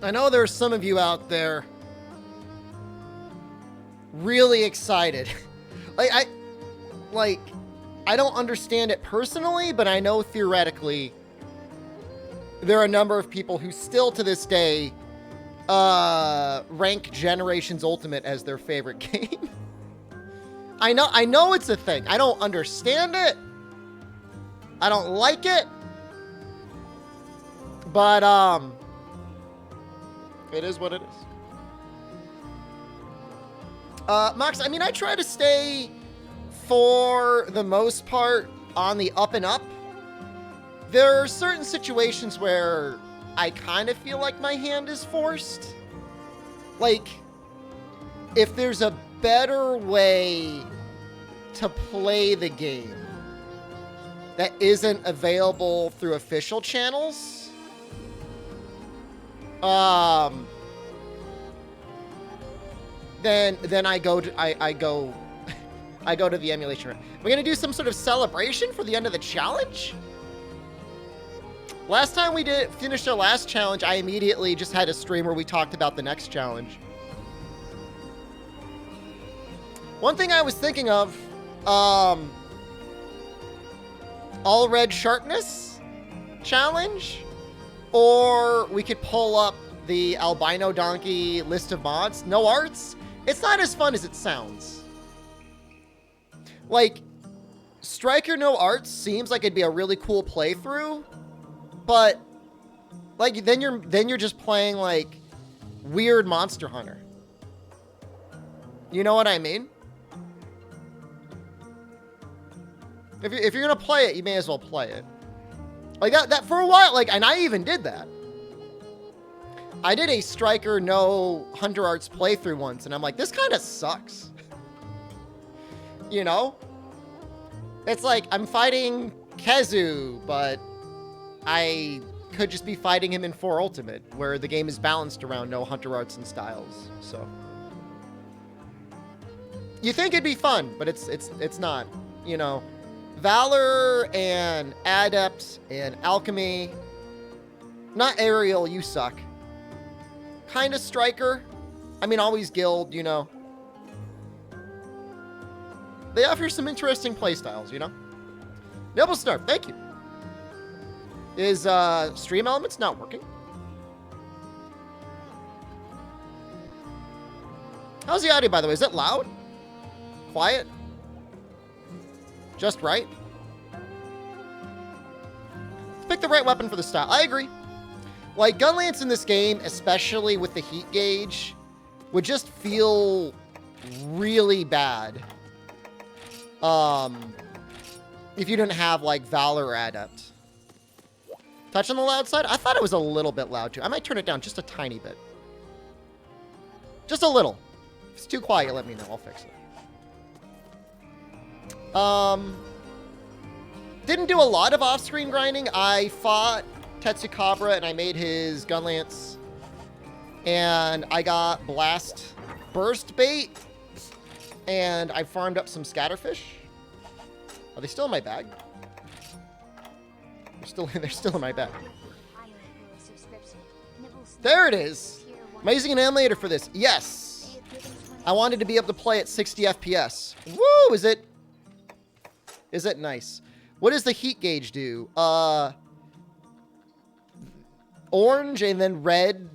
I know there's some of you out there really excited. I don't understand it personally, but I know theoretically there are a number of people who still to this day rank Generations Ultimate as their favorite game. I know it's a thing. I don't understand it. I don't like it. But it is what it is. Max, I mean, I try to stay, for the most part, on the up and up. There are certain situations where I kind of feel like my hand is forced. Like, if there's a better way to play the game that isn't available through official channels, then I go to I go to the emulation room. We're gonna do some sort of celebration for the end of the challenge. Last time we finished our last challenge, I immediately just had a stream where we talked about the next challenge. One thing I was thinking of, all red sharpness challenge, or we could pull up the albino donkey list of mods. No arts. It's not as fun as it sounds. Like, Striker No Arts seems like it'd be a really cool playthrough, but like then you're just playing like weird Monster Hunter. You know what I mean? If you're gonna play it, you may as well play it. Like that for a while, like, and I even did that. I did a Striker No Hunter Arts playthrough once, and I'm like, this kind of sucks. You know? It's like, I'm fighting Kezu, but I could just be fighting him in 4 Ultimate, where the game is balanced around no Hunter Arts and styles, so. You think it'd be fun, but it's not, you know. Valor and Adept and Alchemy. Not Aerial, you suck. Kind of Striker. I mean, always Guild, you know. They offer some interesting playstyles, you know. Noble Snarf, thank you. Is Stream Elements not working? How's the audio, by the way? Is it loud? Quiet? Just right? Pick the right weapon for the style. I agree. Like, Gunlance in this game, especially with the heat gauge, would just feel really bad. If you didn't have, like, Valor or Adept. Touch on the loud side? I thought it was a little bit loud, too. I might turn it down just a tiny bit. Just a little. If it's too quiet, let me know. I'll fix it. Didn't do a lot of off-screen grinding. I fought Tetsukabra and I made his Gunlance. And I got Blast Burst Bait. And I farmed up some Scatterfish. Are they still in my bag? They're still in my bag. There it is. Am I using an emulator for this? Yes. I wanted to be able to play at 60 FPS. Woo! Is it nice? What does the heat gauge do? Orange and then red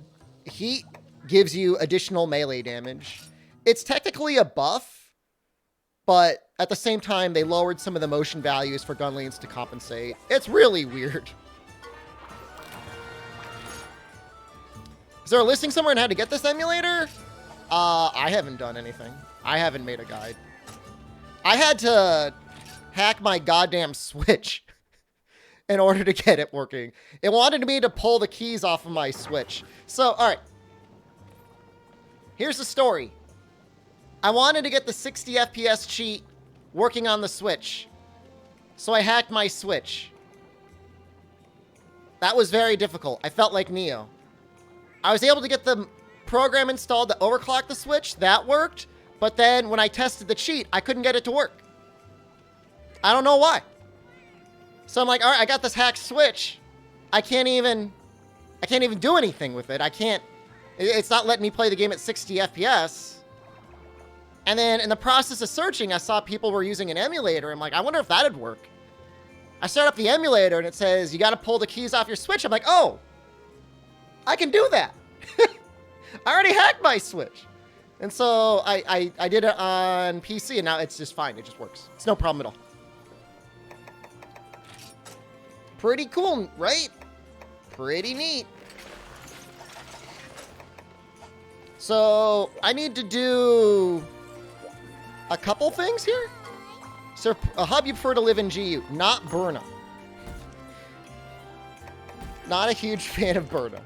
heat gives you additional melee damage. It's technically a buff, but at the same time, they lowered some of the motion values for Gunlance to compensate. It's really weird. Is there a listing somewhere on how to get this emulator? I haven't done anything. I haven't made a guide. I had to hack my goddamn Switch in order to get it working. It wanted me to pull the keys off of my Switch. So, all right. Here's the story. I wanted to get the 60 FPS cheat working on the Switch. So I hacked my Switch. That was very difficult. I felt like Neo. I was able to get the program installed to overclock the Switch. That worked. But then when I tested the cheat, I couldn't get it to work. I don't know why. So I'm like, all right, I got this hacked Switch. I can't even do anything with it. I can't It's not letting me play the game at 60 FPS. And then in the process of searching, I saw people were using an emulator. I'm like, I wonder if that'd work. I start up the emulator and it says, you got to pull the keys off your Switch. I'm like, oh, I can do that. I already hacked my Switch. And so I did it on PC and now it's just fine. It just works. It's no problem at all. Pretty cool, right? Pretty neat. So I need to do a couple things here. So a hub you prefer to live in GU, not Burnham. Not a huge fan of Burnham.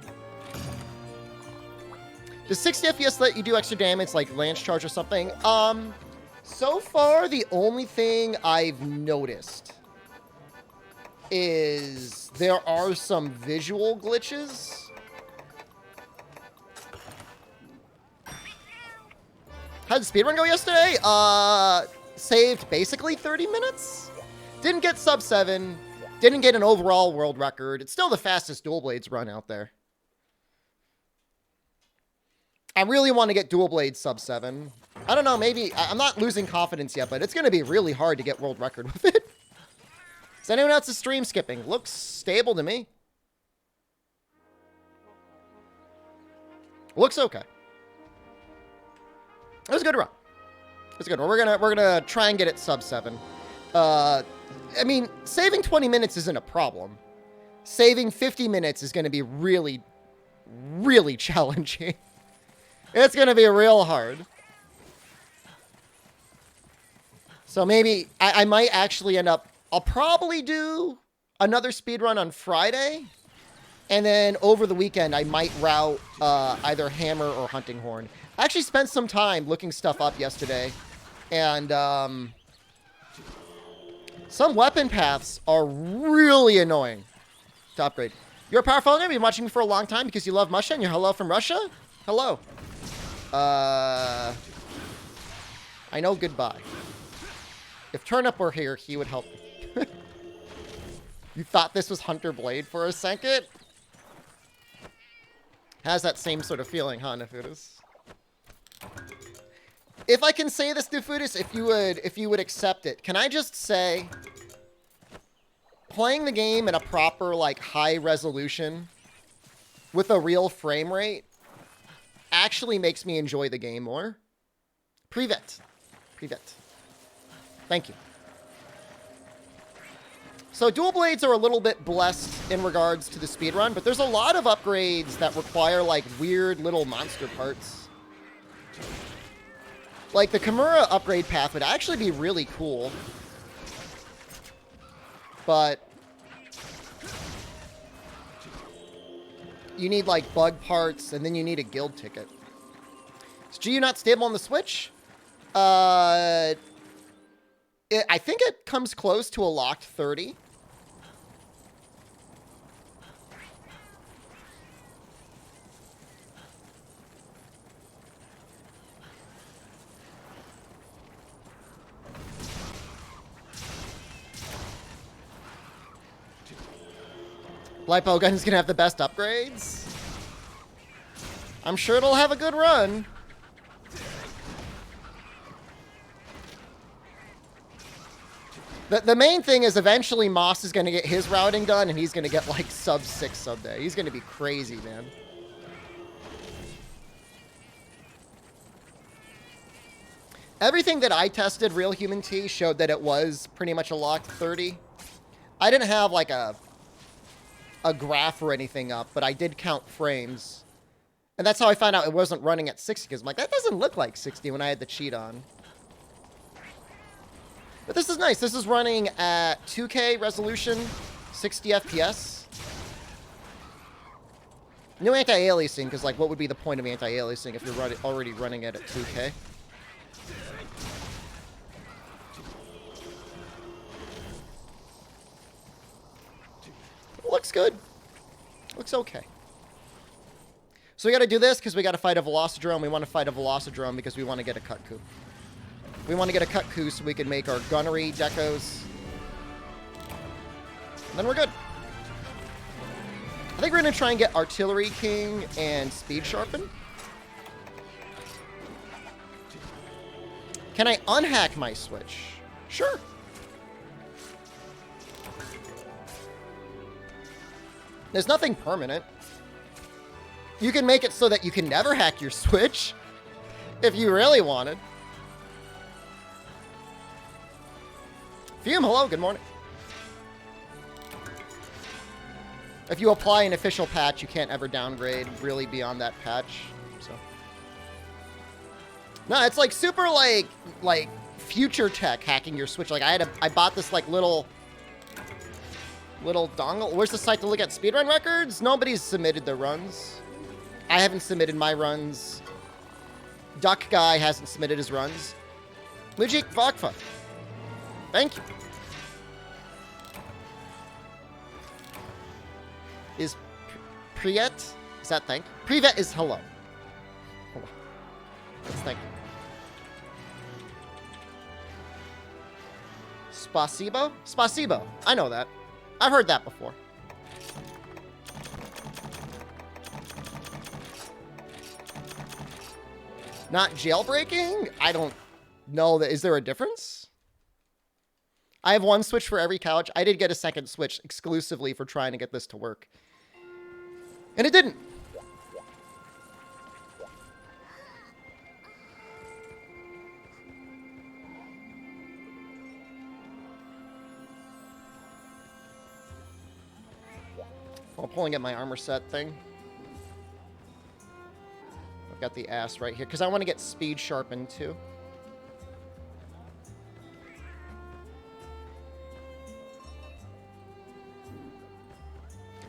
Does 60 FPS let you do extra damage like Lance Charge or something? So far the only thing I've noticed is there are some visual glitches. How did the speedrun go yesterday? Saved basically 30 minutes. Didn't get sub 7. Didn't get an overall world record. It's still the fastest Dual Blades run out there. I really want to get Dual Blades sub 7. I don't know, maybe... I'm not losing confidence yet, but it's going to be really hard to get world record with it. Is anyone else's stream skipping? Looks stable to me. Looks okay. It was a good run. It was a good one. We're gonna try and get it sub 7. I mean, saving 20 minutes isn't a problem. Saving 50 minutes is gonna be really, really challenging. It's gonna be real hard. So maybe I might actually end up. I'll probably do another speedrun on Friday. And then over the weekend, I might route either Hammer or Hunting Horn. I actually spent some time looking stuff up yesterday. And some weapon paths are really annoying to upgrade. You're a powerful enemy. You've been watching me for a long time because you love Musha and you're hello from Russia? Hello. I know goodbye. If Turnip were here, he would help me. You thought this was Hunter Blade for a second? Has that same sort of feeling, huh, Nefudis? If I can say this, Nefudis, if you would accept it, can I just say, playing the game in a proper, like, high resolution with a real frame rate actually makes me enjoy the game more. Privet. Privet. Thank you. So Dual Blades are a little bit blessed in regards to the speedrun, but there's a lot of upgrades that require, like, weird little monster parts. Like, the Kimura upgrade path would actually be really cool. But you need, like, bug parts, and then you need a guild ticket. Is GU not stable on the Switch? I think it comes close to a locked 30. Lipo Gun's gonna have the best upgrades. I'm sure it'll have a good run. The main thing is eventually Moss is gonna get his routing done and he's gonna get like sub 6 sub day. He's gonna be crazy, man. Everything that I tested, Real Human T, showed that it was pretty much a locked 30. I didn't have like a graph or anything up, but I did count frames. And that's how I found out it wasn't running at 60, because I'm like, that doesn't look like 60 when I had the cheat on. But this is nice. This is running at 2K resolution, 60 FPS. No anti-aliasing, because like, what would be the point of anti-aliasing if you're already running it at 2K? Looks good. Looks okay. So we got to do this because we got to fight a Velocidrome. We want to fight a Velocidrome because we want to get a Cutku. We want to get a Cutku so we can make our gunnery decos. And then we're good. I think we're going to try and get Artillery King and Speed Sharpen. Can I unhack my switch? Sure. There's nothing permanent. You can make it so that you can never hack your switch if you really wanted. Fume, hello, good morning. If you apply an official patch, you can't ever downgrade really beyond that patch. So, no, it's like super like future tech hacking your Switch. Like I bought this like little dongle. Where's the site to look at speedrun records? Nobody's submitted their runs. I haven't submitted my runs. Duck Guy hasn't submitted his runs. Mujik Vagfa. Thank you. Is Priet? Is that thank? Privet is hello. Hold on. That's thank you. Spasibo? Spasibo. I know that. I've heard that before. Not jailbreaking? I don't know. Is there a difference? I have one Switch for every couch. I did get a second Switch exclusively for trying to get this to work. And it didn't. While pulling at my armor set thing. I've got the ass right here, because I want to get speed sharpened too.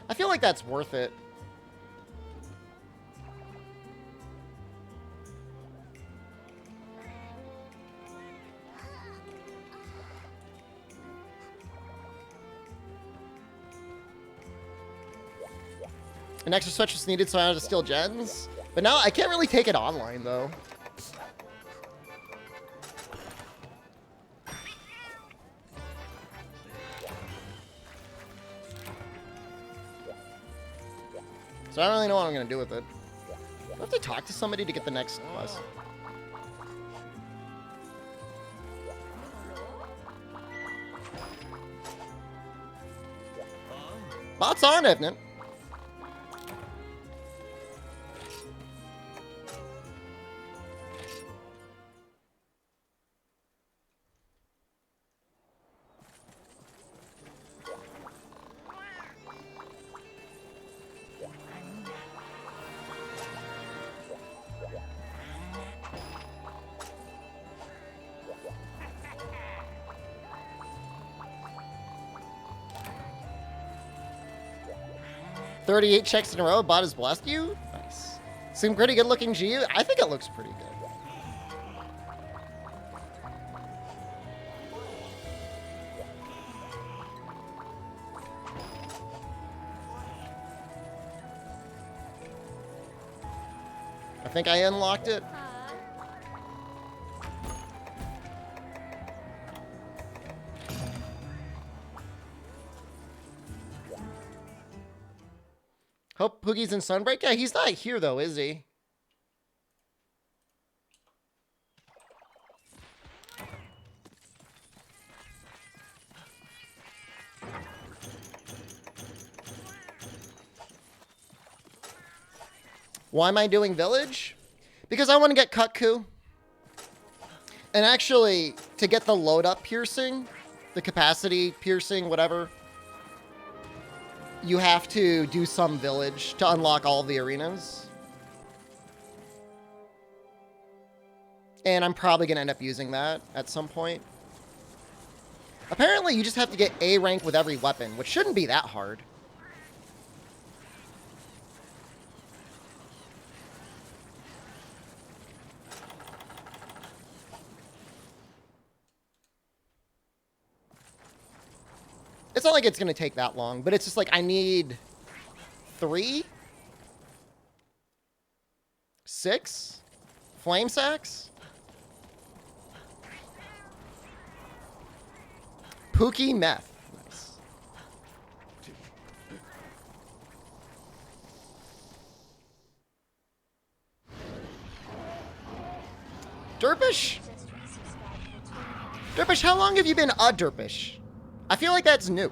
I feel like that's worth it. An extra Switch was needed so I had to steal gens. But now I can't really take it online, though. So I don't really know what I'm going to do with it. I have to talk to somebody to get the next bus. Bots on, Evnan. $38 checks in a row. Bot has blessed you. Nice. Some pretty good looking GU. I think it looks pretty good. I think I unlocked it. Hope Poogie's in Sunbreak? Yeah, he's not here though, is he? Why am I doing Village? Because I want to get Kutku. And actually, to get the load up piercing, the capacity piercing, whatever, you have to do some Village to unlock all of the arenas. And I'm probably going to end up using that at some point. Apparently, you just have to get A rank with every weapon, which shouldn't be that hard. It's not like it's going to take that long, but it's just like I need 3, 6 flame sacks. Pookie meth. Nice. Derpish? Derpish, how long have you been a Derpish? I feel like that's new.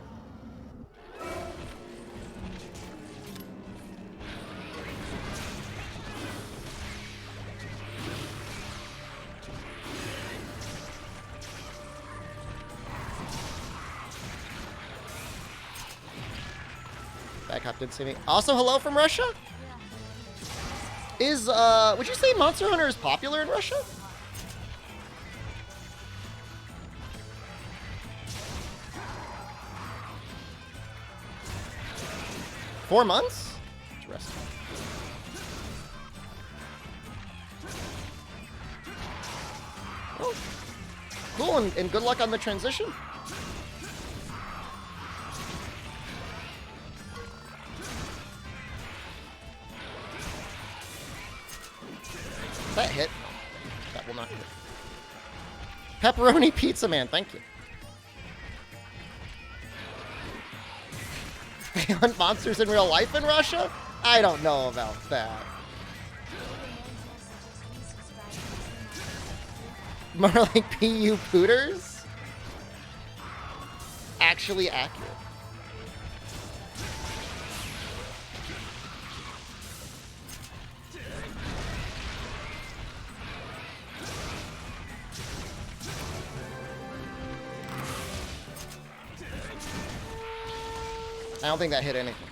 Backup did see me. Also, hello from Russia? Is, would you say Monster Hunter is popular in Russia? Four months? Interesting. Oh, cool, and good luck on the transition. That hit. That will not hit. Pepperoni Pizza Man, thank you. They hunt monsters in real life in Russia? I don't know about that. More like PU Pooters? Actually accurate. I don't think that hit anything.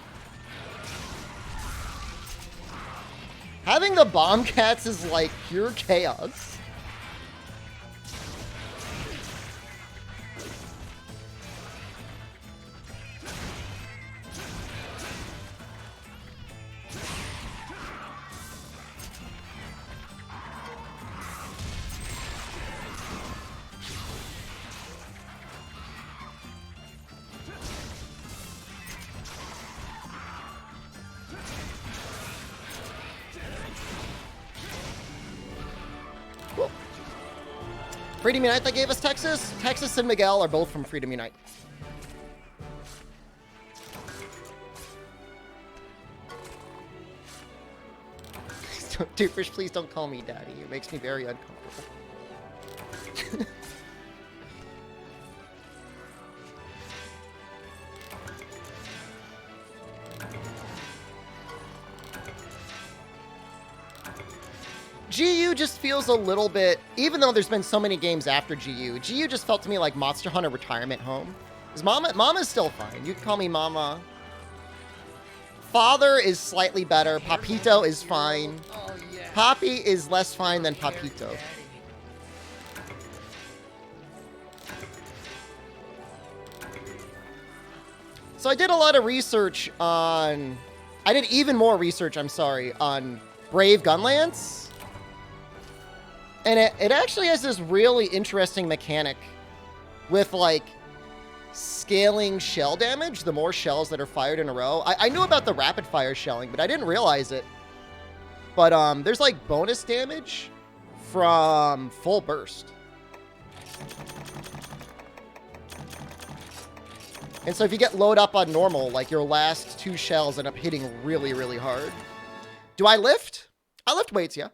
Having the bomb cats is like pure chaos. Freedom Unite that gave us Texas. Texas and Miguel are both from Freedom Unite. Doofus, please don't call me daddy. It makes me very uncomfortable. GU just feels a little bit, even though there's been so many games after GU just felt to me like Monster Hunter retirement home. Is Mama's still fine. You can call me Mama. Father is slightly better. Papito is fine. Poppy is less fine than Papito. So I did a lot of research on, I did even more research, I'm sorry, on Brave Gunlance. And it actually has this really interesting mechanic with, like, scaling shell damage, the more shells that are fired in a row. I knew about the rapid fire shelling, but I didn't realize it. But there's, like, bonus damage from full burst. And so if you get load up on normal, like, your last two shells end up hitting really, really hard. Do I lift? I lift weights, yeah.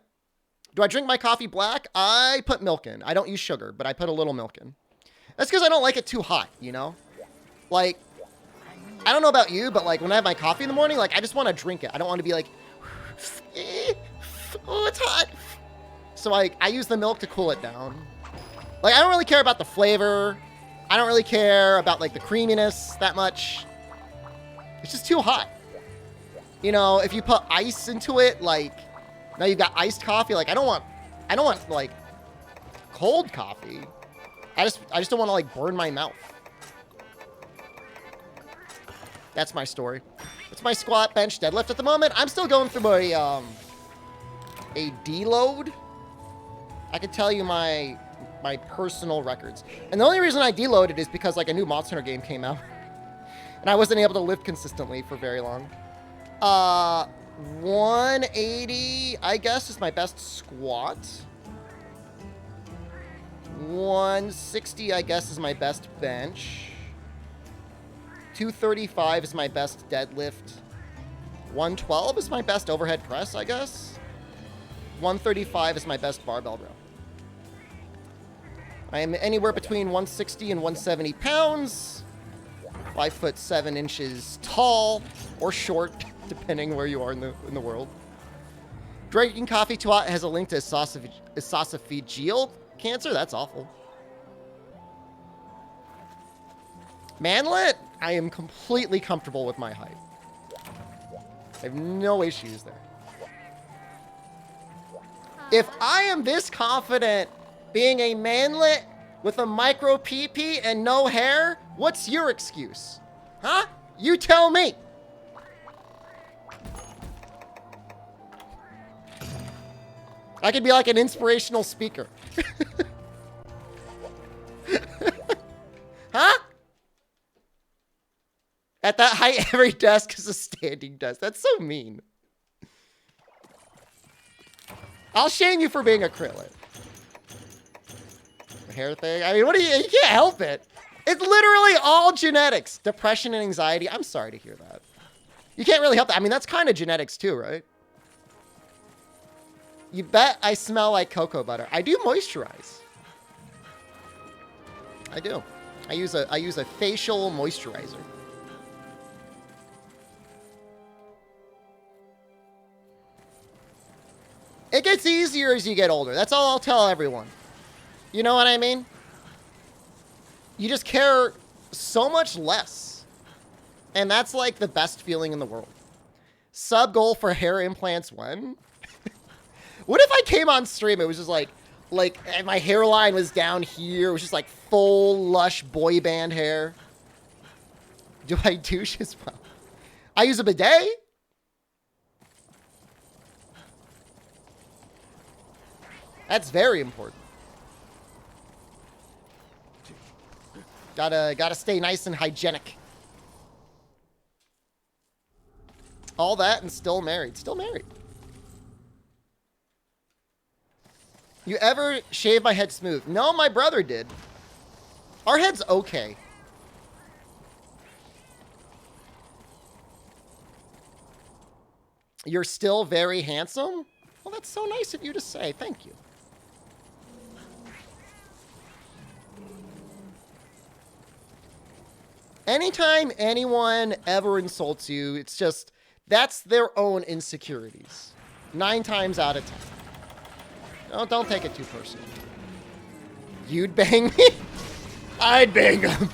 Do I drink my coffee black? I put milk in. I don't use sugar, but I put a little milk in. That's because I don't like it too hot, you know? Like, I don't know about you, but like when I have my coffee in the morning, like I just want to drink it. I don't want to be like, oh, it's hot. So I use the milk to cool it down. Like, I don't really care about the flavor. I don't really care about like the creaminess that much. It's just too hot. You know, if you put ice into it, like, now you've got iced coffee. Like, I don't want like cold coffee. I just don't want to like burn my mouth. That's my story. It's my squat, bench, deadlift at the moment. I'm still going through a deload. I could tell you my personal records. And the only reason I deloaded is because like a new Monster Hunter game came out. And I wasn't able to lift consistently for very long. 180, I guess, is my best squat. 160, I guess, is my best bench. 235 is my best deadlift. 112 is my best overhead press, I guess. 135 is my best barbell row. I am anywhere between 160 and 170 pounds. 5'7" tall or short, depending where you are in the world. Drinking coffee too hot has a link to esophageal cancer. That's awful. Manlet, I am completely comfortable with my height. I have no issues there. If I am this confident being a manlet with a micro PP and no hair, what's your excuse? Huh? You tell me. I could be like an inspirational speaker. Huh? At that height, every desk is a standing desk. That's so mean. I'll shame you for being acrylic. The hair thing. I mean, what do you can't help it. It's literally all genetics. Depression and anxiety. I'm sorry to hear that. You can't really help that. I mean, that's kind of genetics too, right? You bet I smell like cocoa butter. I do moisturize. I do. I use a facial moisturizer. It gets easier as you get older. That's all I'll tell everyone. You know what I mean? You just care so much less. And that's like the best feeling in the world. Sub goal for hair implants when? What if I came on stream, it was just like my hairline was down here. It was just like full, lush boy band hair. Do I douche as well? I use a bidet. That's very important. Gotta stay nice and hygienic. All that and still married. Still married. You ever shave my head smooth? No, my brother did. Our head's okay. You're still very handsome? Well, that's so nice of you to say. Thank you. Anytime anyone ever insults you, it's just, that's their own insecurities. 9 times out of 10. Don't take it too personal. You'd bang me? I'd bang him.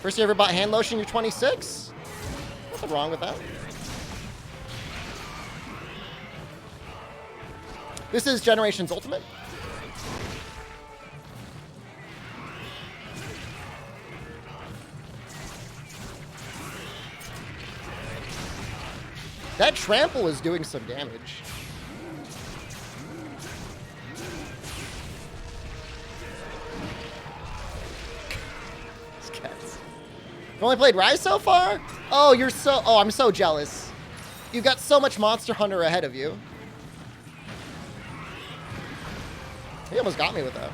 First you ever bought hand lotion, you're 26? Nothing wrong with that. This is Generations Ultimate. That trample is doing some damage. You've only played Rise so far? Oh, I'm so jealous. You've got so much Monster Hunter ahead of you. He almost got me with that.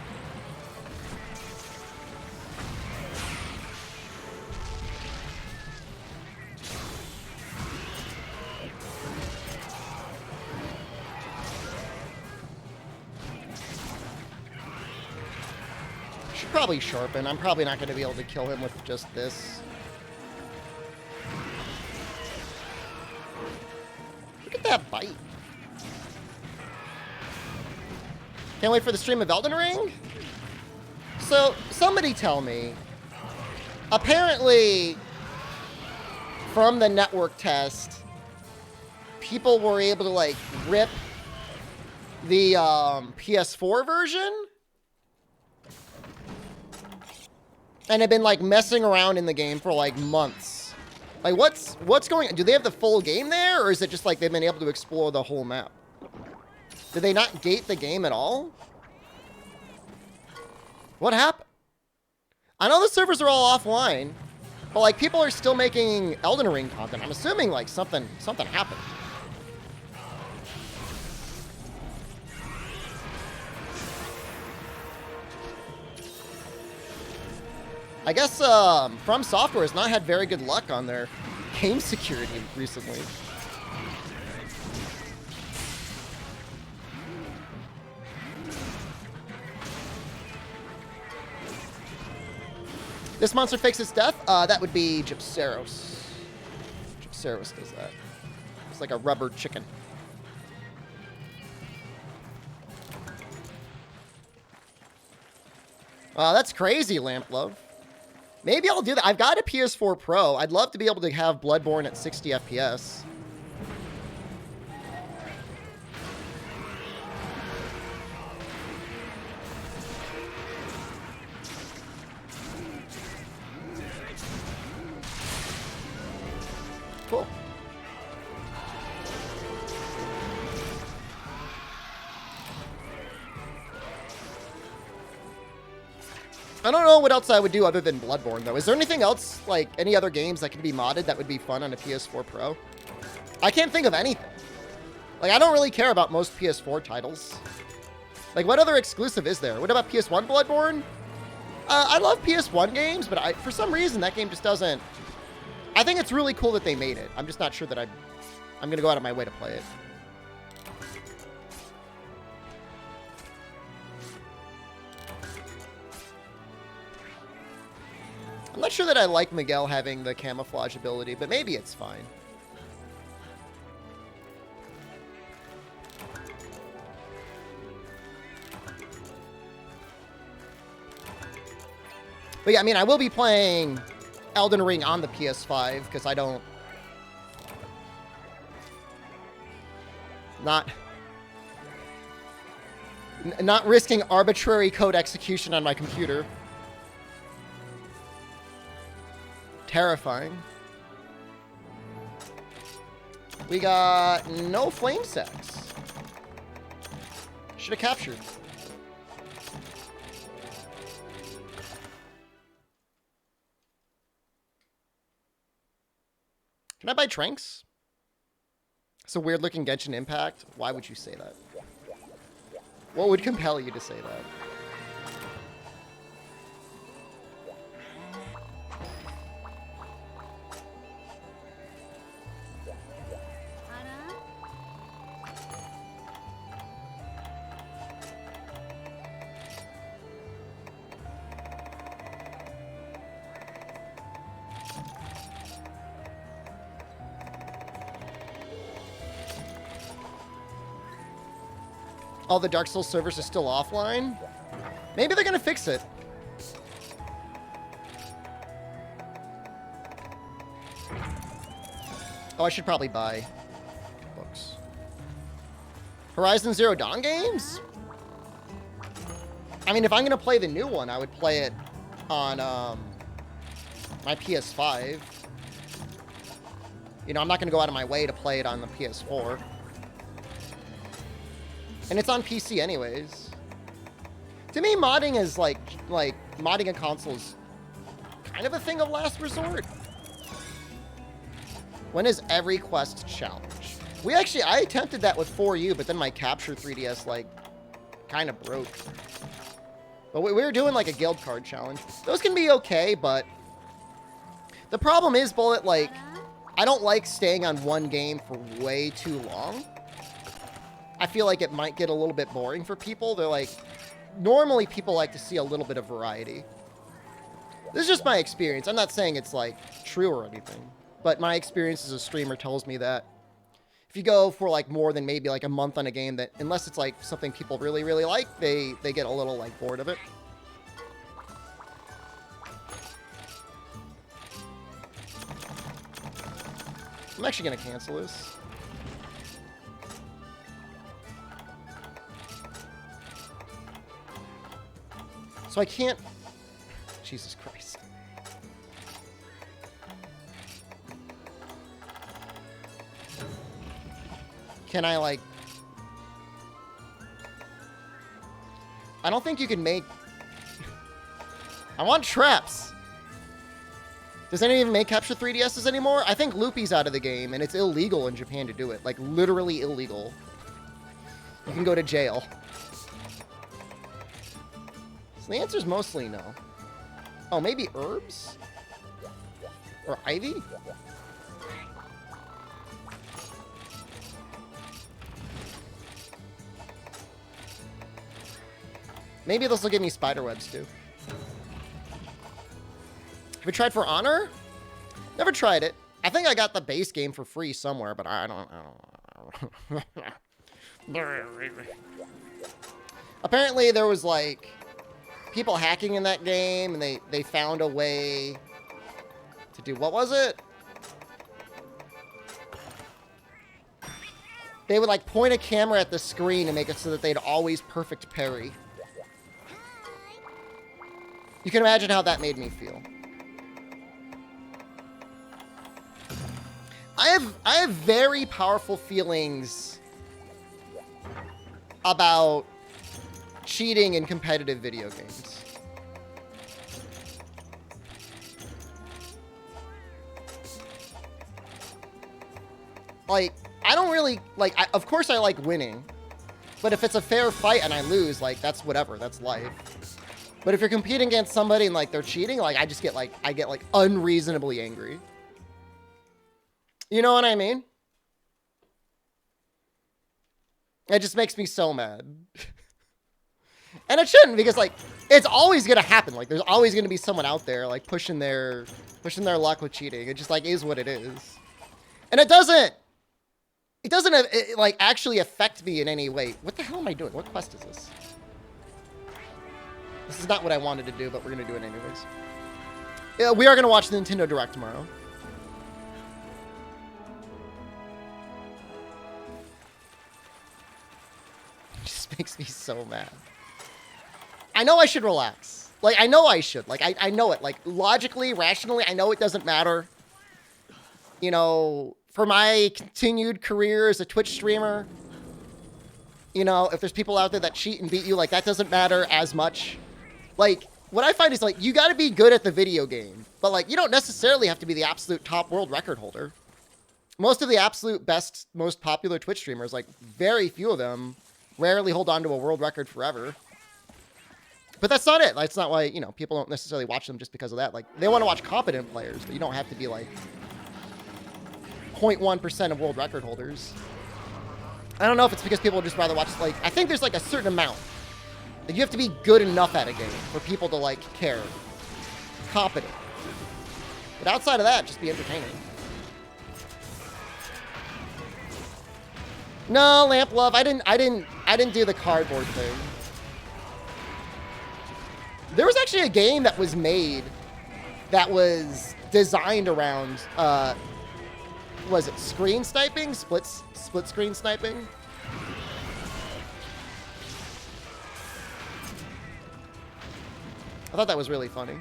Should probably sharpen. I'm probably not going to be able to kill him with just this. Look at that bite. Can't wait for the stream of Elden Ring? So, somebody tell me. Apparently, from the network test, people were able to, like, rip the PS4 version. And have been, like, messing around in the game for, like, months. Like, what's going on? Do they have the full game there? Or is it just, like, they've been able to explore the whole map? Did they not gate the game at all? What happened? I know the servers are all offline. But, like, people are still making Elden Ring content. I'm assuming, like, something happened. I guess From Software has not had very good luck on their game security recently. This monster fakes its death? That would be Gypceros. Gypceros does that. It's like a rubber chicken. That's crazy, Lamplove. Maybe I'll do that. I've got a PS4 Pro. I'd love to be able to have Bloodborne at 60 FPS. Cool. I don't know what else I would do other than Bloodborne, though. Is there anything else, like, any other games that can be modded that would be fun on a PS4 Pro? I can't think of anything. Like, I don't really care about most PS4 titles. Like, what other exclusive is there? What about PS1 Bloodborne? I love PS1 games, but for some reason, that game just doesn't... I think it's really cool that they made it. I'm just not sure that I'm going to go out of my way to play it. I'm not sure that I like Miguel having the camouflage ability, but maybe it's fine. But yeah, I mean, I will be playing Elden Ring on the PS5 because I don't... Not risking arbitrary code execution on my computer. Terrifying. We got no flame sex. Should have captured. Can I buy Tranks? It's a weird looking Genshin Impact. Why would you say that? What would compel you to say that? All the Dark Souls servers are still offline? Maybe they're gonna fix it. Oh, I should probably buy books. Horizon Zero Dawn games? I mean, if I'm gonna play the new one, I would play it on my PS5. You know, I'm not gonna go out of my way to play it on the PS4. And it's on PC anyways. To me, modding is like modding a console is kind of a thing of last resort. When is every quest challenge? I attempted that with 4U, but then my Capture 3DS like kind of broke. But we were doing like a guild card challenge. Those can be okay, but the problem is, Bullet, like, I don't like staying on one game for way too long. I feel like it might get a little bit boring for people. They're like, normally people like to see a little bit of variety. This is just my experience. I'm not saying it's like true or anything, but my experience as a streamer tells me that if you go for like more than maybe like a month on a game, that unless it's like something people really, really like, they get a little like bored of it. I'm actually going to cancel this. So I can't... Jesus Christ. Can I, like... I don't think you can make... I want traps. Does anyone even make Capture 3DSs anymore? I think Loopy's out of the game, and it's illegal in Japan to do it. Like, literally illegal. You can go to jail. So the answer's mostly no. Oh, maybe herbs? Or ivy? Maybe this will give me spider webs, too. Have you tried For Honor? Never tried it. I think I got the base game for free somewhere, but I don't Apparently there was like people hacking in that game, and they found a way to do, what was it? They would like point a camera at the screen and make it so that they'd always perfect parry. You can imagine how that made me feel. I have very powerful feelings about cheating in competitive video games. Like, I don't really, like, of course I like winning. But if it's a fair fight and I lose, like, that's whatever, that's life. But if you're competing against somebody and, like, they're cheating, like, I get, like, unreasonably angry. You know what I mean? It just makes me so mad. And it shouldn't, because, like, it's always gonna happen. Like, there's always gonna be someone out there, like, pushing their luck with cheating. It just, like, is what it is. And it doesn't, like, actually affect me in any way. What the hell am I doing? What quest is this? This is not what I wanted to do, but we're gonna do it anyways. Yeah, we are gonna watch the Nintendo Direct tomorrow. Makes me so mad. I know I should relax. Like, I know I should. Like, I know it. Like, logically, rationally, I know it doesn't matter. You know, for my continued career as a Twitch streamer, you know, if there's people out there that cheat and beat you, like, that doesn't matter as much. Like, what I find is, like, you gotta be good at the video game. But, like, you don't necessarily have to be the absolute top world record holder. Most of the absolute best, most popular Twitch streamers, like, very few of them rarely hold on to a world record forever. But that's not it. That's not why, you know, people don't necessarily watch them just because of that. Like, they want to watch competent players, but you don't have to be, like, 0.1% of world record holders. I don't know if it's because people would just rather watch, like, I think there's, like, a certain amount. Like, you have to be good enough at a game for people to, like, care. Competent. But outside of that, just be entertaining. No, Lamp Love, I didn't do the cardboard thing. There was actually a game that was made that was designed around, was it screen sniping? Split screen sniping? I thought that was really funny.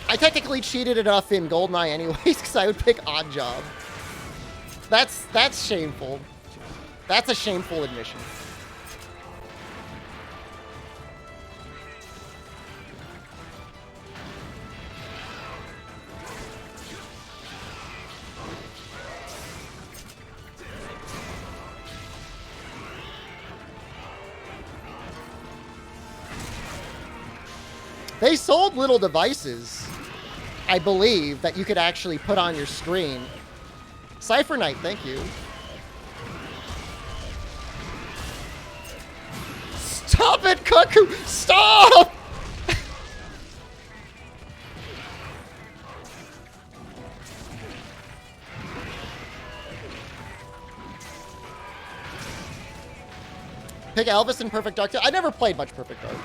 I technically cheated enough in GoldenEye anyways, because I would pick Oddjob. That's shameful. That's a shameful admission. They sold little devices, I believe, that you could actually put on your screen. Cypher Knight, thank you. Stop it, Cuckoo! Stop! Pick Elvis in Perfect Dark. I never played much Perfect Dark.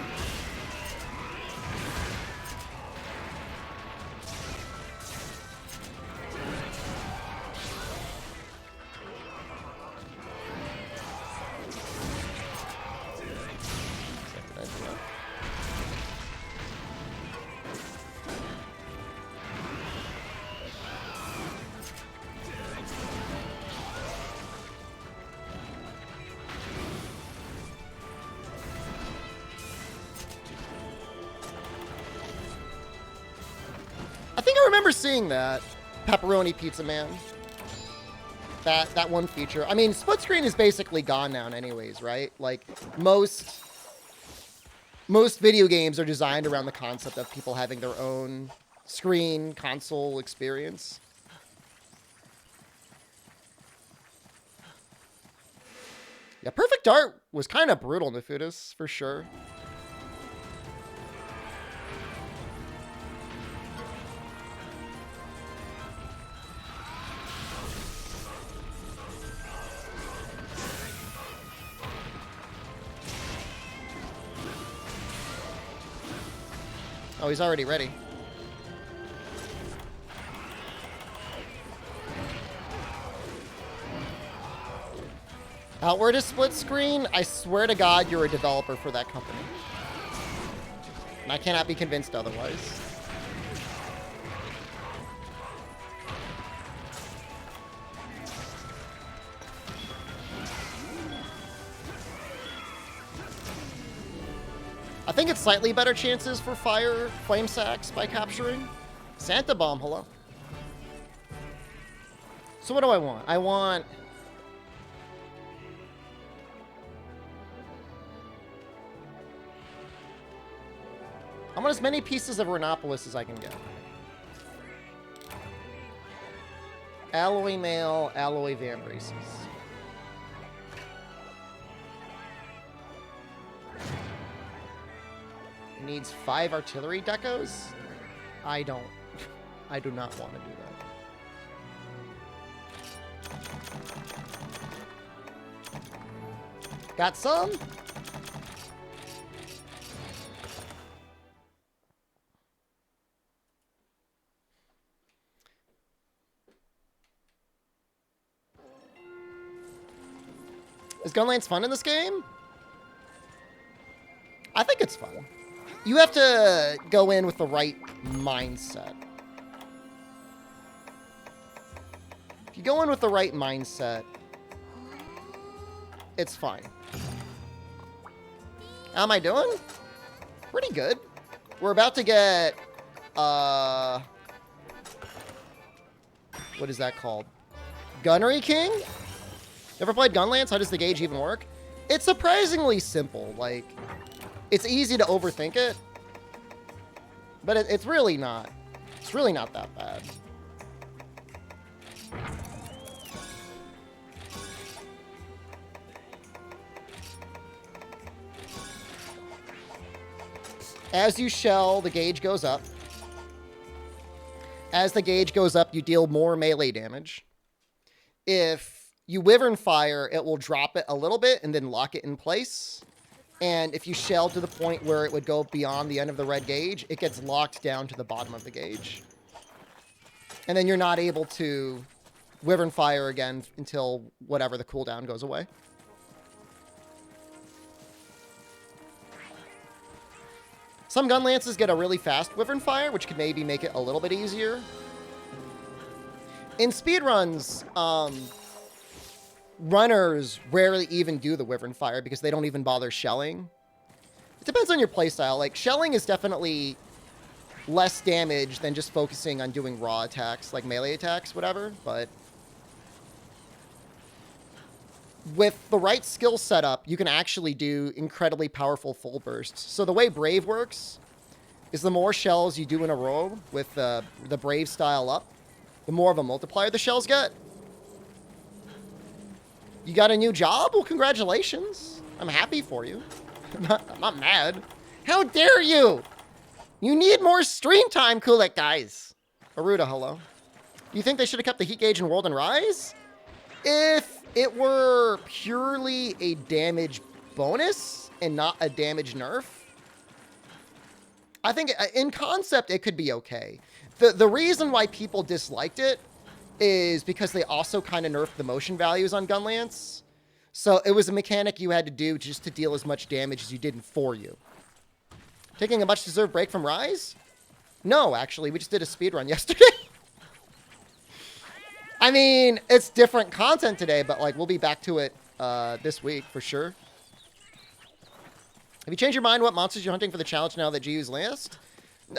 remember seeing that. Pepperoni Pizza Man. That one feature. I mean, split screen is basically gone now anyways, right? Like, most video games are designed around the concept of people having their own screen console experience. Yeah, Perfect Dart was kind of brutal, Nefudis, for sure. Oh, he's already ready. Outward is split screen? I swear to God you're a developer for that company. And I cannot be convinced otherwise. I think it's slightly better chances for fire flame sacks by capturing. Santa Bomb, hello. So what do I want? I want... I want as many pieces of Rhinopolis as I can get. Alloy Mail, Alloy Vambraces. Needs 5 artillery decos? I do not want to do that. Got some? Is Gunlance fun in this game? I think it's fun. You have to go in with the right mindset. If you go in with the right mindset, it's fine. How am I doing? Pretty good. We're about to get, what is that called? Gunnery King? Never played Gunlance? How does the gauge even work? It's surprisingly simple. Like, it's easy to overthink it, but it's really not. It's really not that bad. As you shell, the gauge goes up. As the gauge goes up, you deal more melee damage. If you Wyvern Fire, it will drop it a little bit and then lock it in place. And if you shell to the point where it would go beyond the end of the red gauge, it gets locked down to the bottom of the gauge. And then you're not able to Wyvern Fire again until whatever the cooldown goes away. Some gun lances get a really fast Wyvern Fire, which could maybe make it a little bit easier. In speedruns, runners rarely even do the Wyvern Fire because they don't even bother shelling. It depends on your playstyle. Like, shelling is definitely less damage than just focusing on doing raw attacks, like melee attacks, whatever, but with the right skill setup, you can actually do incredibly powerful full bursts. So the way Brave works is the more shells you do in a row with the Brave style up, the more of a multiplier the shells get. You got a new job? Well, congratulations. I'm happy for you. I'm not mad. How dare you? You need more stream time, Kulik, guys. Aruda, hello. You think they should have kept the heat gauge in World and Rise? If it were purely a damage bonus and not a damage nerf, I think in concept it could be okay. The reason why people disliked it is because they also kind of nerfed the motion values on Gunlance. So it was a mechanic you had to do just to deal as much damage as you did in 4U. Taking a much-deserved break from Rise? No, actually. We just did a speedrun yesterday. I mean, it's different content today, but like we'll be back to it this week for sure. Have you changed your mind what monsters you're hunting for the challenge now that GU's last?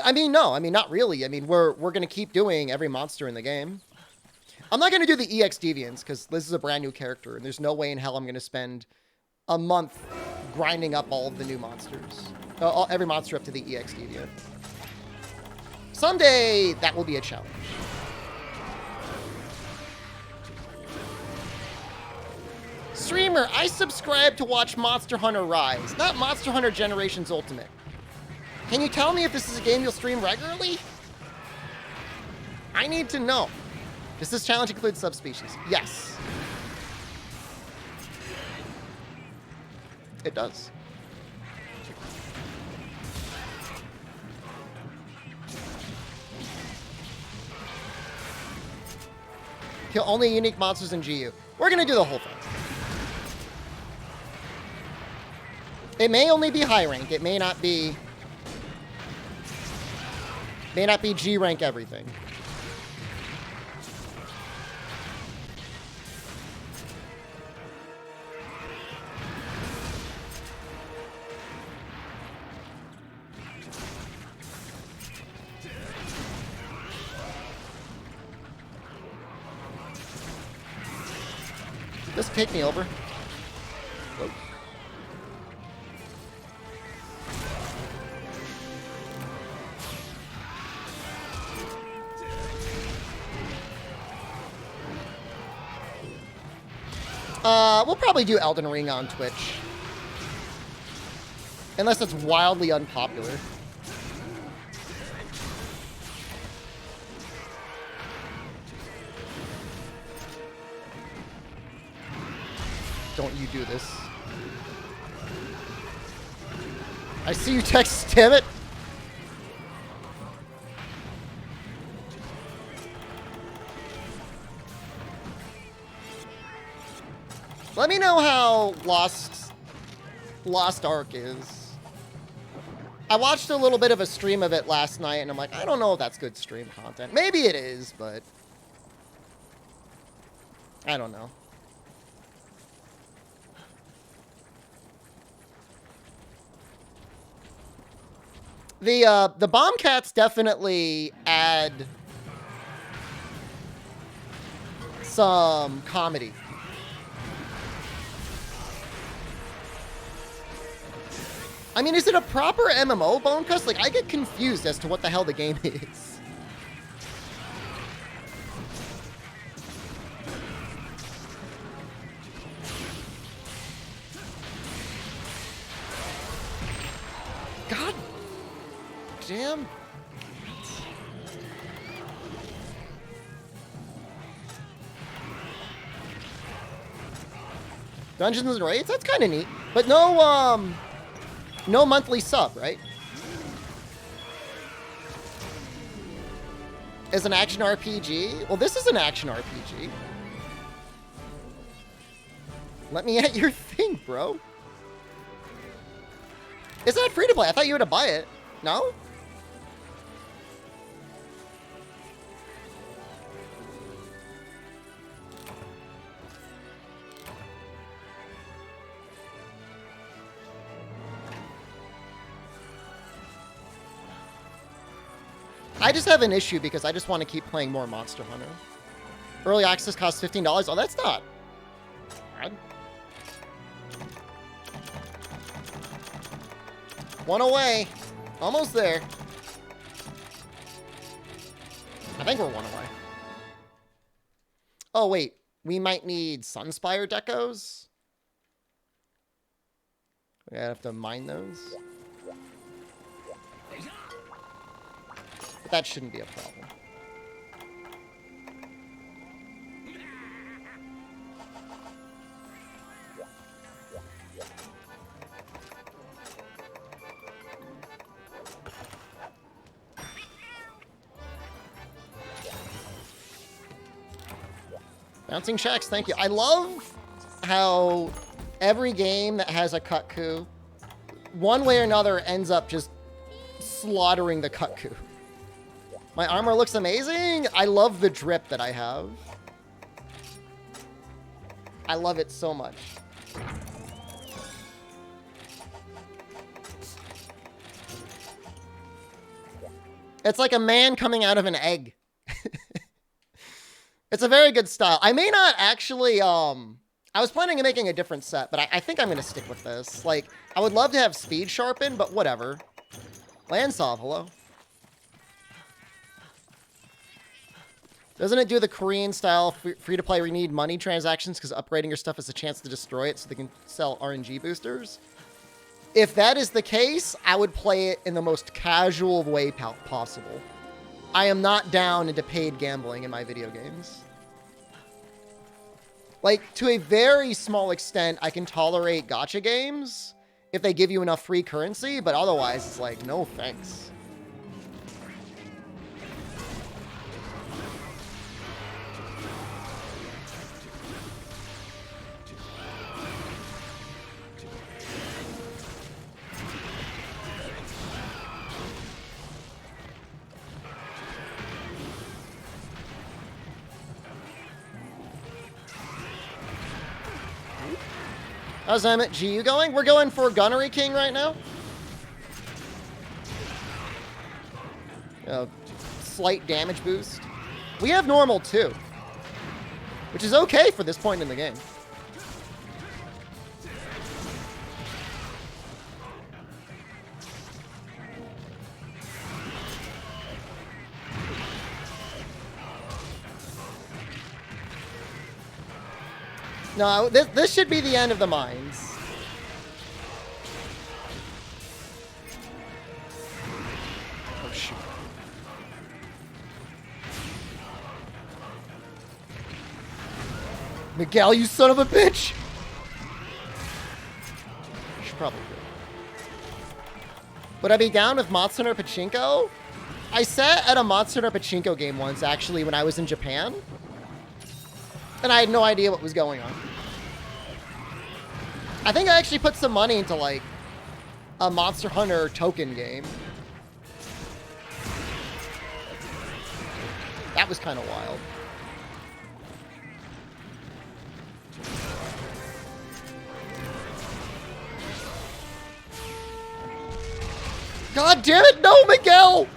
I mean, no. I mean, not really. I mean, we're going to keep doing every monster in the game. I'm not going to do the EX Deviants because this is a brand new character, and there's no way in hell I'm going to spend a month grinding up all of the new monsters. Every monster up to the EX Deviant. Someday, that will be a challenge. Streamer, I subscribe to watch Monster Hunter Rise, not Monster Hunter Generations Ultimate. Can you tell me if this is a game you'll stream regularly? I need to know. Does this challenge include subspecies? Yes. It does. Kill only unique monsters in GU. We're going to do the whole thing. It may only be high rank. It may not be G rank everything. Just take me over. Whoa. We'll probably do Elden Ring on Twitch. Unless it's wildly unpopular. Don't you do this. I see you text, damn it. Let me know how Lost Ark is. I watched a little bit of a stream of it last night, and I'm like, I don't know if that's good stream content. Maybe it is, but I don't know. The bomb cats definitely add some comedy. I mean, is it a proper MMO, Bonecuss? Like, I get confused as to what the hell the game is. God damn. Dungeons and Raids? That's kind of neat. But no monthly sub, right? Is an action RPG? Well, this is an action RPG. Let me at your thing, bro. It's not free to play. I thought you had to buy it. No? I just have an issue because I just want to keep playing more Monster Hunter. Early access costs $15. Oh, that's not bad. One away. Almost there. I think we're one away. Oh, wait. We might need Sunspire decos. We have to mine those. But that shouldn't be a problem. Bouncing Shacks, thank you. I love how every game that has a Kutku, one way or another, ends up just slaughtering the Kutku. My armor looks amazing. I love the drip that I have. I love it so much. It's like a man coming out of an egg. It's a very good style. I may not actually, I was planning on making a different set, but I think I'm going to stick with this. Like, I would love to have speed sharpen, but whatever. Landsolve, hello. Doesn't it do the Korean style free-to-play where you need money transactions because upgrading your stuff is a chance to destroy it so they can sell RNG boosters? If that is the case, I would play it in the most casual way possible. I am not down into paid gambling in my video games. Like, to a very small extent, I can tolerate gacha games if they give you enough free currency, but otherwise, it's like, no thanks. How's MHGU going? We're going for Gunnery King right now. Slight damage boost. We have normal too, which is okay for this point in the game. No, this should be the end of the mines. Oh, shoot. Miguel, you son of a bitch! I should probably do it. Would I be down with Monster or Pachinko? I sat at a Monster or Pachinko game once, actually, when I was in Japan. And I had no idea what was going on. I think I actually put some money into, like, a Monster Hunter token game. That was kind of wild. God damn it, no, Miguel!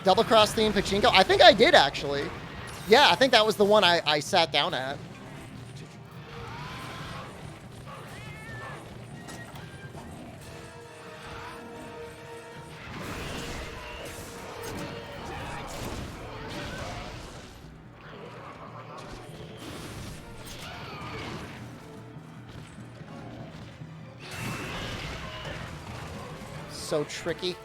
Double Cross theme Pachinko? I think I did, actually. Yeah, I think that was the one I sat down at. So tricky.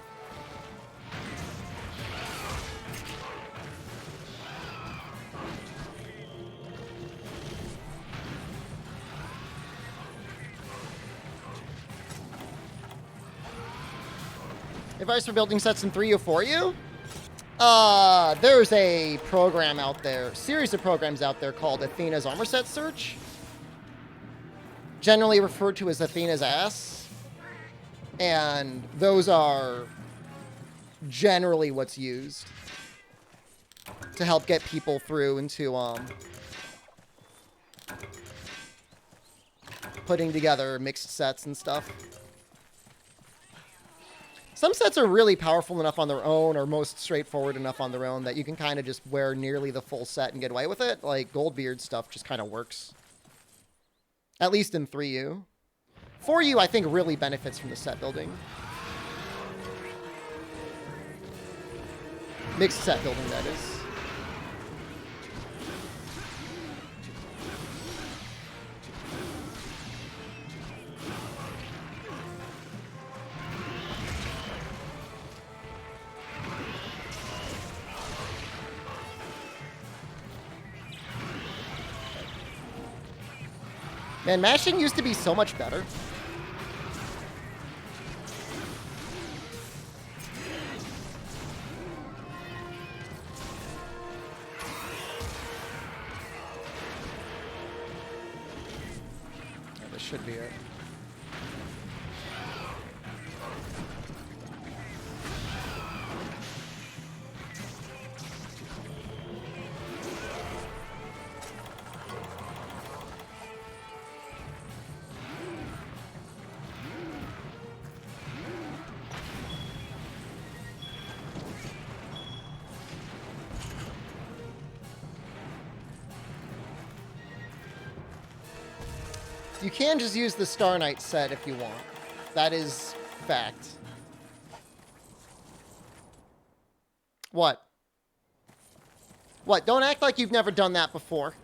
Advice for building sets in 3U, 4U? There's a program out there, series of programs out there called Athena's Armor Set Search. Generally referred to as Athena's ass. And those are generally what's used to help get people through into putting together mixed sets and stuff. Some sets are really powerful enough on their own, or most straightforward enough on their own, that you can kind of just wear nearly the full set and get away with it. Like, Goldbeard stuff just kind of works. At least in 3U. 4U, I think, really benefits from the set building. Mixed set building, that is. Man, mashing used to be so much better. Yeah, this should be it. You can just use the Star Knight set if you want. That is fact. What? What? Don't act like you've never done that before.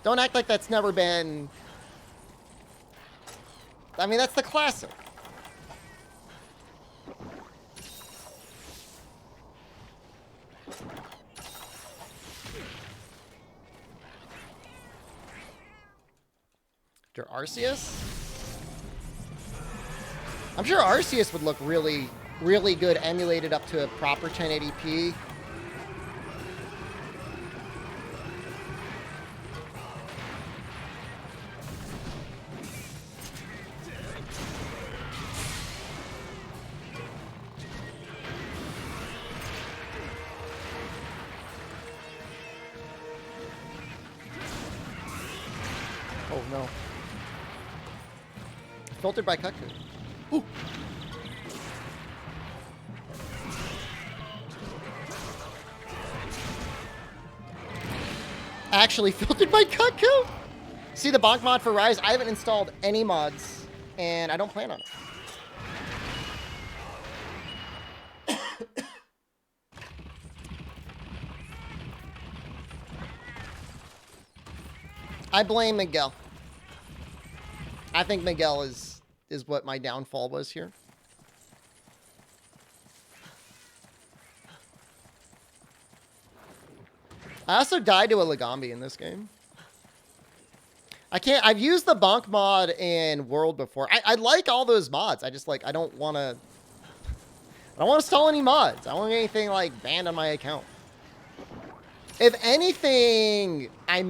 Don't act like that's never been... I mean, that's the classic. Arceus? I'm sure Arceus would look really, really good emulated up to a proper 1080p. Oh no. Filtered by Cuckoo. Ooh. Actually filtered by Cuckoo? See the bonk mod for Rise? I haven't installed any mods, and I don't plan on it. I blame Miguel. I think Miguel is what my downfall was here. I also died to a Legambi in this game. I've used the bonk mod in World before. I like all those mods. I just, like, I don't want to install any mods. I don't want anything, like, banned on my account. If anything, I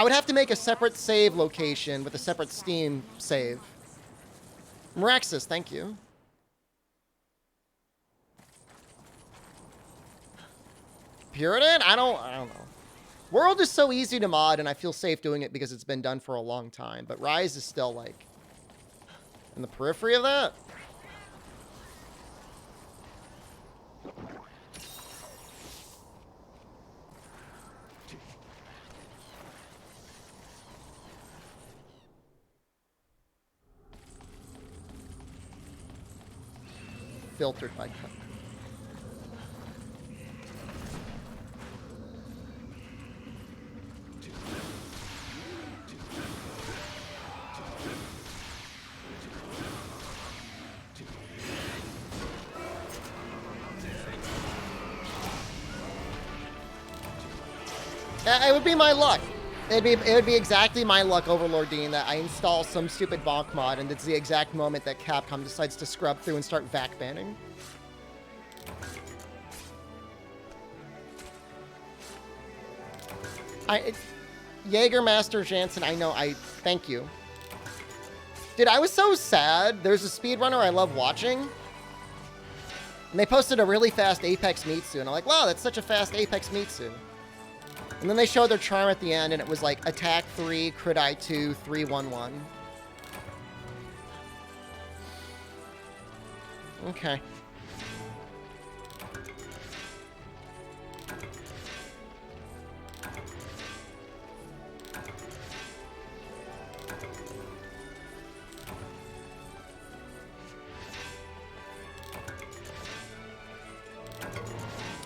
would have to make a separate save location with a separate Steam save. Meraxis, thank you. Puritan? I don't know. World is so easy to mod, and I feel safe doing it because it's been done for a long time. But Rise is still, like, in the periphery of that. Filtered by cut. It would be my luck. It would be exactly my luck, Overlord Dean, that I install some stupid bonk mod, and it's the exact moment that Capcom decides to scrub through and start vac banning. Jägermaster Jansen, I know, thank you. Dude, I was so sad. There's a speedrunner I love watching, and they posted a really fast Apex Mitsu, and I'm like, wow, that's such a fast Apex Mitsu. And then they showed their charm at the end, and it was like attack 3, crit eye 2, 3-1-1. Okay.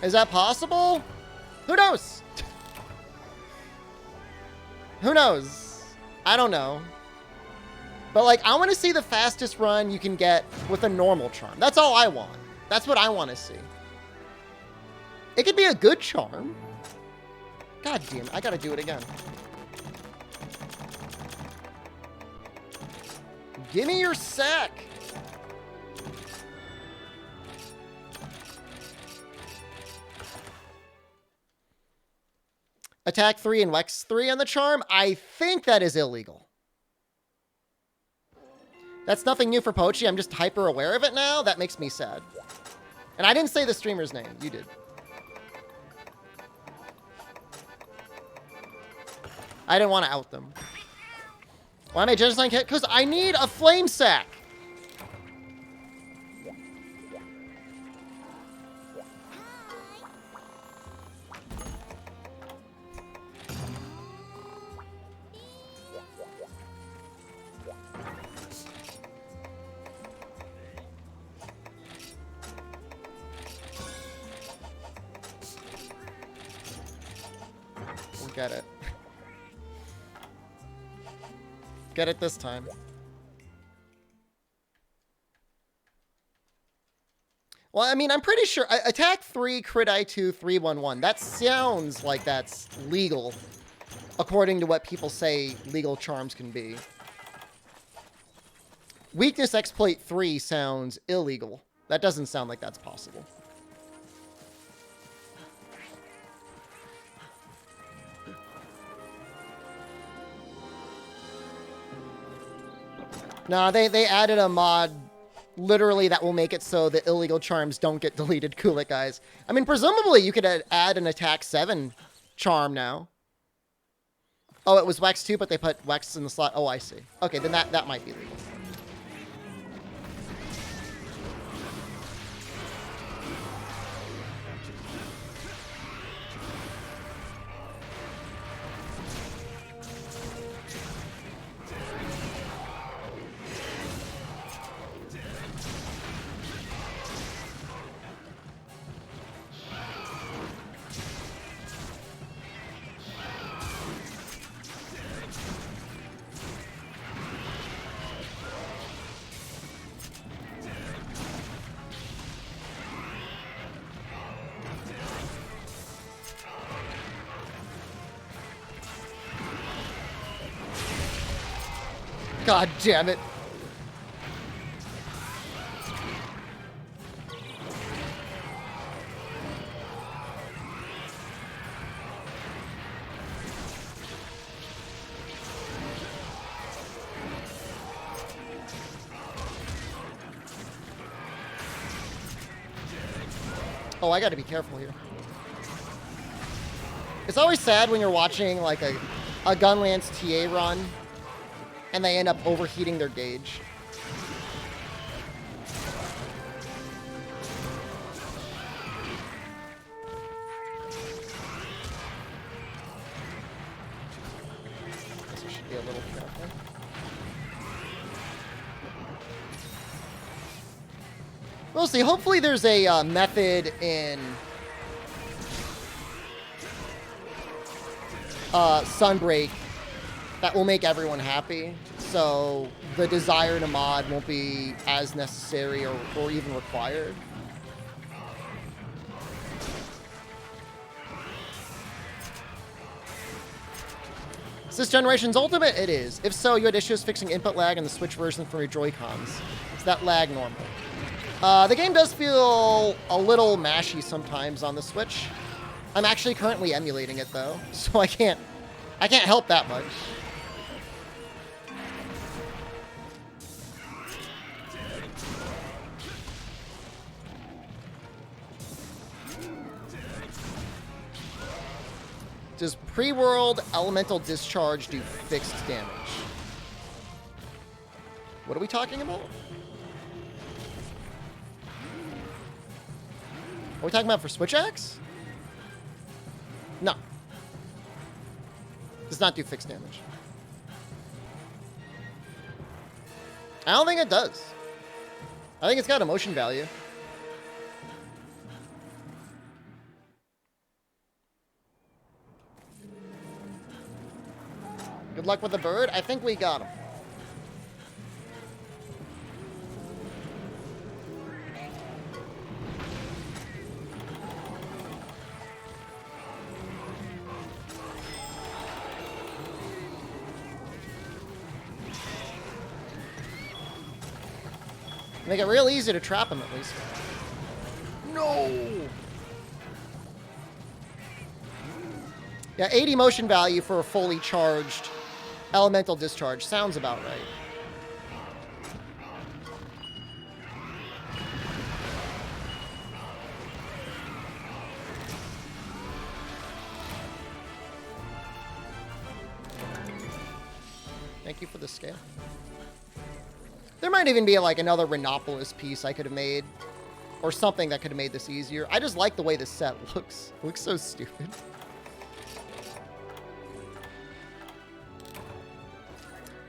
Is that possible? Who knows? Who knows? I don't know. But, like, I want to see the fastest run you can get with a normal charm. That's all I want. That's what I want to see. It could be a good charm. God damn, I gotta do it again. Give me your sack. Attack 3 and Wex 3 on the charm? I think that is illegal. That's nothing new for Pochi. I'm just hyper aware of it now. That makes me sad. And I didn't say the streamer's name. You did. I didn't want to out them. Why am I genocide kit? Because I need a flame sack. Get it. Get it this time. Well, I mean, I'm pretty sure attack 3, crit I2, 3-1-1. That sounds like that's legal, according to what people say legal charms can be. Weakness exploit 3 sounds illegal. That doesn't sound like that's possible. Nah, they added a mod literally that will make it so the illegal charms don't get deleted. Cool it, guys. I mean, presumably you could add an attack 7 charm now. Oh, it was Wex 2, but they put Wex in the slot. Oh, I see. Okay, then that might be legal. God damn it. Oh, I gotta be careful here. It's always sad when you're watching like a Gunlance TA run and they end up overheating their gauge. Guess I should be a little careful. We'll see. Hopefully there's a method in Sunbreak that will make everyone happy, so the desire to mod won't be as necessary or even required. Is this generation's ultimate? It is. If so, you had issues fixing input lag in the Switch version from your Joy-Cons. Is that lag normal? The game does feel a little mashy sometimes on the Switch. I'm actually currently emulating it though, so I can't help that much. Does pre-world elemental discharge do fixed damage? What are we talking about? Are we talking about for Switch Axe? No. Does not do fixed damage. I don't think it does. I think it's got emotion value. Good luck with the bird. I think we got him. Make it real easy to trap him, at least. No! Yeah, 80 motion value for a fully charged elemental discharge. Sounds about right. Thank you for the scale. There might even be like another Rhinopolis piece I could have made, or something that could have made this easier. I just like the way this set looks. It looks so stupid.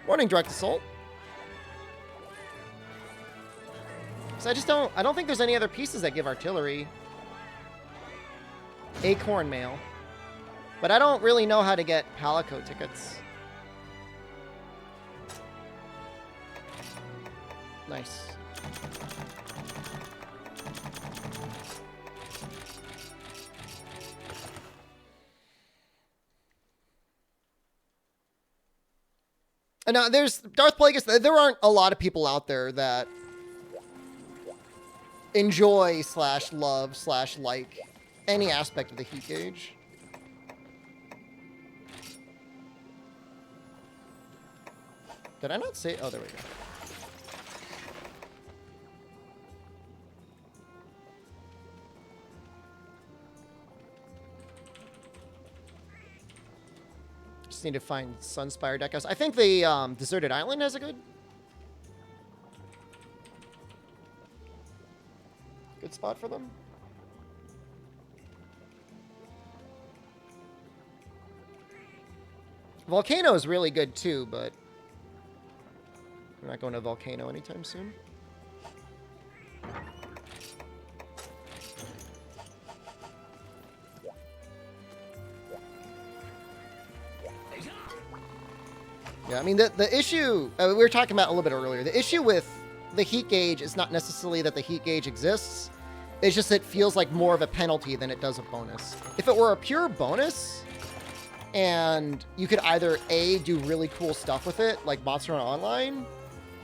Morning, Direct Assault. So I don't think there's any other pieces that give artillery. Acorn Mail. But I don't really know how to get Palico tickets. Nice. And now there's Darth Plagueis. There aren't a lot of people out there that enjoy / love / like any aspect of the heat gauge. Did I not say? Oh, there we go. Just need to find Sunspire deckhouse. I think the Deserted Island has a good spot for them. Volcano is really good too, but we're not going to Volcano anytime soon. Yeah, I mean, the issue, we were talking about a little bit earlier, the issue with the heat gauge is not necessarily that the heat gauge exists, it's just it feels like more of a penalty than it does a bonus. If it were a pure bonus, and you could either A, do really cool stuff with it, like Monster Hunter Online,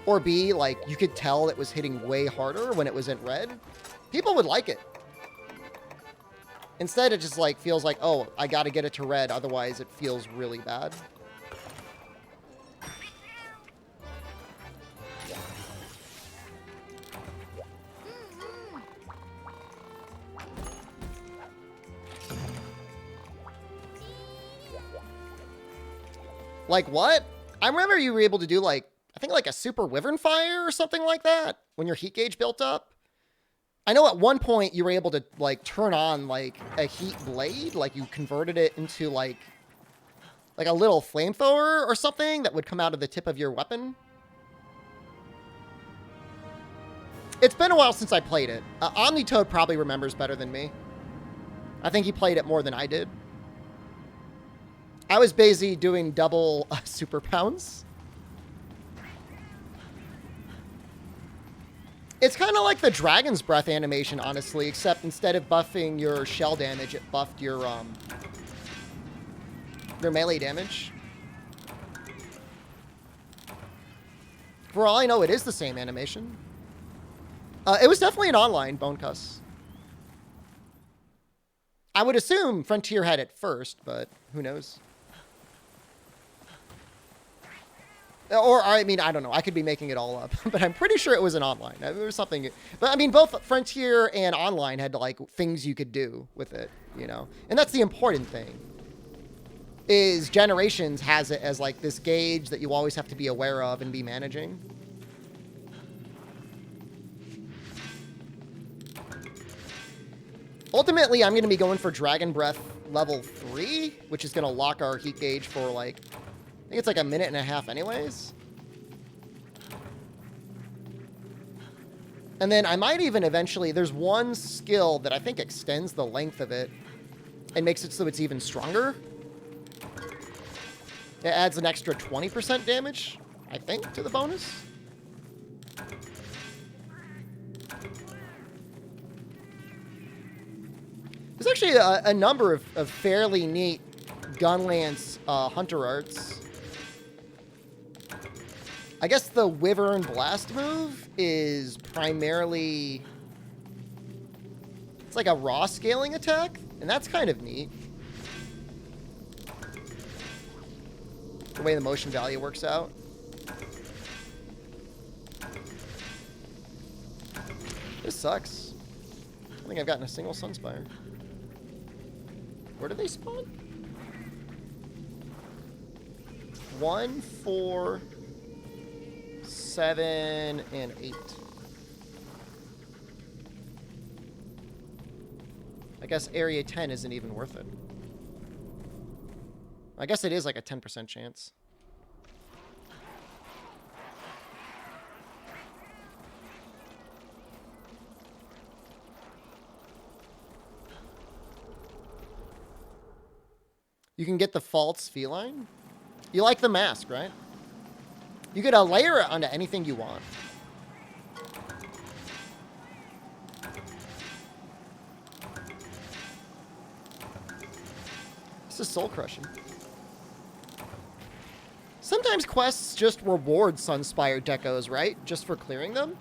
or B, like, you could tell it was hitting way harder when it was in red, people would like it. Instead, it just, like, feels like, oh, I gotta get it to red, otherwise it feels really bad. Like what? I remember you were able to do like, I think like a super wyvern fire or something like that when your heat gauge built up. I know at one point you were able to like turn on like a heat blade, like you converted it into like a little flamethrower or something that would come out of the tip of your weapon. It's been a while since I played it. Omnitoad probably remembers better than me. I think he played it more than I did. I was busy doing double super pounds. It's kind of like the Dragon's Breath animation, honestly, except instead of buffing your shell damage, it buffed your melee damage. For all I know, it is the same animation. It was definitely an online bone cuss. I would assume Frontier had it first, but who knows? Or, I mean, I don't know. I could be making it all up. But I'm pretty sure it was an online. There was something. But, I mean, both Frontier and online had, like, things you could do with it, you know? And that's the important thing. Is Generations has it as, like, this gauge that you always have to be aware of and be managing. Ultimately, I'm going to be going for Dragon Breath level 3, which is going to lock our heat gauge for, like, I think it's like a minute and a half anyways. And then I might even eventually, there's one skill that I think extends the length of it and makes it so it's even stronger. It adds an extra 20% damage, I think, to the bonus. There's actually a number of fairly neat Gunlance Hunter arts. I guess the Wyvern Blast move is primarily... It's like a raw scaling attack, and that's kind of neat. The way the motion value works out. This sucks. I don't think I've gotten a single Sunspire. Where do they spawn? 1, 4, 7, and 8. I guess area 10 isn't even worth it. I guess it is like a 10% chance. You can get the false feline. You like the mask, right? You could layer it onto anything you want. This is soul crushing. Sometimes quests just reward Sunspire decos, right? Just for clearing them.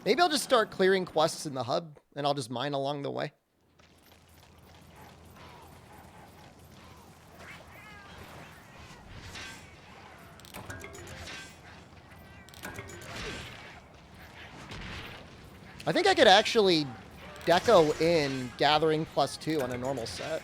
Maybe I'll just start clearing quests in the hub, and I'll just mine along the way. I think I could actually deco in Gathering +2 on a normal set.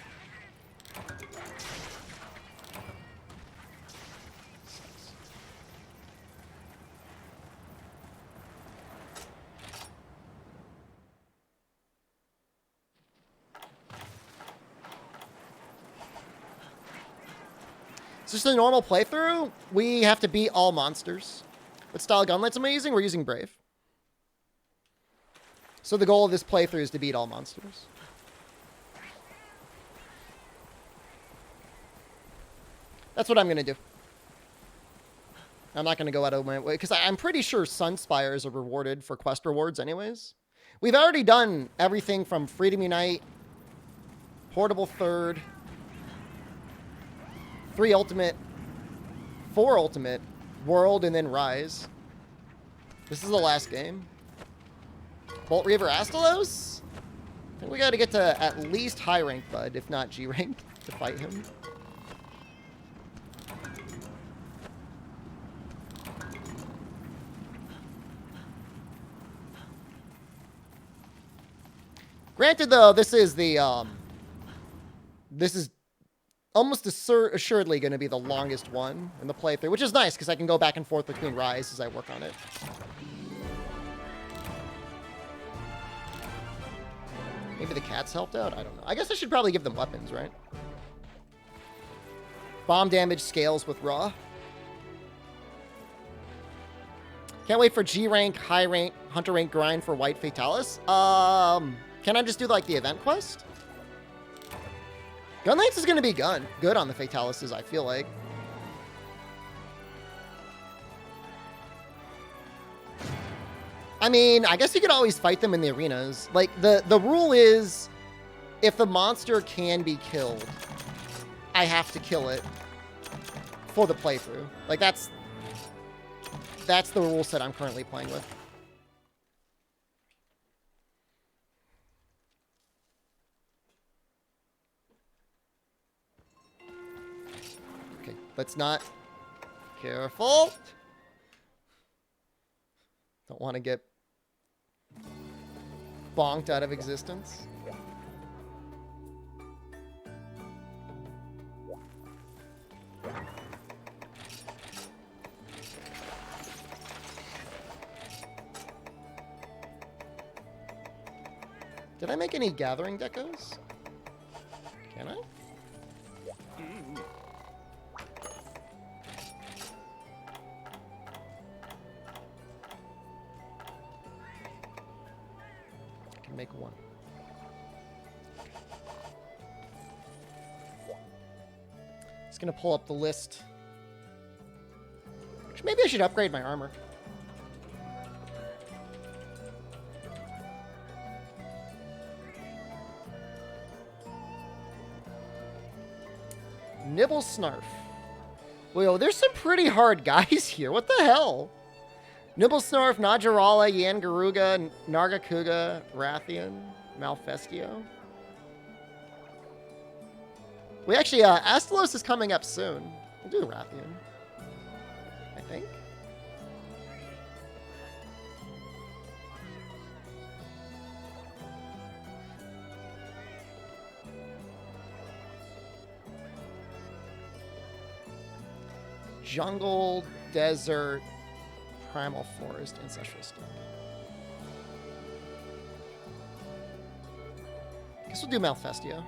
It's just a normal playthrough. We have to beat all monsters. What style gunlights am I using? We're using Brave. So the goal of this playthrough is to beat all monsters. That's what I'm going to do. I'm not going to go out of my way, because I'm pretty sure Sunspires are rewarded for quest rewards anyways. We've already done everything from Freedom Unite, Portable Third, 3 Ultimate, 4 Ultimate, World, and then Rise. This is the last game. Bolt Reaver Astalos? I think we got to get to at least high rank, bud, if not G rank, to fight him. Granted, though, this is almost assuredly going to be the longest one in the playthrough, which is nice because I can go back and forth between Rise as I work on it. Maybe the cats helped out? I don't know. I guess I should probably give them weapons, right? Bomb damage scales with Raw. Can't wait for G rank, high rank, hunter rank grind for White Fatalis. Can I just do like the event quest? Gunlights is going to be good on the Fatalises, I feel like. I mean, I guess you could always fight them in the arenas. Like, the rule is, if the monster can be killed, I have to kill it for the playthrough. Like, that's the rule set I'm currently playing with. Okay, let's not... Careful! Don't want to get bonked out of existence. Did I make any gathering decos? Can I? Make one. Just gonna pull up the list. Which maybe I should upgrade my armor. Nibble Snarf. Whoa, there's some pretty hard guys here. What the hell? Nibblesnarf, Najarala, Yangaruga, Nargacuga, Rathian, Malfestio. We actually, Astalos is coming up soon. We'll do Rathian, I think. Jungle, Desert, Primal Forest, Ancestral Stone. Guess we'll do Malfestio.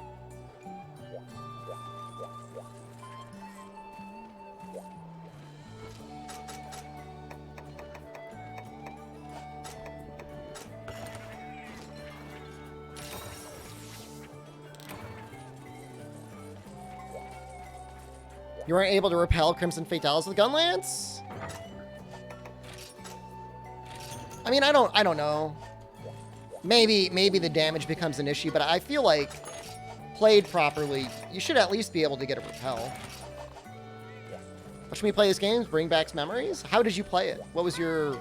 You weren't able to repel Crimson Fatalis with Gun Lance? I mean, I don't know. Maybe the damage becomes an issue, but I feel like played properly, you should at least be able to get a repel. Watch me play this game, bring back memories. How did you play it? What was your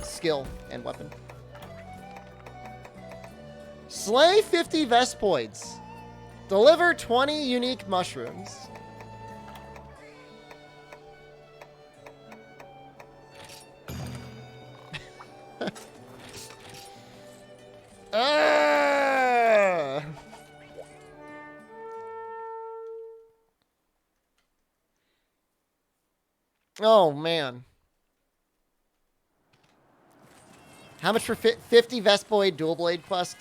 skill and weapon? Slay 50 Vespoids. Deliver 20 unique mushrooms. Oh, man. How much for 50 Vespoid dual blade quest?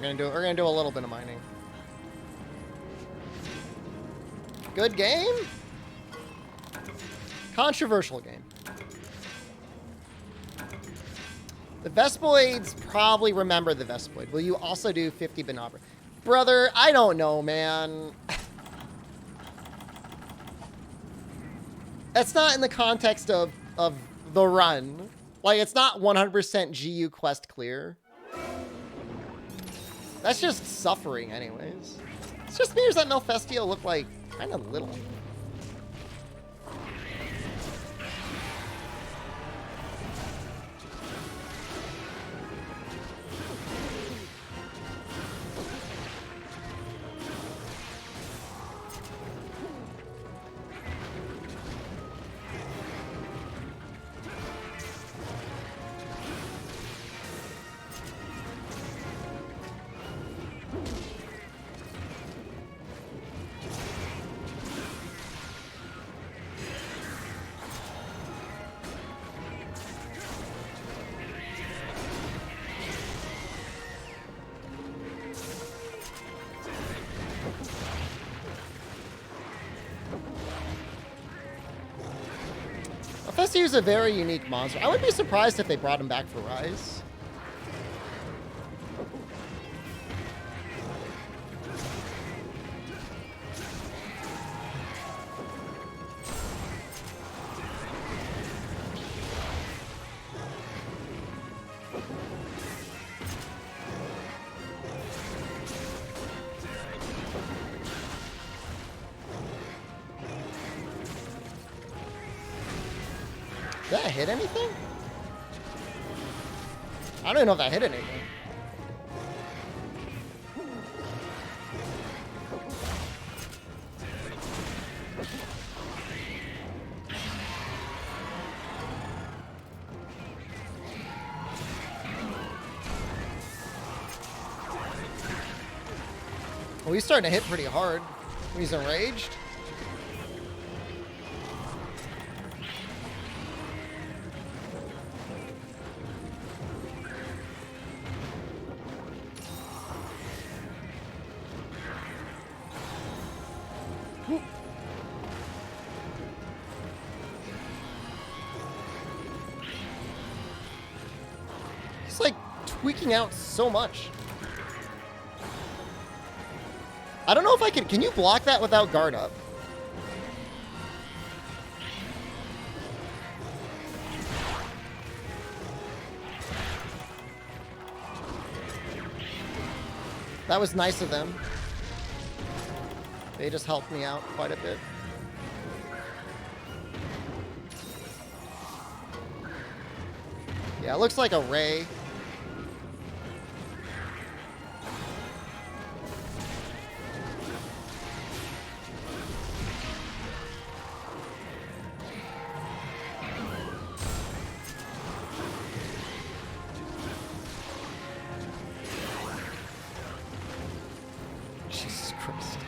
We're gonna do a little bit of mining. Good game? Controversial game. The Vespoids probably remember the Vespoid. Will you also do 50 Binabre? Brother, I don't know, man. That's not in the context of the run. Like, it's not 100% GU quest clear. That's just suffering anyways. It's just me, or does that Malfestio look like kind of little? Malfestio is a very unique monster. I would be surprised if they brought him back for Rise. Did that hit anything? I don't even know if that hit anything. Oh, he's starting to hit pretty hard when he's enraged. He's like tweaking out so much. I don't know if I can you block that without guard up? That was nice of them. They just helped me out quite a bit. Yeah, it looks like a Ray. Jesus Christ.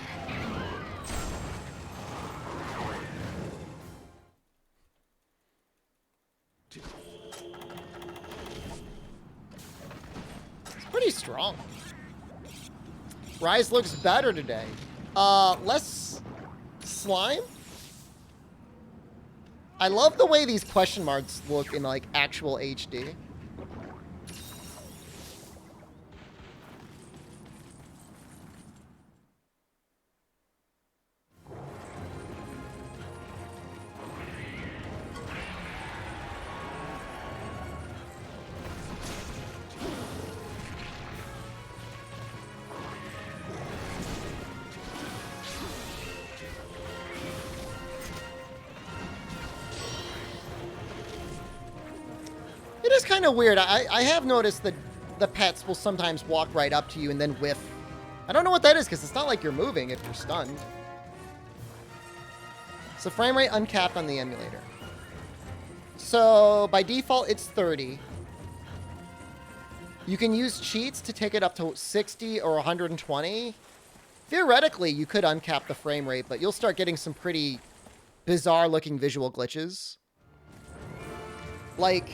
It's pretty strong. Rise looks better today. Less slime. I love the way these question marks look in, like, actual HD. It is kind of weird. I have noticed that the pets will sometimes walk right up to you and then whiff. I don't know what that is, because it's not like you're moving if you're stunned. So frame rate uncapped on the emulator. So by default, it's 30. You can use cheats to take it up to 60 or 120. Theoretically, you could uncap the frame rate, but you'll start getting some pretty bizarre-looking visual glitches. Like,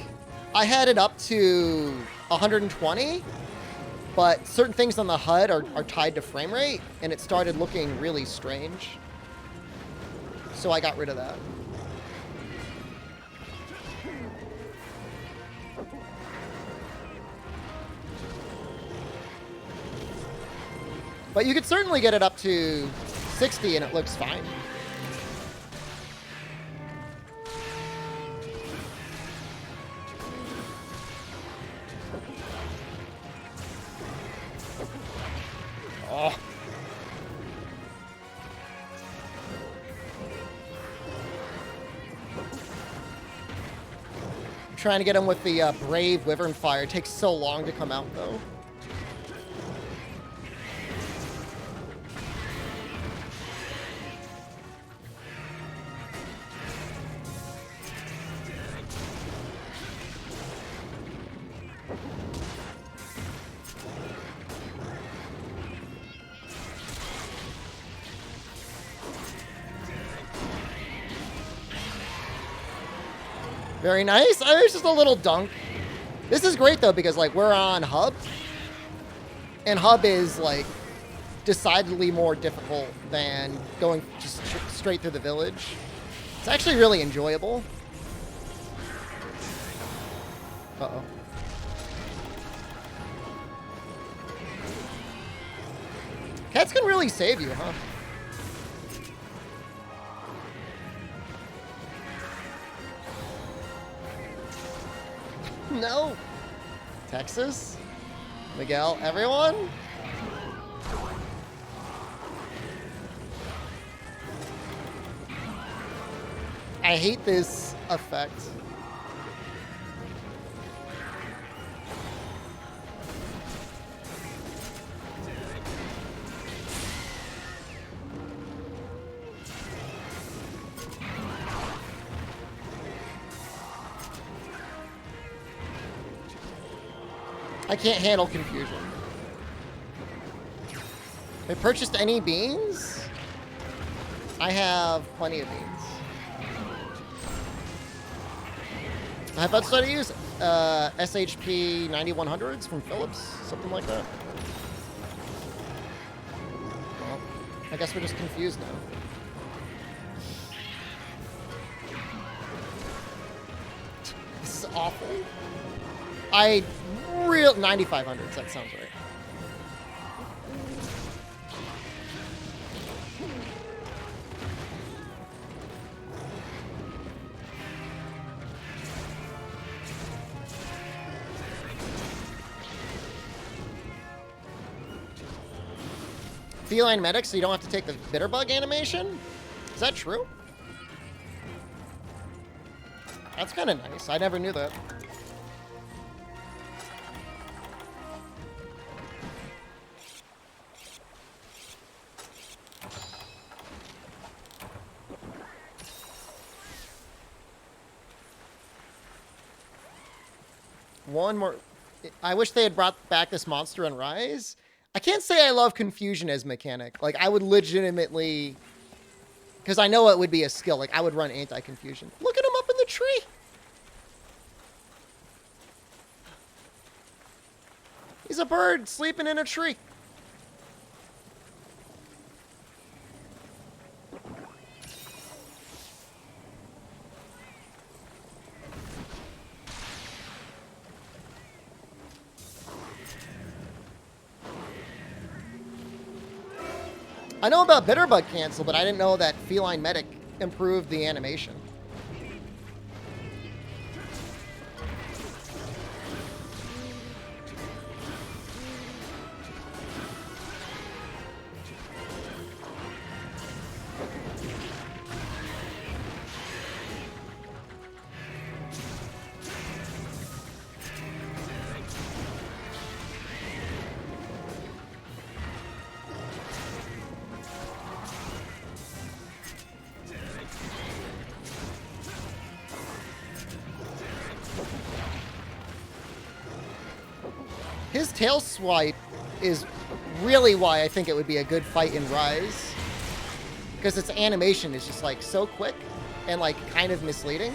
I had it up to 120, but certain things on the HUD are tied to frame rate, and it started looking really strange. So I got rid of that. But you could certainly get it up to 60 and it looks fine. Oh. I'm trying to get him with the Brave Wyvern Fire. It takes so long to come out, though. Very nice. Oh, it's just a little dunk. This is great, though, because, like, we're on Hub. And Hub is, like, decidedly more difficult than going just straight through the village. It's actually really enjoyable. Uh-oh. Cats can really save you, huh? No. Texas? Miguel? Everyone? I hate this effect. I can't handle confusion. I purchased any beans? I have plenty of beans. I've about started to use SHP 9100s from Philips, something like that. Well, I guess we're just confused now. This is awful. 9500s, that sounds right. Feline medic, so you don't have to take the bitterbug animation? Is that true? That's kind of nice. I never knew that. One more. I wish they had brought back this monster on Rise. I can't say I love confusion as mechanic. Like, I would legitimately, because I know it would be a skill. Like, I would run anti-confusion. Look at him up in the tree. He's a bird sleeping in a tree. I know about Bitterbug Cancel, but I didn't know that Feline Medic improved the animation. His tail swipe is really why I think it would be a good fight in Rise. Because its animation is just like so quick and like kind of misleading.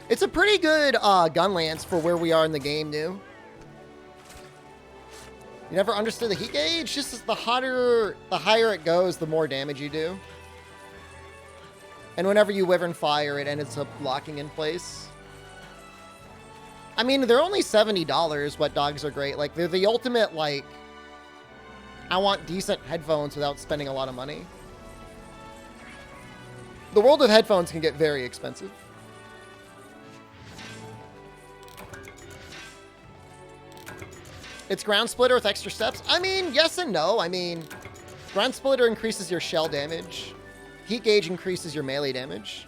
It's a pretty good gun lance for where we are in the game, new. You never understood the heat gauge? Just as the higher it goes, the more damage you do. And whenever you Wyvern Fire, it ends up locking in place. I mean, they're only $70. Wet Dogs are great. Like, they're the ultimate, like, I want decent headphones without spending a lot of money. The world of headphones can get very expensive. It's Ground Splitter with extra steps. I mean, yes and no. I mean, Ground Splitter increases your shell damage. Heat Gauge increases your melee damage.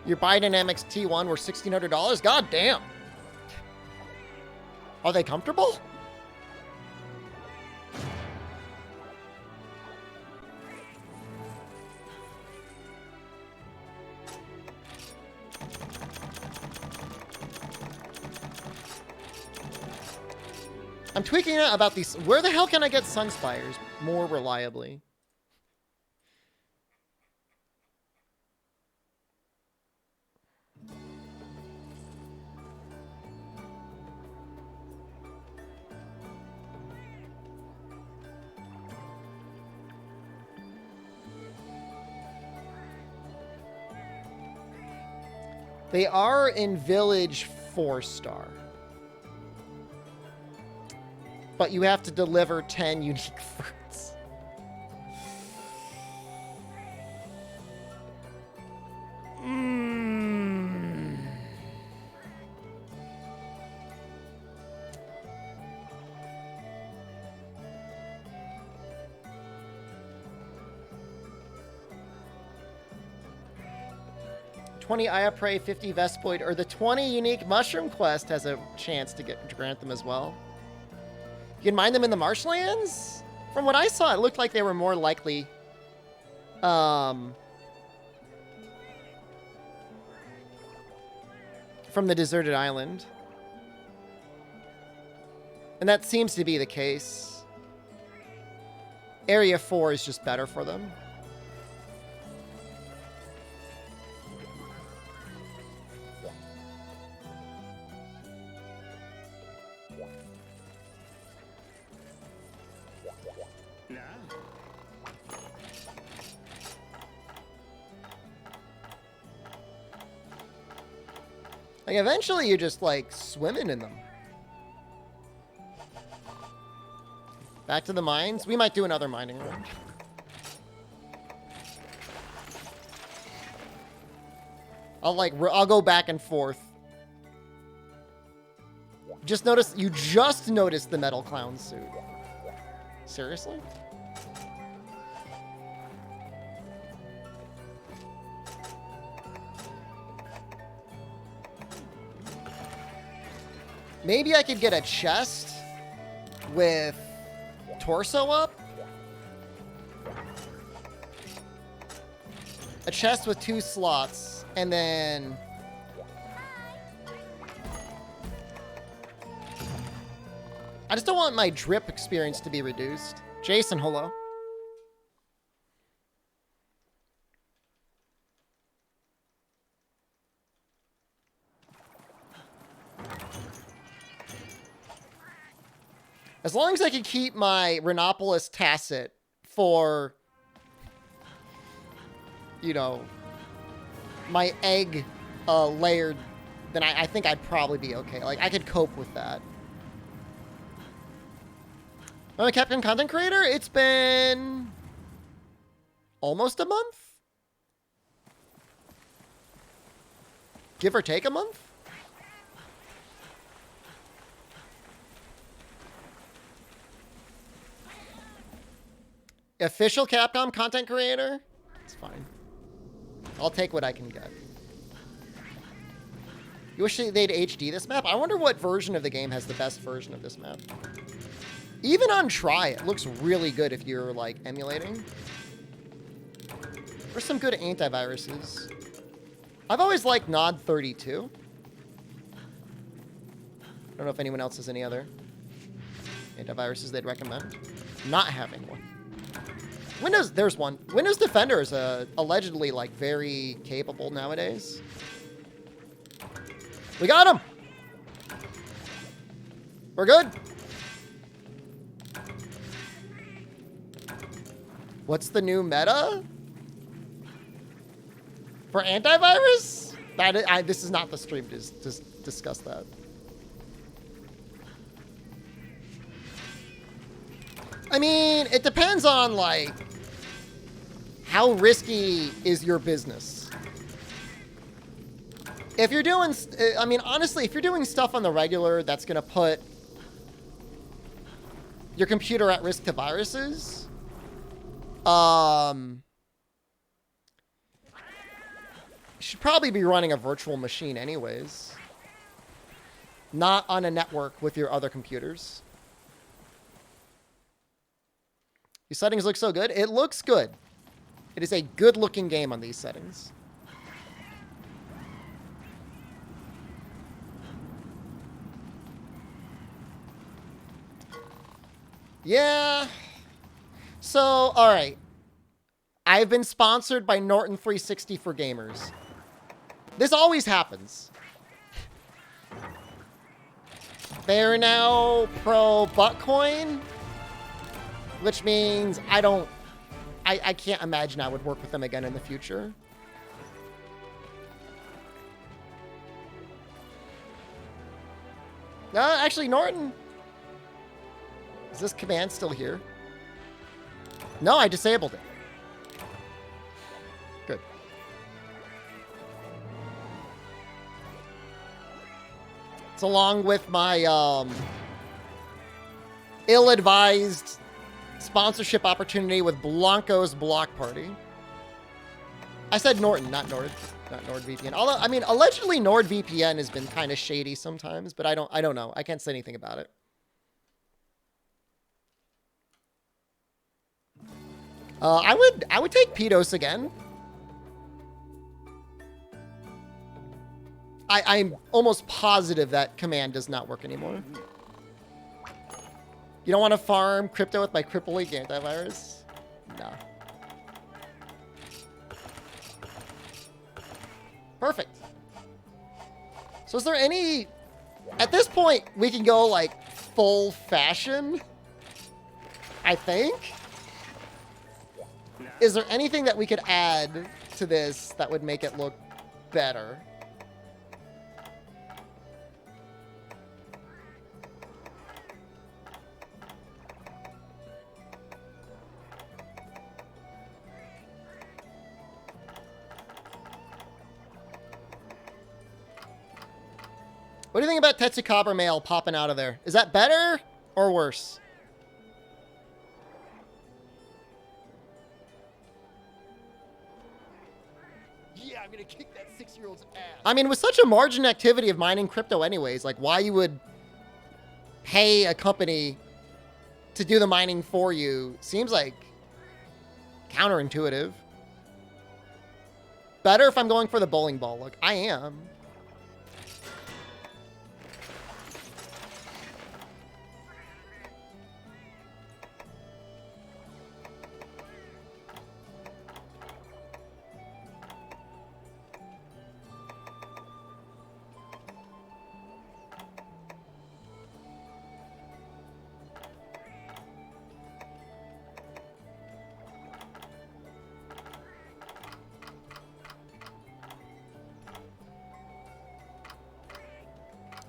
Your Biodynamics T1 were $1,600? God damn. Are they comfortable? I'm tweaking out about these. Where the hell can I get Sunspires more reliably? They are in Village 4-star. But you have to deliver 10 unique fruits. $20 Iapre, 50 Vespoid, or the 20 unique Mushroom Quest has a chance to grant them as well. You can mine them in the marshlands? From what I saw, it looked like they were more likely from the deserted island. And that seems to be the case. Area 4 is just better for them. Like, eventually you're just, like, swimming in them. Back to the mines. We might do another mining room. I'll go back and forth. You just noticed the metal clown suit. Seriously? Maybe I could get a chest with torso up. A chest with 2 slots, and then I just don't want my drip experience to be reduced. Jason, hello. As long as I can keep my Rhinopolis Tacit for, you know, my egg layered, then I think I'd probably be okay. Like, I could cope with that. I'm a Captain Content Creator. It's been almost a month? Give or take a month? Official Capcom Content Creator? It's fine. I'll take what I can get. You wish they'd HD this map? I wonder what version of the game has the best version of this map. Even on Try, it looks really good if you're, like, emulating. There's some good antiviruses. I've always liked Nod 32. I don't know if anyone else has any other antiviruses they'd recommend. Not having one. Windows, there's one. Windows Defender is allegedly, like, very capable nowadays. We got him! We're good. What's the new meta? For antivirus? This is not the stream to discuss that. I mean, it depends on, like, how risky is your business. If you're doing, I mean, honestly, if you're doing stuff on the regular that's going to put your computer at risk to viruses, you should probably be running a virtual machine anyways. Not on a network with your other computers. These settings look so good. It looks good. It is a good-looking game on these settings. Yeah. So, all right. I've been sponsored by Norton 360 for gamers. This always happens. They're now pro Buttcoin, which means I can't imagine I would work with them again in the future. No, actually, Norton. Is this command still here? No, I disabled it. Good. It's along with my ill-advised sponsorship opportunity with Blanco's Block Party. I said Norton, not Nord. Not NordVPN. Although, I mean, allegedly NordVPN has been kind of shady sometimes, but I don't know. I can't say anything about it. I would take Pedos again. I'm almost positive that command does not work anymore. You don't want to farm crypto with my Cripple League antivirus? No. Perfect. So is there any... At this point, we can go, like, full fashion, I think. Is there anything that we could add to this that would make it look better? What do you think about Tetsukabra Mail popping out of there? Is that better or worse? Yeah, I'm gonna kick that 6-year-old's ass. I mean, with such a margin activity of mining crypto anyways, like why you would pay a company to do the mining for you seems like counterintuitive. Better if I'm going for the bowling ball look. I am.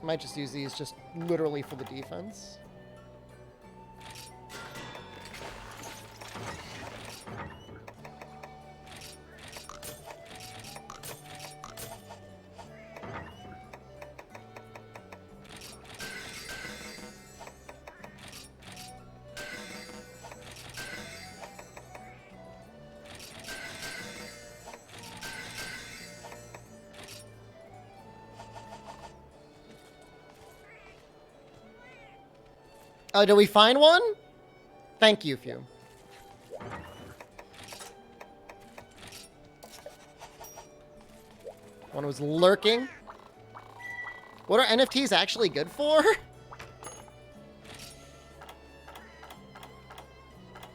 Might just use these just literally for the defense. Oh, did we find one? Thank you, Few. One was lurking. What are NFTs actually good for?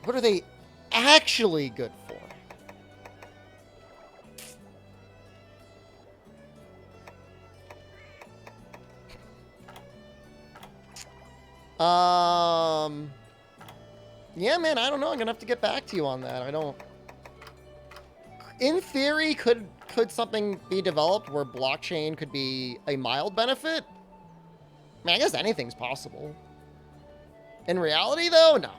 What are they actually good for? Yeah, man, I don't know. I'm gonna have to get back to you on that. I don't... In theory, could something be developed where blockchain could be a mild benefit? I mean, I guess anything's possible. In reality, though, no.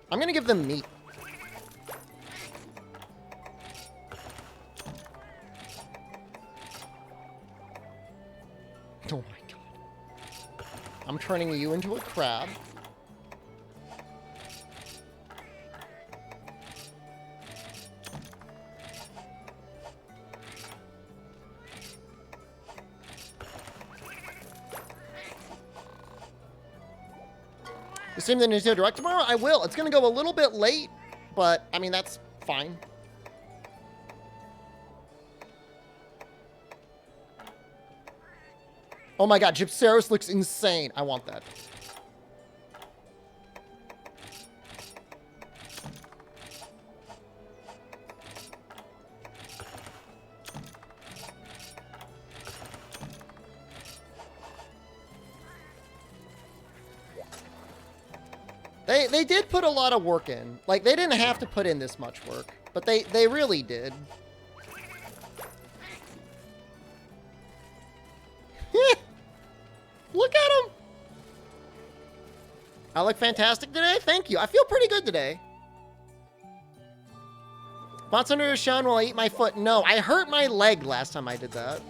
I'm gonna give them meat. Oh my god. I'm turning you into a crab. You stream the Nintendo Direct tomorrow? I will. It's going to go a little bit late, but, I mean, that's fine. Oh my god, Gypsaros looks insane. I want that. They did put a lot of work in. Like, they didn't have to put in this much work, but they really did. Look at him! I look fantastic today? Thank you. I feel pretty good today. Monster Hunter is shown while I eat my foot. No, I hurt my leg last time I did that.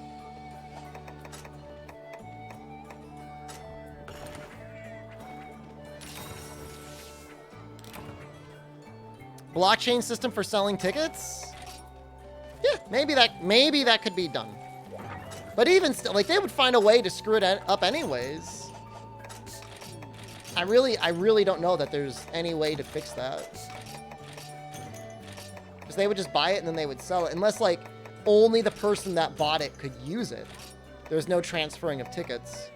Blockchain system for selling tickets? Yeah, maybe that could be done. But even still, like, they would find a way to screw it up anyways. I really don't know that there's any way to fix that. Because they would just buy it and then they would sell it. Unless, like, only the person that bought it could use it. There's no transferring of tickets.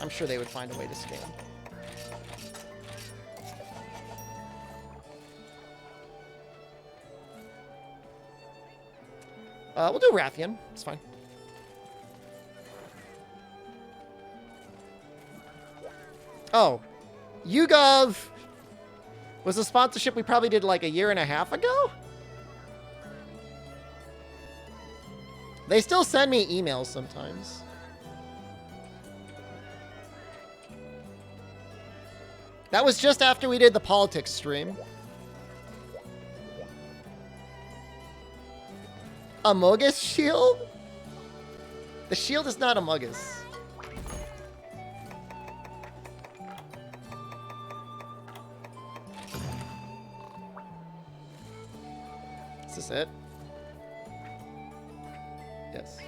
I'm sure they would find a way to scam. We'll do Rathian. It's fine. Oh. YouGov was a sponsorship we probably did like a year and a half ago? They still send me emails sometimes. That was just after we did the politics stream. Amogus shield? The shield is not Amogus. Is this it? Yes.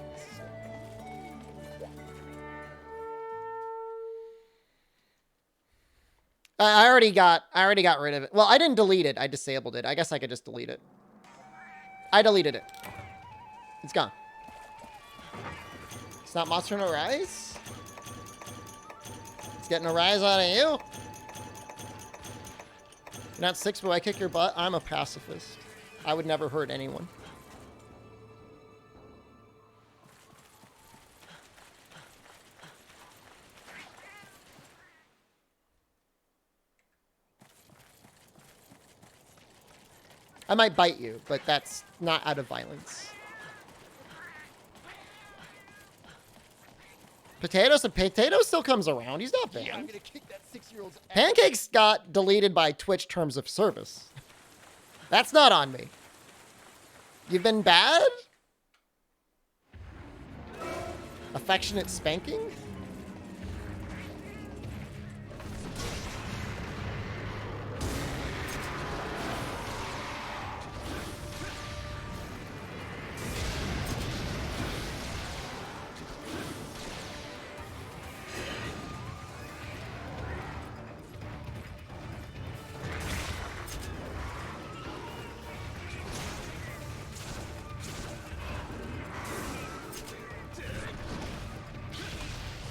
I already got rid of it. Well, I didn't delete it. I disabled it. I guess I could just delete it. I deleted it. It's gone. It's not Monster Hunter Rise? It's getting a rise out of you? You're not 6, but I kick your butt? I'm a pacifist. I would never hurt anyone. I might bite you, but that's not out of violence. Potato still comes around. He's not banned. Yeah, I'm gonna kick that 6-year-old's ass. Pancakes got deleted by Twitch terms of service. That's not on me. You've been bad? Affectionate spanking?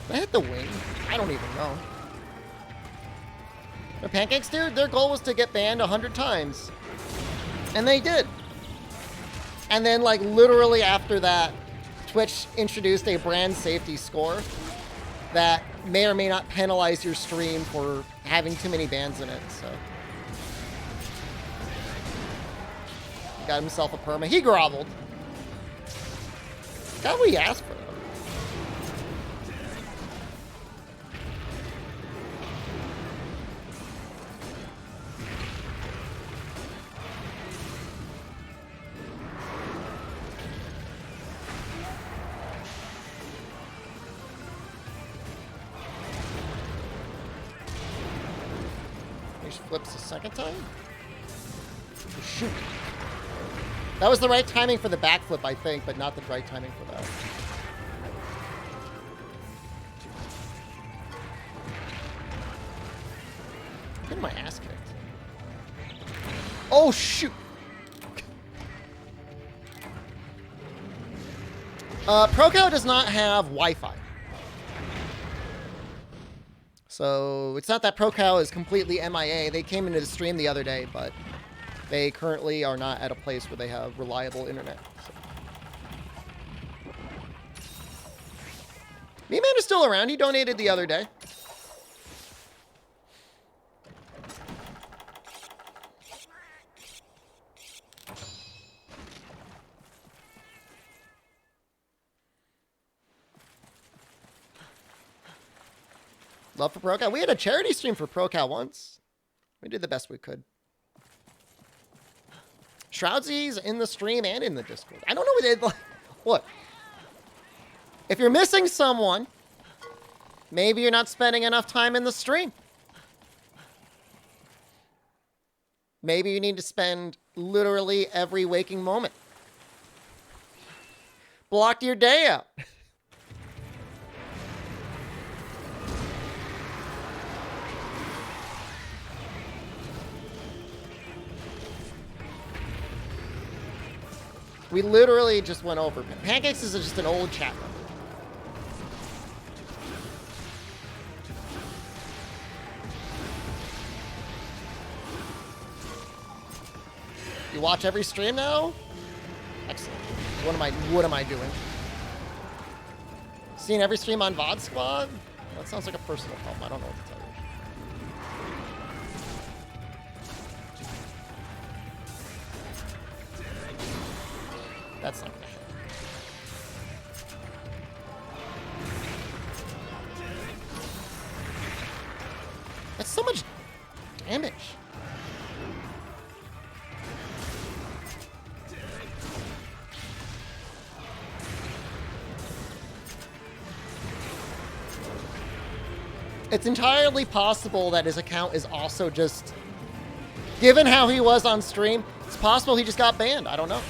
Did I hit the wing? I don't even know. The Pancakes, dude, their goal was to get banned 100 times. And they did. And then, like, literally after that, Twitch introduced a brand safety score that may or may not penalize your stream for having too many bans in it, so. He got himself a perma. He groveled. Got what he asked for. Flips the second time? Shoot. That was the right timing for the backflip, I think, but not the right timing for that. I'm getting my ass kicked. Oh, shoot. ProCal does not have Wi-Fi. So it's not that ProCal is completely MIA. They came into the stream the other day, but they currently are not at a place where they have reliable internet. So. Me-Man is still around. He donated the other day. Love for ProCal. We had a charity stream for ProCal once. We did the best we could. Shroudsy's in the stream and in the Discord. I don't know what they... Look. If you're missing someone, maybe you're not spending enough time in the stream. Maybe you need to spend literally every waking moment. Block your day out. We literally just went over. Pancakes is just an old chat room. You watch every stream now? Excellent. What am I doing? Seeing every stream on VOD Squad? That sounds like a personal problem. I don't know what to tell you. That's not gonna happen. That's so much damage. It's entirely possible that his account is also just... Given how he was on stream, it's possible he just got banned. I don't know.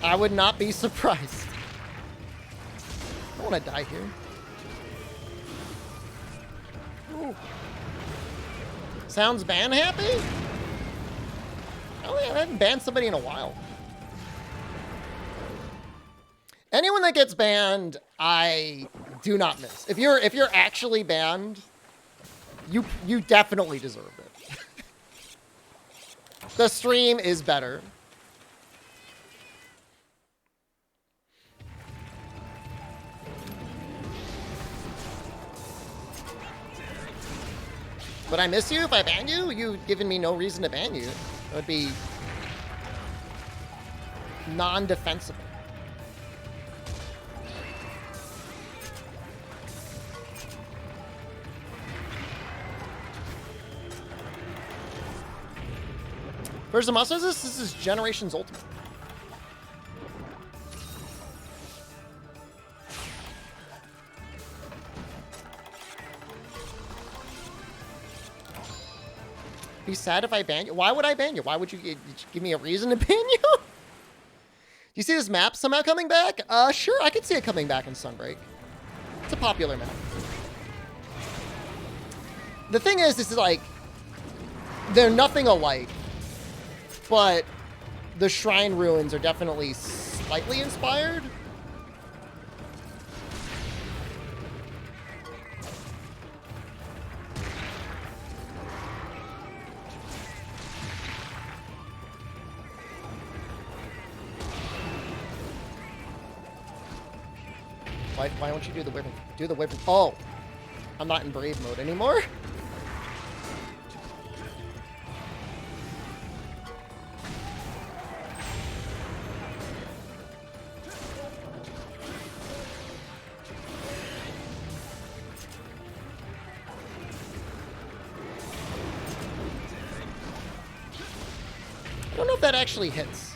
I would not be surprised. I don't want to die here. Ooh. Sounds ban happy? Oh yeah, I haven't banned somebody in a while. Anyone that gets banned, I do not miss. If you're actually banned, you definitely deserve it. The stream is better. Would I miss you if I ban you? You've given me no reason to ban you. It would be non-defensible. Versus Monster, this is Generations Ultimate. Be sad if I ban you. Why would I ban you? Why would you give me a reason to ban you? Do you see this map somehow coming back? Sure, I could see it coming back in Sunbreak. It's a popular map. The thing is, this is like, they're nothing alike, but the shrine ruins are definitely slightly inspired. Why don't you do the whip? Do the whip. Oh, I'm not in brave mode anymore. I don't know if that actually hits.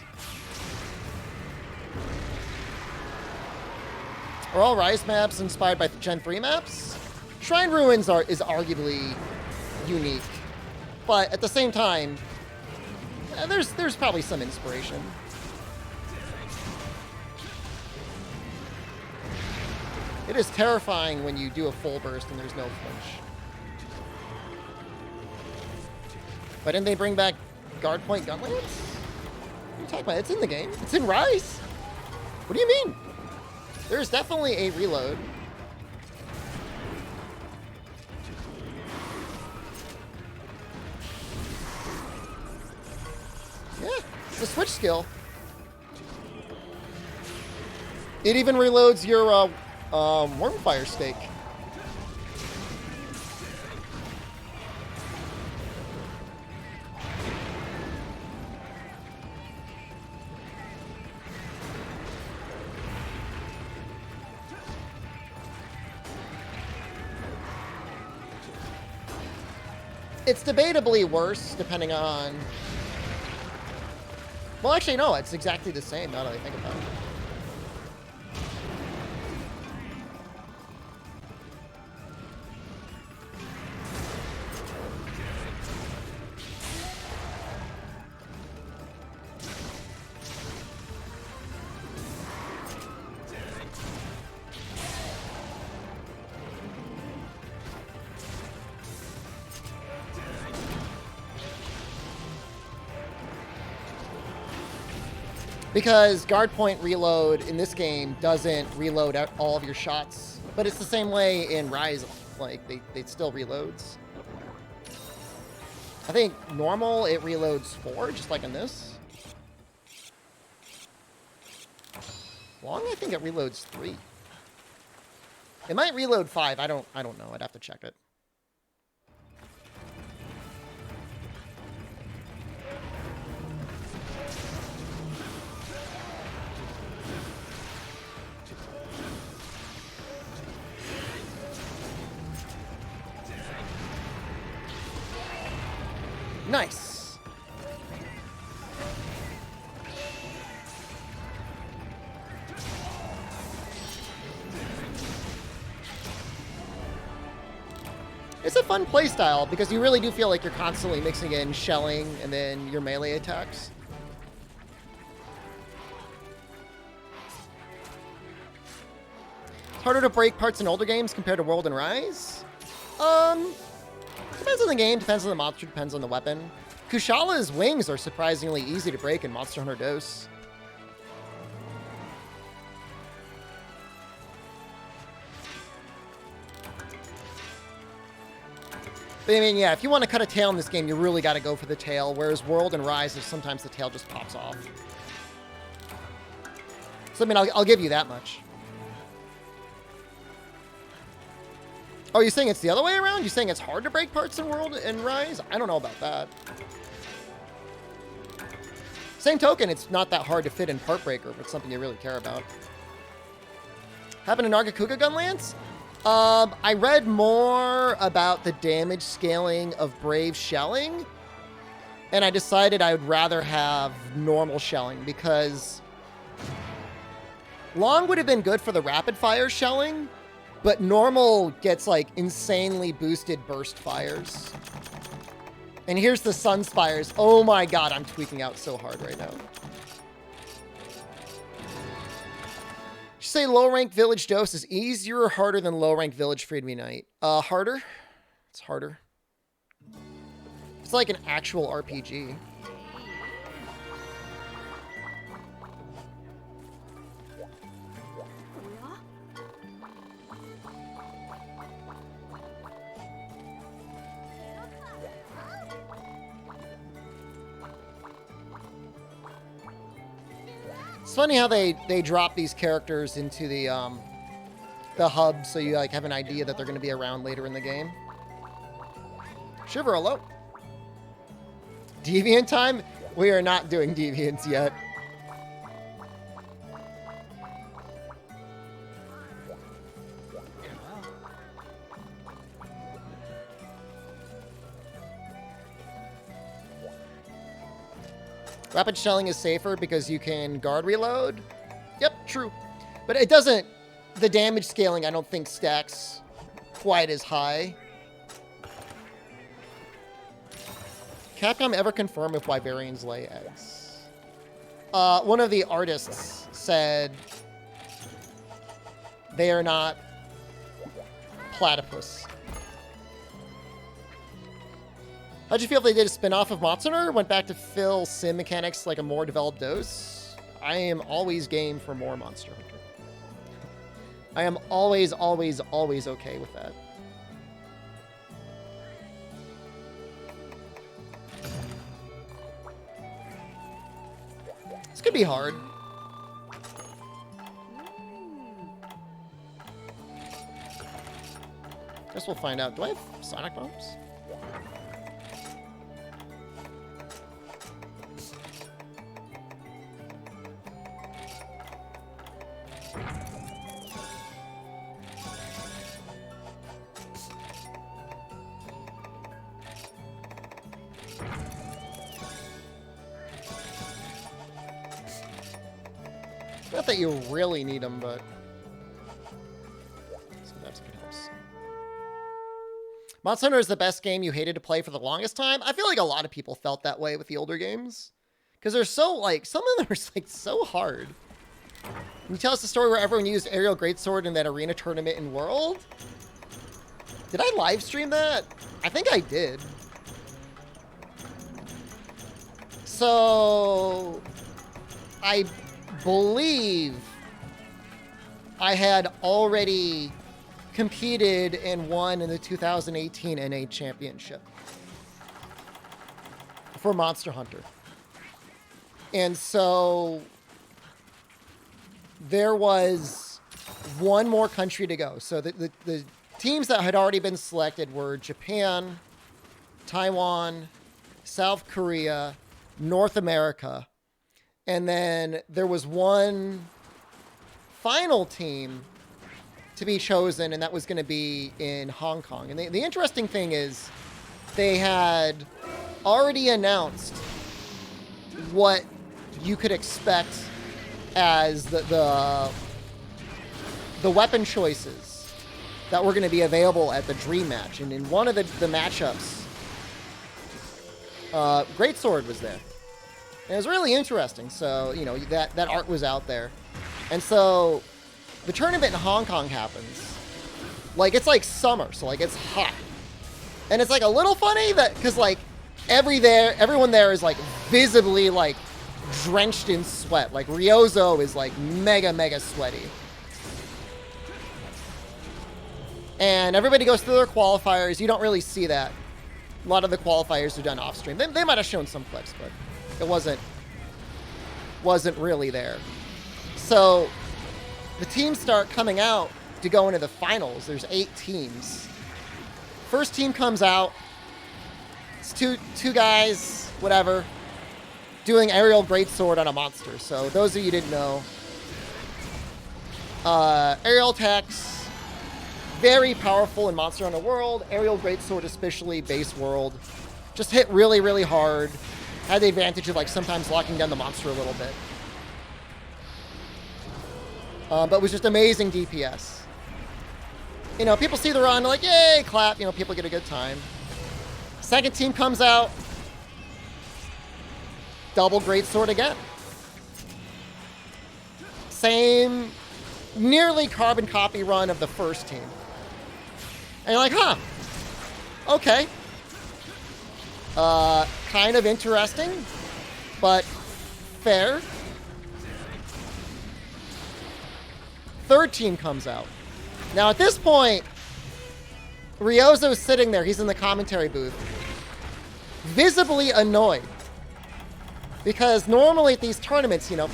Are all Rise maps inspired by Gen 3 maps? Shrine Ruins is arguably unique, but at the same time, there's probably some inspiration. It is terrifying when you do a full burst and there's no flinch. But didn't they bring back Guard Point Gunlands? What are you talking about? It's in the game. It's in Rise. What do you mean? There's definitely a reload. Yeah, it's a switch skill. It even reloads your Wormfire stake. It's debatably worse, depending on... Well, actually, no, it's exactly the same, now that I think about it. Because Guard Point reload in this game doesn't reload out all of your shots, but it's the same way in Rise, like they still reloads. I think normal it reloads 4, just like in this. Long, I think it reloads 3. It might reload 5. I don't know. I'd have to check it. Nice. It's a fun playstyle because you really do feel like you're constantly mixing in shelling and then your melee attacks. It's harder to break parts in older games compared to World and Rise. Depends on the game, depends on the monster, depends on the weapon. Kushala's wings are surprisingly easy to break in Monster Hunter DOS. But I mean, yeah, if you want to cut a tail in this game, you really got to go for the tail, whereas World and Rise, sometimes the tail just pops off. So, I mean, I'll give you that much. Oh, you're saying it's the other way around? You're saying it's hard to break parts in World and Rise? I don't know about that. Same token, it's not that hard to fit in Part Breaker if it's something you really care about. Happened to Nargacuga gun lance? I read more about the damage scaling of Brave shelling, and I decided I would rather have normal shelling because long would have been good for the rapid fire shelling, but normal gets like insanely boosted burst fires. And here's the Sunspires. Oh my god, I'm tweaking out so hard right now. You say low-rank Village Dose is easier or harder than low-rank Village Freed Me Night? Harder. It's harder. It's like an actual RPG. It's funny how they drop these characters into the hub, so you like have an idea that they're going to be around later in the game. Shiver, hello. Deviant time? We are not doing Deviants yet. Rapid shelling is safer because you can guard reload. Yep, true. But it doesn't... The damage scaling, I don't think, stacks quite as high. Capcom ever confirm if Wyverians lay eggs? One of the artists said they are not platypus. How'd you feel if they did a spin-off of Monster Hunter? Went back to fill sim mechanics like a more developed dose? I am always game for more Monster Hunter. I am always, always, always okay with that. This could be hard. Guess we'll find out. Do I have Sonic Bombs? Not that you really need them, but sometimes it helps. Monster Hunter is the best game you hated to play for the longest time. I feel like a lot of people felt that way with the older games. Because they're so, like, some of them are, like, so hard. Can you tell us the story where everyone used Aerial Greatsword in that arena tournament in World? Did I live stream that? I think I did. So... I believe I had already competed and won in the 2018 NA Championship for Monster Hunter. And so there was one more country to go. So the teams that had already been selected were Japan, Taiwan, South Korea, North America. And then there was one final team to be chosen, and that was going to be in Hong Kong. And the interesting thing is they had already announced what you could expect as the weapon choices that were going to be available at the Dream Match. And in one of the matchups, Greatsword was there. And it was really interesting. So, you know, that art was out there. And so the tournament in Hong Kong happens. Like, it's like summer, so, like, it's hot. And it's, like, a little funny that, because, like, everyone there is, like, visibly, like, drenched in sweat. Like, Ryozo is, like, mega, mega sweaty. And everybody goes through their qualifiers. You don't really see that. A lot of the qualifiers are done off stream. They might have shown some clips, but it wasn't really there. So the teams start coming out to go into the finals. There's 8 teams. First team comes out. It's two guys, whatever, doing aerial greatsword on a monster. So those of you who didn't know, aerial attacks, very powerful in Monster Hunter World. Aerial greatsword, especially base world, just hit really, really hard. Had the advantage of like sometimes locking down the monster a little bit. But it was just amazing DPS. You know, people see the run, like, yay, clap. You know, people get a good time. Second team comes out. Double greatsword again. Same, nearly carbon copy run of the first team. And you're like, huh, okay. Kind of interesting, but fair. Third team comes out. Now at this point, Ryozo's sitting there, he's in the commentary booth, visibly annoyed. Because normally at these tournaments, you know,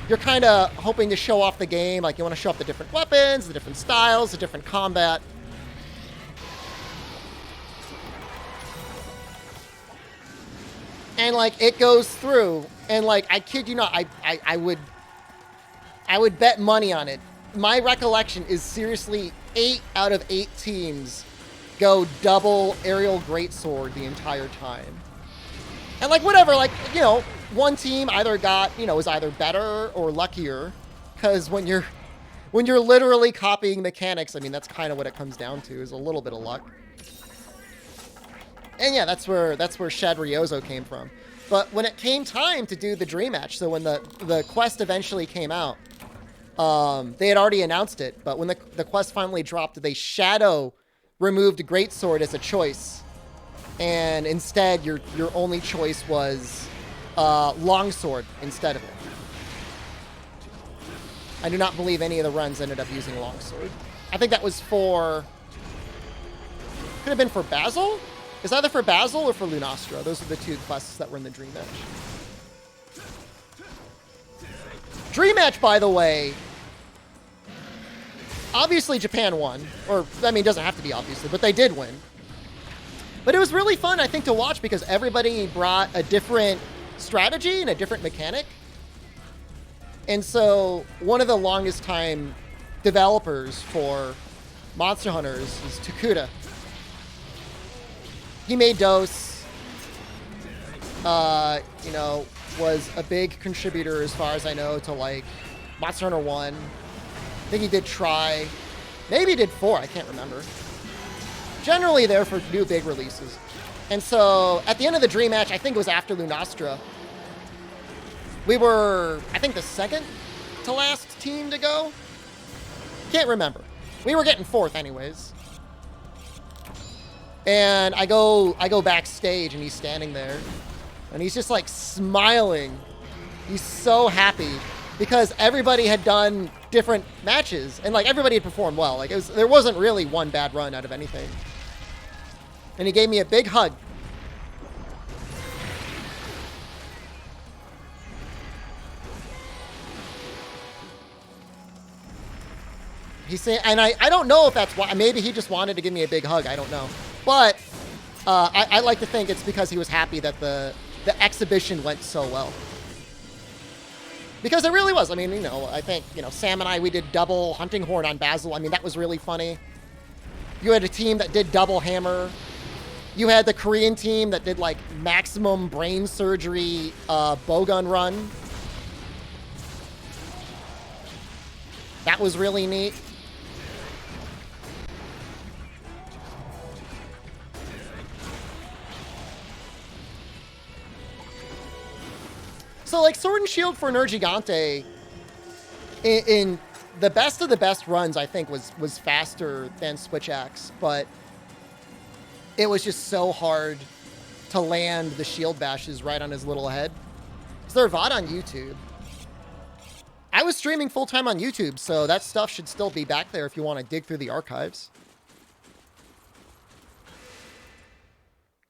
you're kind of hoping to show off the game, like you want to show off the different weapons, the different styles, the different combat. And like it goes through, and like I kid you not, I would bet money on it. My recollection is seriously 8 out of 8 teams go double aerial greatsword the entire time. And like whatever, like, you know, one team either got, you know, is either better or luckier, because when you're literally copying mechanics, I mean that's kind of what it comes down to, is a little bit of luck. And yeah, that's where Shed Ryozo came from. But when it came time to do the dream match, so when the quest eventually came out, they had already announced it, but when the quest finally dropped, they shadow removed greatsword as a choice, and instead your only choice was longsword instead of it. I do not believe any of the runs ended up using longsword. I think that was could have been for Basil? It's either for Basil or for Lunastra. Those are the 2 quests that were in the Dream Match. Dream Match, by the way, obviously Japan won. Or, I mean, it doesn't have to be obviously, but they did win. But it was really fun, I think, to watch because everybody brought a different strategy and a different mechanic. And so one of the longest time developers for Monster Hunters is Takuda. He made DOS, you know, was a big contributor as far as I know to like Monster Hunter 1. I think he did Try. Maybe he did 4, I can't remember. Generally there for new big releases. And so at the end of the Dream Match, I think it was after Lunastra, we were, I think, the second to last team to go. Can't remember. We were getting 4th anyways. And I go backstage and he's standing there and he's just like smiling. He's so happy because everybody had done different matches and like everybody had performed well. Like there wasn't really one bad run out of anything. And he gave me a big hug. He's saying, and I don't know if that's why. Maybe he just wanted to give me a big hug. I don't know. But I like to think it's because he was happy that the exhibition went so well. Because it really was. I mean, you know, I think, you know, Sam and I, we did double hunting horn on Basil. I mean, that was really funny. You had a team that did double hammer. You had the Korean team that did like maximum brain surgery bowgun run. That was really neat. So, like, Sword and Shield for Nergigante, in the best of the best runs, I think, was faster than Switch Axe, but it was just so hard to land the shield bashes right on his little head. So they're VOD on YouTube. I was streaming full-time on YouTube, so that stuff should still be back there if you want to dig through the archives.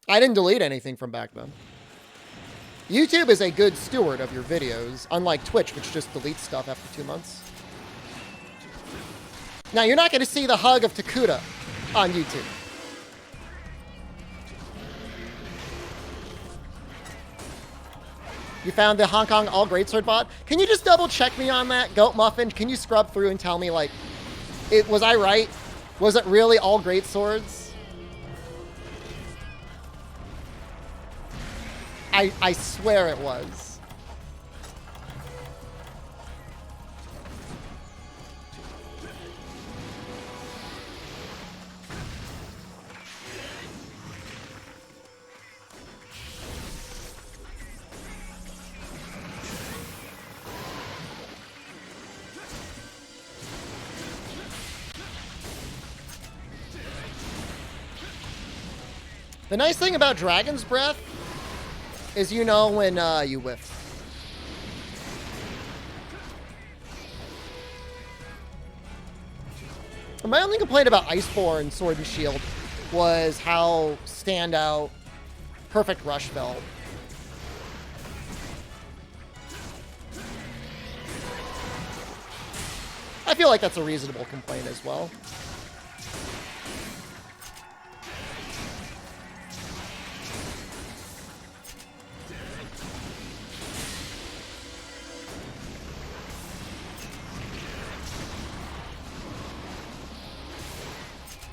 I didn't delete anything from back then. YouTube is a good steward of your videos, unlike Twitch, which just deletes stuff after 2 months. Now, you're not going to see the hug of Takuda on YouTube. You found the Hong Kong All Greatsword bot? Can you just double check me on that? Goat Muffin, can you scrub through and tell me, like, was I right? Was it really all Greatswords? I swear it was. The nice thing about Dragon's Breath is you know when you whiff. My only complaint about Iceborne Sword and Shield was how standout Perfect Rush felt. I feel like that's a reasonable complaint as well.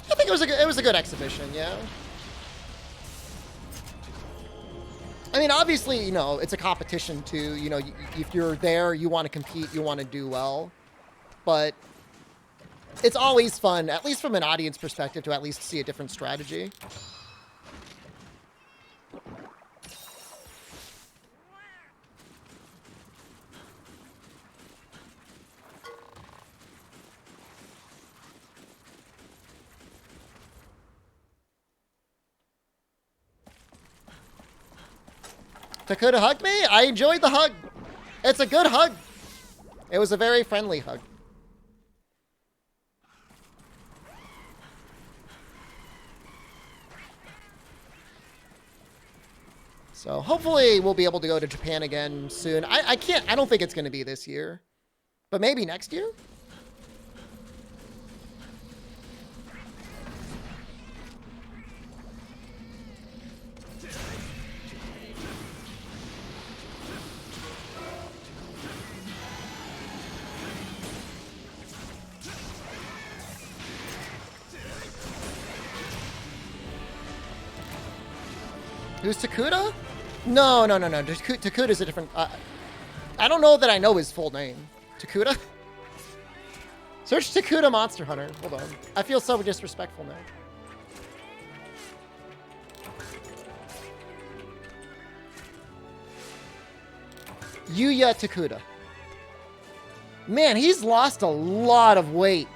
I think it was a good exhibition, yeah. I mean, obviously, you know, it's a competition too. You know, if you're there, you want to compete, you want to do well. But it's always fun, at least from an audience perspective, to at least see a different strategy. Takuda hugged me? I enjoyed the hug. It's a good hug. It was a very friendly hug. So hopefully we'll be able to go to Japan again soon. I don't think it's going to be this year, but maybe next year. Who's Takuda? No. Takuda's a different... I don't know that I know his full name. Takuda? Search Takuda Monster Hunter. Hold on. I feel so disrespectful now. Yuya Takuda. Man, he's lost a lot of weight.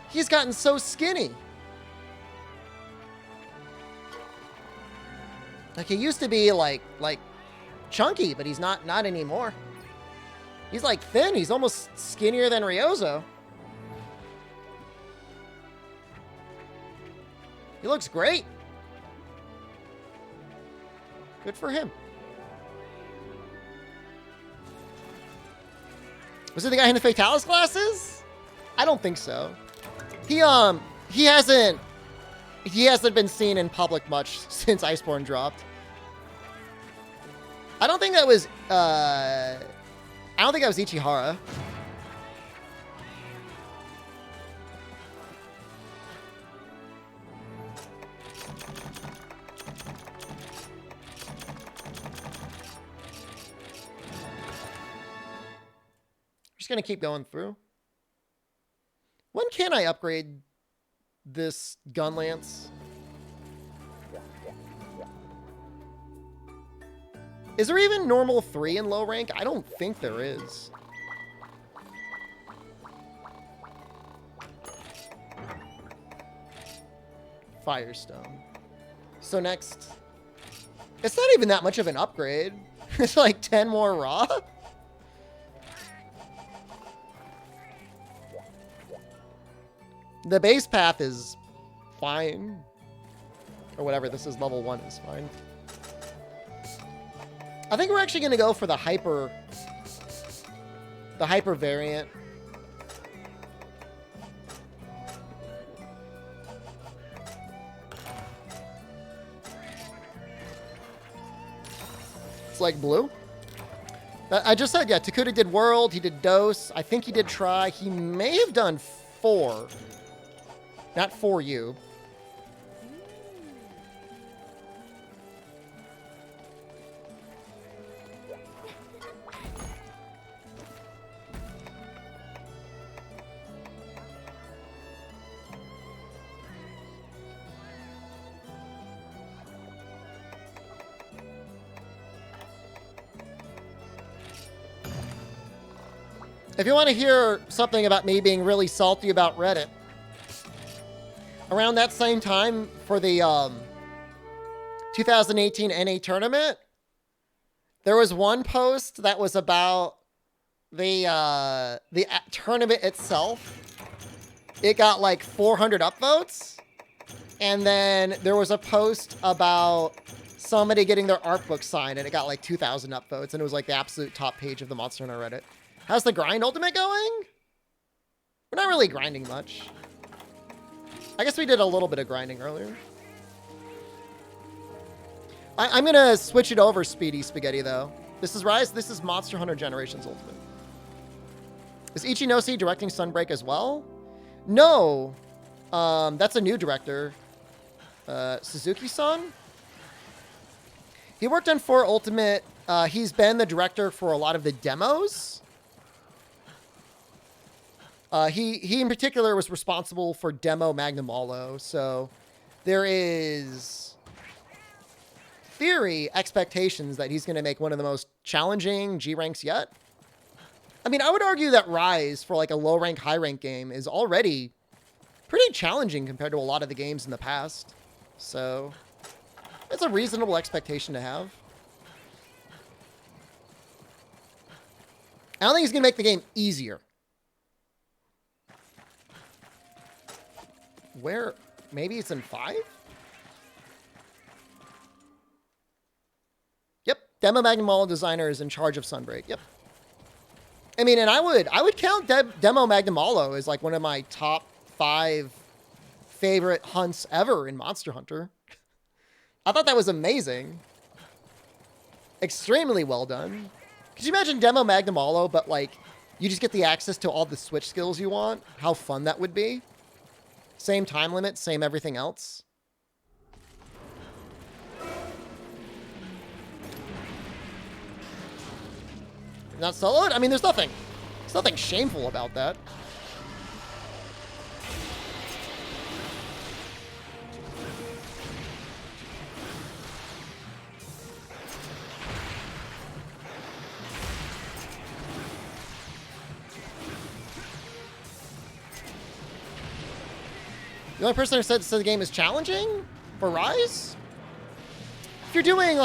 He's gotten so skinny. Like, he used to be, like chunky, but he's not anymore. He's, like, thin. He's almost skinnier than Ryozo. He looks great. Good for him. Was it the guy in the Fatalis glasses? I don't think so. He hasn't been seen in public much since Iceborne dropped. I don't think that was Ichihara. Just gonna keep going through. When can I upgrade this gun lance? Is there even normal 3 in low rank? I don't think there is. Firestone. So next, it's not even that much of an upgrade. It's like 10 more raw. The base path is fine. Or whatever this is, level 1 is fine. I think we're actually going to go for the hyper variant. It's like blue. I just said, yeah, Takuda did World, he did Dose, I think he did Try, he may have done 4. Not 4U. If you want to hear something about me being really salty about Reddit, around that same time for the 2018 NA tournament, there was one post that was about the tournament itself. It got like 400 upvotes. And then there was a post about somebody getting their art book signed, and it got like 2,000 upvotes, and it was like the absolute top page of the Monster Hunter Reddit. How's the grind ultimate going? We're not really grinding much. I guess we did a little bit of grinding earlier. I'm going to switch it over, Speedy Spaghetti, though. This is Rise. This is Monster Hunter Generations Ultimate. Is Ichinose directing Sunbreak as well? No. That's a new director. Suzuki-san? He worked on 4 Ultimate. He's been the director for a lot of the demos. He in particular was responsible for demo Magnum Allo, so there is theory expectations that he's going to make one of the most challenging G ranks yet. I mean, I would argue that Rise for like a low rank, high rank game is already pretty challenging compared to a lot of the games in the past. So it's a reasonable expectation to have. I don't think he's going to make the game easier. Where? Maybe it's in 5? Yep. Demo Magnum Allo designer is in charge of Sunbreak. Yep. I mean, and I would count Demo Magnum Allo as like one of my top 5 favorite hunts ever in Monster Hunter. I thought that was amazing. Extremely well done. Could you imagine Demo Magnum Allo, but like you just get the access to all the switch skills you want? How fun that would be. Same time limit, same everything else. Not soloed? I mean, there's nothing shameful about that. The only person who said the game is challenging for Rise? If you're doing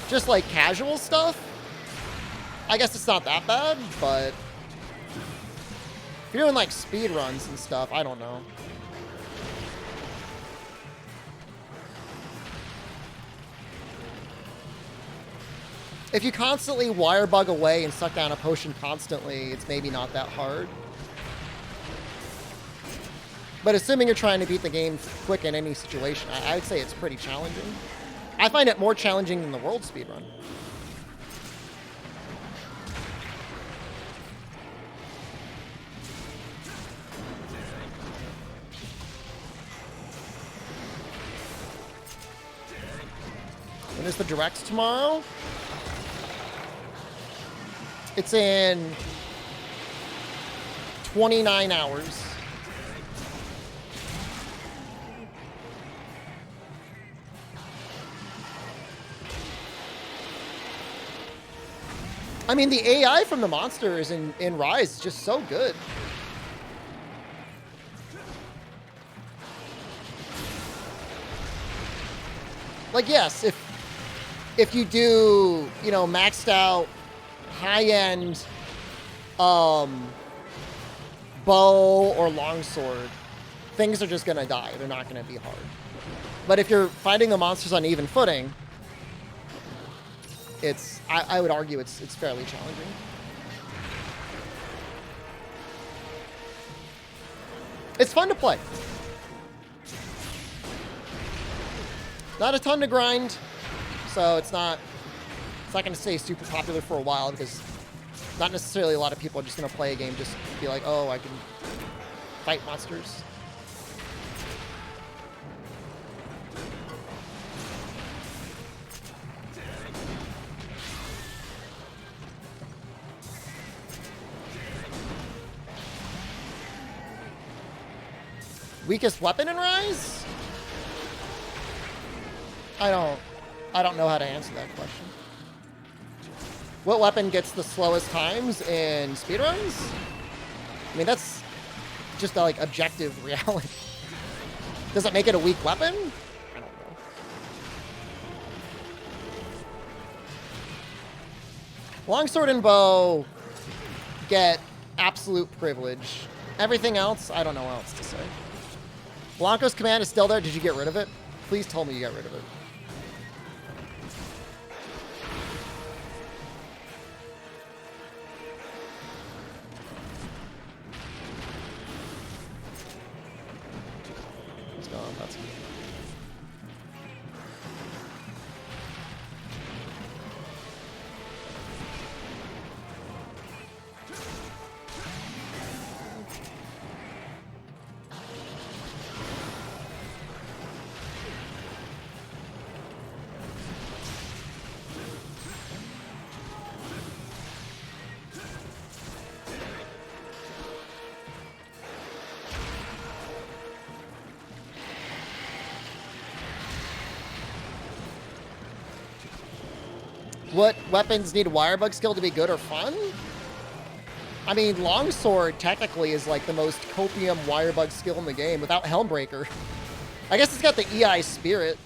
just like casual stuff, I guess it's not that bad, but if you're doing like speed runs and stuff, I don't know. If you constantly wire bug away and suck down a potion constantly, it's maybe not that hard. But assuming you're trying to beat the game quick in any situation, I would say it's pretty challenging. I find it more challenging than the world speedrun. When is the direct tomorrow? It's in 29 hours. I mean, the AI from the monsters in Rise is just so good. Like, yes, if you do, you know, maxed out high-end bow or longsword, things are just gonna die. They're not gonna be hard. But if you're fighting the monsters on even footing, it's I would argue it's fairly challenging. It's fun to play. Not a ton to grind, so it's not going to stay super popular for a while because not necessarily a lot of people are just going to play a game just to be like, oh, I can fight monsters. Weakest weapon in Rise? I don't know how to answer that question. What weapon gets the slowest times in speedruns? I mean, that's just a, like, objective reality. Does it make it a weak weapon? I don't know. Longsword and bow get absolute privilege. Everything else, I don't know what else to say. Blanco's command is still there. Did you get rid of it? Please tell me you got rid of it. It's gone. That's good. What weapons need wirebug skill to be good or fun? I mean, longsword technically is like the most copium wirebug skill in the game without Helmbreaker. I guess it's got the EI spirit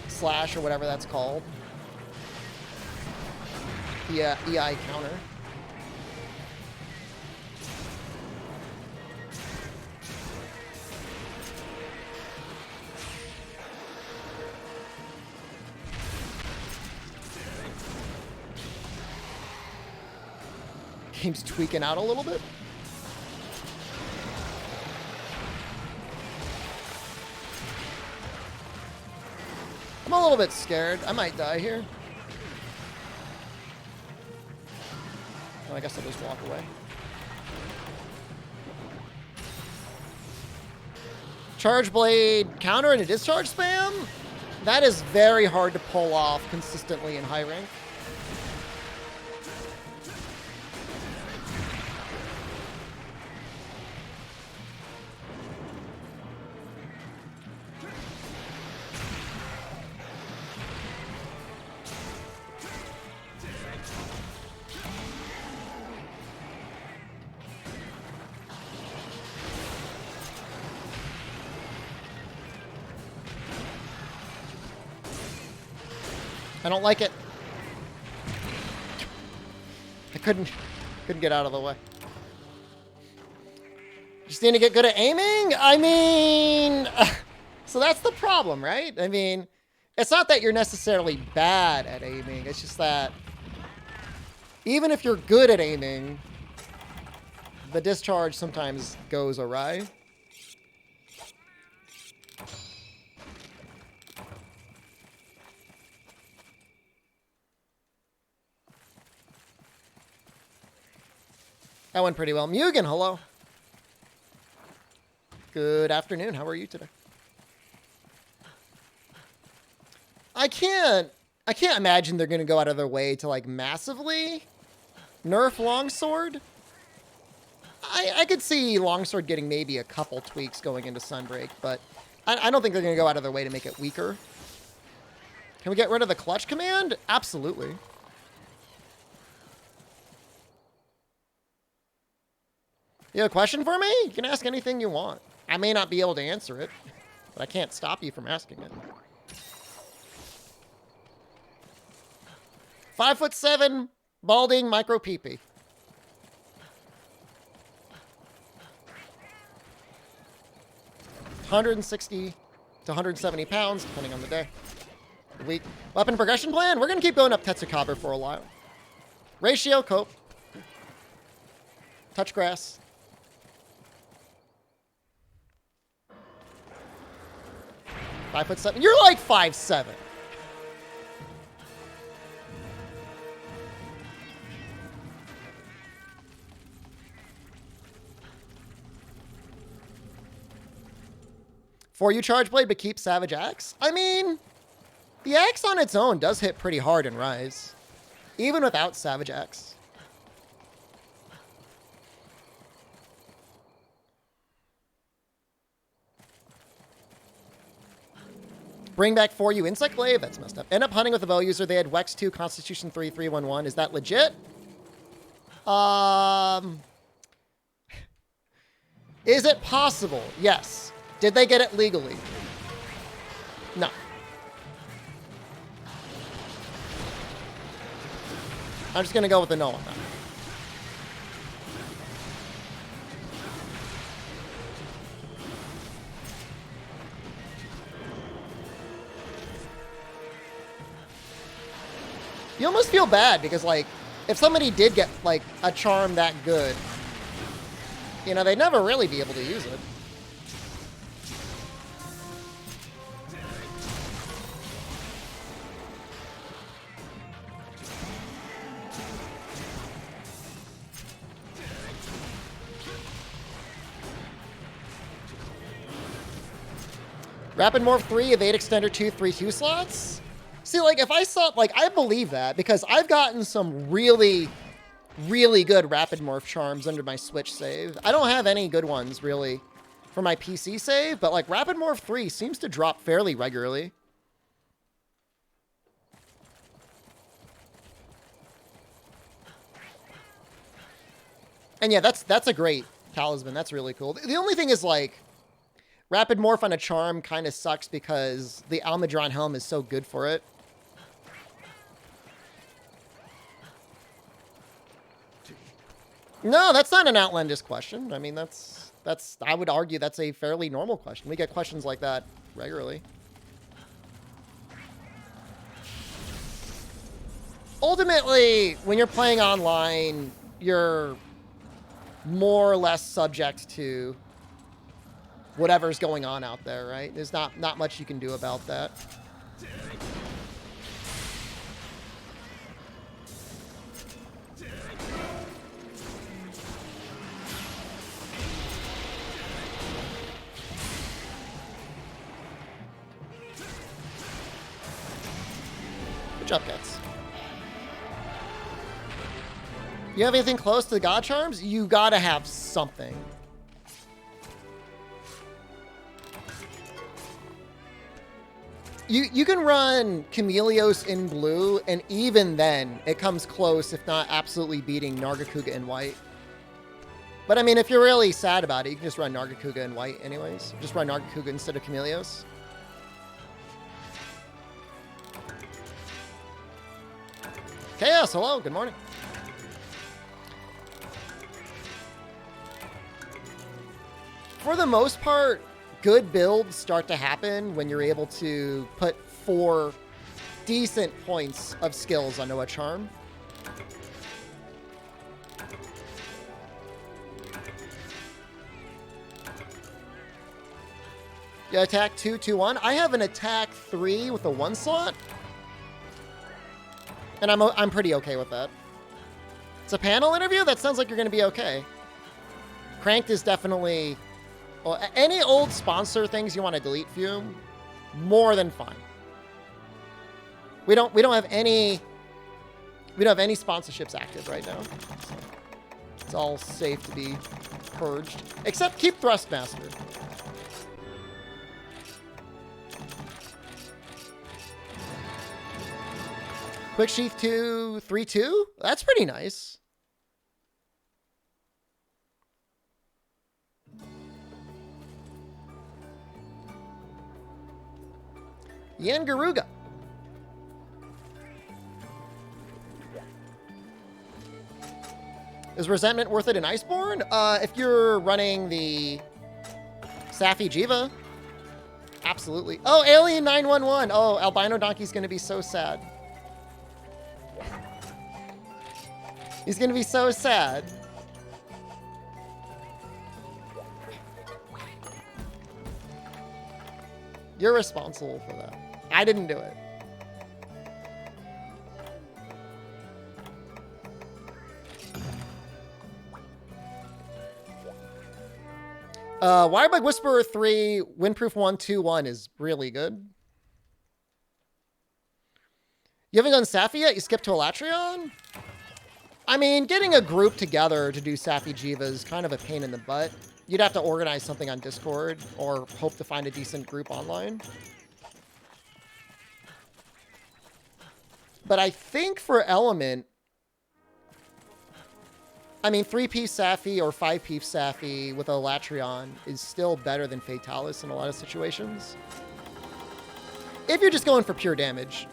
slash or whatever that's called. Yeah, EI counter. Game's tweaking out a little bit. I'm a little bit scared. I might die here. Oh, I guess I'll just walk away. Charge blade counter and a discharge spam? That is very hard to pull off consistently in high rank. I don't like it. I couldn't get out of the way. Just need to get good at aiming? I mean, so that's the problem, right? I mean, it's not that you're necessarily bad at aiming. It's just that even if you're good at aiming, the discharge sometimes goes awry. That went pretty well. Mugen, hello. Good afternoon. How are you today? I can't imagine they're going to go out of their way to, like, massively nerf Longsword. I could see Longsword getting maybe a couple tweaks going into Sunbreak, but I don't think they're going to go out of their way to make it weaker. Can we get rid of the clutch command? Absolutely. You have a question for me? You can ask anything you want. I may not be able to answer it, but I can't stop you from asking it. 5'7", balding, micro peepee. $160 to 170 pounds, depending on the day. The week. Weapon progression plan? We're going to keep going up Tetsukaber for a while. Ratio, cope. Touch grass. Five foot seven. You're like 5'7". For you charge blade, but keep Savage Axe? I mean, the axe on its own does hit pretty hard in Rise, even without Savage Axe. Bring back For You Insect Glaive? That's messed up. End up hunting with a bow user. They had Wex 2, Constitution 3, 311. Is that legit? Is it possible? Yes. Did they get it legally? No. I'm just going to go with a no on that. You almost feel bad because, like, if somebody did get, like, a charm that good, you know, they'd never really be able to use it. Rapid Morph 3, Evade Extender 2, 3/2 slots? See, like, if I saw, like, I believe that because I've gotten some really, really good Rapid Morph charms under my Switch save. I don't have any good ones, really, for my PC save, but, like, Rapid Morph 3 seems to drop fairly regularly. And yeah, that's a great talisman. That's really cool. The only thing is, like, Rapid Morph on a charm kind of sucks because the Almudron Helm is so good for it. No, that's not an outlandish question. I mean, that's I would argue that's a fairly normal question. We get questions like that regularly. Ultimately, when you're playing online, you're more or less subject to whatever's going on out there, right? There's not much you can do about that. Good job, cats. You have anything close to the God Charms? You gotta have something. You can run Chameleos in blue, and even then, it comes close, if not absolutely beating Nargacuga in white. But I mean, if you're really sad about it, you can just run Nargacuga in white anyways. Just run Nargacuga instead of Chameleos. Chaos, hello, good morning. For the most part, good builds start to happen when you're able to put 4 decent points of skills onto a charm. You attack 2, 2, 1. I have an attack 3 with a 1 slot. And I'm pretty okay with that. It's a panel interview? That sounds like you're going to be okay. Cranked is definitely... Well, any old sponsor things you want to delete, Fume, more than fine. We don't have any sponsorships active right now. So it's all safe to be purged. Except keep Thrustmaster. Quick Sheath 2, 3, 2? That's pretty nice. Yan Garuga. Is Resentment worth it in Iceborne? If you're running the Safi Jiva, Absolutely. Oh, Alien 911. Oh, Albino Donkey's gonna be so sad. He's gonna be so sad. You're responsible for that. I didn't do it. Wirebug Whisperer 3, Windproof 121 is really good. You haven't done Safi yet? You skipped to Elatrion? I mean, getting a group together to do Safi Jiva is kind of a pain in the butt. You'd have to organize something on Discord or hope to find a decent group online. But I think for Element, I mean, 3-piece Safi or 5-piece Safi with Elatrion is still better than Fatalis in a lot of situations. If you're just going for pure damage.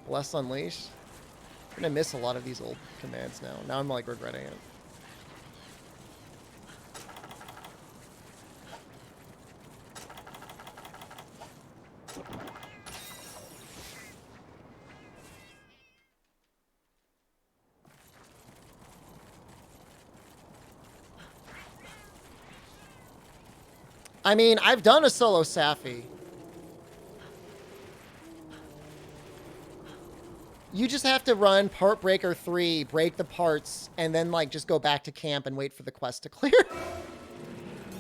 Bless Unleashed. I'm gonna miss a lot of these old commands now. Now I'm like regretting it. I mean, I've done a solo Safi. You just have to run Part Breaker 3, break the parts, and then, like, just go back to camp and wait for the quest to clear.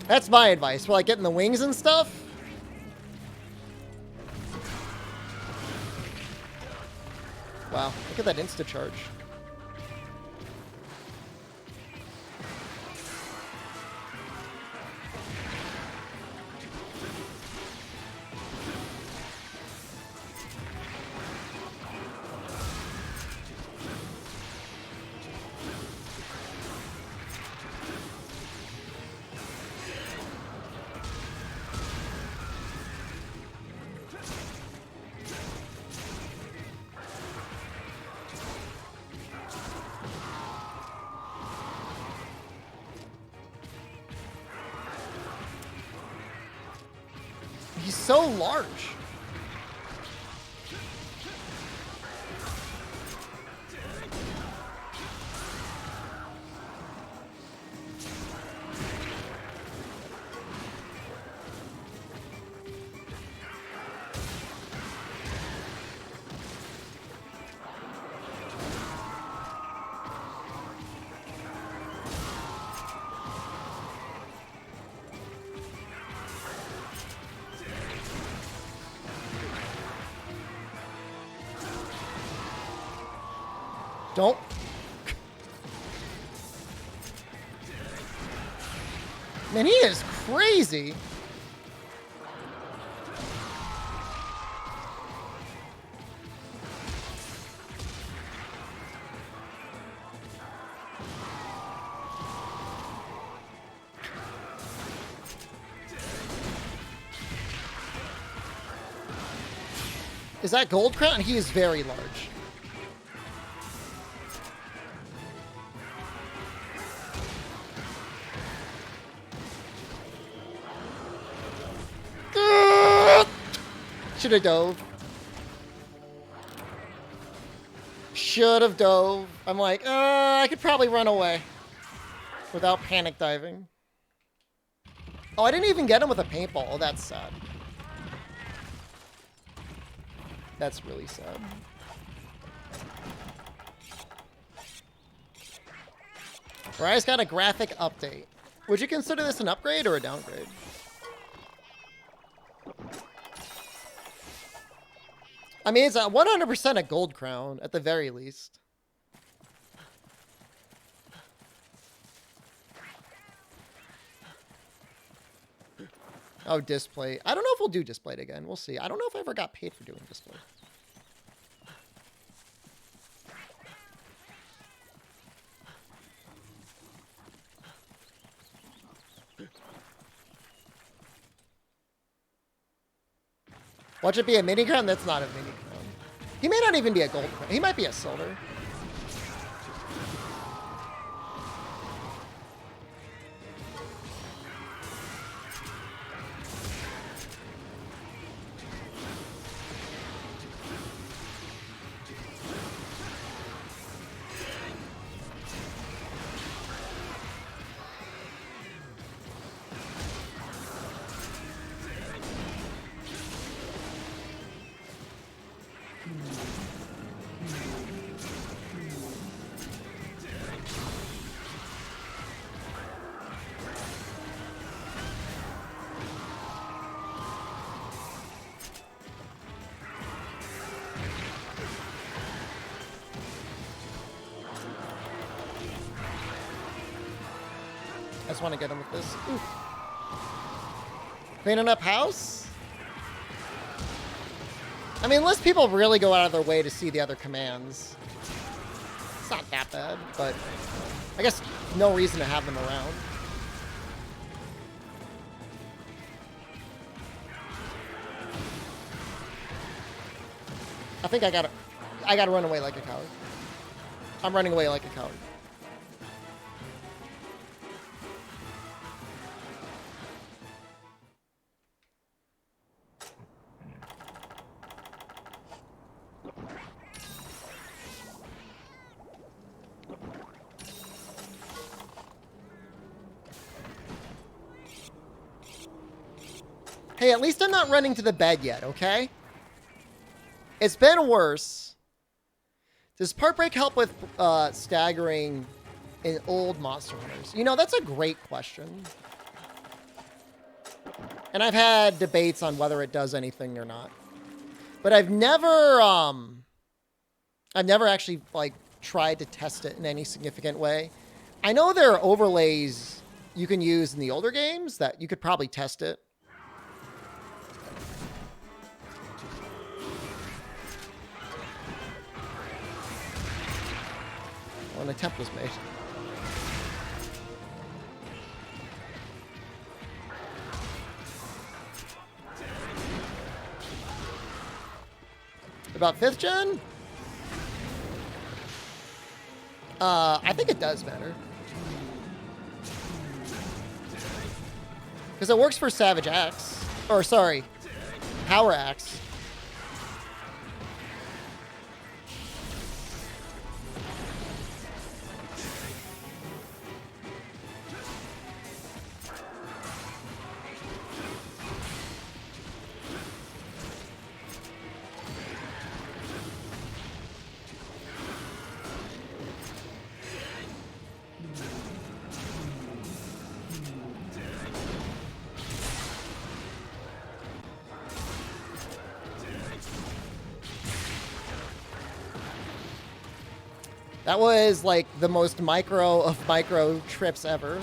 That's my advice for, like, getting the wings and stuff. Wow, look at that insta-charge. He's so large. Don't. Man, he is crazy. Is that Gold Crown? He is very large. Should have dove. Should have dove. I'm like, I could probably run away without panic diving. Oh, I didn't even get him with a paintball. Oh, that's sad. That's really sad. Rise got a graphic update. Would you consider this an upgrade or a downgrade? I mean, it's 100% a gold crown, at the very least. Oh, display. I don't know if we'll do displayed again. We'll see. I don't know if I ever got paid for doing display. Watch it be a mini crown? That's not a mini crown. He may not even be a gold crown. He might be a silver. I just want to get him with this. Ooh. Cleaning up house? I mean, unless people really go out of their way to see the other commands. It's not that bad, but I guess no reason to have them around. I think I gotta run away like a coward. I'm running away like a coward. Hey, at least I'm not running to the bed yet, okay? It's been worse. Does part break help with staggering in old Monster Hunters? You know, that's a great question. And I've had debates on whether it does anything or not. But I've never actually, like, tried to test it in any significant way. I know there are overlays you can use in the older games that you could probably test it. An attempt was made. About 5th gen? I think it does matter. Because it works for Savage Axe. Or, sorry, Power Axe. That was, like, the most micro of micro trips ever.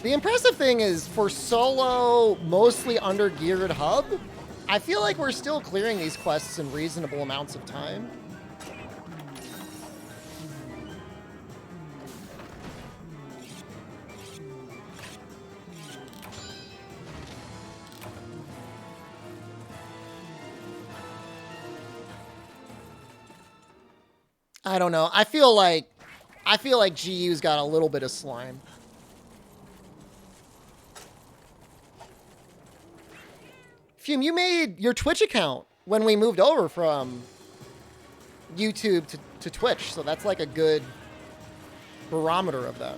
The impressive thing is, for solo, mostly under-geared hub, I feel like we're still clearing these quests in reasonable amounts of time. I don't know. I feel like GU's got a little bit of slime. Fume, you made your Twitch account when we moved over from YouTube to Twitch, so that's like a good barometer of that.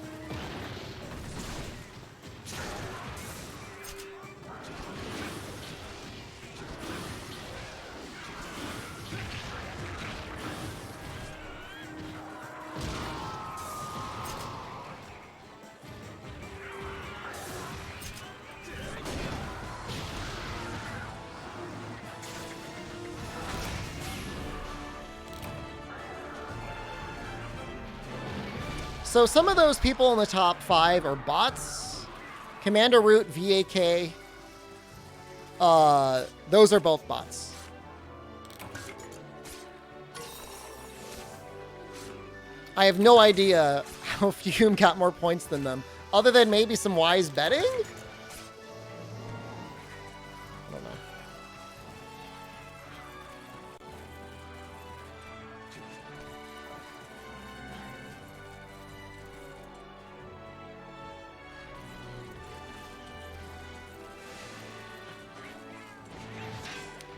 So some of those people in the top 5 are bots. Commander Root, VAK. Those are both bots. I have no idea how Fume got more points than them. Other than maybe some wise betting? I don't know.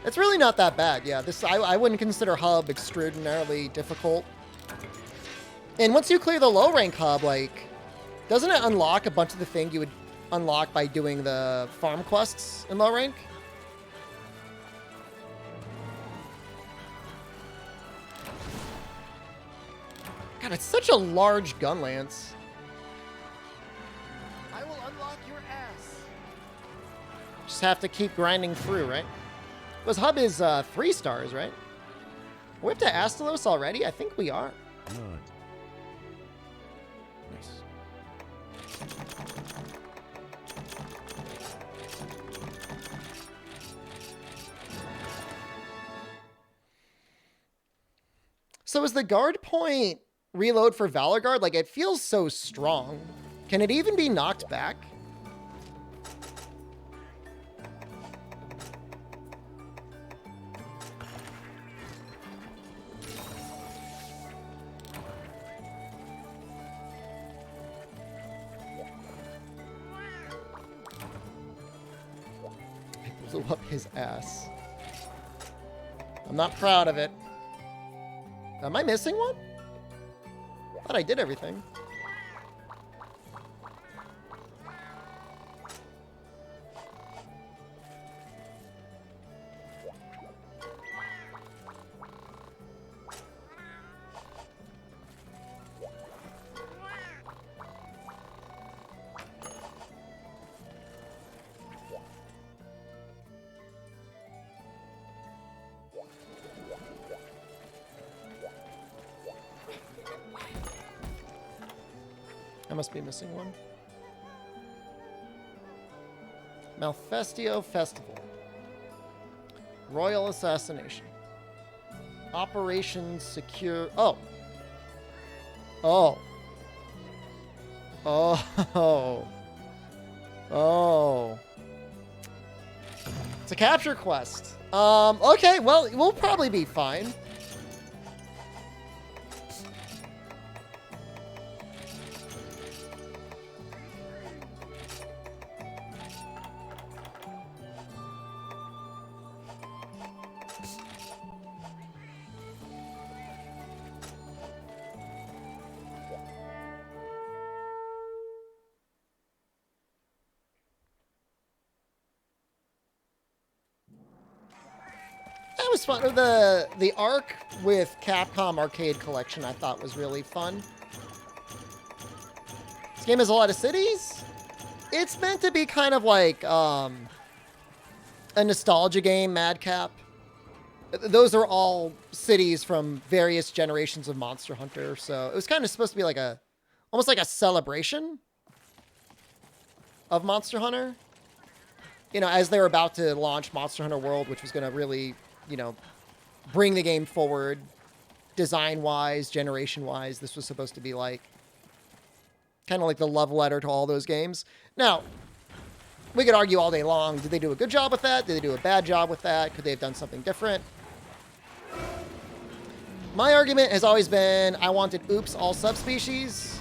It's really not that bad. Yeah, this I wouldn't consider hub extraordinarily difficult. And once you clear the low rank hub, like, doesn't it unlock a bunch of the things you would unlock by doing the farm quests in low rank? God, it's such a large gun lance. I will unlock your ass. Just have to keep grinding through, right? Because hub is 3 stars, right? Are we up to Astalos already? I think we are. Nice. So is the guard point reload for Valor Guard? Like, it feels so strong. Can it even be knocked back? I blew up his ass. I'm not proud of it. Am I missing one? I thought I did everything. I must be missing one. Malfestio Festival. Royal Assassination. Operation Secure... Oh. Oh. Oh. Oh. It's a capture quest. Okay, well, we'll probably be fine. That was fun. The arc with Capcom Arcade Collection I thought was really fun. This game has a lot of cities. It's meant to be kind of like a nostalgia game, Madcap. Those are all cities from various generations of Monster Hunter, so it was kind of supposed to be like almost like a celebration of Monster Hunter. You know, as they were about to launch Monster Hunter World, which was going to really, you know, bring the game forward design-wise, generation-wise. This was supposed to be like kind of like the love letter to all those games. Now, we could argue all day long, did they do a good job with that? Did they do a bad job with that? Could they have done something different? My argument has always been, I wanted oops, all subspecies.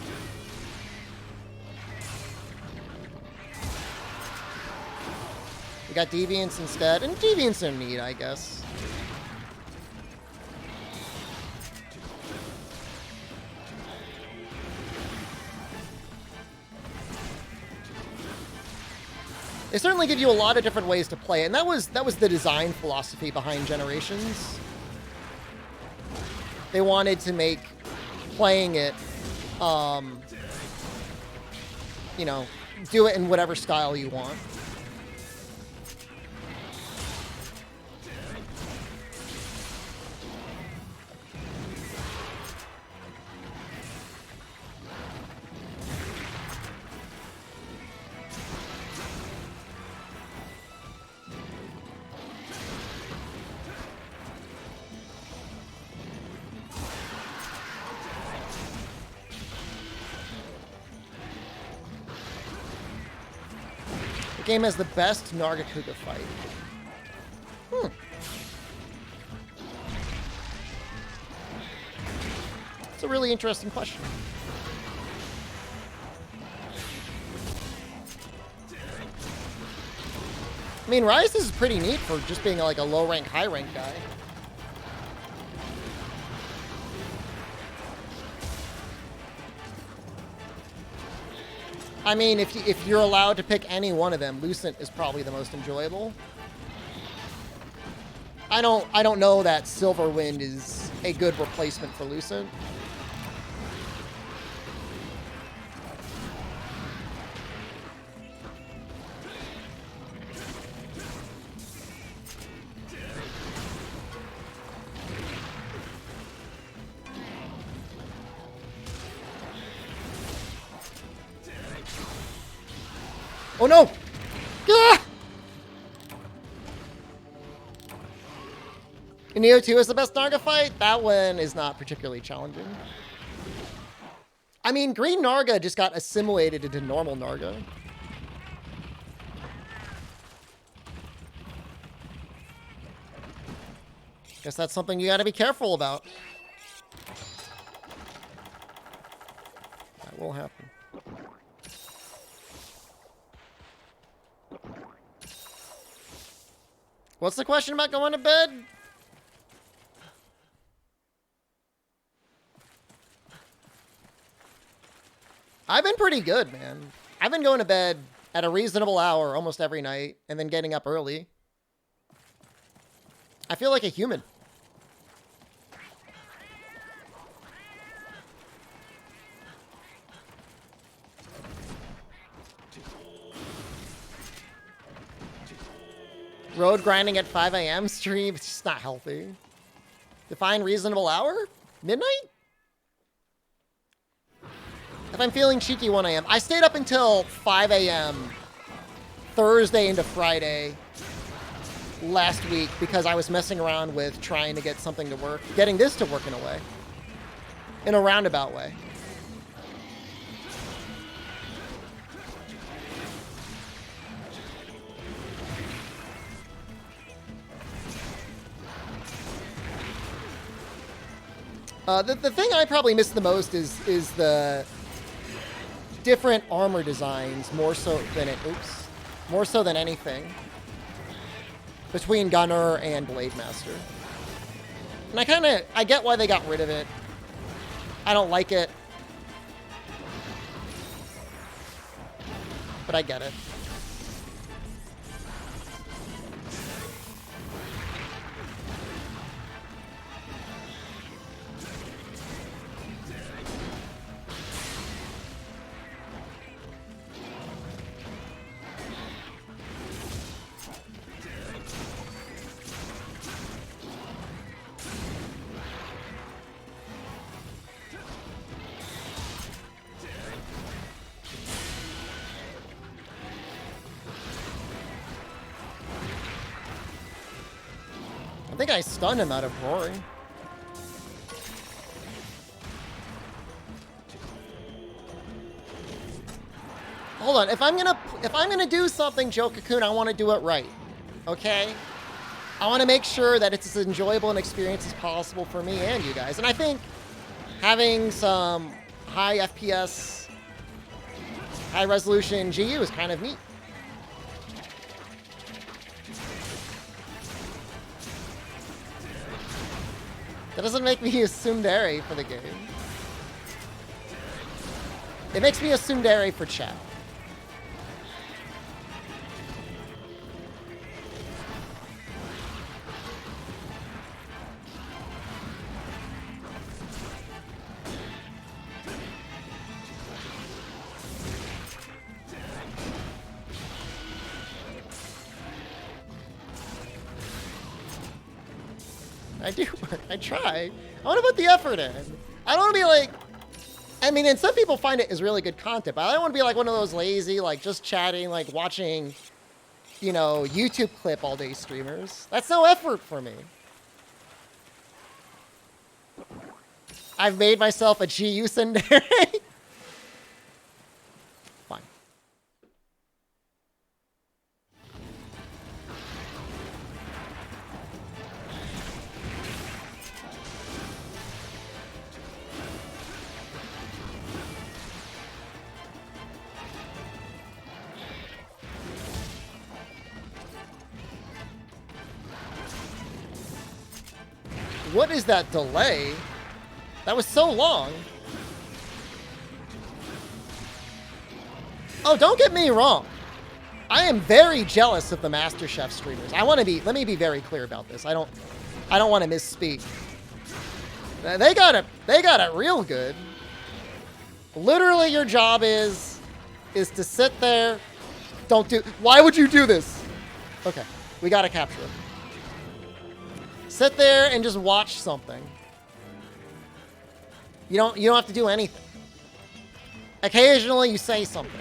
We got deviants instead, and deviants are neat, I guess. They certainly give you a lot of different ways to play it, and that was the design philosophy behind Generations. They wanted to make playing it, you know, do it in whatever style you want. The game has the best Nargacuga fight. It's a really interesting question. I mean, Rise is pretty neat for just being like a low rank, high rank guy. I mean, if you're allowed to pick any one of them, Lucent is probably the most enjoyable. I don't know that Silverwind is a good replacement for Lucent. Oh no! Ah! Neo 2 is the best Narga fight? That one is not particularly challenging. I mean, Green Narga just got assimilated into normal Narga. Guess that's something you gotta be careful about. That will happen. What's the question about going to bed? I've been pretty good, man. I've been going to bed at a reasonable hour almost every night and then getting up early. I feel like a human. Road grinding at 5 a.m. stream, it's just not healthy. Define reasonable hour? Midnight? If I'm feeling cheeky, 1 a.m. I stayed up until 5 a.m. Thursday into Friday last week because I was messing around with trying to get something to work. Getting this to work in a way. In a roundabout way. The thing I probably miss the most is the different armor designs more so than anything between Gunner and Blade Master. And I get why they got rid of it. I don't like it, but I get it. I think I stunned him out of roaring. Hold on, if I'm gonna do something, Joe Cocoon, I want to do it right. Okay? I want to make sure that it's as enjoyable an experience as possible for me and you guys. And I think having some high FPS, high resolution GU is kind of neat. That doesn't make me a tsundere for the game. It makes me a tsundere for chat. I do work. I try. I want to put the effort in. I don't want to be like... I mean, and some people find it as really good content, but I don't want to be like one of those lazy, like, just chatting, like, watching, you know, YouTube clip all day streamers. That's no effort for me. I've made myself a GU tsundere. Fine. What is that delay? That was so long. Oh, don't get me wrong. I am very jealous of the MasterChef streamers. Let me be very clear about this. I don't want to misspeak. They got it real good. Literally your job is to sit there. Why would you do this? Okay, we got to capture it. Sit there and just watch something. You don't have to do anything. Occasionally you say something.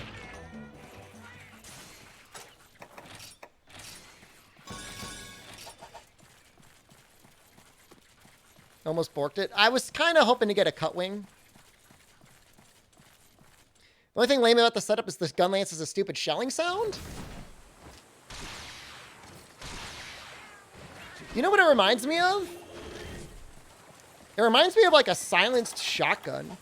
Almost borked it. I was kind of hoping to get a cut wing. The only thing lame about the setup is this gun lance is a stupid shelling sound. You know what it reminds me of? It reminds me of like a silenced shotgun.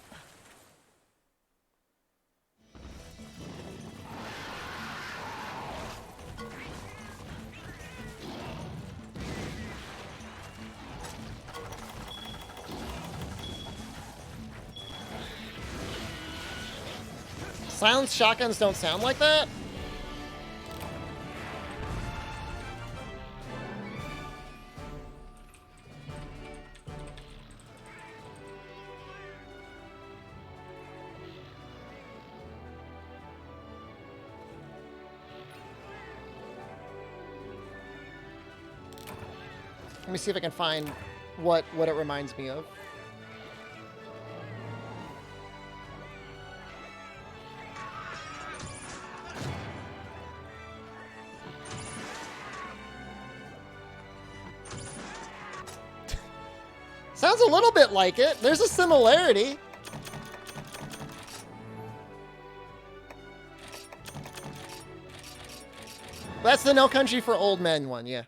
Silenced shotguns don't sound like that? Let me see if I can find what it reminds me of. Sounds a little bit like it. There's a similarity. That's the No Country for Old Men one, yeah.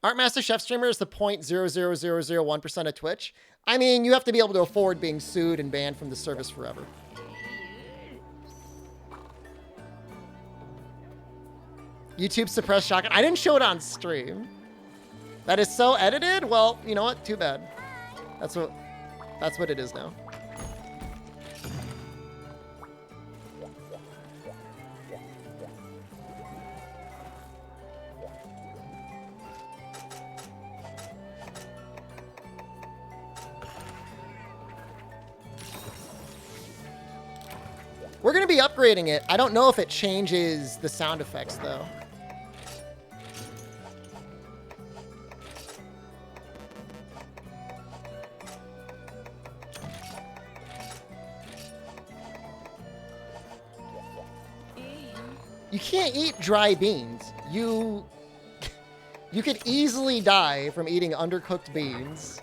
Aren't Master Chef streamers the 0.00001% of Twitch? I mean, you have to be able to afford being sued and banned from the service forever. YouTube suppressed shotgun. I didn't show it on stream. That is so edited? Well, you know what? Too bad. That's what it is now. We're going to be upgrading it. I don't know if it changes the sound effects, though. You can't eat dry beans. You could easily die from eating undercooked beans.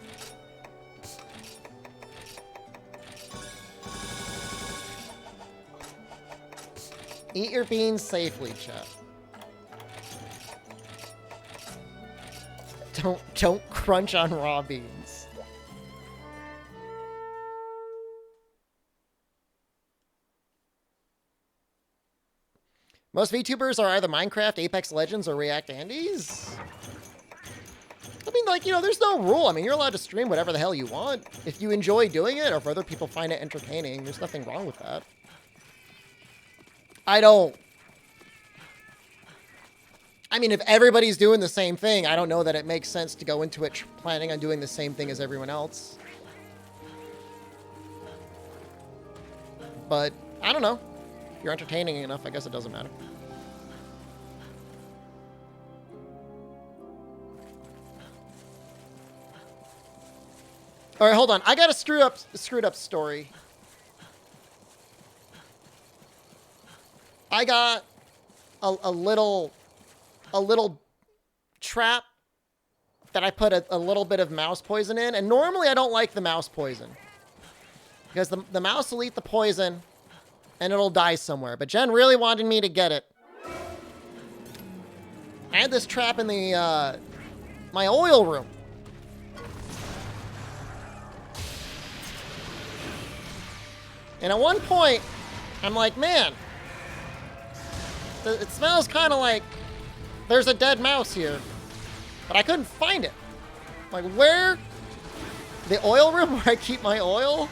Eat your beans safely, chat. Don't crunch on raw beans. Most VTubers are either Minecraft, Apex Legends, or React Andes. I mean, like, you know, there's no rule. I mean, you're allowed to stream whatever the hell you want. If you enjoy doing it, or if other people find it entertaining, there's nothing wrong with that. I mean, if everybody's doing the same thing, I don't know that it makes sense to go into it planning on doing the same thing as everyone else. But, I don't know. If you're entertaining enough, I guess it doesn't matter. All right, hold on. I got a screwed up story. I got a little trap that I put a little bit of mouse poison in, and normally I don't like the mouse poison because the mouse will eat the poison and it'll die somewhere. But Jen really wanted me to get it. I had this trap in the my oil room. And at one point, I'm like, man, it smells kind of like there's a dead mouse here. But I couldn't find it. Like, where? The oil room where I keep my oil?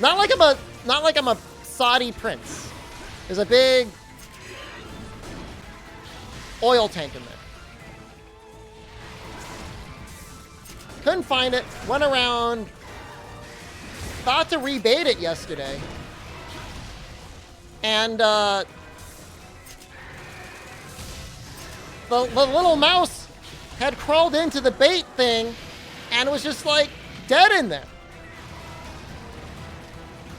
Not like I'm a Saudi prince. There's a big oil tank in there. Couldn't find it. Went around. Thought to rebait it yesterday. And the little mouse had crawled into the bait thing and was just like dead in there.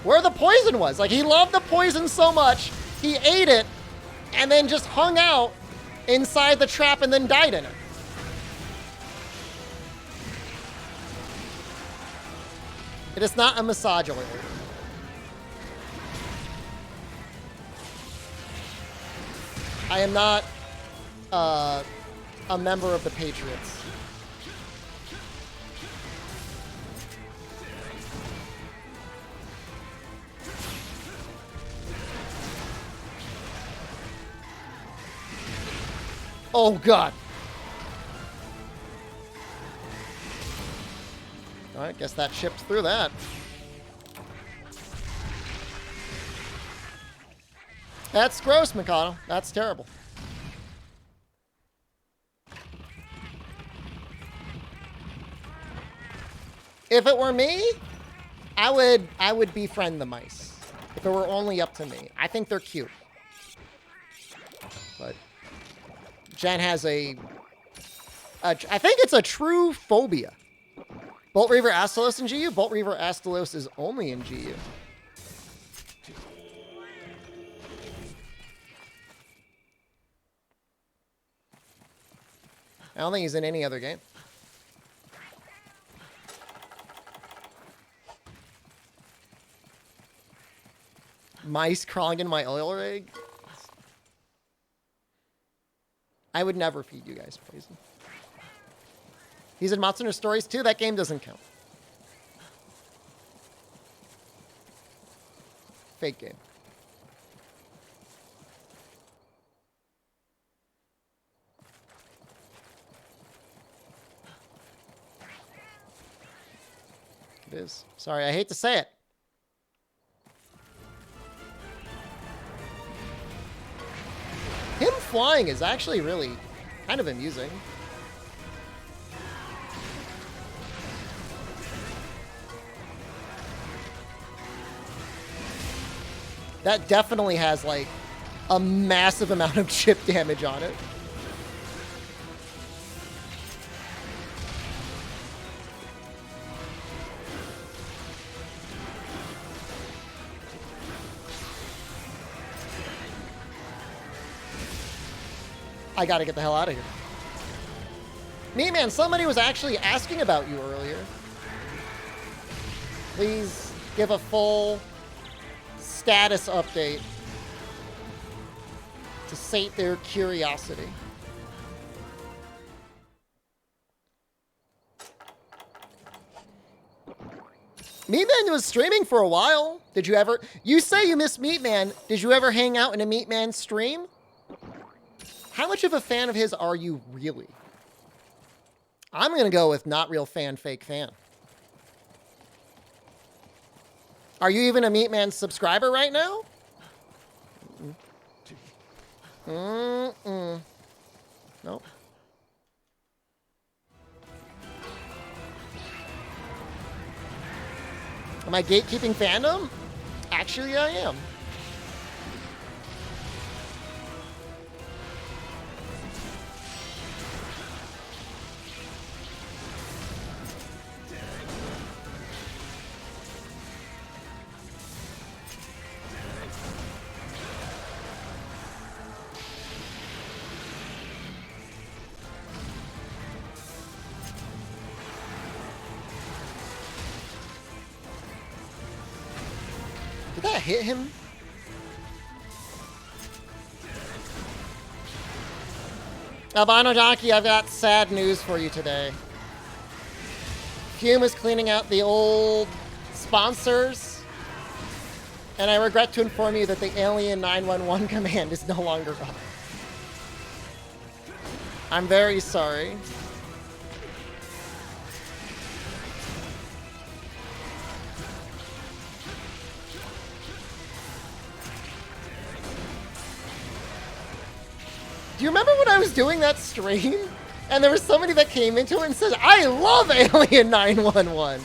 Where the poison was. Like, he loved the poison so much, he ate it and then just hung out inside the trap and then died in it. It is not a massage oil. I am not a member of the Patriots. Oh, God. All right, guess that shipped through that. That's gross, McConnell. That's terrible. If it were me, I would befriend the mice. If it were only up to me. I think they're cute. But Jen has I think it's a true phobia. Bolt Reaver Astalos in GU? Bolt Reaver Astalos is only in GU. I don't think he's in any other game. Mice crawling in my oil rig? I would never feed you guys poison. He's in Monster Hunter Stories too? That game doesn't count. Fake game. It is. Sorry, I hate to say it. Him flying is actually really kind of amusing. That definitely has, like, a massive amount of chip damage on it. I gotta get the hell out of here. Meatman, somebody was actually asking about you earlier. Please give a full status update to sate their curiosity. Meatman was streaming for a while. Did you ever... You say you miss Meatman. Did you ever hang out in a Meatman stream? How much of a fan of his are you really? I'm going to go with not real fan, fake fan. Are you even a Meatman subscriber right now? Nope. Am I gatekeeping fandom? Actually, I am. Did that hit him? Albino Donkey, I've got sad news for you today. Fume is cleaning out the old sponsors, and I regret to inform you that the Alien 911 command is no longer up. I'm very sorry. Do you remember when I was doing that stream? And there was somebody that came into it and said, I love Alien 911.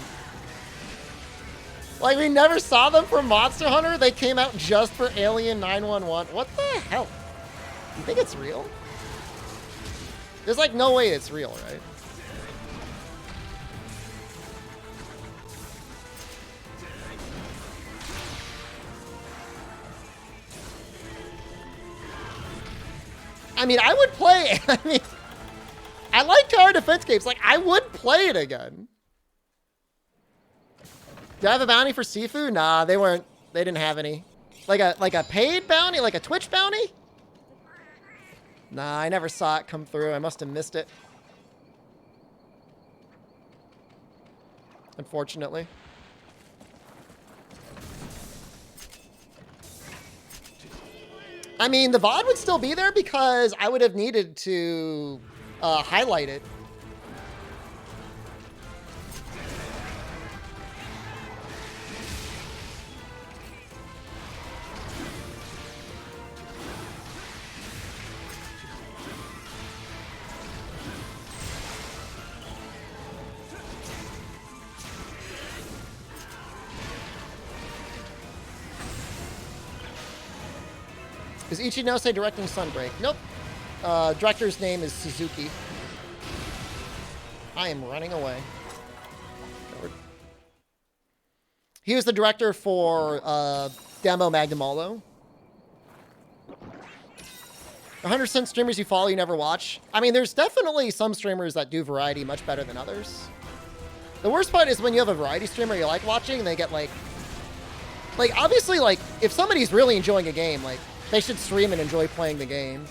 Like, we never saw them for Monster Hunter. They came out just for Alien 911. What the hell? You think it's real? There's like no way it's real, right? I mean, I would play it. I mean, I like tower defense games. Like, I would play it again. Do I have a bounty for Sifu? Nah, they weren't. They didn't have any. Like a paid bounty, like a Twitch bounty? Nah, I never saw it come through. I must have missed it. Unfortunately. I mean, the VOD would still be there because I would have needed to highlight it. Is Ichinose directing Sunbreak? Nope. Director's name is Suzuki. I am running away. He was the director for Demo Magdamalo. 100% streamers you follow, you never watch. I mean, there's definitely some streamers that do variety much better than others. The worst part is when you have a variety streamer you like watching, and they get like obviously, like, if somebody's really enjoying a game, like, they should stream and enjoy playing the game.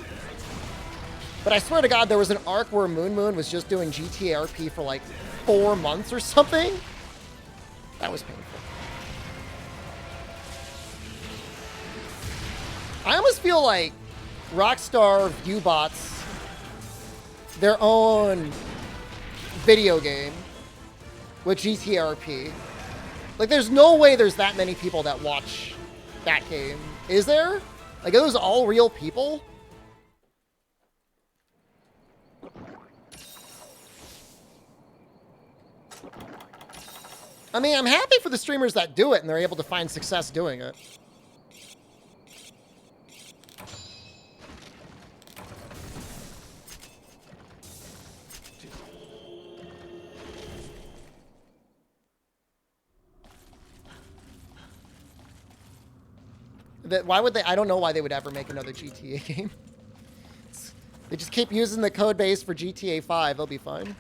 But I swear to God, there was an arc where Moon was just doing GTA RP for like 4 months or something. That was painful. I almost feel like Rockstar Viewbots their own video game with GTA RP. Like, there's no way there's that many people that watch that game. Is there? Like, are those all real people? I mean, I'm happy for the streamers that do it and they're able to find success doing it. Why would they? I don't know why they would ever make another GTA game. They just keep using the code base for GTA 5. They'll be fine.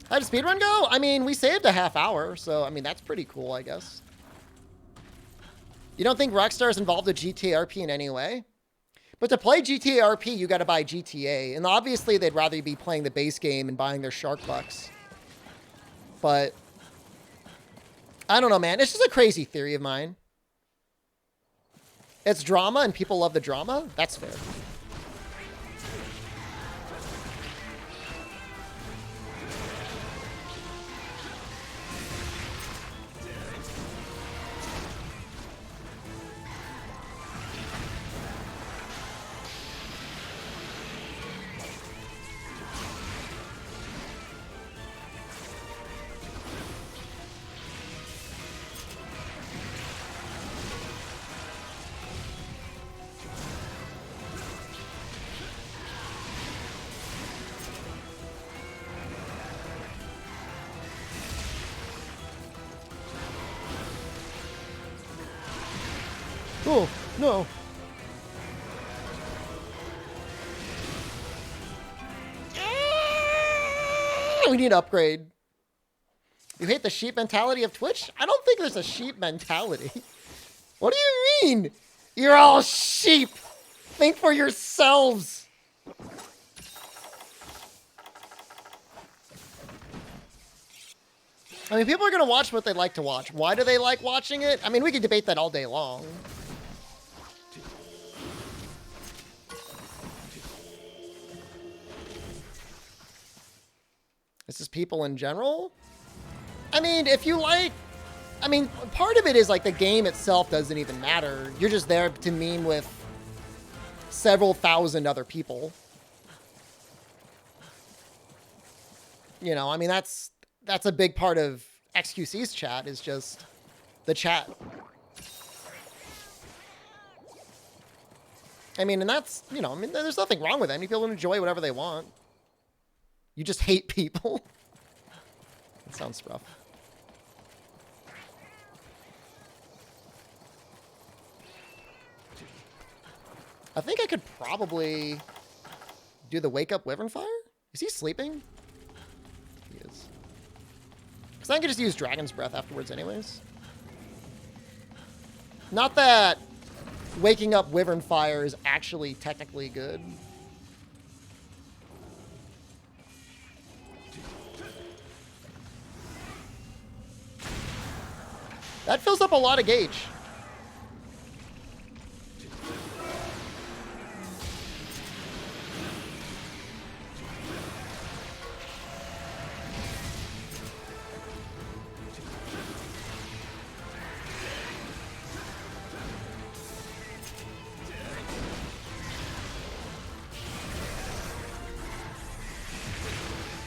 How did speedrun go? I mean, we saved a half hour, so I mean, that's pretty cool, I guess. You don't think Rockstar is involved with GTA RP in any way? But to play GTA RP, you got to buy GTA. And obviously, they'd rather you be playing the base game and buying their Shark Bucks. But I don't know, man. It's just a crazy theory of mine. It's drama and people love the drama. That's fair. Oh, no. We need to upgrade. You hate the sheep mentality of Twitch? I don't think there's a sheep mentality. What do you mean? You're all sheep. Think for yourselves. I mean, people are going to watch what they like to watch. Why do they like watching it? I mean, we could debate that all day long. This is people in general? I mean, if you like... I mean, part of it is, like, the game itself doesn't even matter. You're just there to meme with several thousand other people. You know, I mean, that's a big part of XQC's chat, is just the chat. I mean, and that's, you know, I mean, there's nothing wrong with it. I mean, people enjoy whatever they want. You just hate people. That sounds rough. I think I could probably do the wake up Wyvern Fire. Is he sleeping? He is. Because I can just use Dragon's Breath afterwards anyways. Not that waking up Wyvern Fire is actually technically good. That fills up a lot of gauge.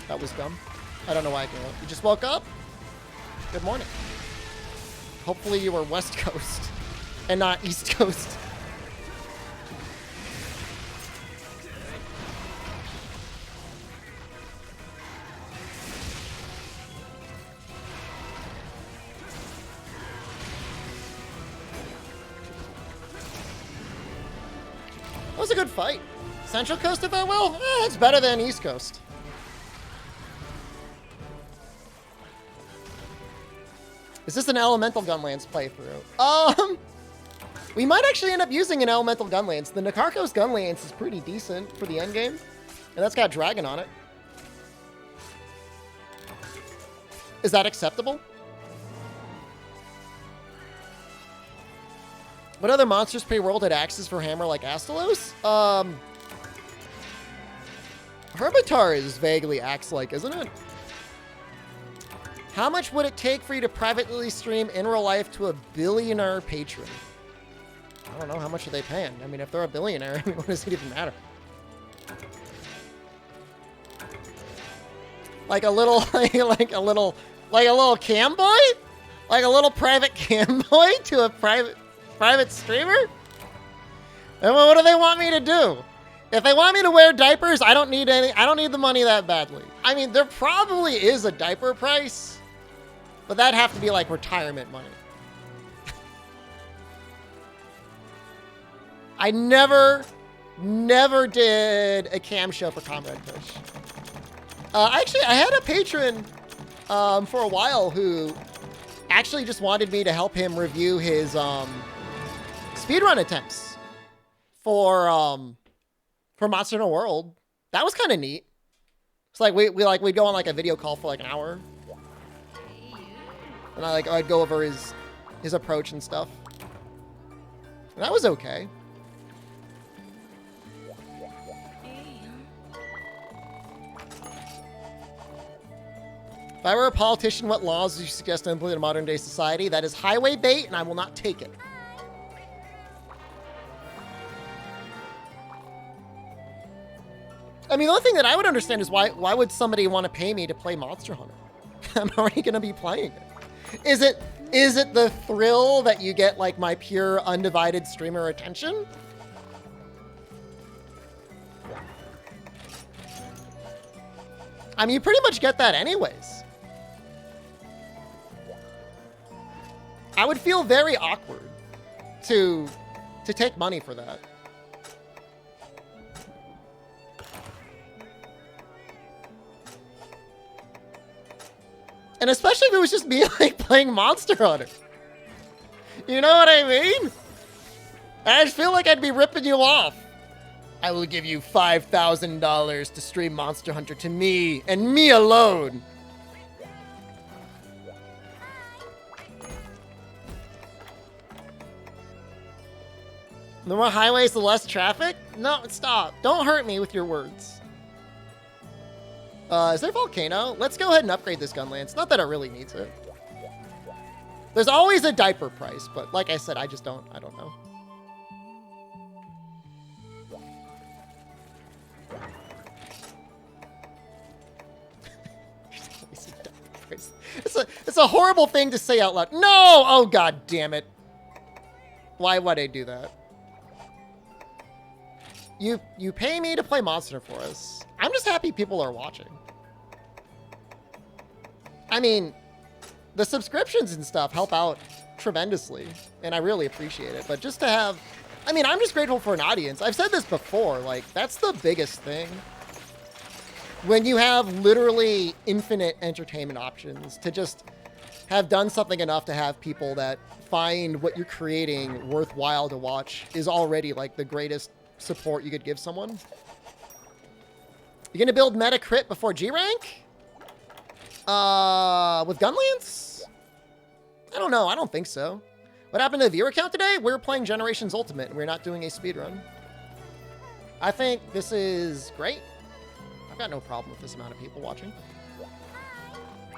That was dumb. I don't know why I can. You just woke up? Good morning. Hopefully you were West Coast and not East Coast. That was a good fight. Central Coast, if I will? It's better than East Coast. Is this an Elemental Gunlance playthrough? We might actually end up using an Elemental Gunlance. The Nakarkos Gunlance is pretty decent for the endgame. And that's got Dragon on it. Is that acceptable? What other monsters pre-world had axes for hammer like Astalos? Herbitar is vaguely axe-like, isn't it? How much would it take for you to privately stream in real life to a billionaire patron? I don't know. How much are they paying? I mean, if they're a billionaire, I mean, what does it even matter? Like a little, like a little cam boy? Like a little private cam boy to a private streamer? And what do they want me to do? If they want me to wear diapers, I don't need the money that badly. I mean, there probably is a diaper price. But that'd have to be like retirement money. I never did a cam show for Comrade Push. Actually, I had a patron for a while who actually just wanted me to help him review his speedrun attempts for Monster Hunter World. That was kind of neat. It's like we'd go on like a video call for like an hour. And I'd go over his approach and stuff. And that was okay. If I were a politician, what laws would you suggest to implement in modern day society? That is highway bait, and I will not take it. I mean, the only thing that I would understand is why would somebody want to pay me to play Monster Hunter? I'm already going to be playing it. Is it the thrill that you get like my pure undivided streamer attention? I mean, you pretty much get that anyways. I would feel very awkward to take money for that. And especially if it was just me like playing Monster Hunter. You know what I mean? I just feel like I'd be ripping you off. I will give you $5,000 to stream Monster Hunter to me and me alone. The more highways, the less traffic? No, stop. Don't hurt me with your words. Is there a volcano? Let's go ahead and upgrade this Gunlance. Not that it really needs it. There's always a diaper price, but like I said, I don't know. It's a horrible thing to say out loud. No! Oh, god damn it. Why would I do that? You pay me to play Monster for us. I'm just happy people are watching. I mean, the subscriptions and stuff help out tremendously, and I really appreciate it. But just to have, I mean, I'm just grateful for an audience. I've said this before, like, that's the biggest thing. When you have literally infinite entertainment options to just have done something enough to have people that find what you're creating worthwhile to watch is already like the greatest support you could give someone. You gonna build meta crit before G rank? With Gunlance? I don't know. I don't think so. What happened to the viewer count today? We're playing Generations Ultimate, and we're not doing a speedrun. I think this is great. I've got no problem with this amount of people watching.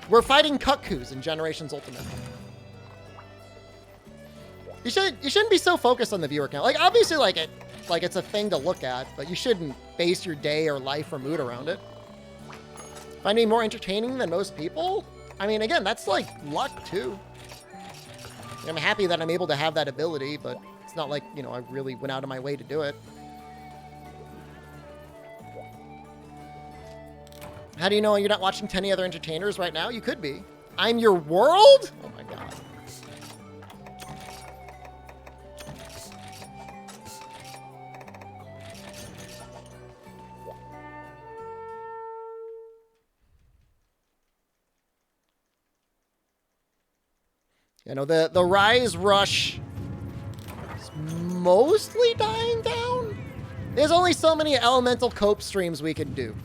We're fighting cuckoos in Generations Ultimate. You shouldn't be so focused on the viewer count. Like, obviously, like it's a thing to look at, but you shouldn't base your day or life or mood around it. Find me more entertaining than most people? I mean, again, that's like luck too. I'm happy that I'm able to have that ability, but it's not like, you know, I really went out of my way to do it. How do you know you're not watching 10 other entertainers right now? You could be. I'm your world? Oh my god. You know, the Rise Rush is mostly dying down. There's only so many elemental cope streams we can do.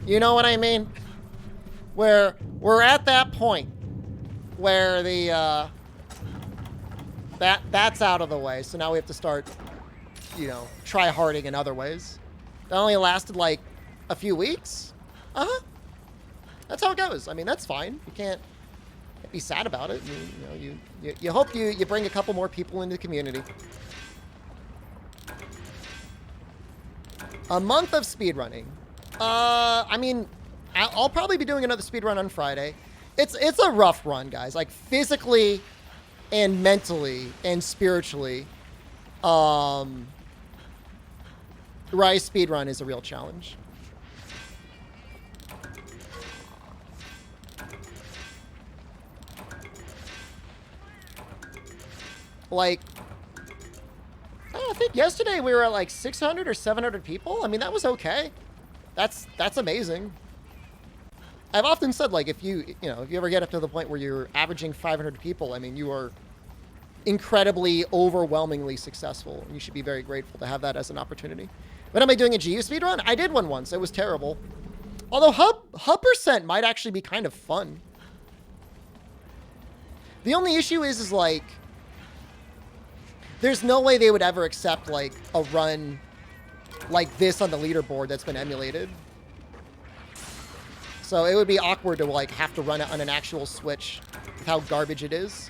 You know what I mean? Where we're at that point where the that's out of the way. So now we have to start, you know, try harding in other ways. That only lasted like a few weeks. That's how it goes. I mean, that's fine. You can't be sad about it. You hope you bring a couple more people into the community. A month of speedrunning. I mean, I'll probably be doing another speedrun on Friday. It's a rough run, guys. Like, physically and mentally and spiritually, Rise speedrun is a real challenge. Like, I think yesterday we were at like 600 or 700 people. I mean, that was okay. That's amazing. I've often said, like, if you ever get up to the point where you're averaging 500 people, I mean, you are incredibly, overwhelmingly successful. You should be very grateful to have that as an opportunity. When am I doing a GU speedrun? I did one once. It was terrible. Although hub percent might actually be kind of fun. The only issue is like, there's no way they would ever accept, like, a run like this on the leaderboard that's been emulated. So it would be awkward to, like, have to run it on an actual Switch with how garbage it is.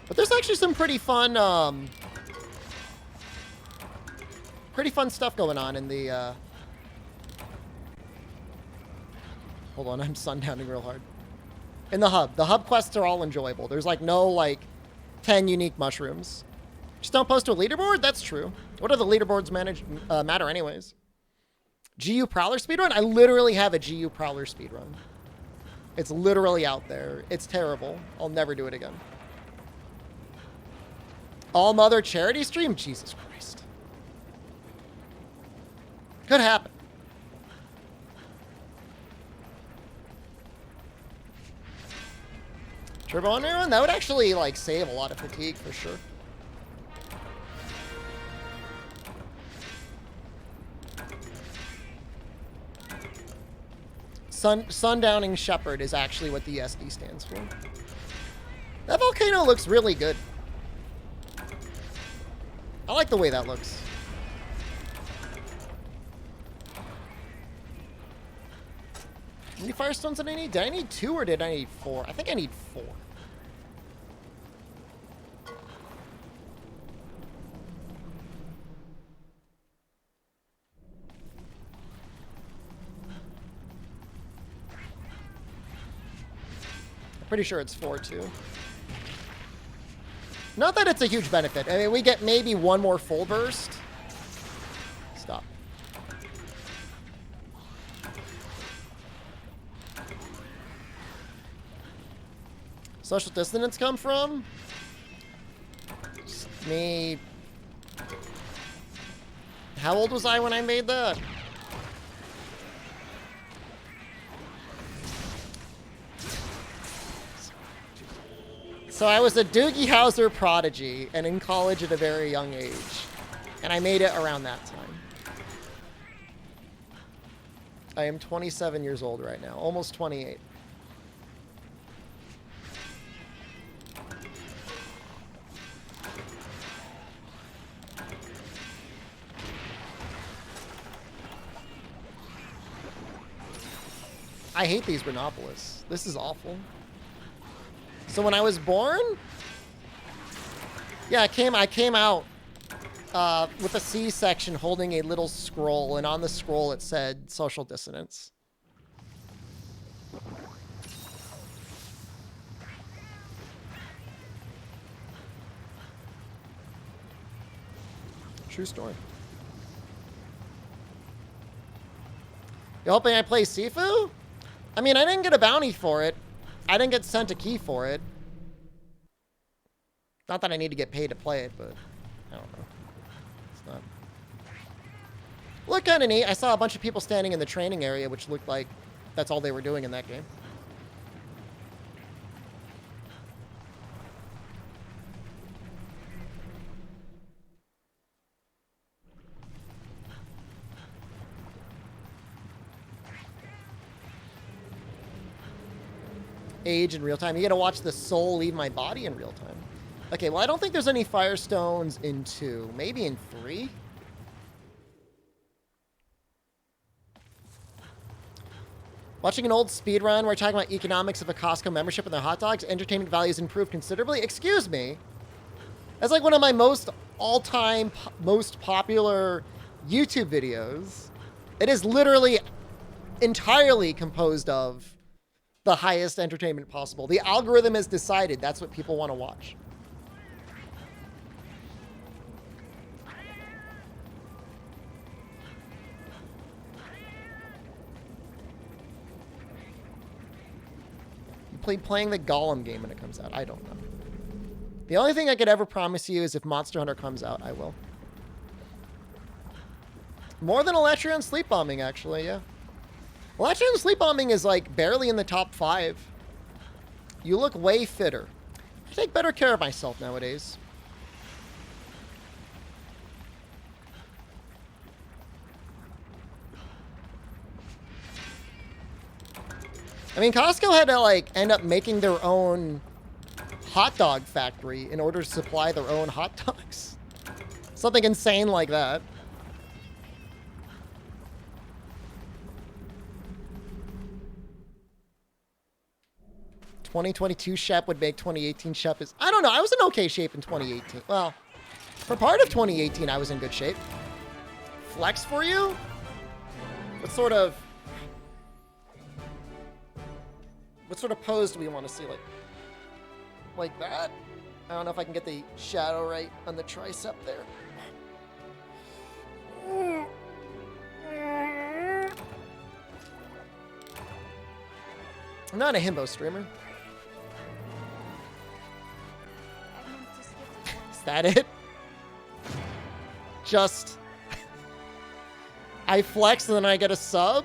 But there's actually some pretty fun stuff going on in the, hold on, I'm sundowning real hard. In the hub. The hub quests are all enjoyable. There's, like, no, like, 10 unique mushrooms. Just don't post to a leaderboard? That's true. What do the leaderboards matter anyways? GU Prowler speedrun? I literally have a GU Prowler speedrun. It's literally out there. It's terrible. I'll never do it again. All Mother charity stream? Jesus Christ. Could happen. Turbo on everyone? That would actually, like, save a lot of fatigue for sure. Sundowning Shepherd is actually what the SD stands for. That volcano looks really good. I like the way that looks. How many Firestones did I need? Did I need 2 or did I need 4? I think I need 4. I'm pretty sure it's 4 too. Not that it's a huge benefit. I mean, we get maybe 1 more full burst. Stop. Social dissonance come from? Me... How old was I when I made that? So I was a Doogie Howser prodigy and in college at a very young age. And I made it around that time. I am 27 years old right now, almost 28. I hate these Rhinopolis. This is awful. So when I was born, yeah, I came out with a C-section holding a little scroll, and on the scroll it said social dissonance. True story. You hoping I play Sifu? I mean, I didn't get a bounty for it. I didn't get sent a key for it. Not that I need to get paid to play it, but I don't know. It's not. Looked kind of neat. I saw a bunch of people standing in the training area, which looked like that's all they were doing in that game. Age in real time. You gotta watch the soul leave my body in real time. Okay, well, I don't think there's any Firestones in 2. Maybe in 3? Watching an old speedrun where talking about economics of a Costco membership and their hot dogs, entertainment values improved considerably. Excuse me? That's like one of my all-time most popular YouTube videos. It is literally entirely composed of the highest entertainment possible. The algorithm has decided that's what people want to watch. You playing the Gollum game when it comes out. I don't know. The only thing I could ever promise you is if Monster Hunter comes out, I will. More than Electrion Sleep Bombing, actually, yeah. Electrion Sleep Bombing is like barely in the top 5. You look way fitter. I take better care of myself nowadays. I mean, Costco had to like end up making their own hot dog factory in order to supply their own hot dogs. Something insane like that. '22 Shep would make 2018 Shep is... I don't know. I was in okay shape in 2018. Well, for part of 2018, I was in good shape. Flex for you? What sort of pose do we want to see? Like that? I don't know if I can get the shadow right on the tricep there. I'm not a himbo streamer. Is that it? Just... I flex and then I get a sub?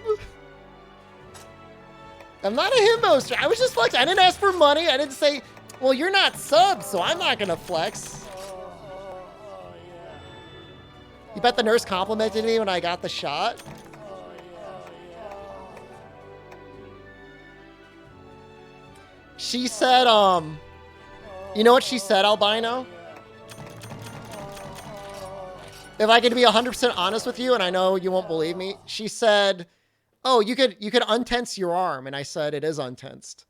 I'm not a himbo streamer. I was just flexing. I didn't ask for money. I didn't say, well, you're not sub, so I'm not going to flex. You bet the nurse complimented me when I got the shot? She said, you know what she said, Albino? If I could be 100% honest with you, and I know you won't believe me, she said, oh, you could untense your arm. And I said, it is untensed.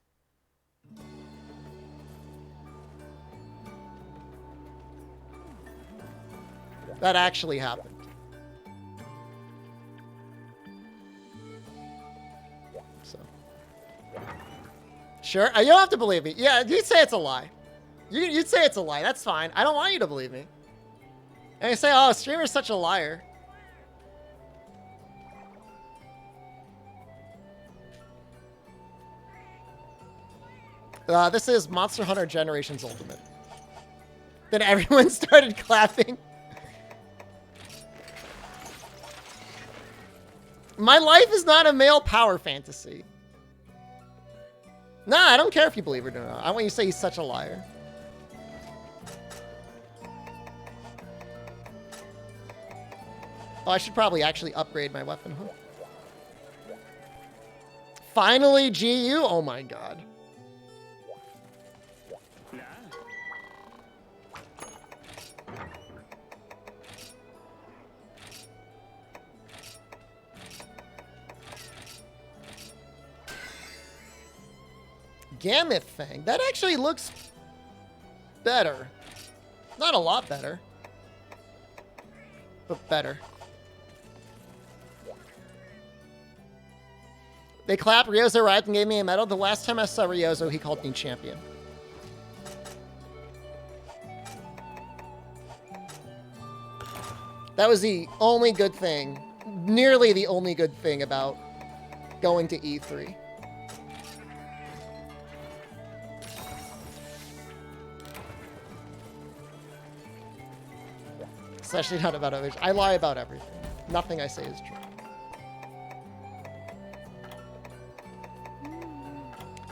That actually happened. So. Sure. You don't have to believe me. Yeah, you'd say it's a lie. You'd say it's a lie. That's fine. I don't want you to believe me. And you say, oh, streamer's such a liar. This is Monster Hunter Generations Ultimate. Then everyone started clapping. My life is not a male power fantasy. Nah, I don't care if you believe it or not. I want you to say he's such a liar. Oh, I should probably actually upgrade my weapon, huh? Finally, GU? Oh my god. Gammoth Fang. That actually looks better. Not a lot better, but better. They clapped. Ryozo arrived and gave me a medal. The last time I saw Ryozo, he called me champion. That was the only good thing, nearly the only good thing about going to E3. Especially not about others. I lie about everything. Nothing I say is true.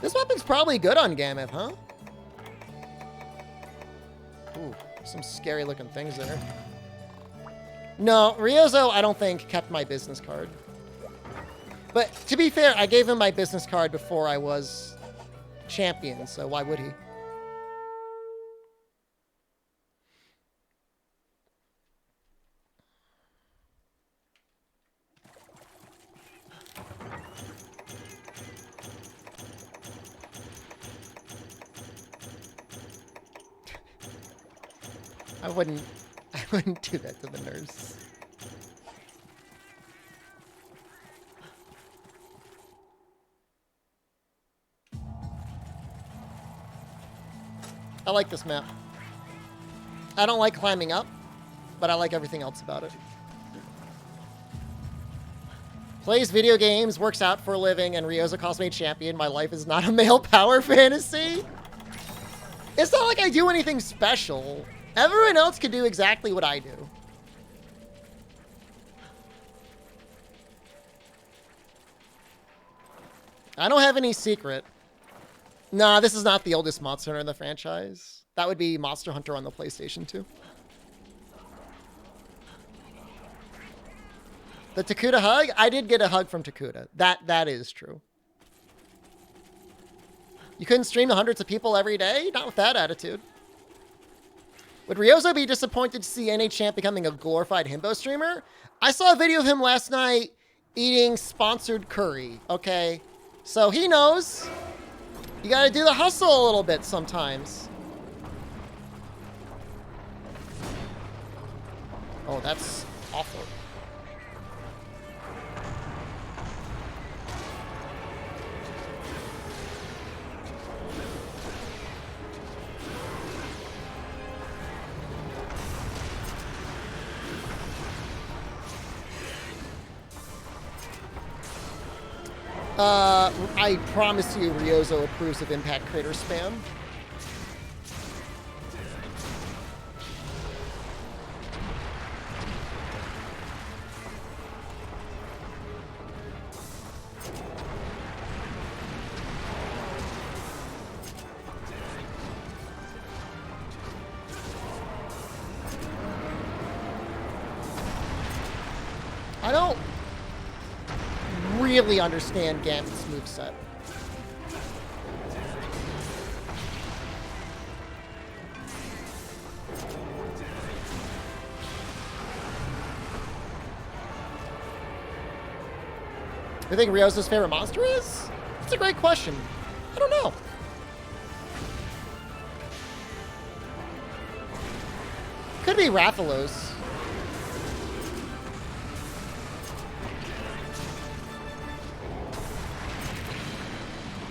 This weapon's probably good on Gammoth, huh? Ooh, some scary looking things there. No, Ryozo, I don't think, kept my business card. But to be fair, I gave him my business card before I was champion, so why would he? I wouldn't do that to the nurse. I like this map. I don't like climbing up, but I like everything else about it. Plays video games, works out for a living, and Ryozo calls me champion. My life is not a male power fantasy. It's not like I do anything special. Everyone else can do exactly what I do. I don't have any secret. Nah, this is not the oldest Monster Hunter in the franchise. That would be Monster Hunter on the PlayStation 2. The Takuda hug? I did get a hug from Takuda. That is true. You couldn't stream to hundreds of people every day? Not with that attitude. Would Ryozo be disappointed to see NA Champ becoming a glorified himbo streamer? I saw a video of him last night eating sponsored curry, okay? So he knows. You gotta do the hustle a little bit sometimes. Oh, that's awful. I promise you Ryozo approves of Impact Crater spam. I don't really understand Gambit's moveset. You think Ryozo's favorite monster is? That's a great question. I don't know. Could be Rathalos.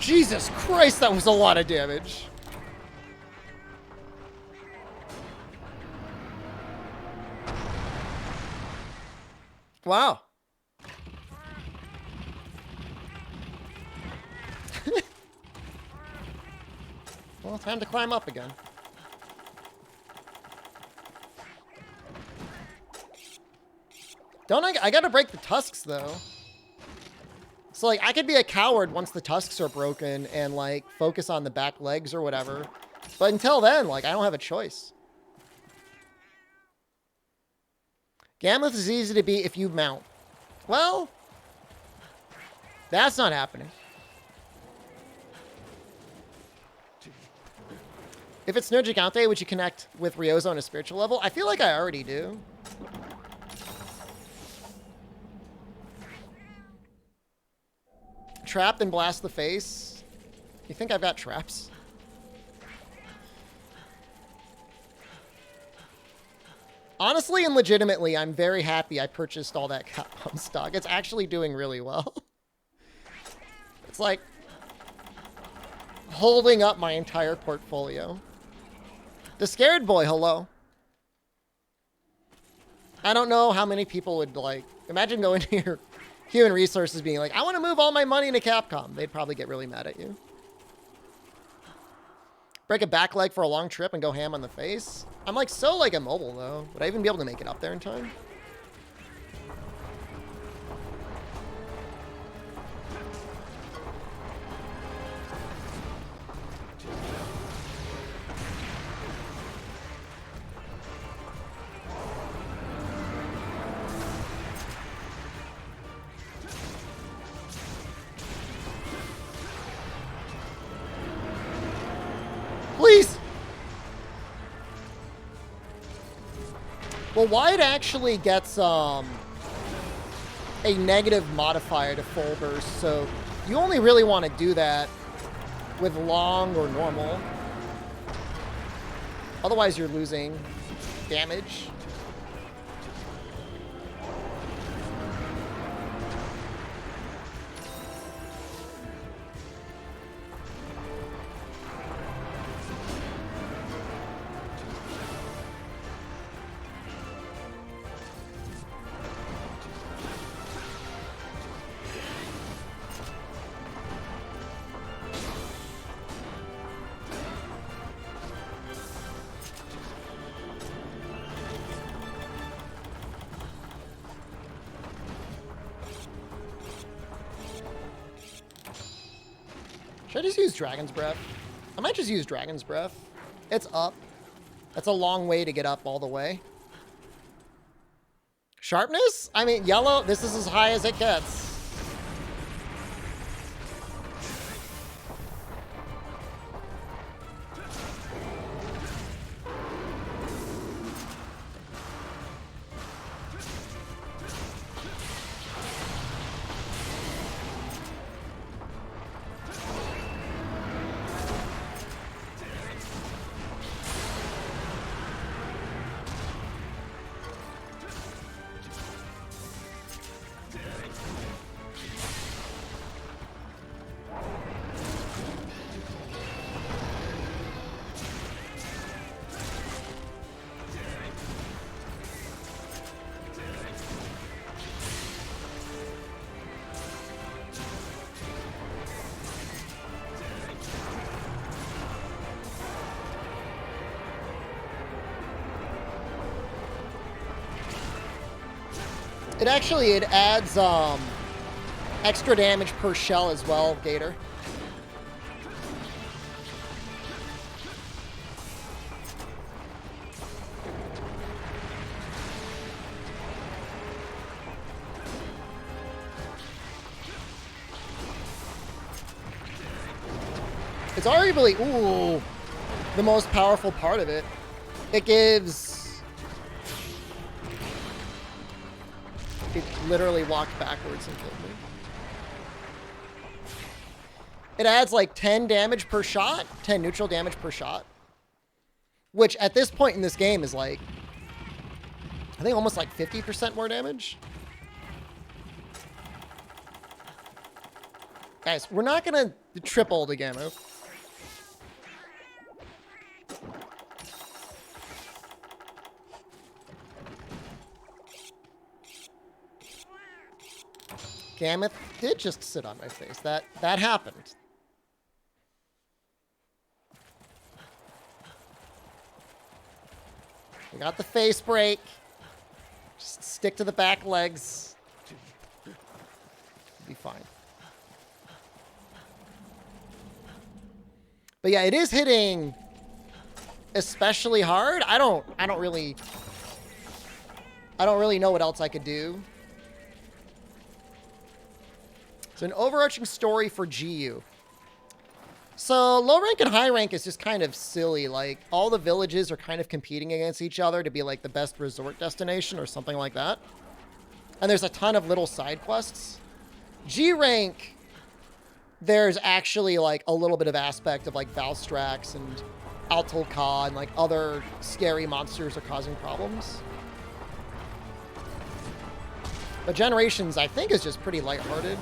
Jesus Christ, that was a lot of damage. Wow. Well, time to climb up again. Don't I gotta break the tusks, though. So, like, I could be a coward once the tusks are broken and, like, focus on the back legs or whatever. But until then, like, I don't have a choice. Gammoth is easy to beat if you mount. Well, that's not happening. If it's no Gigante, would you connect with Ryozo on a spiritual level? I feel like I already do. Trap, then blast the face. You think I've got traps? Honestly and legitimately, I'm very happy I purchased all that Capcom stock. It's actually doing really well. It's like holding up my entire portfolio. The Scared Boy, hello. I don't know how many people would, like, imagine going to your human resources being like, I want to move all my money into Capcom. They'd probably get really mad at you. Break a back leg for a long trip and go ham on the face. I'm like so like immobile though. Would I even be able to make it up there in time? Please! Well, Wyatt actually gets a negative modifier to full burst, so you only really want to do that with long or normal. Otherwise, you're losing damage. Should I just use Dragon's Breath? I might just use Dragon's Breath. It's up. That's a long way to get up all the way. Sharpness? I mean, yellow, this is as high as it gets. It adds extra damage per shell as well, Gator. It's arguably, ooh, the most powerful part of it. It gives... It literally walked backwards and killed me. It adds like 10 damage per shot, 10 neutral damage per shot. Which at this point in this game is like, I think almost like 50% more damage. Guys, we're not gonna triple the Gamma. Gammoth did just sit on my face. That happened. We got the face break. Just stick to the back legs. Be fine. But yeah, it is hitting especially hard. I don't really know what else I could do. So an overarching story for GU. So low rank and high rank is just kind of silly. Like, all the villages are kind of competing against each other to be like the best resort destination or something like that. And there's a ton of little side quests. G rank, there's actually like a little bit of aspect of like Valstrax and Altalka and like other scary monsters are causing problems. But Generations, I think, is just pretty lighthearted.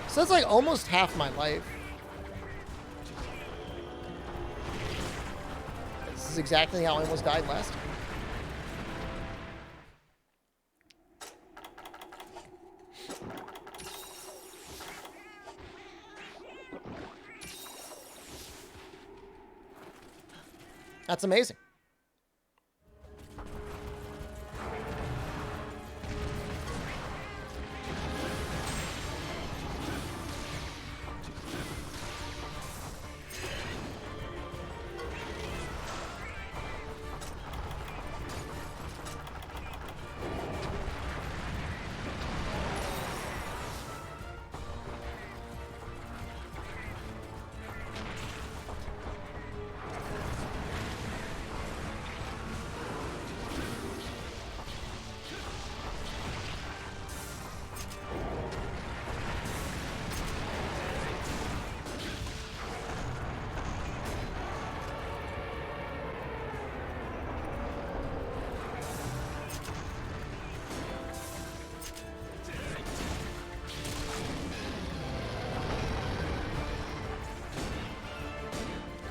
So that's like almost half my life. This is exactly how I almost died last time. That's amazing.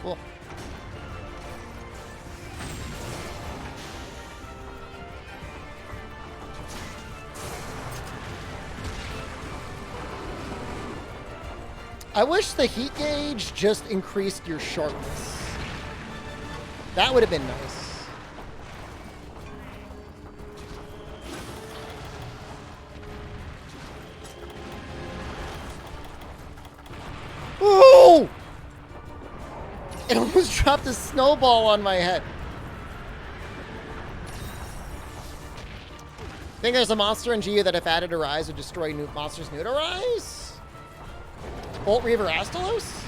Cool. I wish the heat gauge just increased your sharpness. That would have been nice. Ooh! It almost dropped a snowball on my head. Think there's a monster in GU that if added to Rise would destroy new monsters new to Rise? Bolt Reaver Astalos?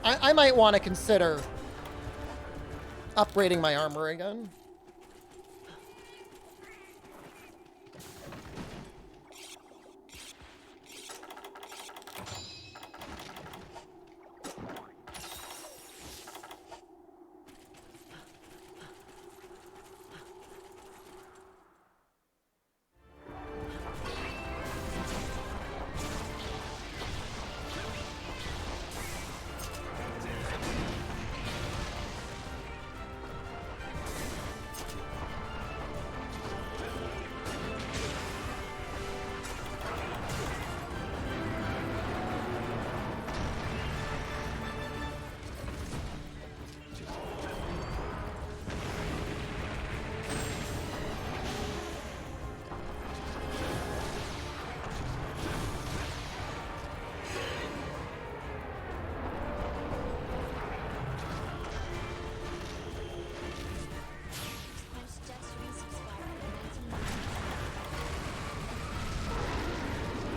I might want to consider upgrading my armor again.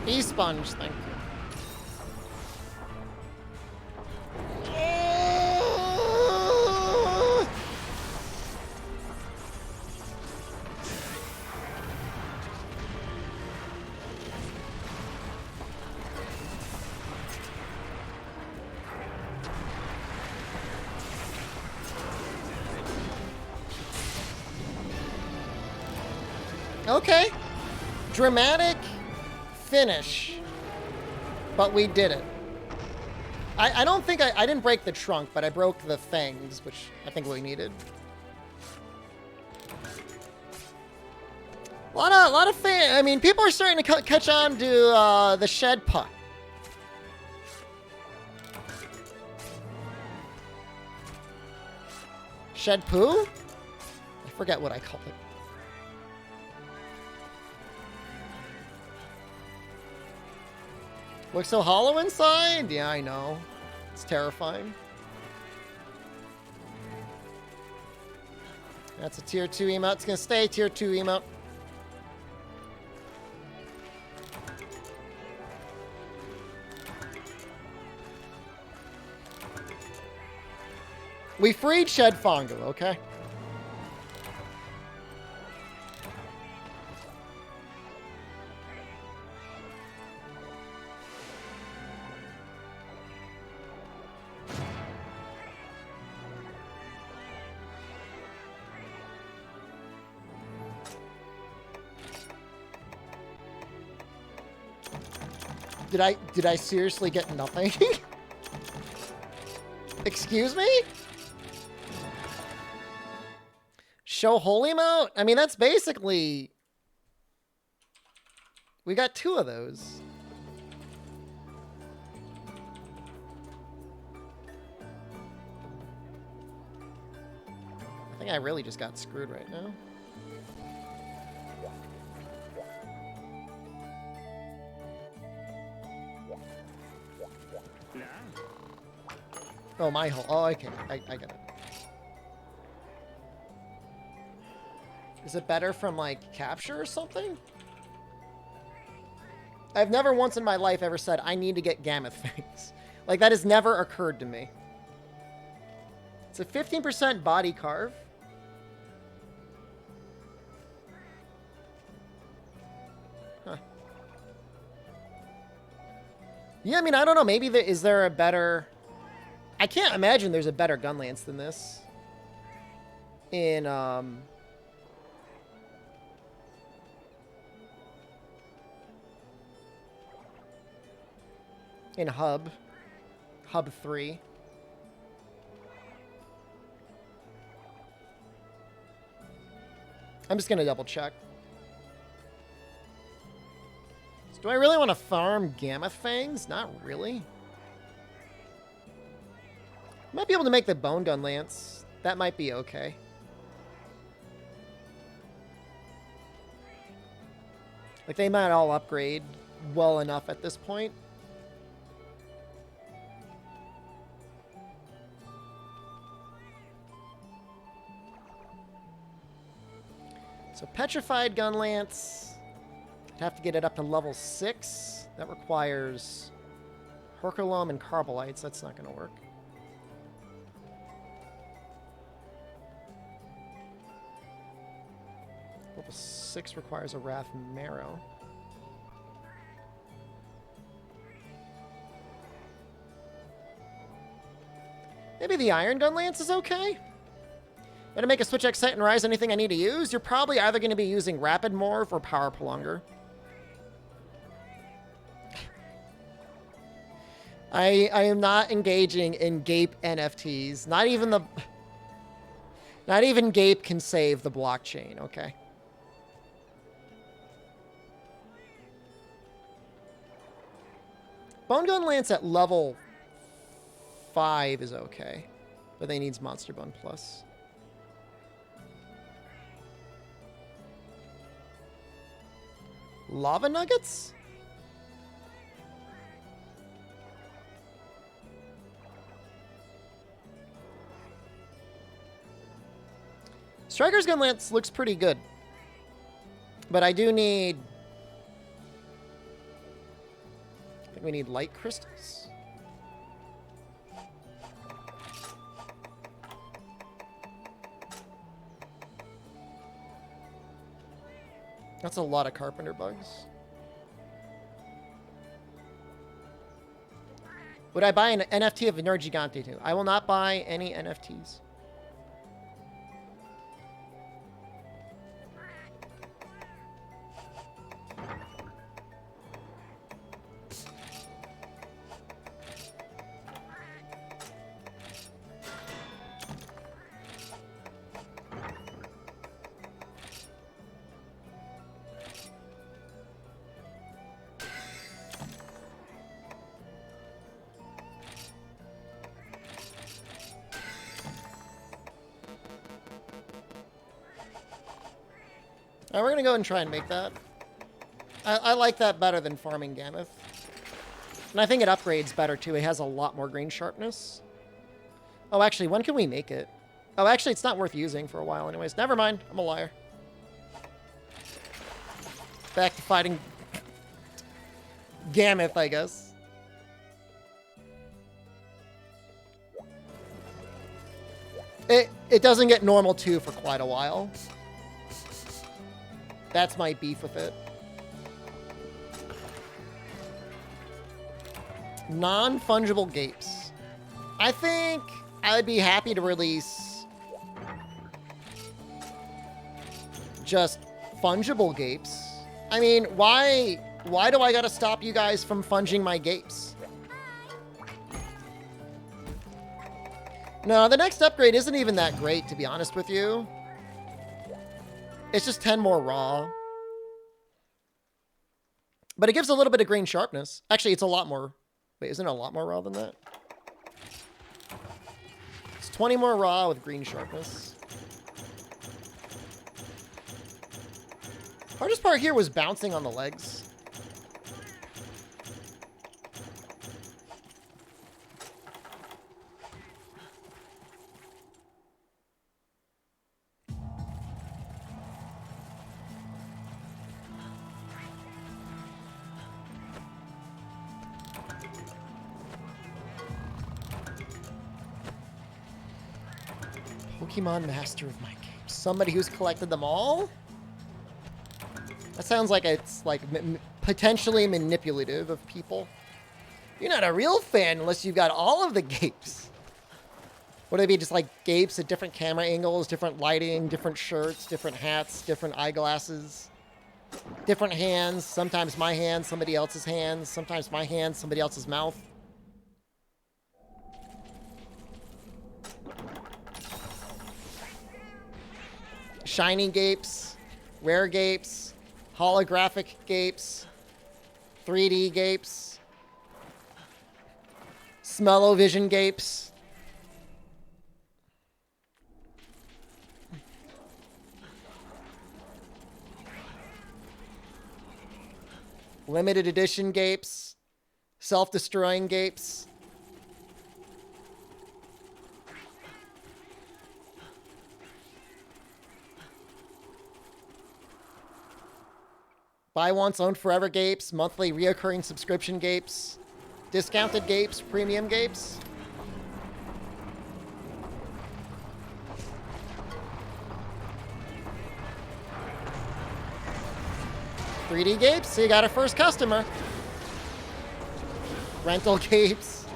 E-Sponge, thank you. Okay. Dramatic finish. But we did it. I don't think I didn't break the trunk, but I broke the fangs, which I think we needed. A lot of I mean, people are starting to catch on to the shed puck. Shed poo? I forget what I called it. Looks so hollow inside? Yeah, I know. It's terrifying. That's a tier 2 emote. It's gonna stay tier 2 emote. We freed Shed Fongo, okay? Did I seriously get nothing? Excuse me? Show holy mount? I mean, that's basically... We got 2 of those. I think I really just got screwed right now. Oh, my hole. Oh, okay. I get it. Is it better from, like, capture or something? I've never once in my life ever said, I need to get Gammoth Fangs. Like, that has never occurred to me. It's a 15% body carve. Huh. Yeah, I mean, I don't know. Maybe is there a better... I can't imagine there's a better gun lance than this. In Hub 3. I'm just gonna double check. So do I really want to farm Gammoth Fangs? Not really. Might be able to make the Bone Gun Lance. That might be okay. Like, they might all upgrade well enough at this point. So Petrified Gun Lance. I'd have to get it up to level 6. That requires Herculum and Carbolites. That's not going to work. Level 6 requires a Wrath Marrow. Maybe the Iron Gun Lance is okay. Gonna make a Switch X Sight and Rise anything I need to use? You're probably either going to be using Rapid Morph or Power Prolonger. I am not engaging in Gape NFTs. Not even Gape can save the blockchain, okay? Bone Gun Lance at level 5 is okay, but they needs Monster Bone Plus. Lava Nuggets? Striker's Gun Lance looks pretty good, but I do need... I think we need light crystals. That's a lot of Carpenter bugs. Would I buy an NFT of Nerd Gigante too? I will not buy any NFTs. Alright, we're gonna go and try and make that. I like that better than farming Gammoth. And I think it upgrades better too. It has a lot more green sharpness. Oh, actually, when can we make it? Oh, actually, it's not worth using for a while anyways. Never mind. I'm a liar. Back to fighting Gammoth, I guess. It doesn't get normal 2 for quite a while. That's my beef with it. Non-fungible gapes. I think I would be happy to release just fungible gapes. I mean, why do I gotta stop you guys from funging my gapes? No, the next upgrade isn't even that great, to be honest with you. It's just 10 more raw. But it gives a little bit of green sharpness. Actually, it's a lot more. Wait, isn't it a lot more raw than that? It's 20 more raw with green sharpness. Hardest part here was bouncing on the legs. Pokemon Master of my game. Somebody who's collected them all? That sounds like it's like potentially manipulative of people. You're not a real fan unless you've got all of the gapes. Would it be just like gapes at different camera angles, different lighting, different shirts, different hats, different eyeglasses, different hands, sometimes my hands, somebody else's hands, sometimes my hands, somebody else's mouth? Shiny gapes, rare gapes, holographic gapes, 3D gapes, smell-o-vision gapes. Limited edition gapes, self-destroying gapes. Buy once, own forever gapes, monthly reoccurring subscription gapes, discounted gapes, premium gapes. $3D gapes, so you got our first customer. Rental gapes.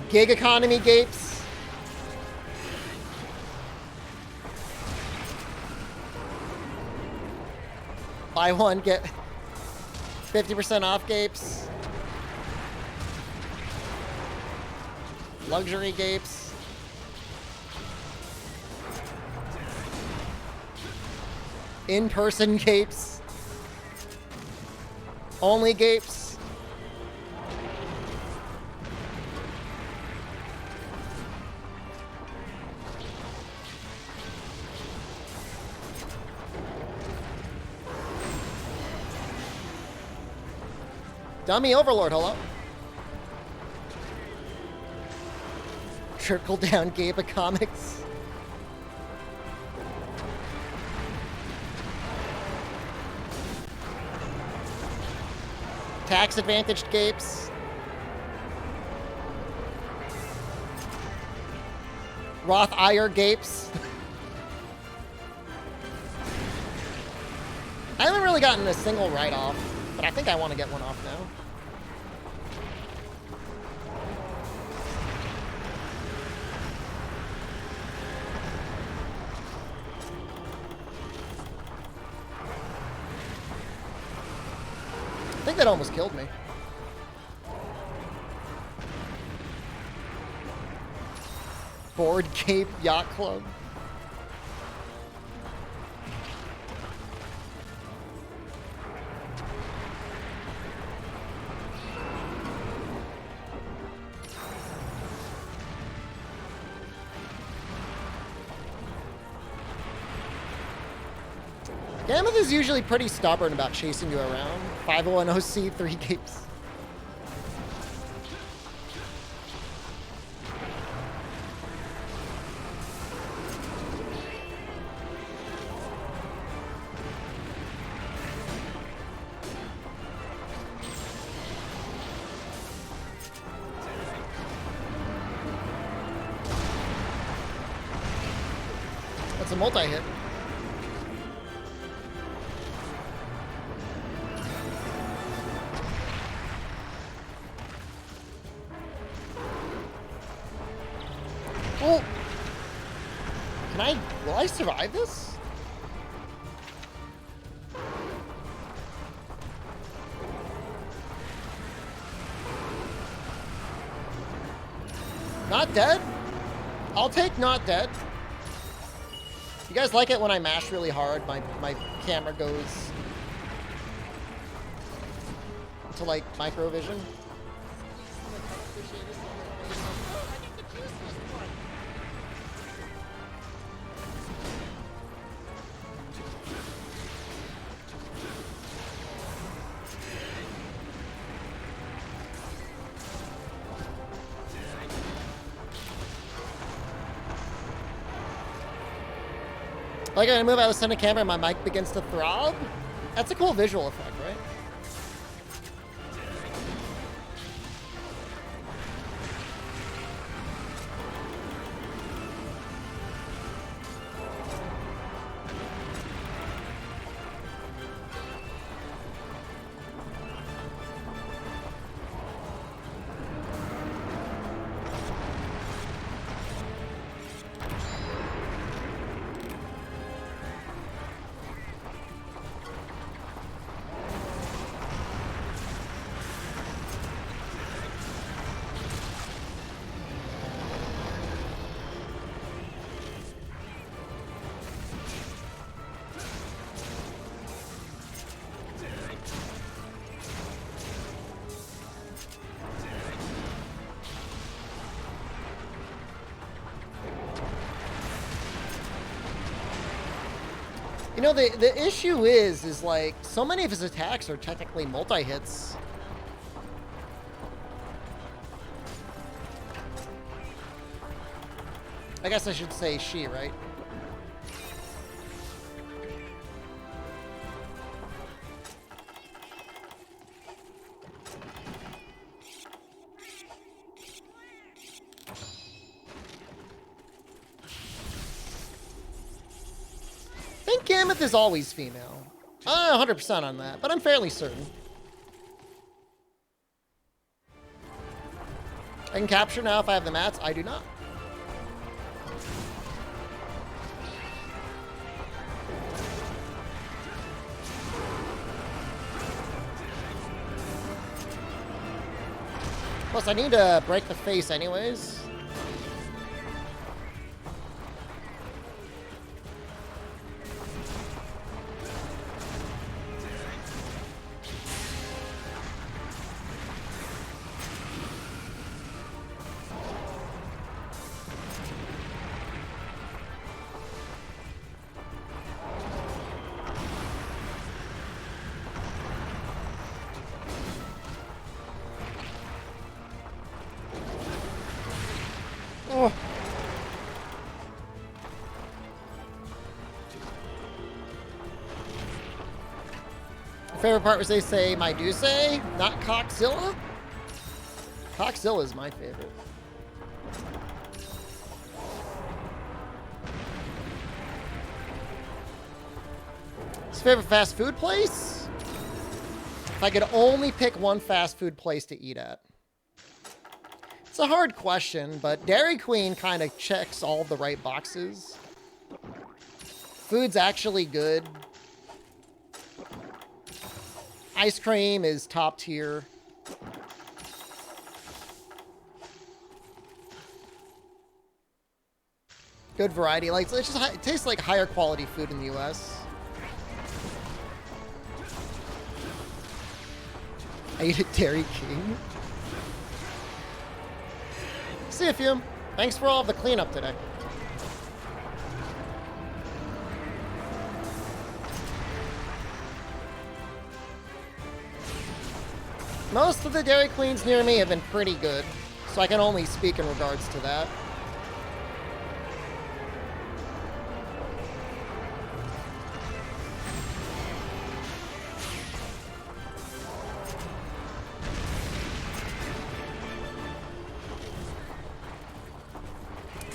Gig economy gapes. Buy one, get 50% off gapes. Luxury gapes. In-person gapes. Only gapes. Dummy Overlord, hello. Trickle down Gabe of comics. Tax advantaged gapes. Roth Ire gapes. I haven't really gotten a single write-off, but I think I want to get one off now. I think that almost killed me. Board Cape Yacht Club. Gammoth is usually pretty stubborn about chasing you around. 501 OC, 3 games. That's a multi-hit. Oh! Will I survive this? Not dead? I'll take not dead. You guys like it when I mash really hard? My camera goes to like micro vision. Like I move out of the center camera and my mic begins to throb? That's a cool visual effect, right? You know, the issue is like, so many of his attacks are technically multi-hits. I guess I should say she, right? I think Gammoth is always female. I'm not 100% on that, but I'm fairly certain. I can capture now if I have the mats. I do not. Plus, I need to break the face anyways. Oh. My favorite part was they say Medusa, not Coxzilla. Coxzilla is my favorite. His favorite fast food place? If I could only pick one fast food place to eat at. It's a hard question, but Dairy Queen kind of checks all the right boxes. Food's actually good. Ice cream is top tier. Good variety. Like, it's just, it tastes like higher quality food in the US. I eat at Dairy King. See you, Fume. Thanks for all of the cleanup today. Most of the Dairy Queens near me have been pretty good, so I can only speak in regards to that.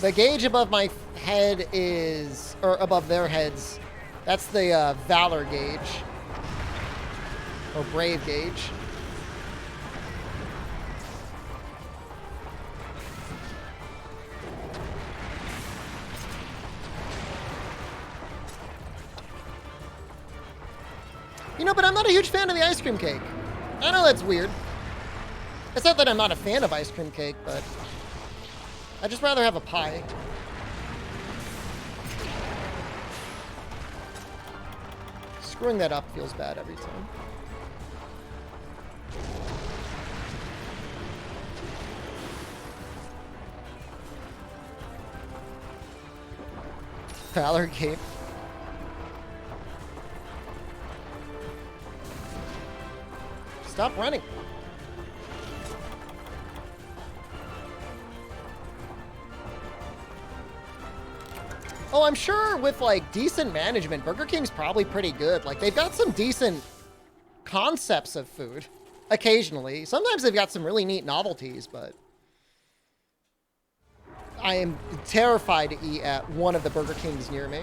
The gauge above my head is, or above their heads, that's the Valor gauge. Or Brave gauge. You know, but I'm not a huge fan of the ice cream cake. I know that's weird. It's not that I'm not a fan of ice cream cake, but I'd just rather have a pie. Screwing that up feels bad every time. Valor cape. Stop running. Oh, I'm sure with, like, decent management, Burger King's probably pretty good. Like, they've got some decent concepts of food, occasionally. Sometimes they've got some really neat novelties, but I am terrified to eat at one of the Burger Kings near me.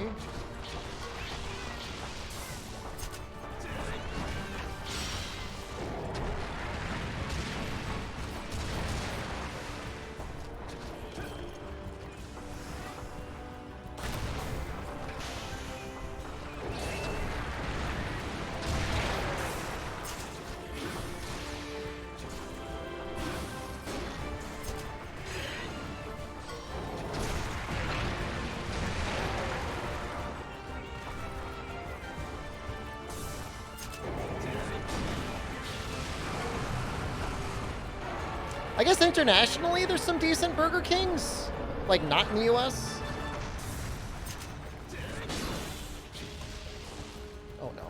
I guess internationally there's some decent Burger Kings, like not in the US. Oh no.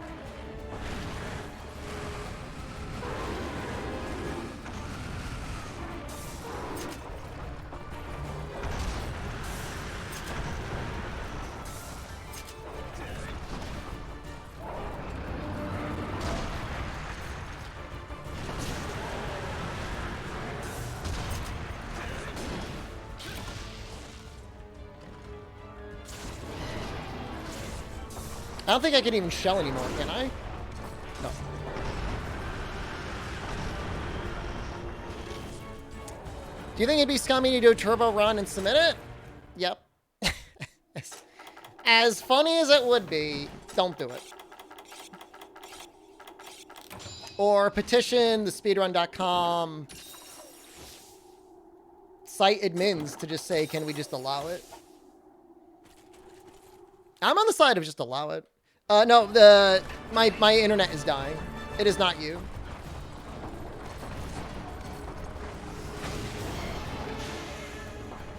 I don't think I can even shell anymore, can I? No. Do you think it'd be scummy to do a turbo run and submit it? Yep. As funny as it would be, don't do it. Or petition the speedrun.com site admins to just say, can we just allow it? I'm on the side of just allow it. No, my internet is dying. It is not you.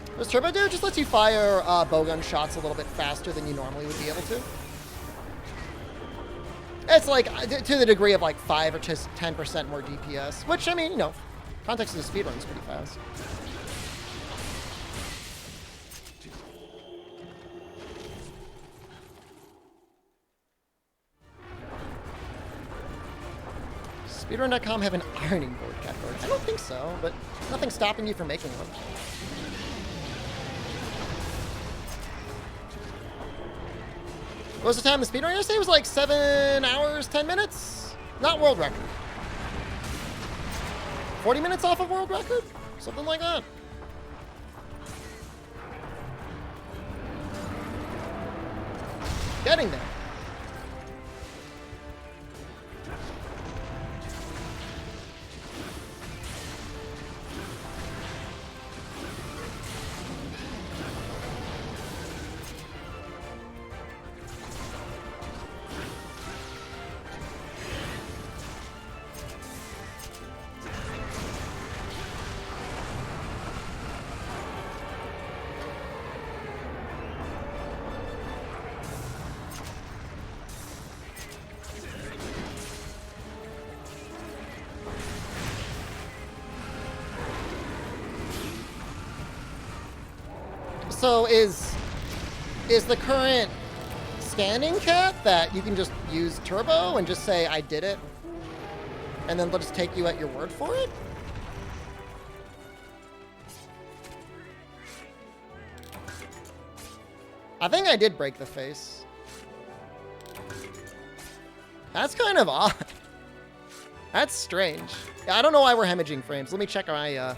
What does Turbo do? It just lets you fire bowgun shots a little bit faster than you normally would be able to. It's like to the degree of like 5 or just 10% more DPS, which, I mean, you know, context of the speedrun is pretty fast. Speedrun.com have an ironing board category. I don't think so, but nothing's stopping you from making one. What was the time of the speedrun yesterday? It was like 7 hours, 10 minutes? Not world record. 40 minutes off of world record? Something like that. Getting there. So is the current standing cap that you can just use turbo and just say I did it, and then they'll just take you at your word for it? I think I did break the face. That's kind of odd. That's strange. I don't know why we're hemorrhaging frames. Let me check my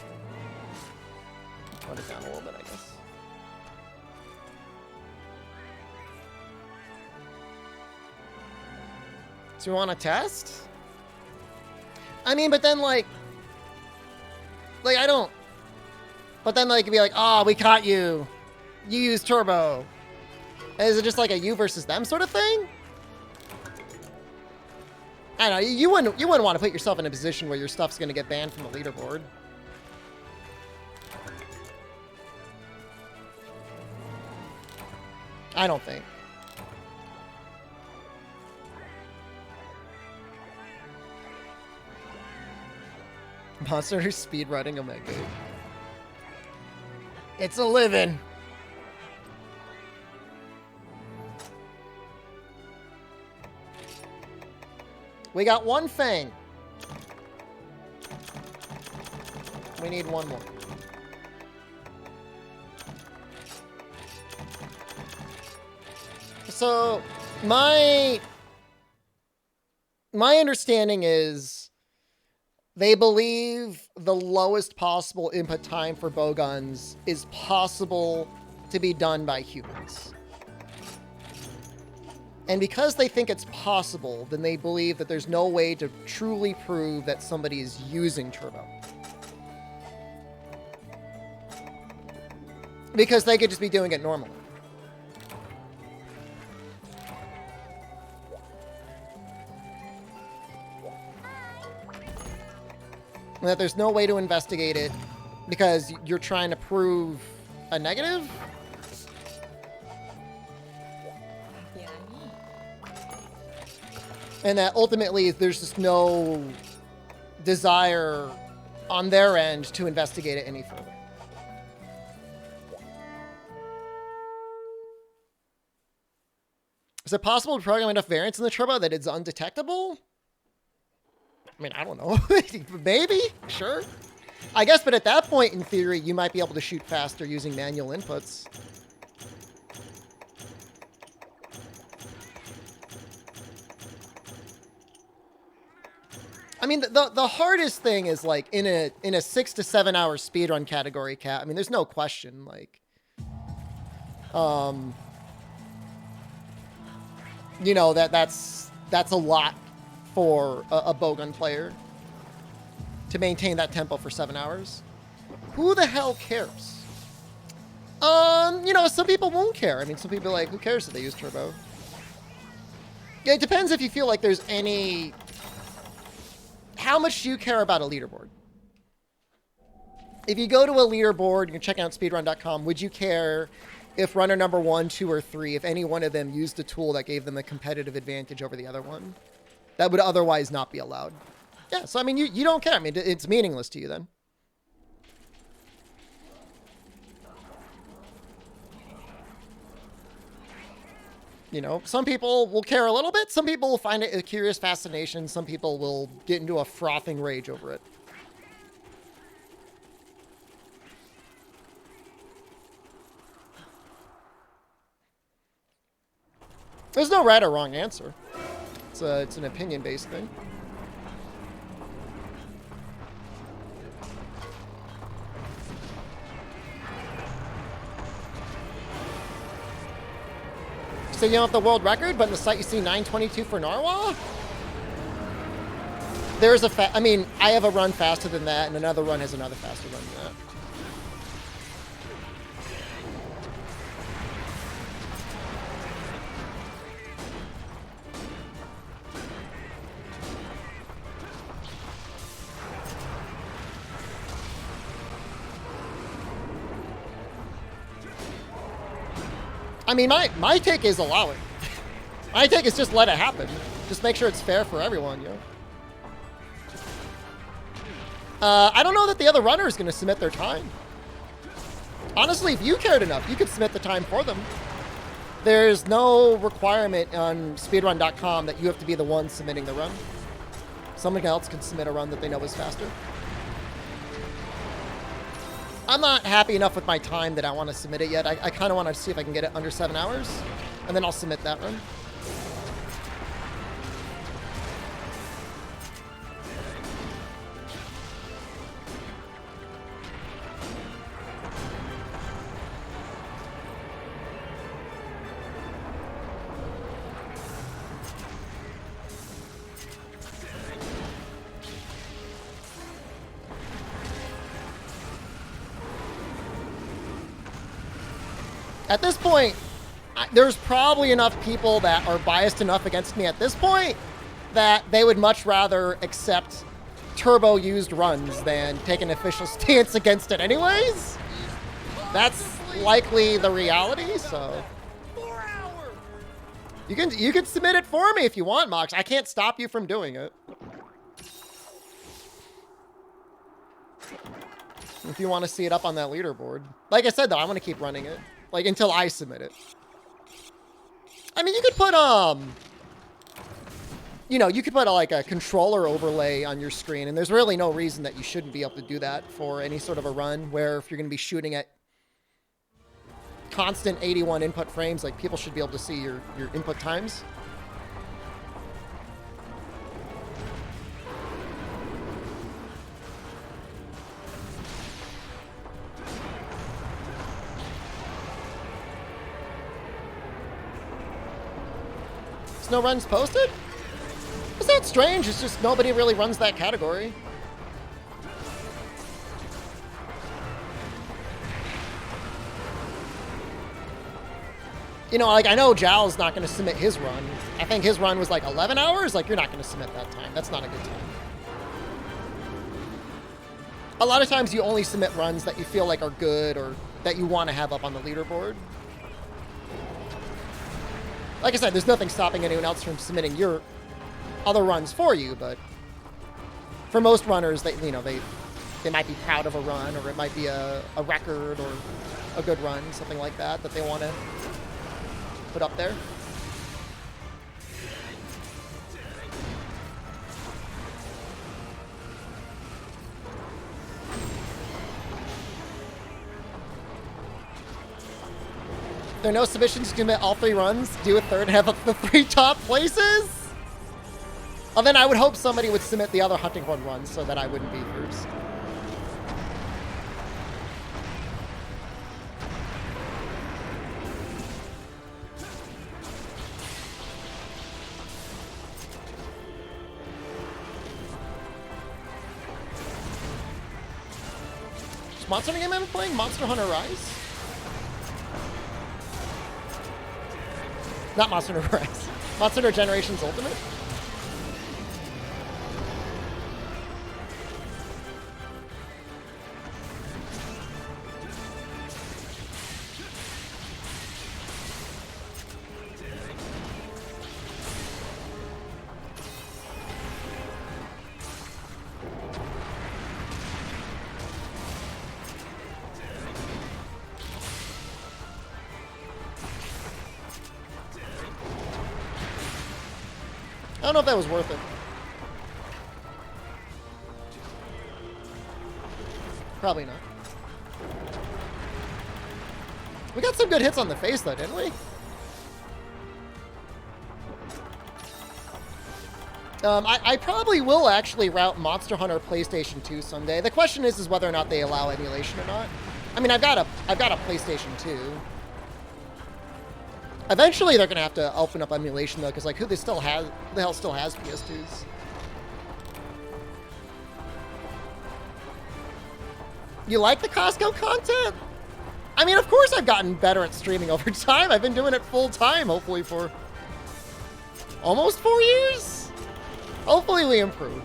put it down a little bit, I guess. So we want to test? I mean, but then like I don't. But then like it'd be like, oh, we caught you. You use turbo. Is it just like a you versus them sort of thing? I don't know. You wouldn't want to put yourself in a position where your stuff's going to get banned from the leaderboard. I don't think. Monster speedrunning Omega. It's a living. We got one Fang. We need one more. So, my understanding is they believe the lowest possible input time for bowguns is possible to be done by humans. And because they think it's possible, then they believe that there's no way to truly prove that somebody is using turbo. Because they could just be doing it normally. And that there's no way to investigate it because you're trying to prove a negative? And that ultimately there's just no desire on their end to investigate it any further. Is it possible to program enough variance in the turbo that it's undetectable? I mean, I don't know. Maybe? Sure. I guess, but at that point, in theory, you might be able to shoot faster using manual inputs. I mean, the hardest thing is like in a 6 to 7 hour speedrun category, Cat. I mean, there's no question. Like, you know, that's a lot for a bowgun player to maintain that tempo for 7 hours. Who the hell cares? You know, some people won't care. I mean, some people are like, who cares if they use turbo? It depends if you feel like there's any. How much do you care about a leaderboard? If you go to a leaderboard, you're checking out speedrun.com, would you care if runner number 1, 2, or 3, if any one of them used a tool that gave them a competitive advantage over the other one? That would otherwise not be allowed. Yeah, so I mean, you don't care. I mean, it's meaningless to you then. You know, some people will care a little bit. Some people will find it a curious fascination. Some people will get into a frothing rage over it. There's no right or wrong answer. It's an opinion-based thing. So you don't have the world record, but in the site you see 9:22 for Narwhal? There's I mean, I have a run faster than that, and another run has another faster run than that. I mean, my take is allow it. My take is just let it happen. Just make sure it's fair for everyone, you know? I don't know that the other runner is going to submit their time. Honestly, if you cared enough, you could submit the time for them. There's no requirement on speedrun.com that you have to be the one submitting the run. Someone else can submit a run that they know is faster. I'm not happy enough with my time that I want to submit it yet. I kind of want to see if I can get it under 7 hours, and then I'll submit that run. At this point, there's probably enough people that are biased enough against me at this point that they would much rather accept turbo used runs than take an official stance against it anyways. That's likely the reality, so. You can submit it for me if you want, Mox. I can't stop you from doing it. If you want to see it up on that leaderboard. Like I said, though, I want to keep running it. Like, until I submit it. I mean, you could put, you know, you could put, like, a controller overlay on your screen, and there's really no reason that you shouldn't be able to do that for any sort of a run, where if you're going to be shooting at constant 81 input frames, like, people should be able to see your input times. No runs posted? It's not strange, it's just nobody really runs that category. You know, like, I know Jal's not going to submit his run. I think his run was like 11 hours. Like, you're not going to submit that time. That's not a good time. A lot of times you only submit runs that you feel like are good or that you want to have up on the leaderboard. Like I said, there's nothing stopping anyone else from submitting your other runs for you, but for most runners, they, you know, they might be proud of a run, or it might be a record or a good run, something like that, that they want to put up there. There are no submissions to commit all 3 runs, do a third, and have up the 3 top places? Well, then I would hope somebody would submit the other hunting horn runs so that I wouldn't be first. Which Monster Hunter game am I playing? Monster Hunter Rise? Not Monster Hunter Rise. Monster Hunter Generations Ultimate? I don't know if that was worth it. Probably not. We got some good hits on the face, though, didn't we? I probably will actually route Monster Hunter PlayStation 2 someday. The question is whether or not they allow emulation or not. I mean, I've got a PlayStation 2. Eventually, they're gonna have to open up emulation though, because like, who the hell still has PS2s? You like the Costco content? I mean, of course I've gotten better at streaming over time. I've been doing it full time, hopefully for almost 4 years. Hopefully we improve.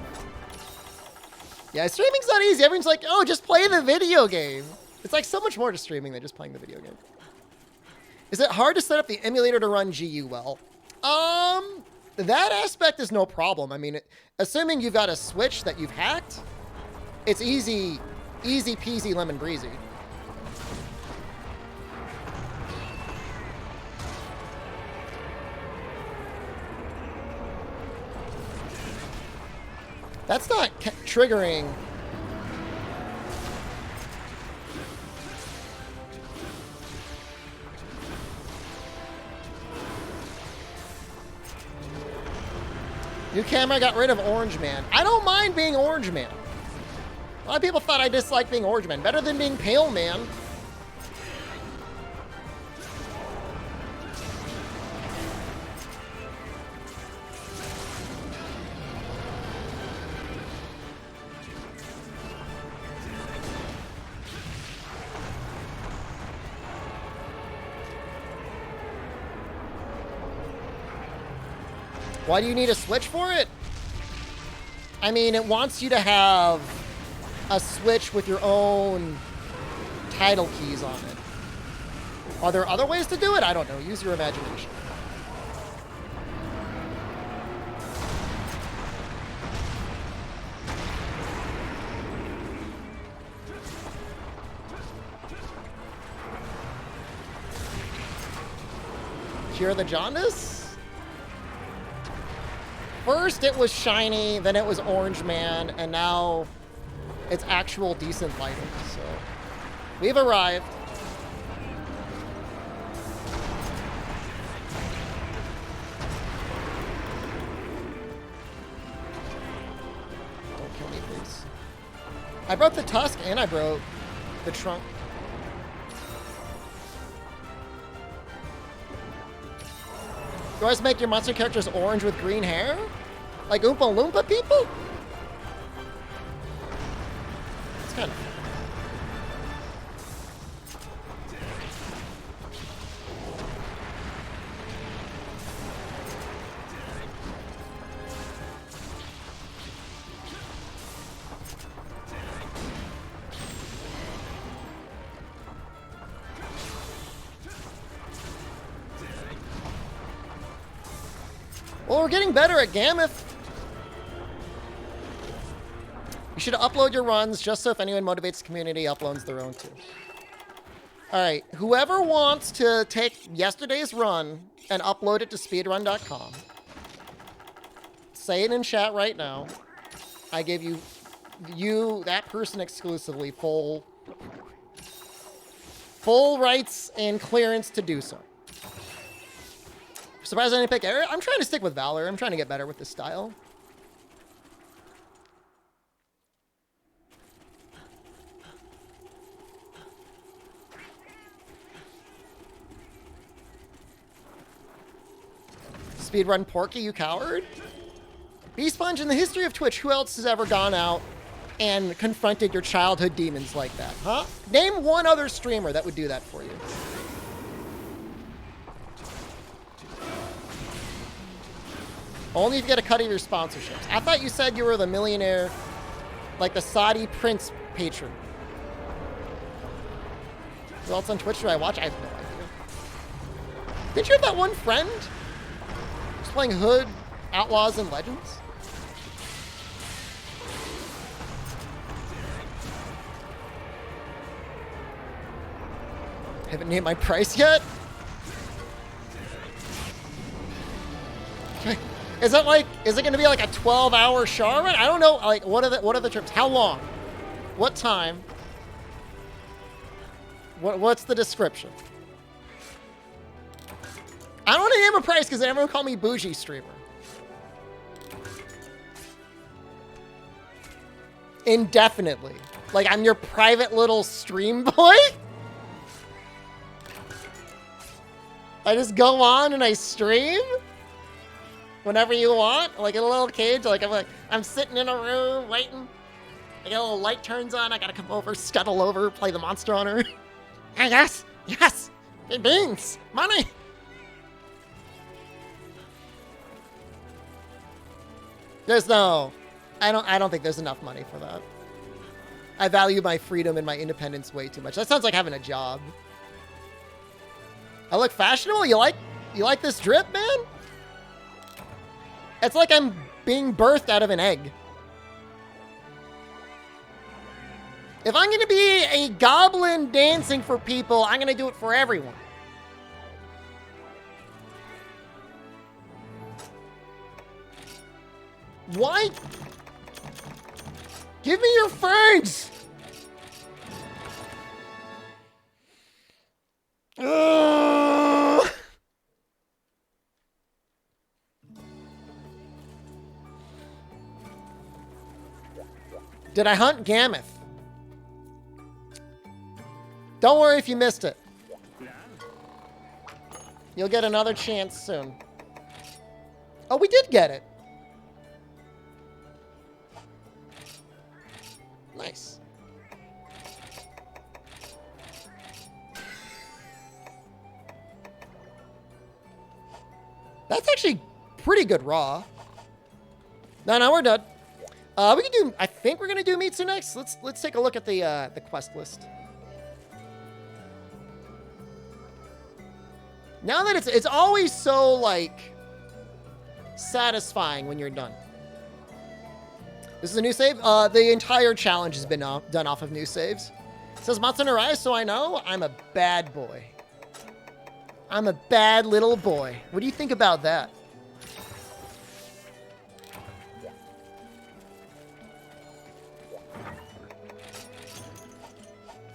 Yeah, streaming's not easy. Everyone's like, oh, just play the video game. It's like so much more to streaming than just playing the video game. Is it hard to set up the emulator to run GU well? That aspect is no problem. I mean, assuming you've got a Switch that you've hacked, it's easy peasy lemon breezy. That's not triggering. New camera got rid of Orange Man. I don't mind being Orange Man. A lot of people thought I disliked being Orange Man. Better than being Pale Man. Why do you need a switch for it? I mean, it wants you to have a switch with your own title keys on it. Are there other ways to do it? I don't know. Use your imagination. Cure the jaundice? First it was shiny, then it was Orange Man, and now it's actual decent lighting, so we've arrived. Don't kill me, please. I broke the tusk and I broke the trunk. You always make your monster characters orange with green hair? Like Oompa Loompa people? It's kind of... Well, we're getting better at Gammoth. You should upload your runs just so if anyone motivates the community, uploads their own too. All right, whoever wants to take yesterday's run and upload it to speedrun.com, say it in chat right now. I give you, that person exclusively, full rights and clearance to do so. Surprised I didn't pick Air. I'm trying to stick with Valor. I'm trying to get better with this style. Speedrun Porky, you coward. B-Sponge, in the history of Twitch, who else has ever gone out and confronted your childhood demons like that, huh? Name one other streamer that would do that for you. Only if you get a cut of your sponsorships. I thought you said you were the millionaire, like the Saudi prince patron. Who else on Twitch do I watch? I have no idea. Did you have that one friend who's playing Hood, Outlaws, and Legends? Haven't named my price yet? Is it going to be like a 12-hour Char run? I don't know. Like, what are the trips? How long? What time? What's the description? I don't want to name a price because everyone call me bougie streamer. Indefinitely. Like, I'm your private little stream boy? I just go on and I stream? Whenever you want, like in a little cage, I'm sitting in a room waiting. I get a little light turns on, I gotta come over, scuttle over, play the Monster Hunter. Hey, yes, hey, beans, money. There's no, I don't think there's enough money for that. I value my freedom and my independence way too much. That sounds like having a job. I look fashionable. You like this drip, man? It's like I'm being birthed out of an egg. If I'm going to be a goblin dancing for people, I'm going to do it for everyone. Why Give me your ferns! Ugh. Did I hunt Gammoth? Don't worry if you missed it. You'll get another chance soon. Oh, we did get it. Nice. That's actually pretty good raw. No, we're done. We can do. I think we're gonna do Mitsu next. Let's take a look at the quest list. Now that it's always so like satisfying when you're done. This is a new save. The entire challenge has been done off of new saves. It says Matsunarai, so I know I'm a bad boy. I'm a bad little boy. What do you think about that?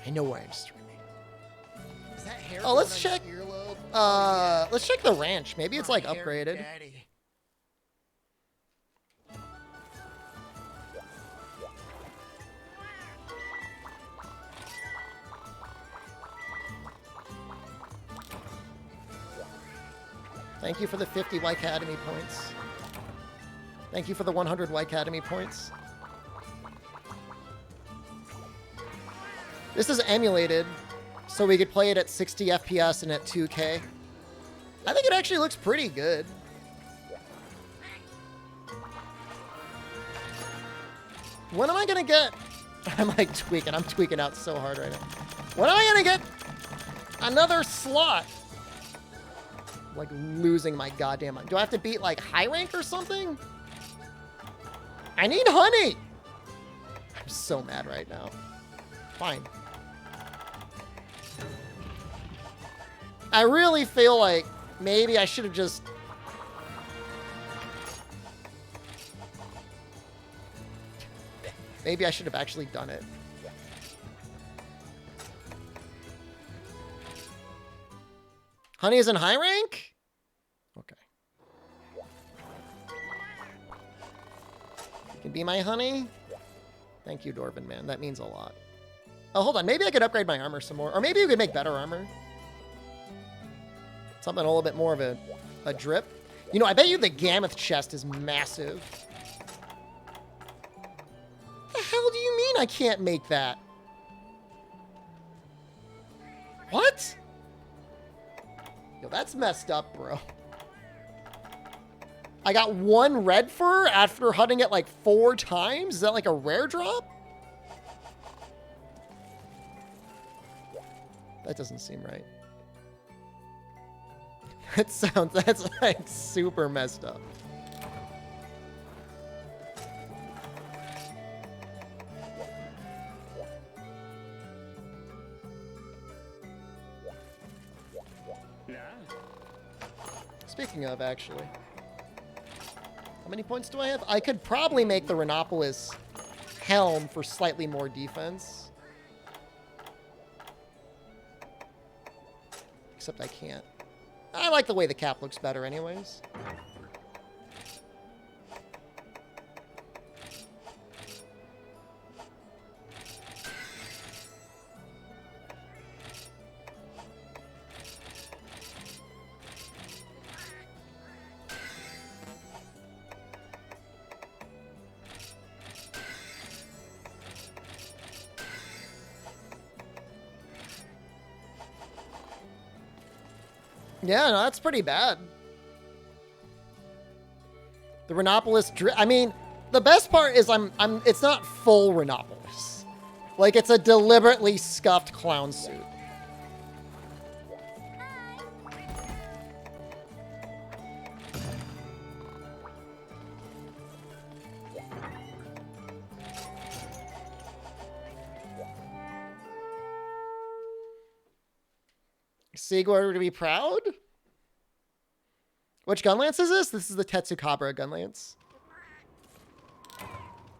I know where I'm streaming. Is that hair Oh, let's going on check. your earlobe? Let's check the ranch. Maybe it's like My hair upgraded. daddy. Thank you for the 50 Y Academy points. Thank you for the 100 Y Academy points. This is emulated, so we could play it at 60 FPS and at 2K. I think it actually looks pretty good. When am I gonna get... I'm like tweaking. I'm tweaking out so hard right now. When am I gonna get another slot? Like losing my goddamn mind. Do I have to beat like high rank or something? I need honey. I'm so mad right now. Fine. I really feel like maybe I should have just... Maybe I should have actually done it. Honey is in high rank? Okay. You can be my honey? Thank you, Dwarven Man. That means a lot. Oh, hold on. Maybe I could upgrade my armor some more. Or maybe we could make better armor. Something a little bit more of a drip. You know, I bet you the Gammoth chest is massive. The hell do you mean I can't make that? What? Yo, that's messed up, bro. I got one red fur after hunting it like 4 times? Is that like a rare drop? That doesn't seem right. That's like super messed up. Speaking of, actually. How many points do I have? I could probably make the Rhinopolis helm for slightly more defense. Except I can't. I like the way the cap looks better anyways. Yeah, no, that's pretty bad. The Rhinopolis, I mean, the best part is it's not full Rhinopolis. Like, it's a deliberately scuffed clown suit. Sigor to be proud? Which Gunlance is this? This is the Tetsukabra Gunlance.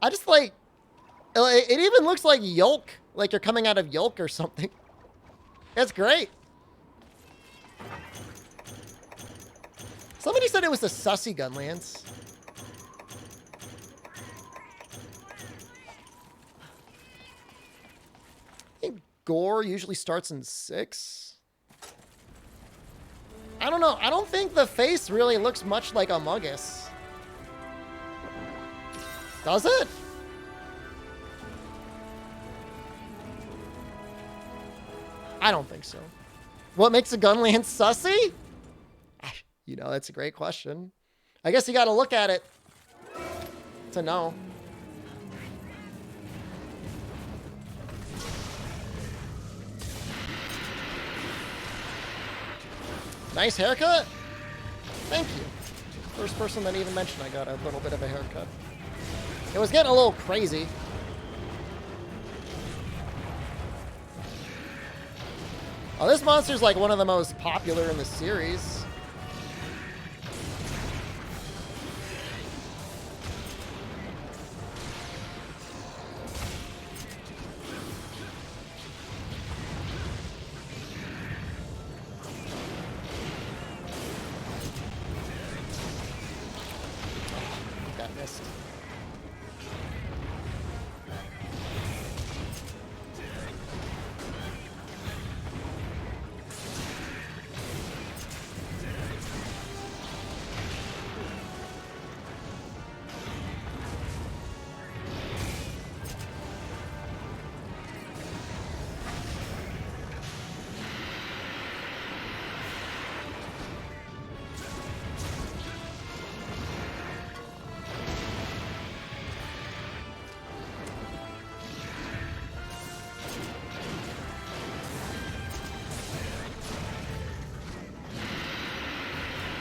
I just like... It even looks like yolk, like you're coming out of yolk or something. That's great. Somebody said it was the sussy gun, Lance. I think gore usually starts in 6. I don't know. I don't think the face really looks much like Among Us. Does it? I don't think so. What makes a gun Lance sussy? You know, that's a great question. I guess you got to look at it to know. Nice haircut? Thank you. First person that even mentioned I got a little bit of a haircut. It was getting a little crazy. Oh, this monster's like one of the most popular in the series. Got missed.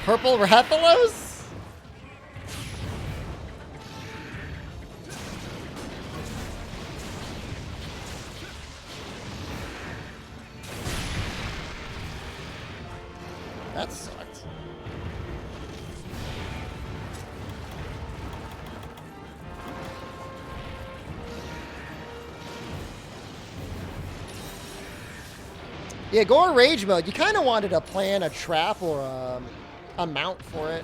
Purple Rathalos? That sucked. Yeah, Gore Rage mode, you kind of wanted to plan a trap or a mount for it.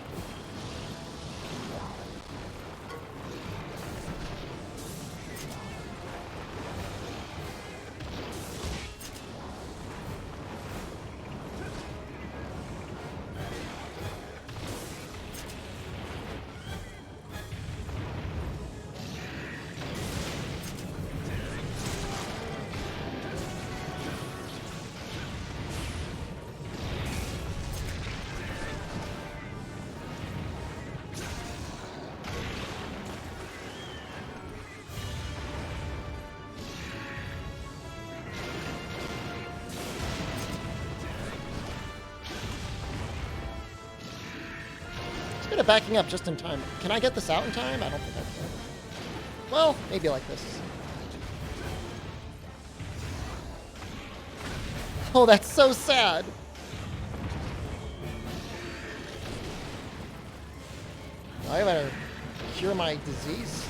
Good at backing up just in time. Can I get this out in time? I don't think I can. Well, maybe like this. Oh, that's so sad. I better cure my disease.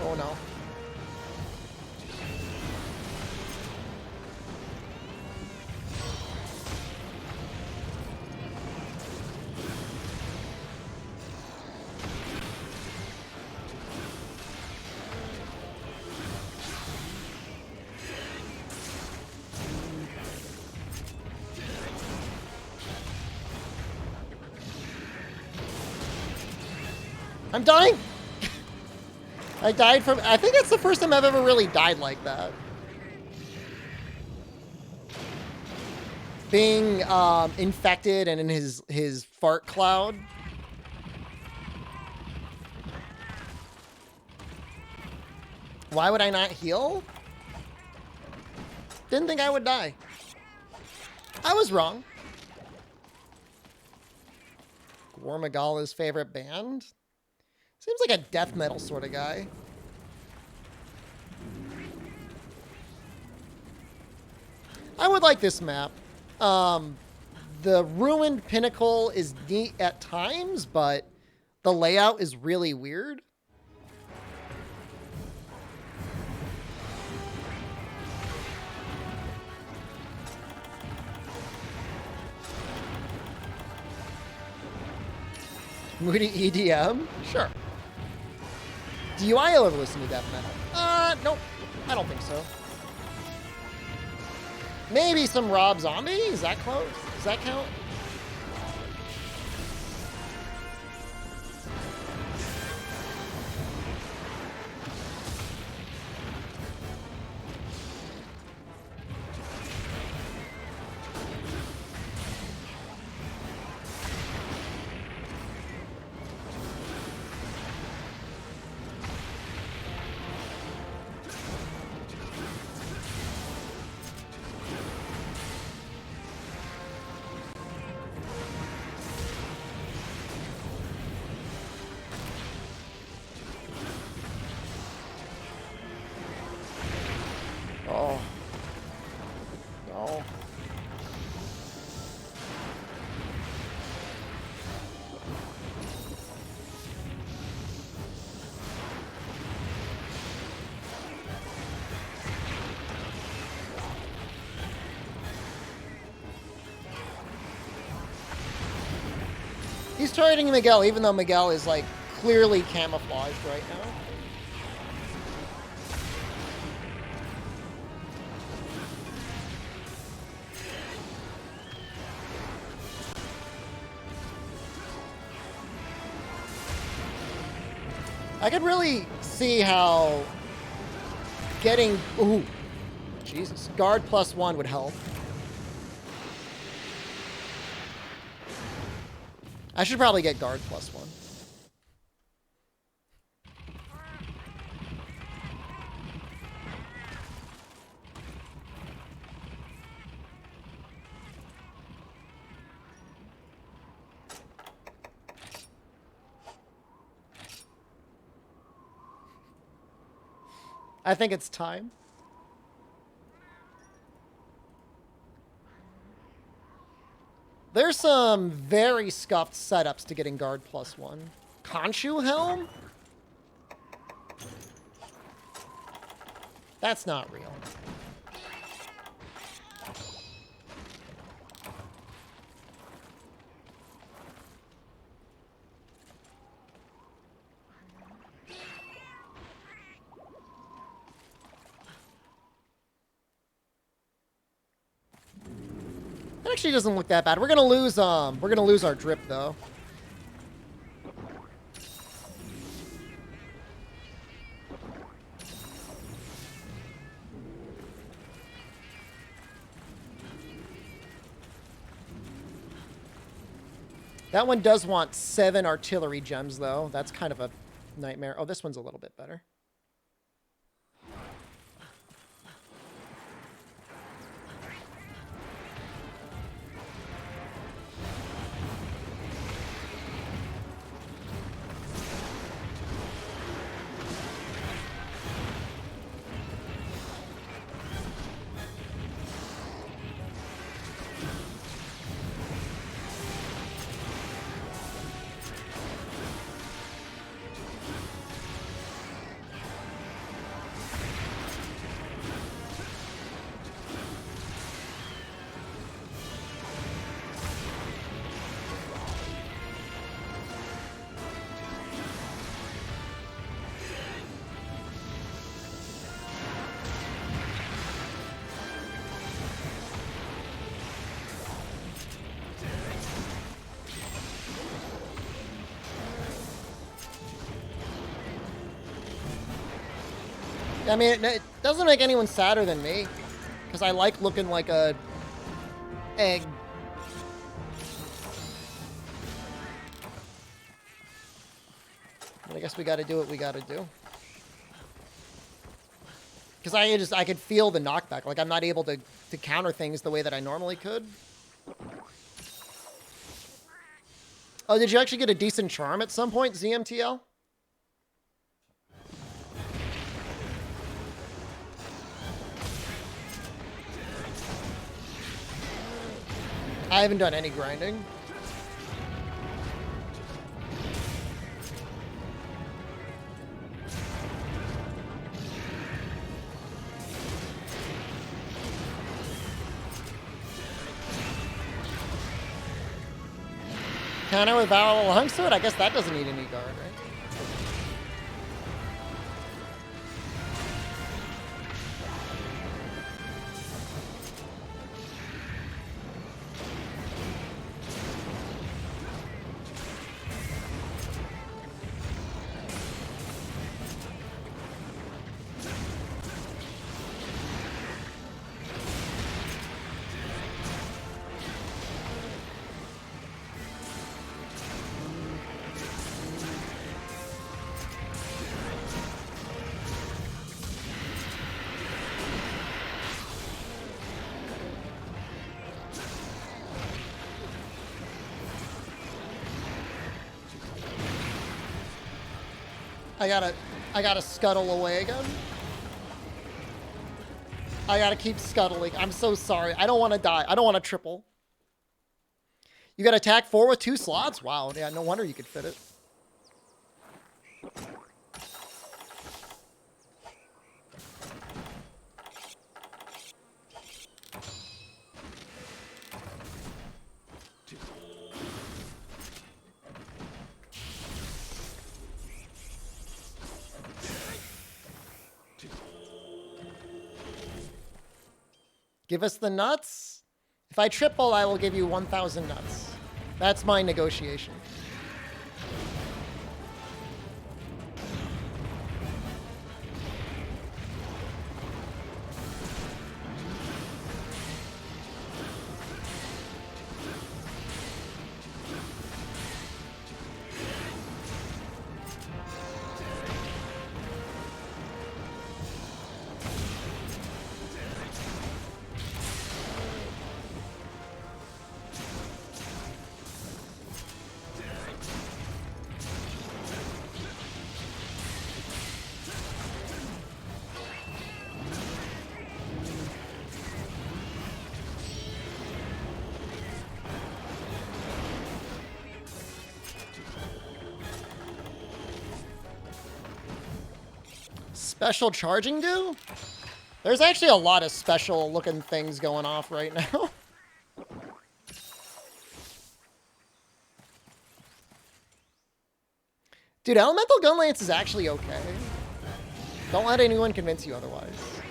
Oh no. I'm dying! I died from... I think that's the first time I've ever really died like that. Being infected and in his fart cloud. Why would I not heal? Didn't think I would die. I was wrong. Gormagala's favorite band? Seems like a death metal sort of guy. I would like this map. The the ruined pinnacle is neat at times, but the layout is really weird. Moody EDM? Sure. Do you ever listen to death metal? Nope. I don't think so. Maybe some Rob Zombie? Is that close? Does that count? Oh. No. He's targeting Miguel, even though Miguel is, like, clearly camouflaged right now. I could really see how getting, ooh, Jesus, guard +1 would help. I should probably get guard +1. I think it's time. There's some very scuffed setups to getting guard +1. Khonshu Helm? That's not real. That actually doesn't look that bad. We're gonna lose our drip though. That one does want 7 artillery gems though. That's kind of a nightmare. Oh, this one's a little bit better. I mean, it doesn't make anyone sadder than me, because I like looking like a egg. But I guess we got to do what we got to do. Because I could feel the knockback. Like, I'm not able to counter things the way that I normally could. Oh, did you actually get a decent charm at some point, ZMTL? I haven't done any grinding. Counter with Valor Hung Sword? I guess that doesn't need any guard, right? I gotta scuttle away again. I gotta keep scuttling. I'm so sorry. I don't want to die. I don't want to triple. You got attack 4 with 2 slots? Wow. Yeah, no wonder you could fit it. Give us the nuts. If I triple, I will give you 1,000 nuts. That's my negotiation. Special charging do? There's actually a lot of special looking things going off right now. Dude, Elemental Gun Lance is actually okay. Don't let anyone convince you otherwise.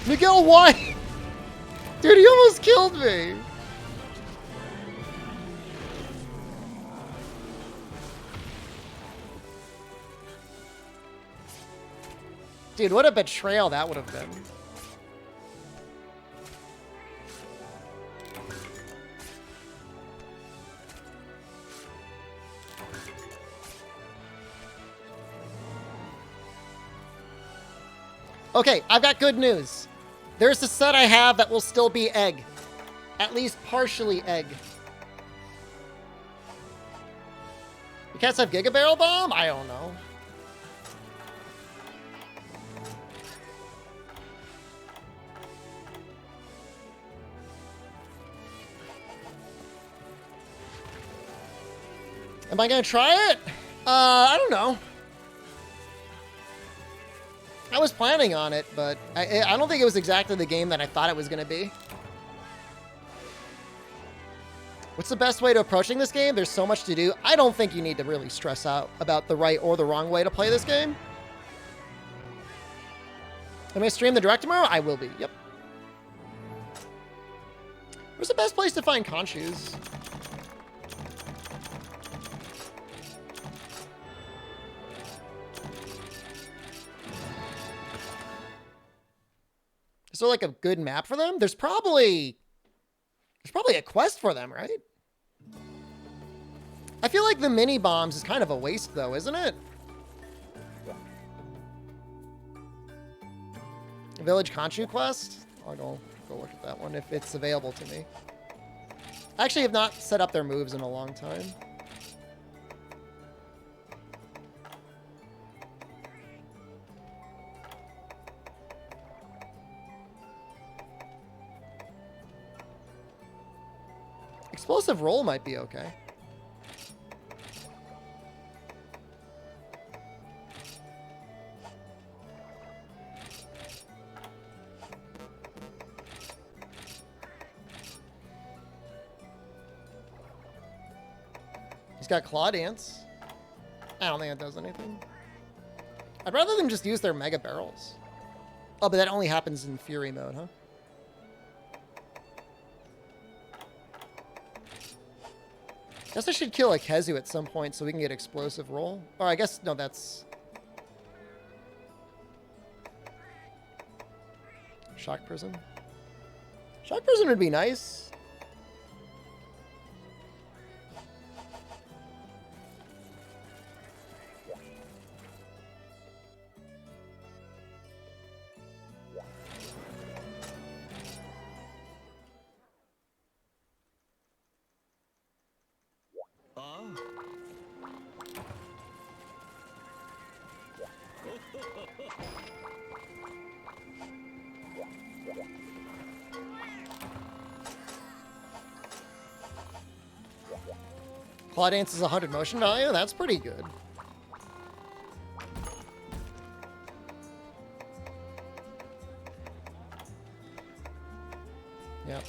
Miguel, why? Dude, he almost killed me. Dude, what a betrayal that would have been. Okay, I've got good news. There's a set I have that will still be egg. At least partially egg. You cats have Giga Barrel Bomb? I don't know. Am I gonna try it? I don't know. I was planning on it, but I don't think it was exactly the game that I thought it was going to be. What's the best way to approaching this game? There's so much to do. I don't think you need to really stress out about the right or the wrong way to play this game. Am I stream the direct tomorrow? I will be, yep. Where's the best place to find conchus? Is there like a good map for them? There's probably a quest for them, right? I feel like the mini bombs is kind of a waste though, isn't it? Village Conchu quest? I'll go look at that one if it's available to me. I actually have not set up their moves in a long time. Explosive roll might be okay. He's got Claw Dance. I don't think that does anything. I'd rather them just use their Mega Barrels. Oh, but that only happens in Fury mode, huh? Guess I should kill a Kezu at some point so we can get Explosive Roll. Or I guess, no, that's... Shock Prism. Shock Prism would be nice. Claw Dance is 100 motion value? That's pretty good. Yep.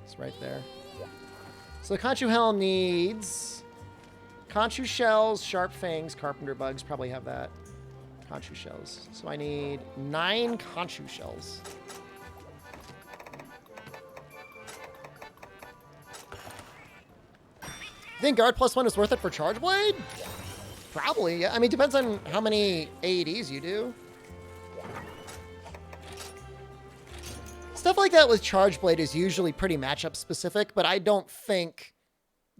It's right there. So the Conchu Helm needs Conchu Shells, Sharp Fangs, Carpenter Bugs. Probably have that. Conchu Shells. So I need 9 Conchu Shells. You think Guard +1 is worth it for Charge Blade? Probably, yeah. I mean, depends on how many AEDs you do. Stuff like that with Charge Blade is usually pretty matchup specific, but I don't think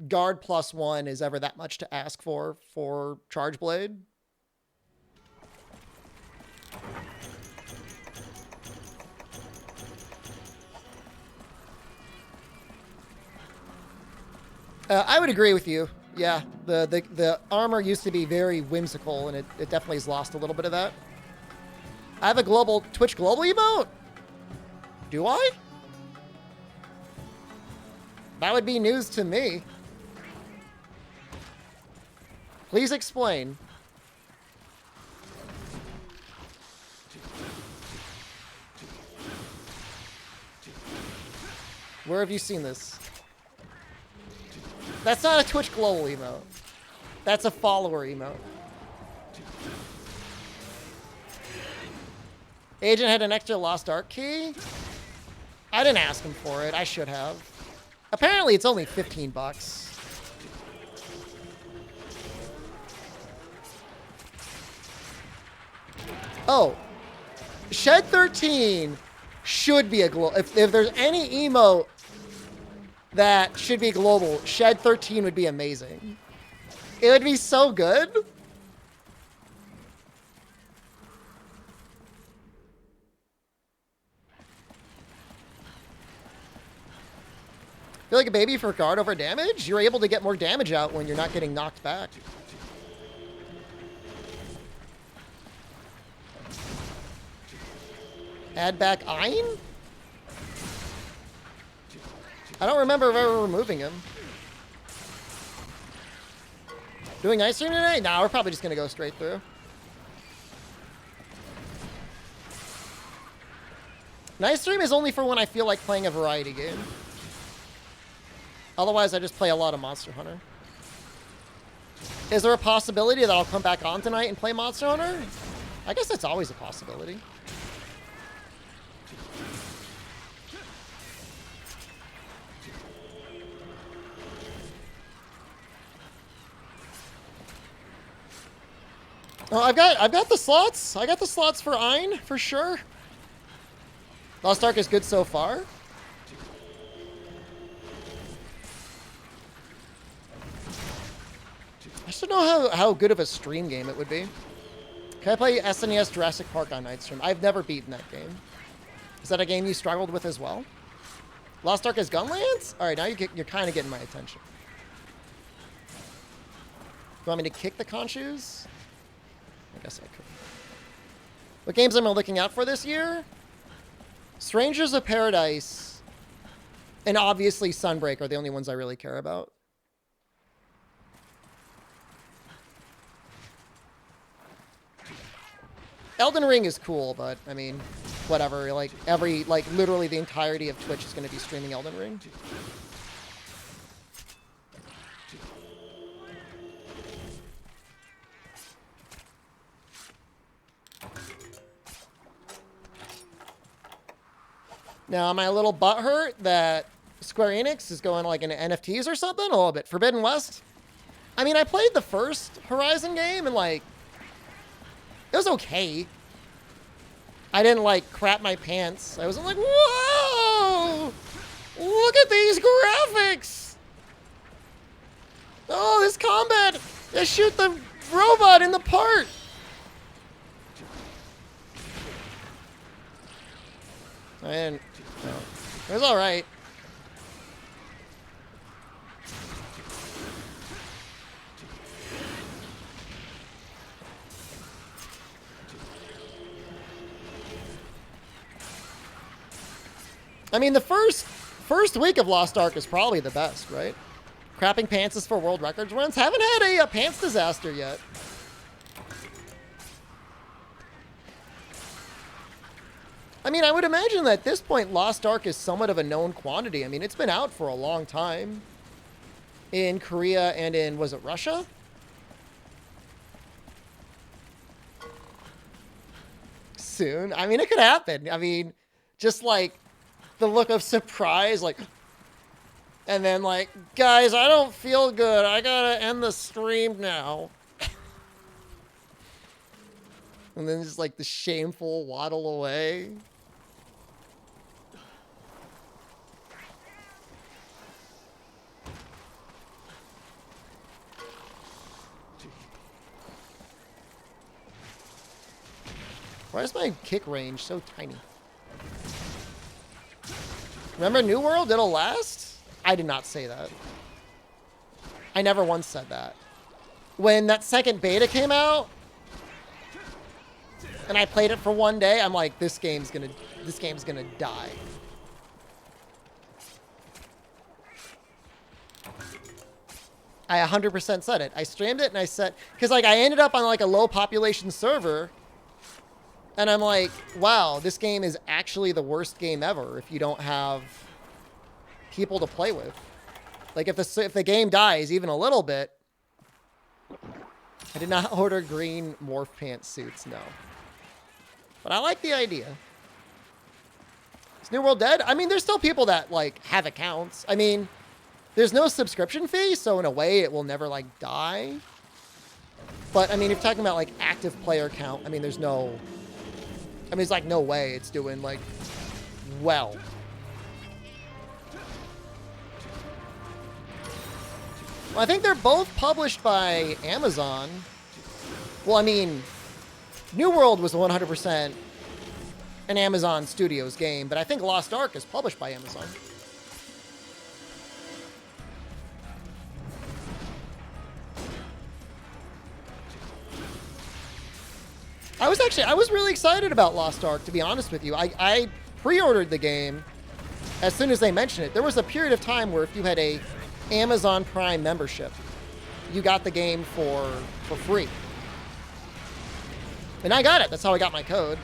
Guard +1 is ever that much to ask for Charge Blade. I would agree with you. Yeah, the armor used to be very whimsical, and it definitely has lost a little bit of that. I have a global Twitch global emote. Do I? That would be news to me. Please explain. Where have you seen this? That's not a Twitch global emote. That's a follower emote. Agent had an extra Lost Ark key? I didn't ask him for it. I should have. Apparently it's only 15 bucks. Oh. Shed 13 should be a global. If there's any emote that should be global, Shed 13 would be amazing. It would be so good. Feel like a baby for guard over damage? You're able to get more damage out when you're not getting knocked back. Add back Ein? I don't remember ever removing him. Doing Ice Stream today? Nah, we're probably just going to go straight through. Ice Stream is only for when I feel like playing a variety game. Otherwise, I just play a lot of Monster Hunter. Is there a possibility that I'll come back on tonight and play Monster Hunter? I guess that's always a possibility. Oh, I've got the slots. I got the slots for Ein for sure. Lost Ark is good so far. I just don't know how good of a stream game it would be. Can I play SNES Jurassic Park on night stream? I've never beaten that game. Is that a game you struggled with as well? Lost Ark is Gunlands? All right, now you're kind of getting my attention. You want me to kick the Conchus? I guess I could. What games am I looking out for this year? Strangers of Paradise and obviously Sunbreak are the only ones I really care about. Elden Ring is cool, but I mean, whatever. Like literally the entirety of Twitch is going to be streaming Elden Ring. Now, am I a little butthurt that Square Enix is going like into NFTs or something? A little bit. Forbidden West? I mean, I played the first Horizon game and like, it was okay. I didn't like crap my pants. I wasn't like, whoa! Look at these graphics! Oh, this combat! They shoot the robot in the part! I didn't. No. It was alright. I mean, the first week of Lost Ark is probably the best, right? Crapping pants is for world records runs. Haven't had a pants disaster yet. I mean, I would imagine that at this point, Lost Ark is somewhat of a known quantity. I mean, it's been out for a long time. In Korea and in, was it Russia? Soon. I mean, it could happen. I mean, just like the look of surprise, like, and then like, guys, I don't feel good. I gotta end the stream now. And then just like the shameful waddle away. Why is my kick range so tiny? Remember New World? It'll last? I did not say that. I never once said that. When that second beta came out, and I played it for one day, I'm like, this game's gonna die. I 100% said it. I streamed it and I said, because like I ended up on like a low population server. And I'm like, wow, this game is actually the worst game ever if you don't have people to play with. Like, if the game dies even a little bit... I did not order green morph pants suits, no. But I like the idea. Is New World dead? I mean, there's still people that, like, have accounts. I mean, there's no subscription fee, so in a way it will never, like, die. But, I mean, if you're talking about, like, active player count, I mean, there's no... I mean, it's like no way it's doing, like, well. Well, I think they're both published by Amazon. Well, I mean, New World was 100% an Amazon Studios game, but I think Lost Ark is published by Amazon. I was really excited about Lost Ark, to be honest with you. I pre-ordered the game as soon as they mentioned it. There was a period of time where if you had a Amazon Prime membership, you got the game for free. And I got it. That's how I got my code.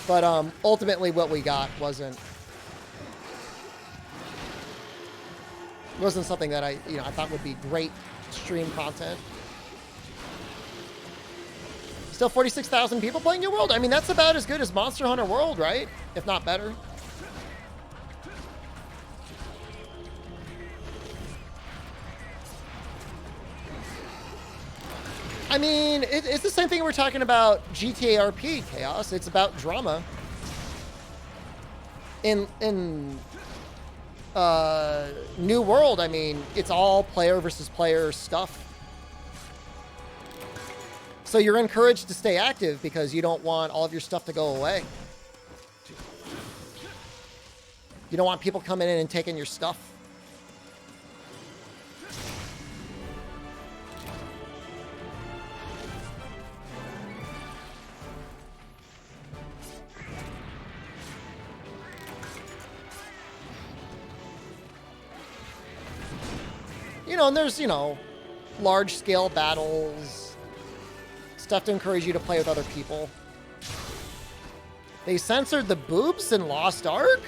But ultimately what we got wasn't something that I thought would be great stream content. Still 46,000 people playing New World? I mean, that's about as good as Monster Hunter World, right? If not better. I mean, it's the same thing we're talking about GTA RP, Chaos. It's about drama. In New World, I mean, it's all player versus player stuff. So you're encouraged to stay active because you don't want all of your stuff to go away. You don't want people coming in and taking your stuff. You know, and there's, you know, large-scale battles, stuff to encourage you to play with other people. They censored the boobs in Lost Ark?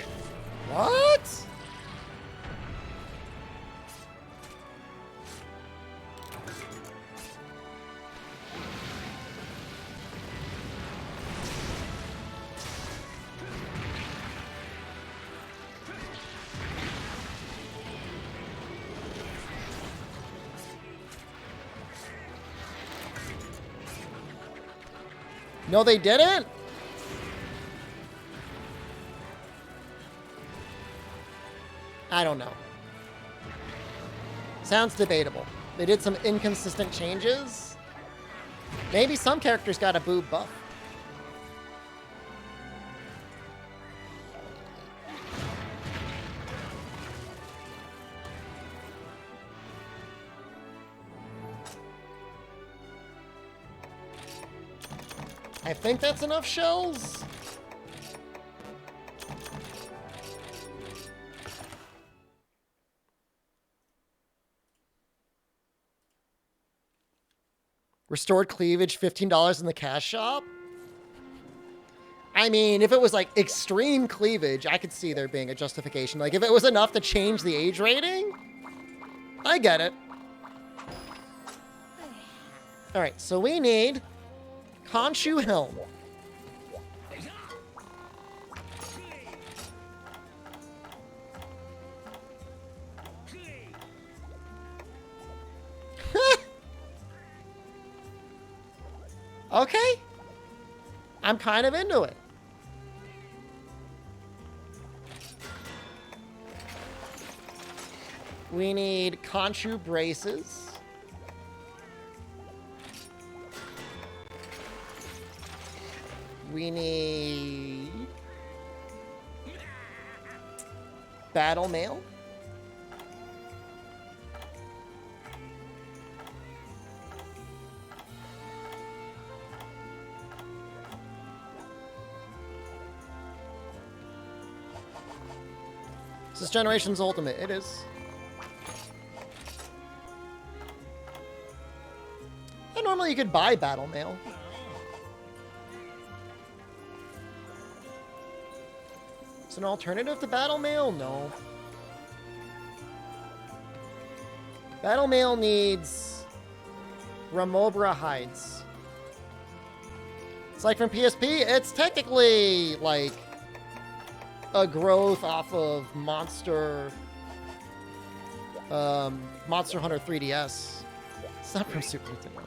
What? No, they didn't? I don't know. Sounds debatable. They did some inconsistent changes. Maybe some characters got a boob buff. I think that's enough shells. Restored cleavage, $15 in the cash shop. I mean, if it was like extreme cleavage, I could see there being a justification. Like if it was enough to change the age rating, I get it. All right, so we need Khonshu Helm. Okay. I'm kind of into it. We need Khonshu braces. We need battle mail. This is Generation's Ultimate. It is. And normally you could buy battle mail. Is an alternative to battle mail? No. Battle mail needs Ramobra hides. It's like from PSP, it's technically like a growth off of Monster Hunter 3DS. It's not from Super Nintendo.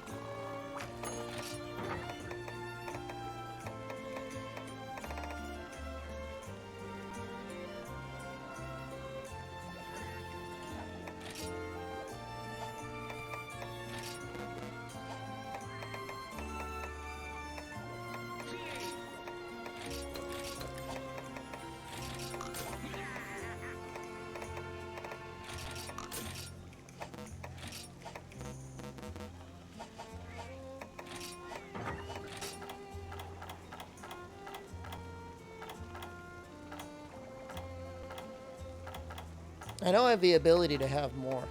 I know I have the ability to have more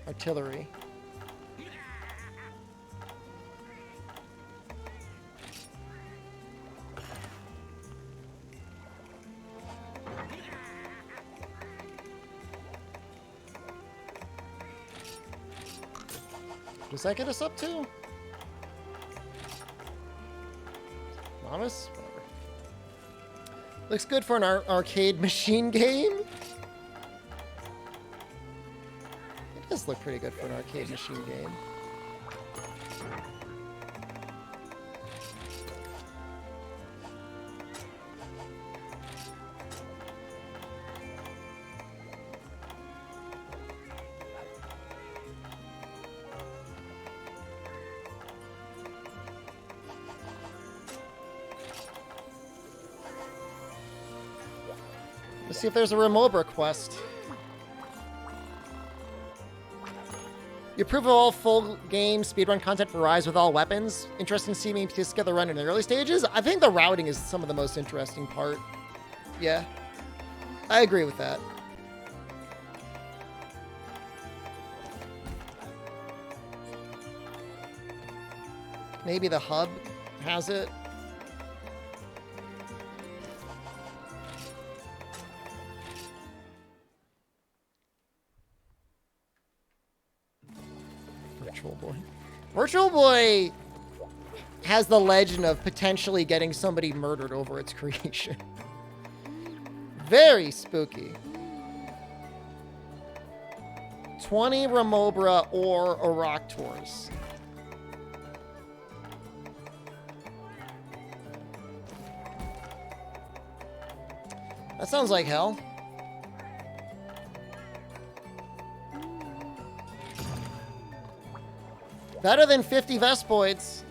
artillery. Does that get us up to? Mamas? Whatever. Looks good for an arcade machine game. It does look pretty good for an arcade machine game. Let's see if there's a Remobra quest. You approve of all full game speedrun content for Rise with all weapons. Interesting to see me piece together run in the early stages. I think the routing is some of the most interesting part. Yeah. I agree with that. Maybe the hub has it. Virtual Boy. Virtual Boy has the legend of potentially getting somebody murdered over its creation. Very spooky. 20 Remobra or Oroctors. That sounds like hell. Better than 50 Vespoids.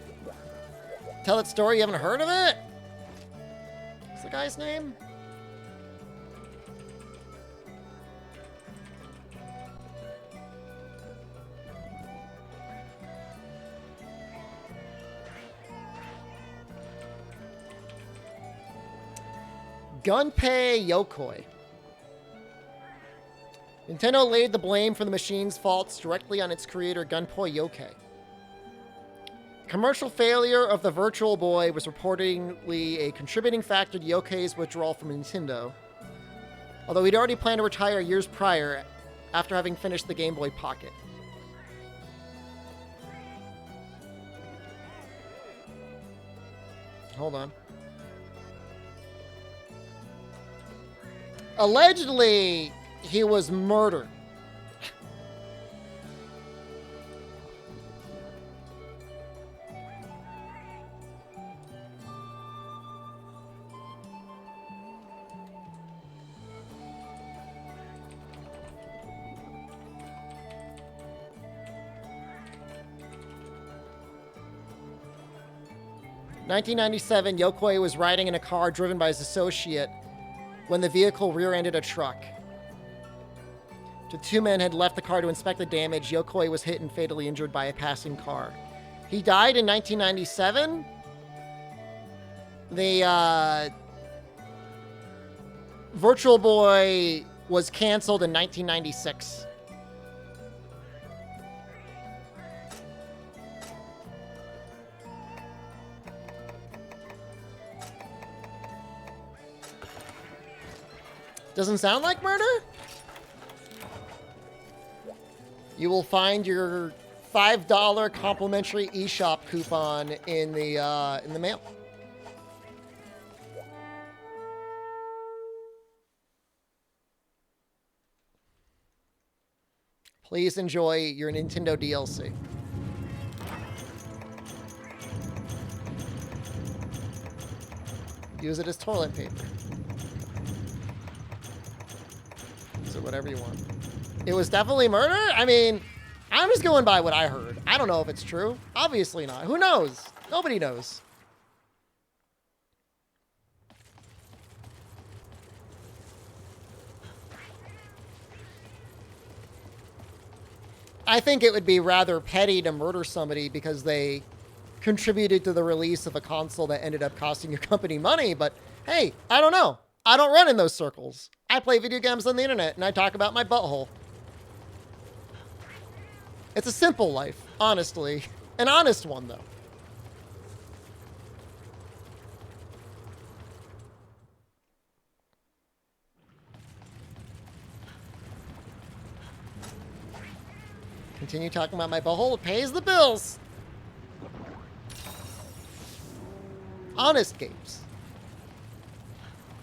Tell that story, you haven't heard of it? What's the guy's name? Gunpei Yokoi. Nintendo laid the blame for the machine's faults directly on its creator, Gunpei Yokoi. Commercial failure of the Virtual Boy was reportedly a contributing factor to Yokoi's withdrawal from Nintendo, although he'd already planned to retire years prior after having finished the Game Boy Pocket. Hold on. Allegedly, he was murdered. In 1997, Yokoi was riding in a car driven by his associate when the vehicle rear-ended a truck. The two men had left the car to inspect the damage. Yokoi was hit and fatally injured by a passing car. He died in 1997. The Virtual Boy was canceled in 1996. Doesn't sound like murder? You will find your $5 complimentary eShop coupon in the mail. Please enjoy your Nintendo DLC. Use it as toilet paper. Use it whatever you want. It was definitely murder? I mean, I'm just going by what I heard. I don't know if it's true. Obviously not. Who knows? Nobody knows. I think it would be rather petty to murder somebody because they contributed to the release of a console that ended up costing your company money, but hey, I don't know. I don't run in those circles. I play video games on the internet and I talk about my butthole. It's a simple life, honestly. An honest one, though. Continue talking about my butthole. It pays the bills. Honest games.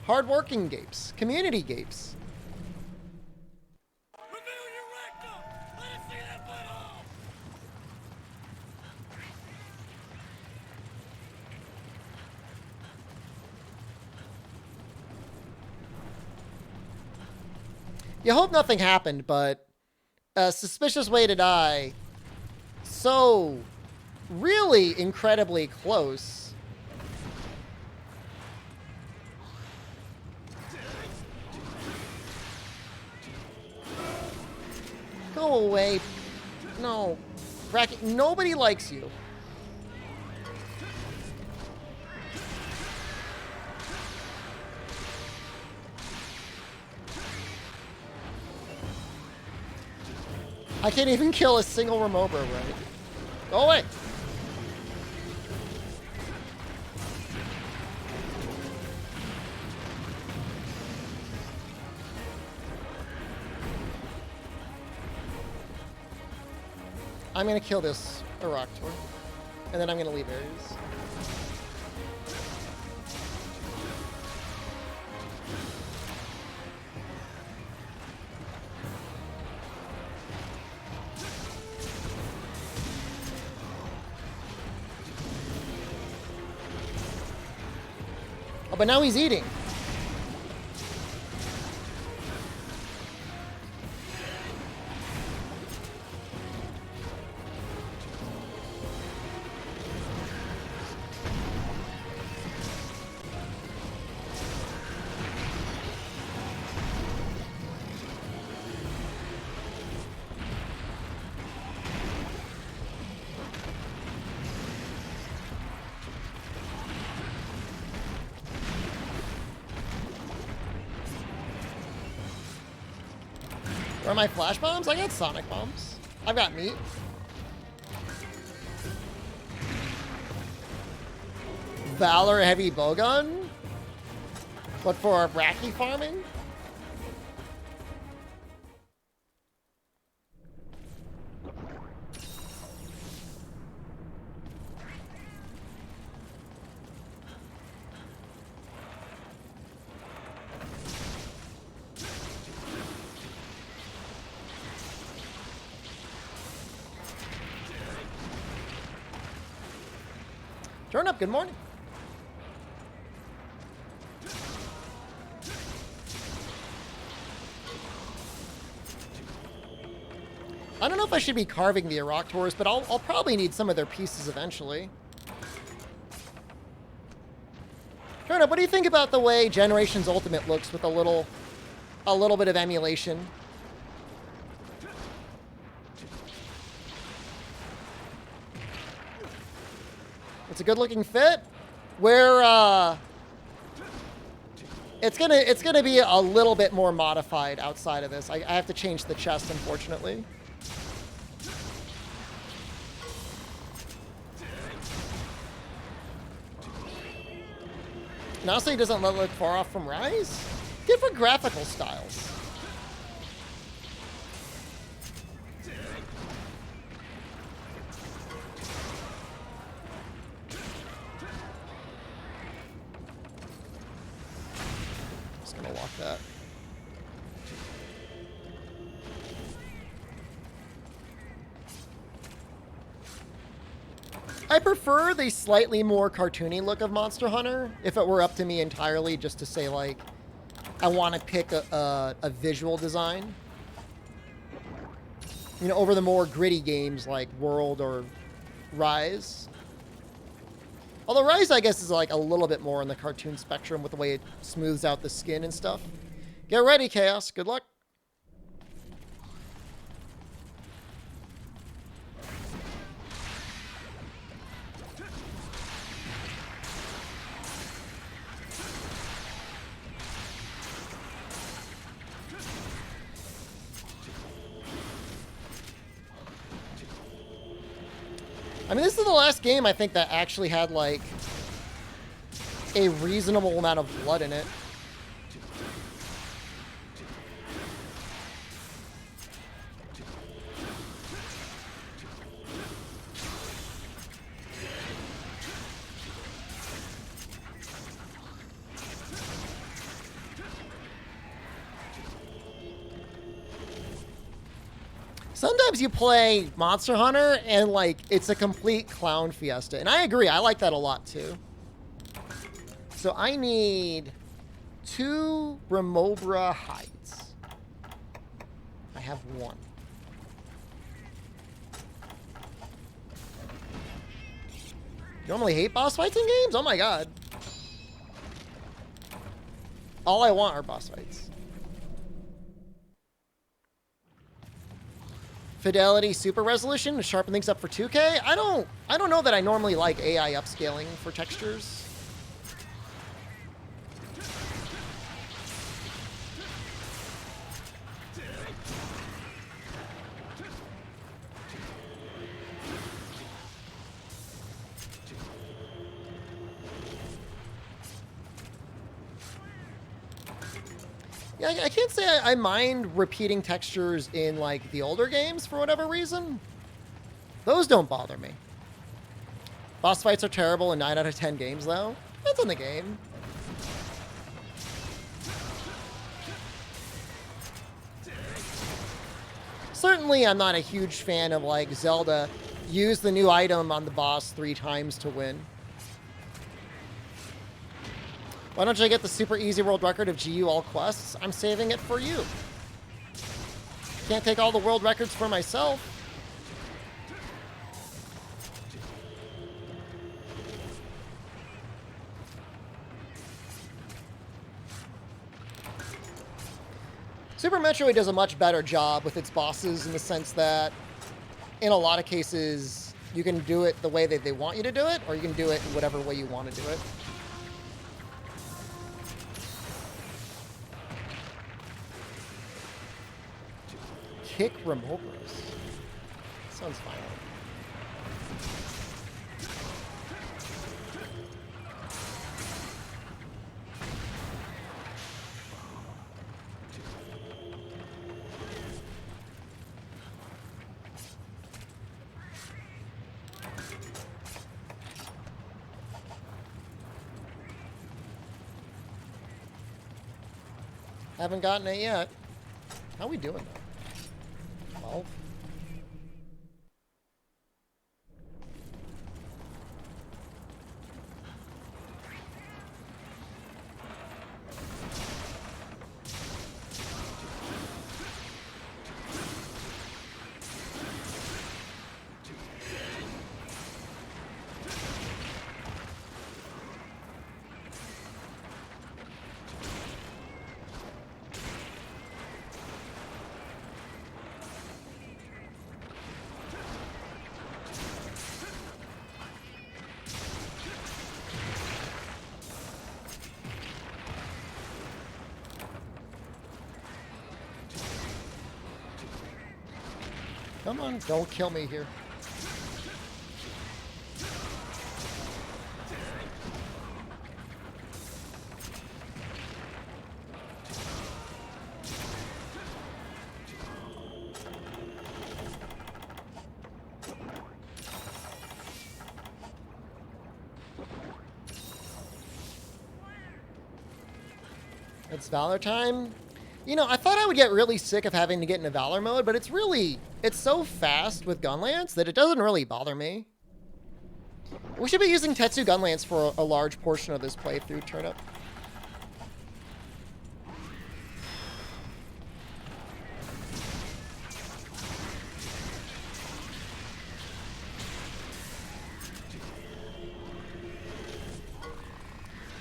Hard-working games. Community games. You hope nothing happened, but a suspicious way to die. So, really incredibly close. Go away. No. Bracket, nobody likes you. I can't even kill a single Remobra, right? Go away. I'm gonna kill this Iroctor, and then I'm gonna leave Ares. Oh, but now he's eating. Where are my flash bombs? I got sonic bombs. I've got meat. Valor heavy bowgun? What for Bracky farming? Turn up, good morning. I don't know if I should be carving the Iroctors, but I'll probably need some of their pieces eventually. Turn up, what do you think about the way Generations Ultimate looks with a little bit of emulation? It's a good-looking fit. Where it's gonna be a little bit more modified outside of this. I have to change the chest, unfortunately. And honestly, it doesn't look far off from Rise. Different graphical styles. Walk that. I prefer the slightly more cartoony look of Monster Hunter if it were up to me entirely, just to say, like, I want to pick a visual design. You know, over the more gritty games like World or Rise. Although Rise, I guess, is like a little bit more on the cartoon spectrum with the way it smooths out the skin and stuff. Get ready, Chaos. Good luck. I mean, this is the last game, I think, that actually had, like, a reasonable amount of blood in it. Sometimes you play Monster Hunter and, like, it's a complete clown fiesta. And I agree, I like that a lot too. So I need 2 Remobra hides. I have 1. You normally hate boss fights in games? Oh my god. All I want are boss fights. Fidelity super resolution to sharpen things up for 2K. I don't know that I normally like AI upscaling for textures. Yeah, I can't say I mind repeating textures in, like, the older games for whatever reason. Those don't bother me. Boss fights are terrible in 9 out of 10 games, though. That's in the game. Certainly, I'm not a huge fan of, like, Zelda. Use the new item on the boss 3 times to win. Why don't I get the super easy world record of GU all quests? I'm saving it for you. Can't take all the world records for myself. Super Metroid does a much better job with its bosses in the sense that, in a lot of cases, you can do it the way that they want you to do it, or you can do it in whatever way you want to do it. Kick remote bros. Sounds violent. Haven't gotten it yet. How are we doing though? 12? Come on, don't kill me here. It's Valor time. You know, I thought I would get really sick of having to get into Valor mode, but it's so fast with Gunlance that it doesn't really bother me. We should be using Tetsu Gunlance for a large portion of this playthrough, Turnip.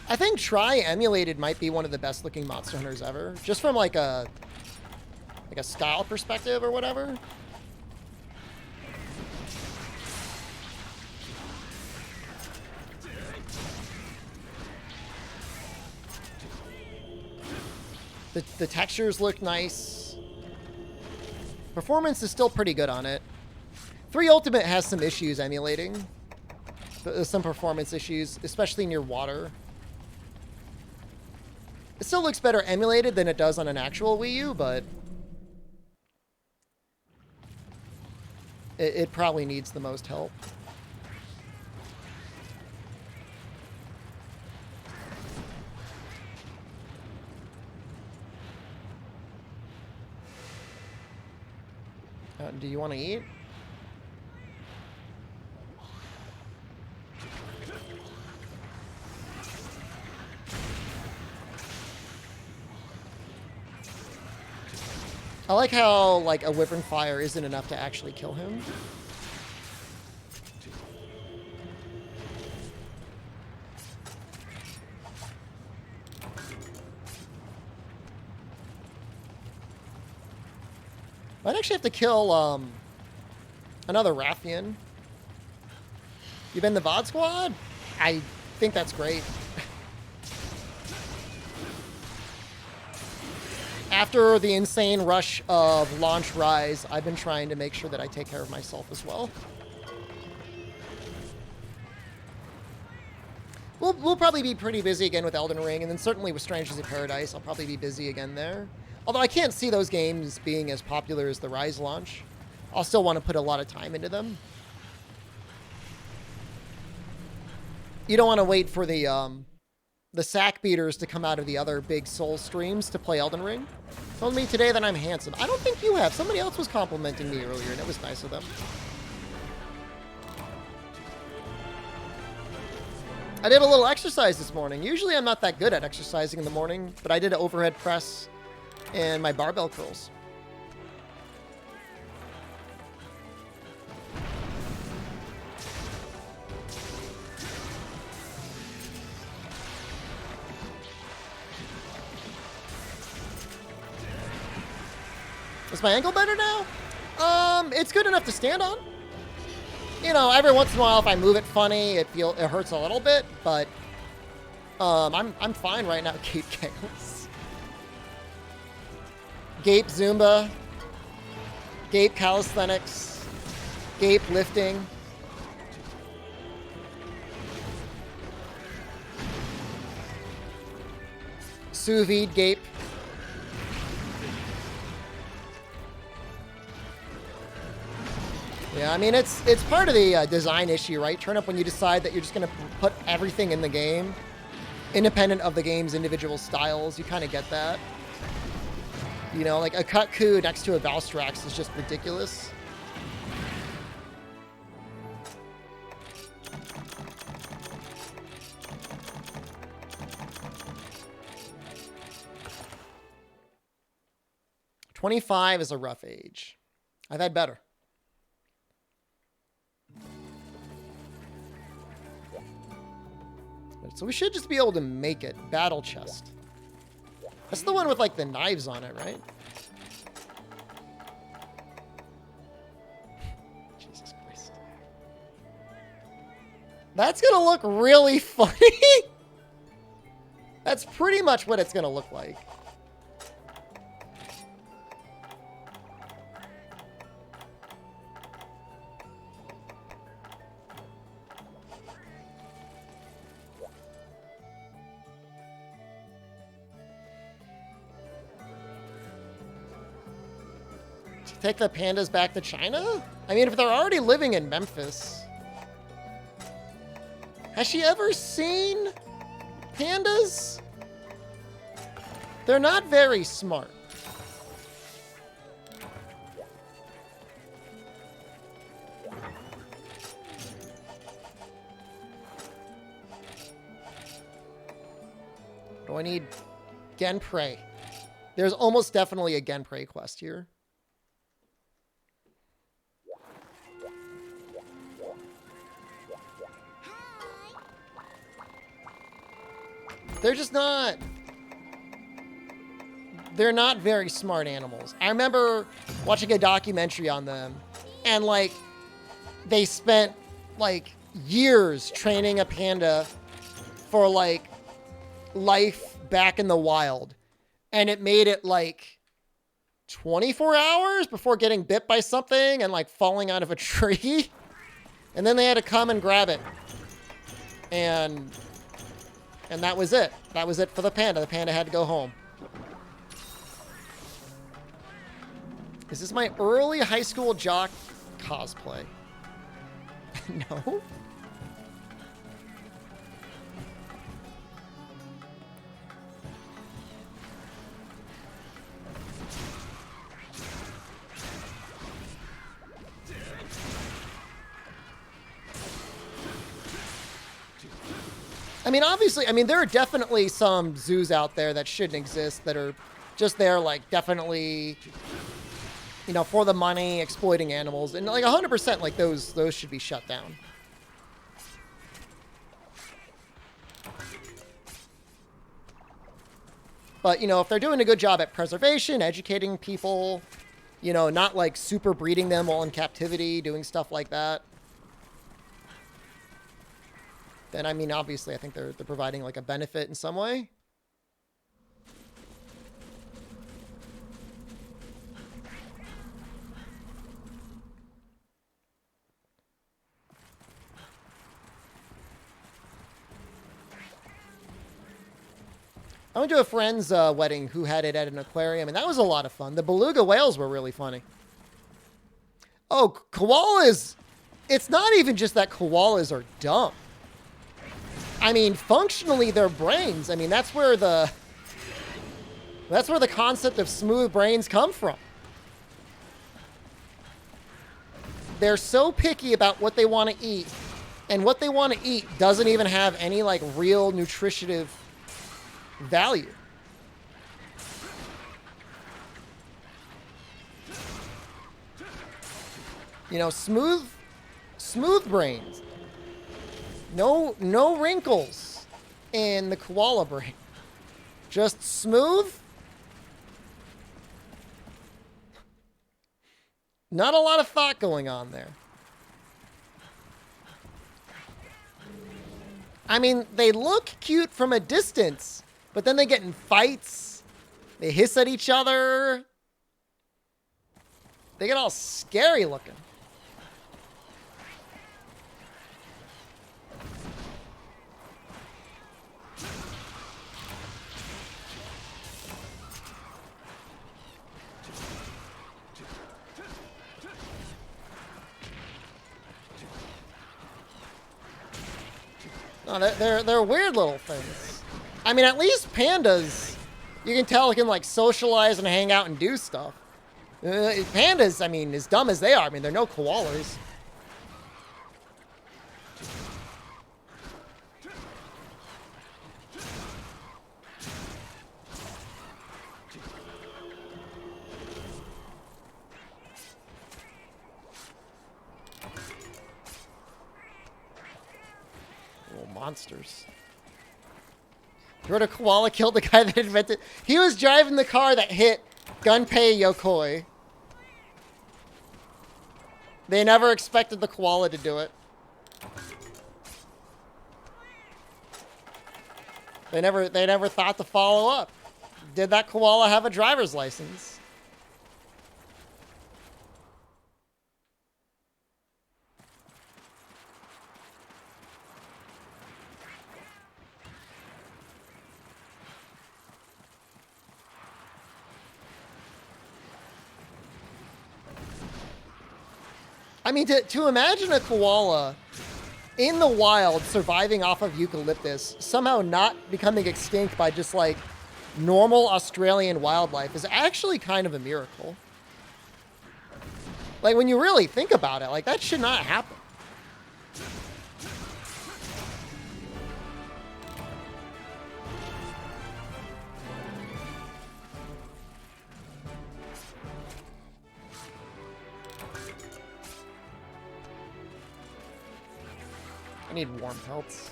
I think Try Emulated might be one of the best looking Monster Hunters ever, just from like a style perspective or whatever. The textures look nice. Performance is still pretty good on it. 3 Ultimate has some issues emulating. Some performance issues, especially near water. It still looks better emulated than it does on an actual Wii U, but it probably needs the most help. Do you want to eat? I like how, like, a Wyvern Fire isn't enough to actually kill him. Might actually have to kill, Another Rathian. You been the VOD squad? I think that's great. After the insane rush of launch Rise, I've been trying to make sure that I take care of myself as well. We'll probably be pretty busy again with Elden Ring, and then certainly with Strangers in Paradise, I'll probably be busy again there. Although I can't see those games being as popular as the Rise launch. I'll still want to put a lot of time into them. You don't want to wait for the sack beaters to come out of the other big Soul streams to play Elden Ring. Told me today that I'm handsome. I don't think you have. Somebody else was complimenting me earlier, and it was nice of them. I did a little exercise this morning. Usually I'm not that good at exercising in the morning, but I did an overhead press and my barbell curls. Is my ankle better now? It's good enough to stand on. You know, every once in a while, if I move it funny, it hurts a little bit, but I'm fine right now. Gape Chaos, Gape Zumba, Gape Calisthenics, Gape Lifting. Sous vide Gape. Yeah, I mean, it's part of the design issue, right? Turn up when you decide that you're just going to put everything in the game, independent of the game's individual styles. You kind of get that. You know, like a Kutku next to a Valstrax is just ridiculous. "25 is a rough age. I've had better." So we should just be able to make it. Battle chest. That's the one with, like, the knives on it, right? Jesus Christ. That's gonna look really funny. That's pretty much what it's gonna look like. Take the pandas back to China? I mean, if they're already living in Memphis. Has she ever seen pandas? They're not very smart. What do I need? Genprey. There's almost definitely a Genprey quest here. They're just not... They're not very smart animals. I remember watching a documentary on them, and, like, they spent, like, years training a panda for, like, life back in the wild. And it made it, like, 24 hours before getting bit by something and, like, falling out of a tree. And then they had to come and grab it. And that was it. That was it for the panda. The panda had to go home. Is this my early high school jock cosplay? No? I mean, obviously, I mean, there are definitely some zoos out there that shouldn't exist, that are just there, like, definitely, you know, for the money, exploiting animals. And, like, 100%, like, those should be shut down. But, you know, if they're doing a good job at preservation, educating people, You know, not like super breeding them while in captivity, doing stuff like that. Then, I mean, obviously, I think they're providing like a benefit in some way. I went to a friend's wedding who had it at an aquarium, and that was a lot of fun. The beluga whales were really funny. Oh, koalas. It's not even just that koalas are dumb. I mean, functionally, their brains. I mean, that's where the concept of smooth brains come from. They're so picky about what they want to eat, and what they want to eat doesn't even have any like real nutritive value. You know, smooth brains. No wrinkles in the koala brain. Just smooth. Not a lot of thought going on there. I mean, they look cute from a distance, but then they get in fights. They hiss at each other. They get all scary looking. No, they're weird little things. I mean, at least pandas, you can tell, can like socialize and hang out and do stuff. Pandas, I mean, as dumb as they are, I mean, they're no koalas. Monsters. You heard a koala killed the guy that invented... He was driving the car that hit Gunpei Yokoi. They never expected the koala to do it. They never thought to follow up. Did that koala have a driver's license? I mean, to imagine a koala in the wild surviving off of eucalyptus, somehow not becoming extinct by just like normal Australian wildlife is actually kind of a miracle. Like when you really think about it, like that should not happen. I need warm pelts.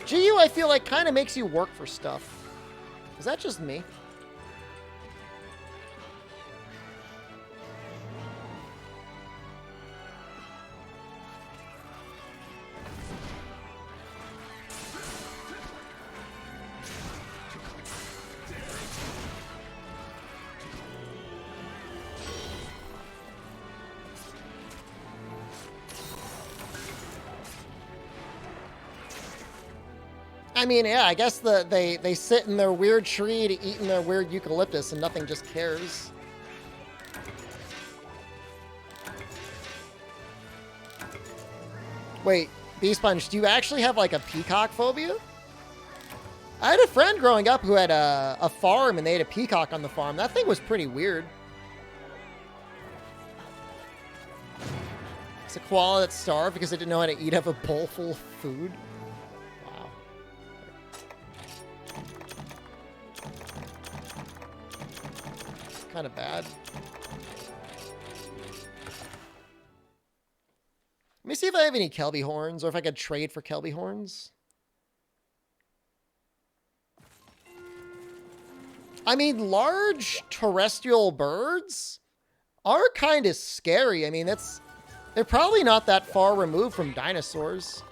GU, I feel like, kind of makes you work for stuff. Is that just me? I mean, yeah, I guess they sit in their weird tree to eat in their weird eucalyptus and nothing just cares. Wait, B-Sponge, do you actually have like a peacock phobia? I had a friend growing up who had a farm and they had a peacock on the farm. That thing was pretty weird. It's a koala that starved because it didn't know how to eat out of a bowl full of food. Kind of bad. Let me see if I have any Kelby horns or if I could trade for Kelby horns. I mean, large terrestrial birds are kind of scary. I mean, they're probably not that far removed from dinosaurs.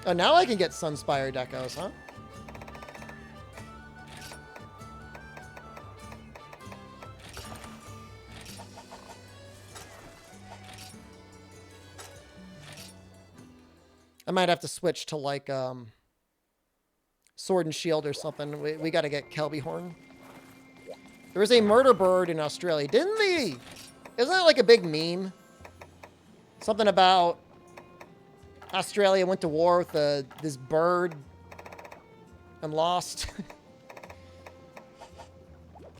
Oh, now I can get Sunspire Decos, huh? I might have to switch to like Sword and Shield or something. We got to get Kelbyhorn. There was a murder bird in Australia. Didn't they? Isn't that like a big meme? Something about Australia went to war with this bird and lost.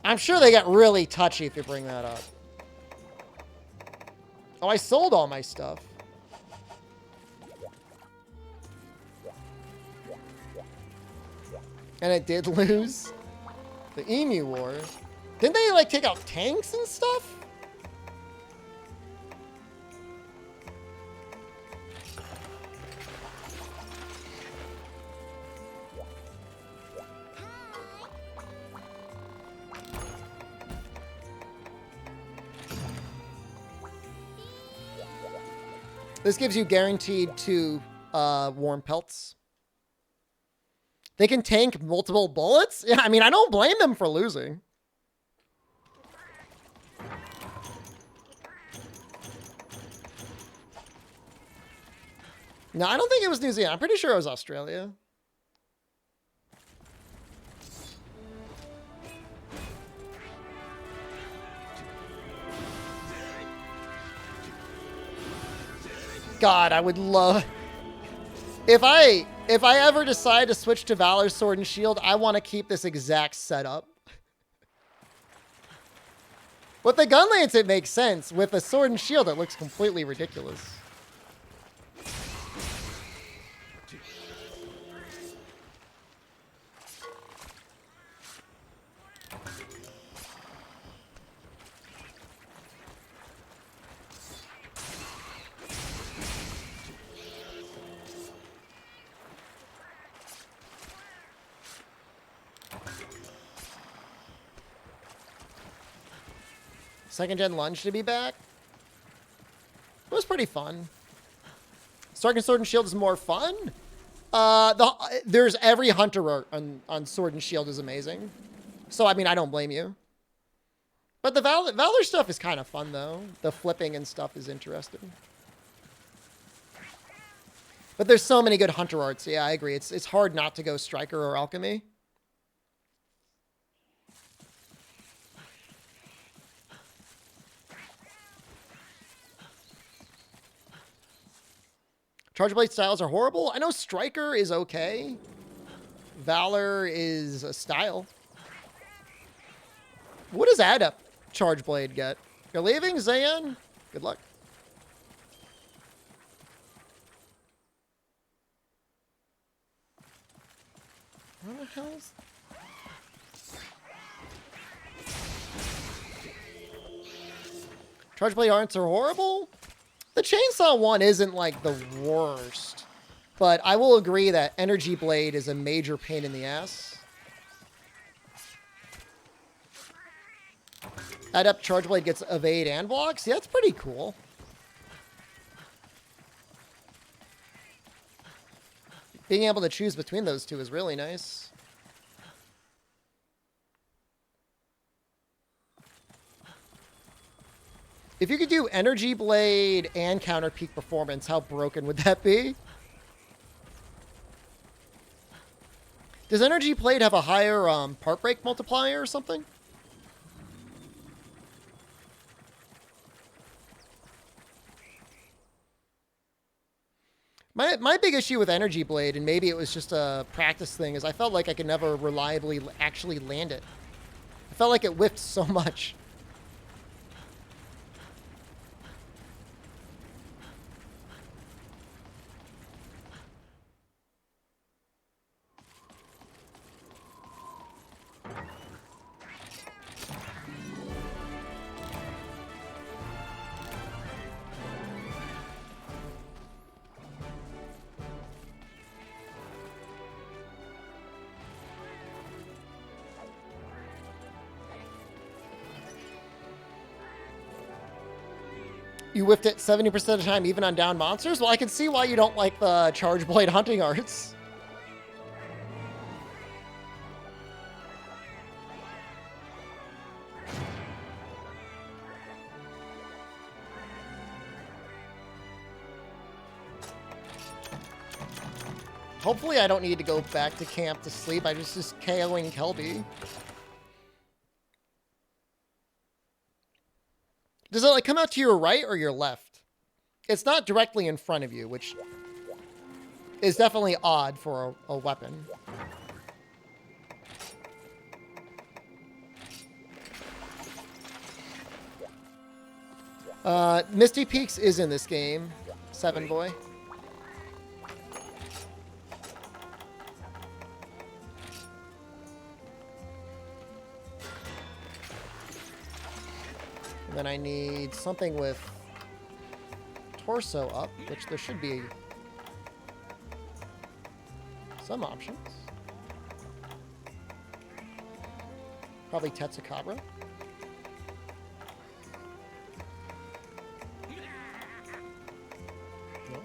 I'm sure they got really touchy if you bring that up. Oh, I sold all my stuff. And it did lose. The Emu War. Didn't they, like, take out tanks and stuff? This gives you guaranteed 2 warm pelts. They can tank multiple bullets? Yeah, I mean, I don't blame them for losing. No, I don't think it was New Zealand. I'm pretty sure it was Australia. God, I would love... If I ever decide to switch to Valor Sword and Shield, I want to keep this exact setup. With the gun lance, it makes sense. With a Sword and Shield, it looks completely ridiculous. Second gen lunge to be back. It was pretty fun. Striking Sword and Shield is more fun. There's every hunter art on Sword and Shield is amazing. So I mean, I don't blame you. But the Valor stuff is kind of fun though. The flipping and stuff is interesting. But there's so many good hunter arts. Yeah, I agree. It's hard not to go Striker or Alchemy. Charge Blade styles are horrible. I know Striker is okay. Valor is a style. What does Adept Charge Blade get? You're leaving, Zayan? Good luck. What the hell is... Charge Blade arts are horrible? The Chainsaw one isn't like the worst, but I will agree that Energy Blade is a major pain in the ass. Adept Charge Blade gets evade and blocks. Yeah, that's pretty cool. Being able to choose between those two is really nice. If you could do Energy Blade and counter peak performance, how broken would that be? Does Energy Blade have a higher part break multiplier or something? My big issue with Energy Blade, and maybe it was just a practice thing, is I felt like I could never reliably actually land it. I felt like it whiffed so much. You whiffed it 70% of the time, even on down monsters? Well, I can see why you don't like the Charge Blade hunting arts. Hopefully I don't need to go back to camp to sleep. I just KOing Kelby. Does it like come out to your right or your left? It's not directly in front of you, which is definitely odd for a weapon. Misty Peaks is in this game, Seven Boy. And then I need something with torso up, which there should be some options. Probably Tetsukabra. No?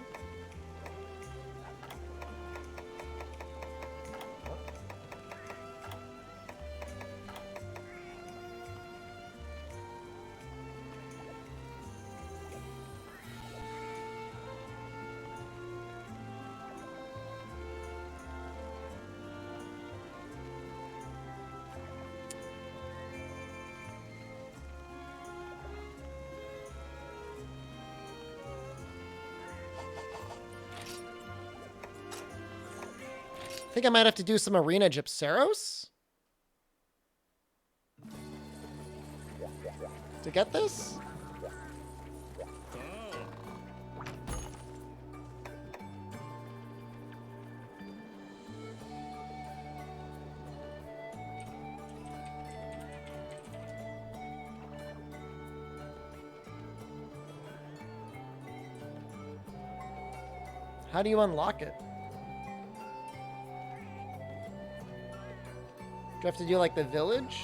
I think I might have to do some Arena Gypceros to get this. How do you unlock it? Do I have to do like the village?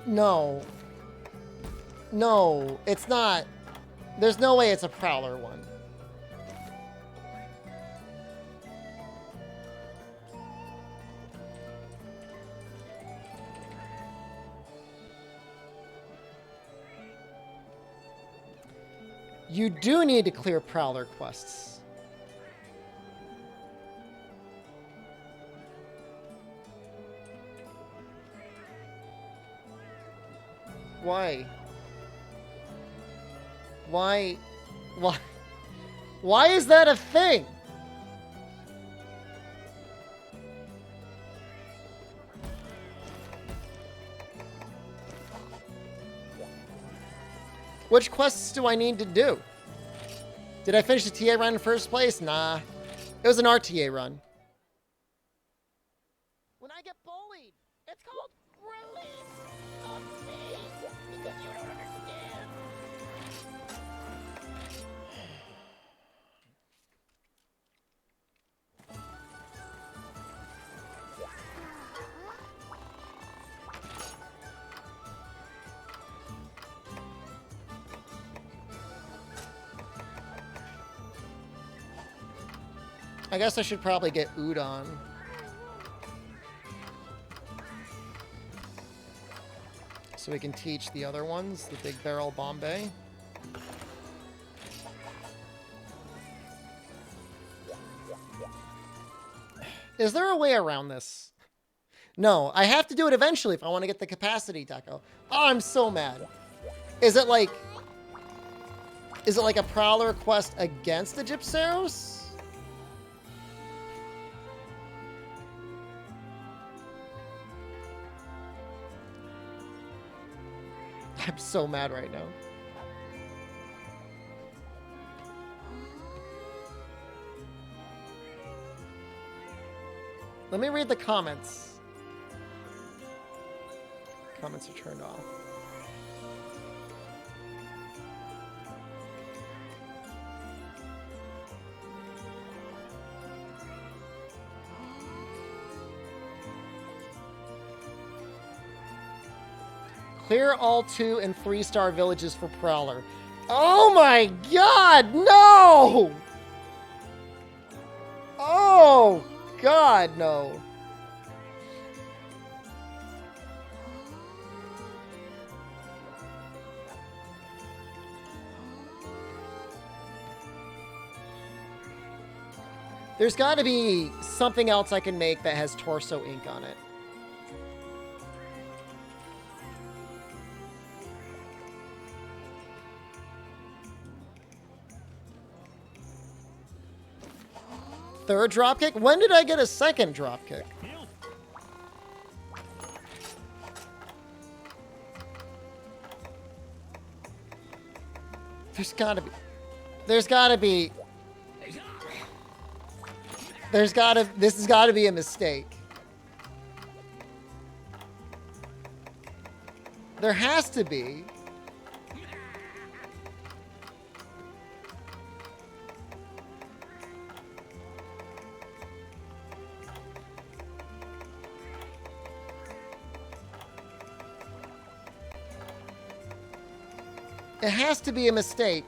No. No, it's not. There's no way it's a Prowler one. You do need to clear Prowler quests. Why? Why? Why? Why is that a thing? Which quests do I need to do? Did I finish the TA run in first place? Nah. It was an RTA run. When I get bullied, it's called release of me because you don't understand. I guess I should probably get Udon. So we can teach the other ones, the Big Barrel Bombay. Is there a way around this? No, I have to do it eventually if I want to get the capacity deco. Oh, I'm so mad. Is it like a Prowler quest against the Gypceros? I'm so mad right now. Let me read the comments. Comments are turned off. Clear all 2 and 3-star villages for Prowler. Oh my god, no! Oh god, no. There's got to be something else I can make that has torso ink on it. Third dropkick? When did I get a second dropkick? There's gotta be... There's gotta be... There's gotta... This has gotta be a mistake. There has to be. It has to be a mistake.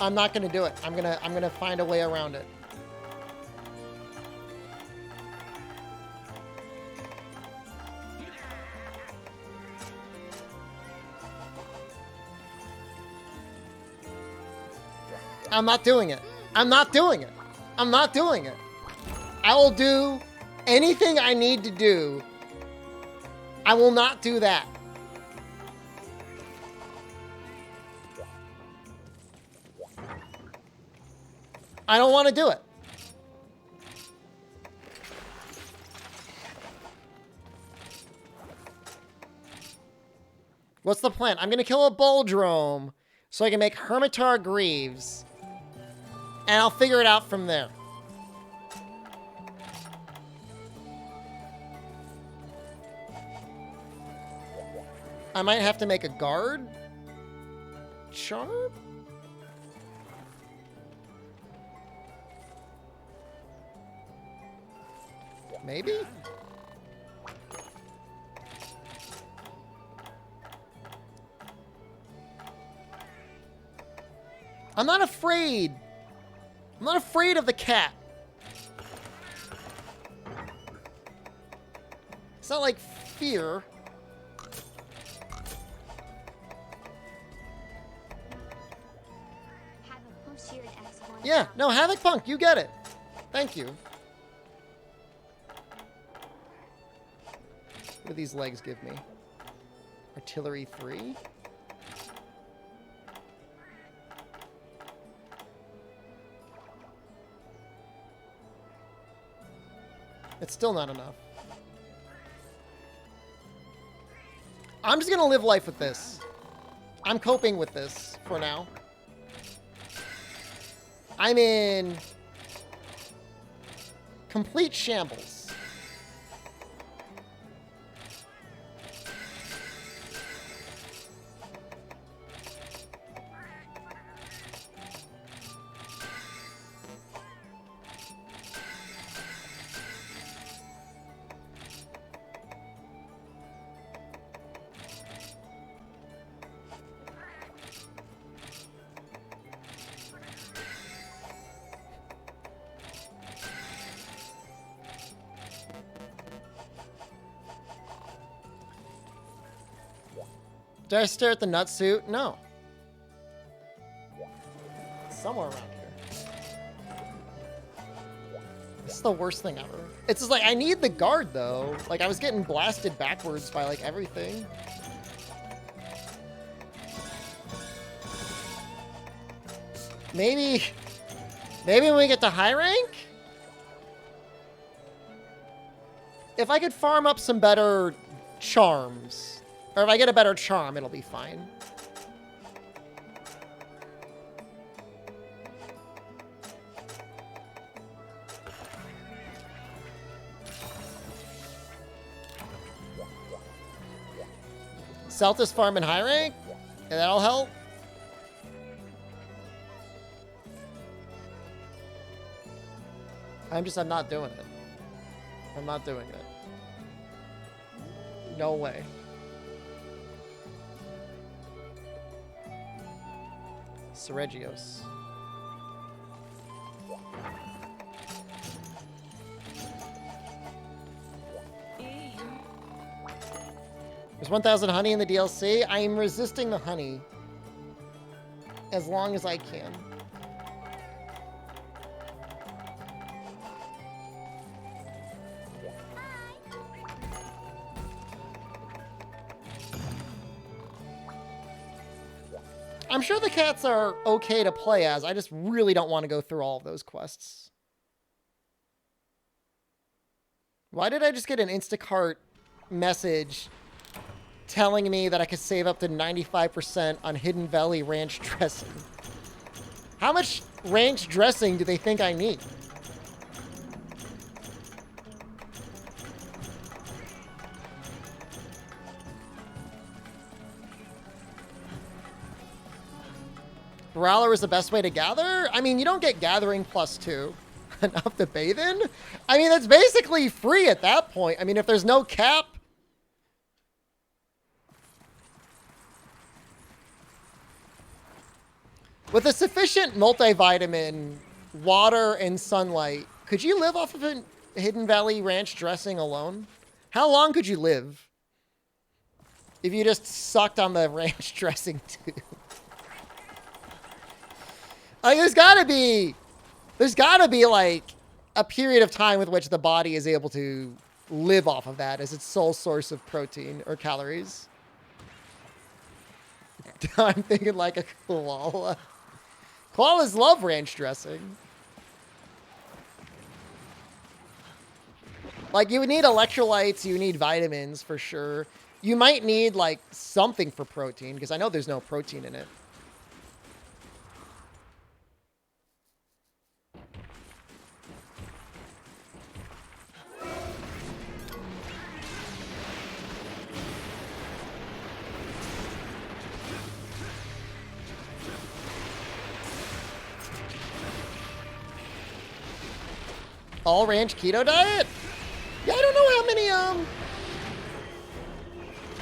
I'm not gonna do it. I'm gonna find a way around it. I'm not doing it. I'm not doing it. I'm not doing it. I will do anything I need to do. I will not do that. I don't want to do it. What's the plan? I'm going to kill a Boldrome so I can make Hermitar Greaves. And I'll figure it out from there. I might have to make a guard charm? Maybe? I'm not afraid. I'm not afraid of the cat. It's not like fear. Yeah, no, Havoc Punk, you get it. Thank you. What do these legs give me? Artillery 3? It's still not enough. I'm just gonna live life with this. I'm coping with this for now. I'm in complete shambles. Did I stare at the nut suit? No. Somewhere around here. This is the worst thing ever. It's just like, I need the guard though. Like, I was getting blasted backwards by like everything. Maybe when we get to high rank? If I could farm up some better charms, or if I get a better charm, it'll be fine. Celtis farm in high rank? Yeah, that'll help. I'm not doing it. I'm not doing it. No way. Seregios. There's 1,000 honey in the DLC. I am resisting the honey as long as I can. I'm sure the cats are okay to play as. I just really don't want to go through all of those quests. Why did I just get an Instacart message telling me that I could save up to 95% on Hidden Valley ranch dressing? How much ranch dressing do they think I need? Brawler is the best way to gather? I mean, you don't get gathering +2 enough to bathe in. I mean, it's basically free at that point. I mean, if there's no cap. With a sufficient multivitamin, water, and sunlight, could you live off of a Hidden Valley ranch dressing alone? How long could you live if you just sucked on the ranch dressing too? Like, there's gotta be like a period of time with which the body is able to live off of that as its sole source of protein or calories. I'm thinking like a koala. Koalas love ranch dressing. Like, you would need electrolytes, you need vitamins for sure. You might need like something for protein, because I know there's no protein in it. All ranch keto diet? Yeah, I don't know how many,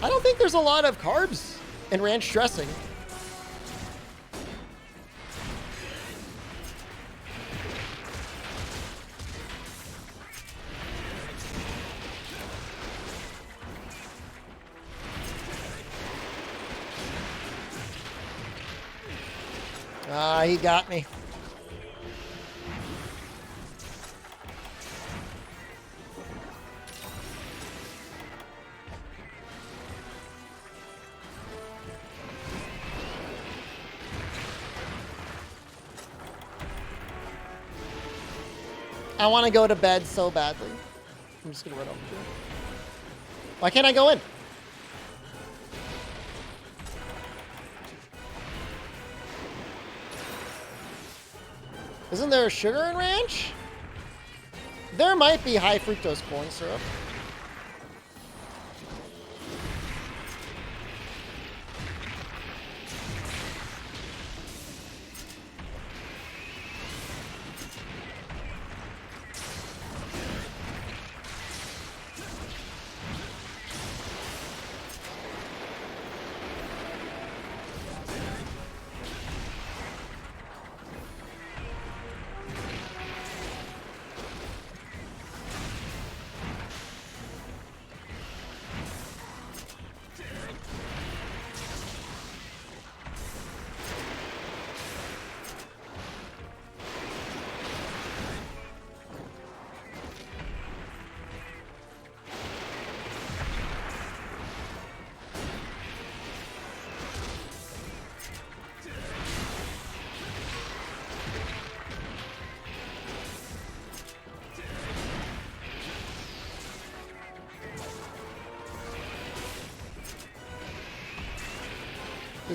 I don't think there's a lot of carbs in ranch dressing. Ah, he got me. I want to go to bed so badly. I'm just going to run over here. Why can't I go in? Isn't there sugar in ranch? There might be high fructose corn syrup.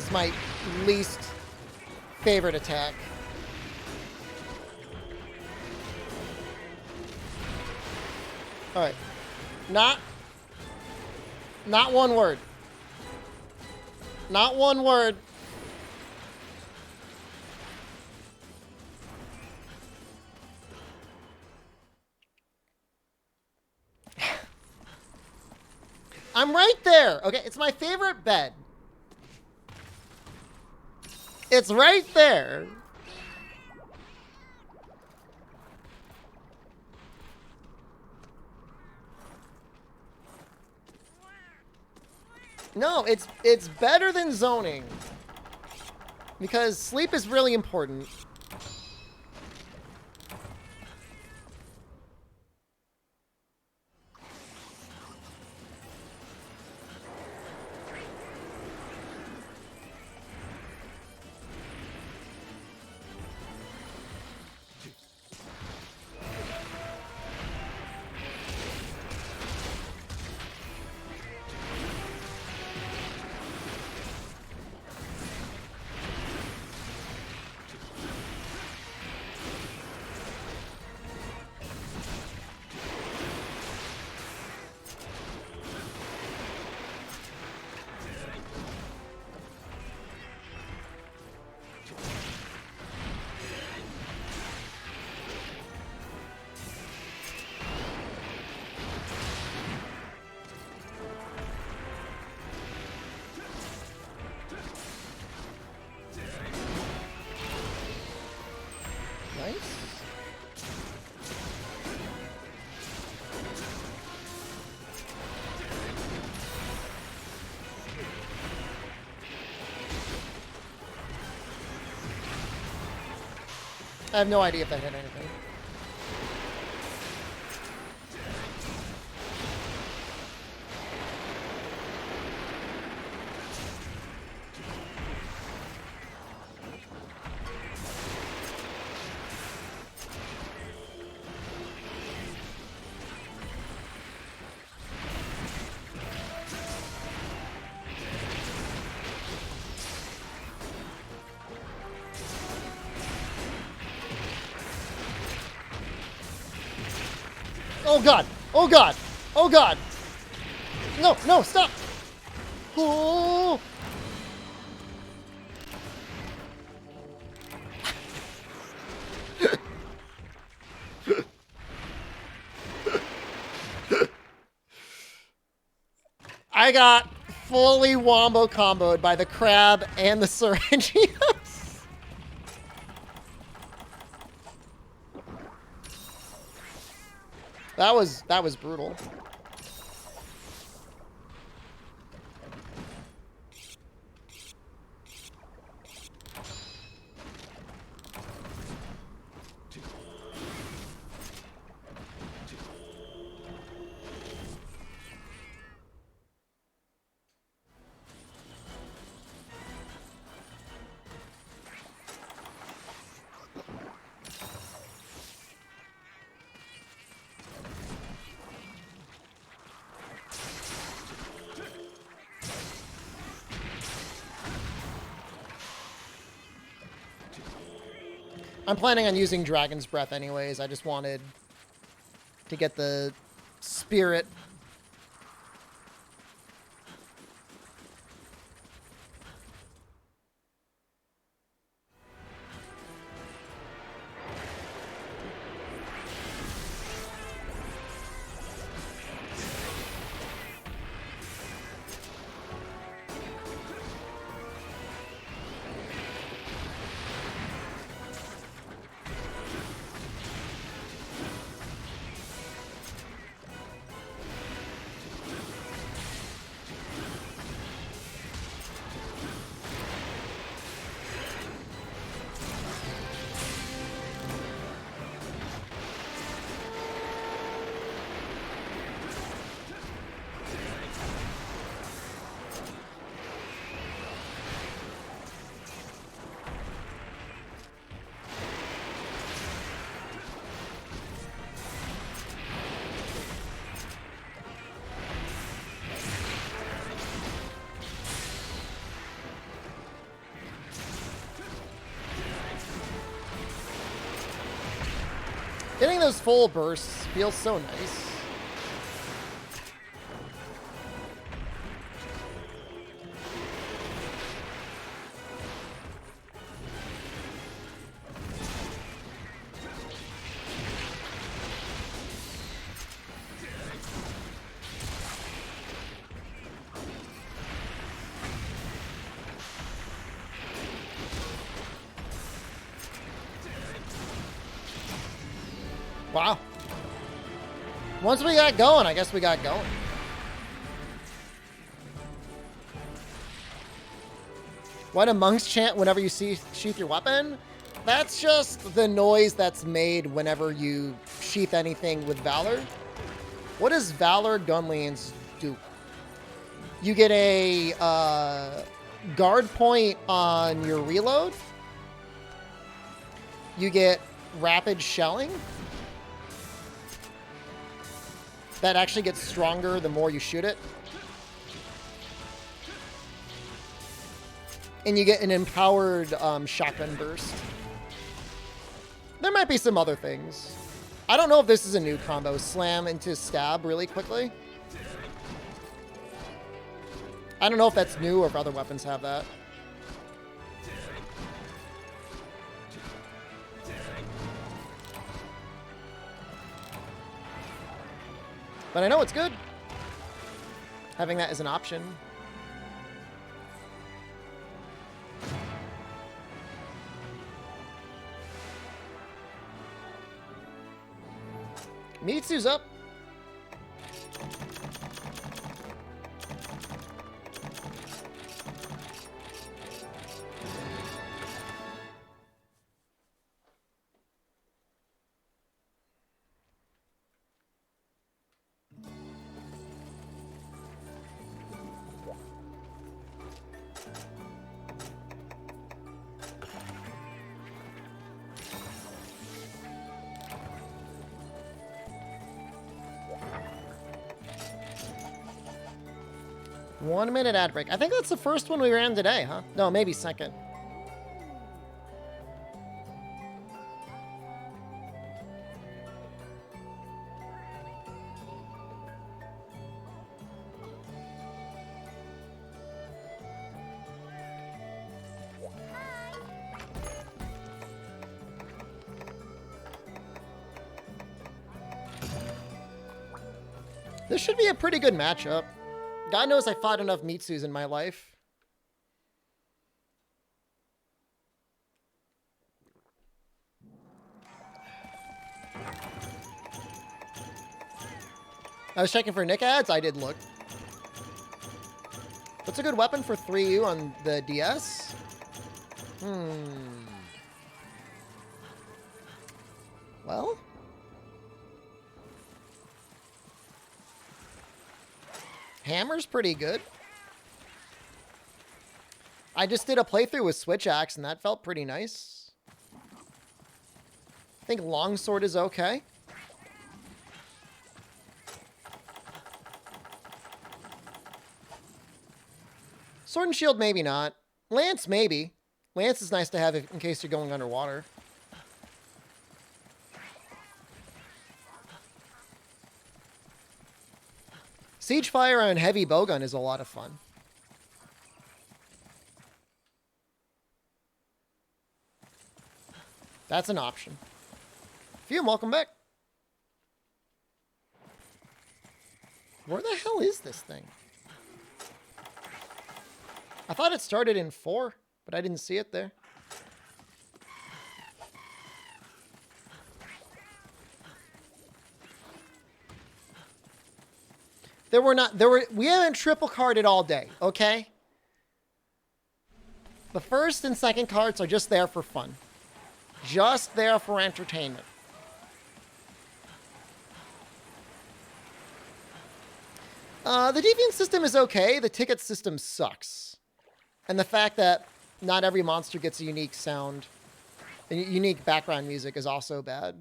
is my least favorite attack. All right. Not one word. Not one word. I'm right there. Okay, it's my favorite bed. It's right there. No, it's better than zoning. Because sleep is really important. Nice. I have no idea if that hit anything. Oh god! Oh god! Oh god! No, no, stop! Oh! I got fully wombo comboed by the crab and the syringius. That was brutal. I'm planning on using Dragon's Breath anyways. I just wanted to get the spirit. Getting those full bursts feels so nice. Wow. Once we got going, I guess we got going. Why do monks chant whenever you sheath your weapon? That's just the noise that's made whenever you sheath anything with Valor. What does Valor Gunlands do? You get a guard point on your reload. You get rapid shelling. That actually gets stronger the more you shoot it. And you get an empowered shotgun burst. There might be some other things. I don't know if this is a new combo. Slam into stab really quickly. I don't know if that's new or if other weapons have that. But I know it's good. Having that as an option. Mitsu's up. One minute ad break. I think that's the first one we ran today, huh? No, maybe second. This should be a pretty good matchup. God knows I fought enough Mitsus in my life. I was checking for Nick ads. I did look. What's a good weapon for 3U on the DS? Well? Hammer's pretty good. I just did a playthrough with Switch Axe, and that felt pretty nice. I think Longsword is okay. Sword and Shield, maybe not. Lance, maybe. Lance is nice to have in case you're going underwater. Siege Fire on Heavy Bowgun is a lot of fun. That's an option. Fume, welcome back. Where the hell is this thing? I thought it started in 4, but I didn't see it there. We haven't triple carded all day, okay? The first and second cards are just there for fun. Just there for entertainment. The deviant system is okay. The ticket system sucks. And the fact that not every monster gets a unique sound, and unique background music is also bad.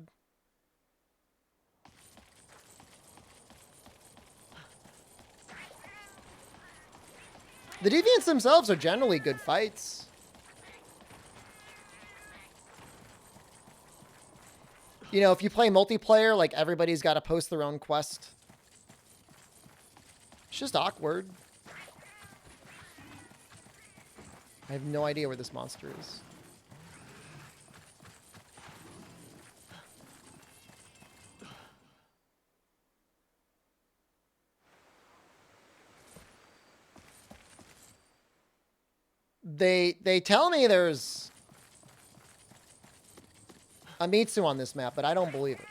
The deviants themselves are generally good fights. You know, if you play multiplayer, like everybody's got to post their own quest. It's just awkward. I have no idea where this monster is. They tell me there's a Mitsu on this map, but I don't believe it.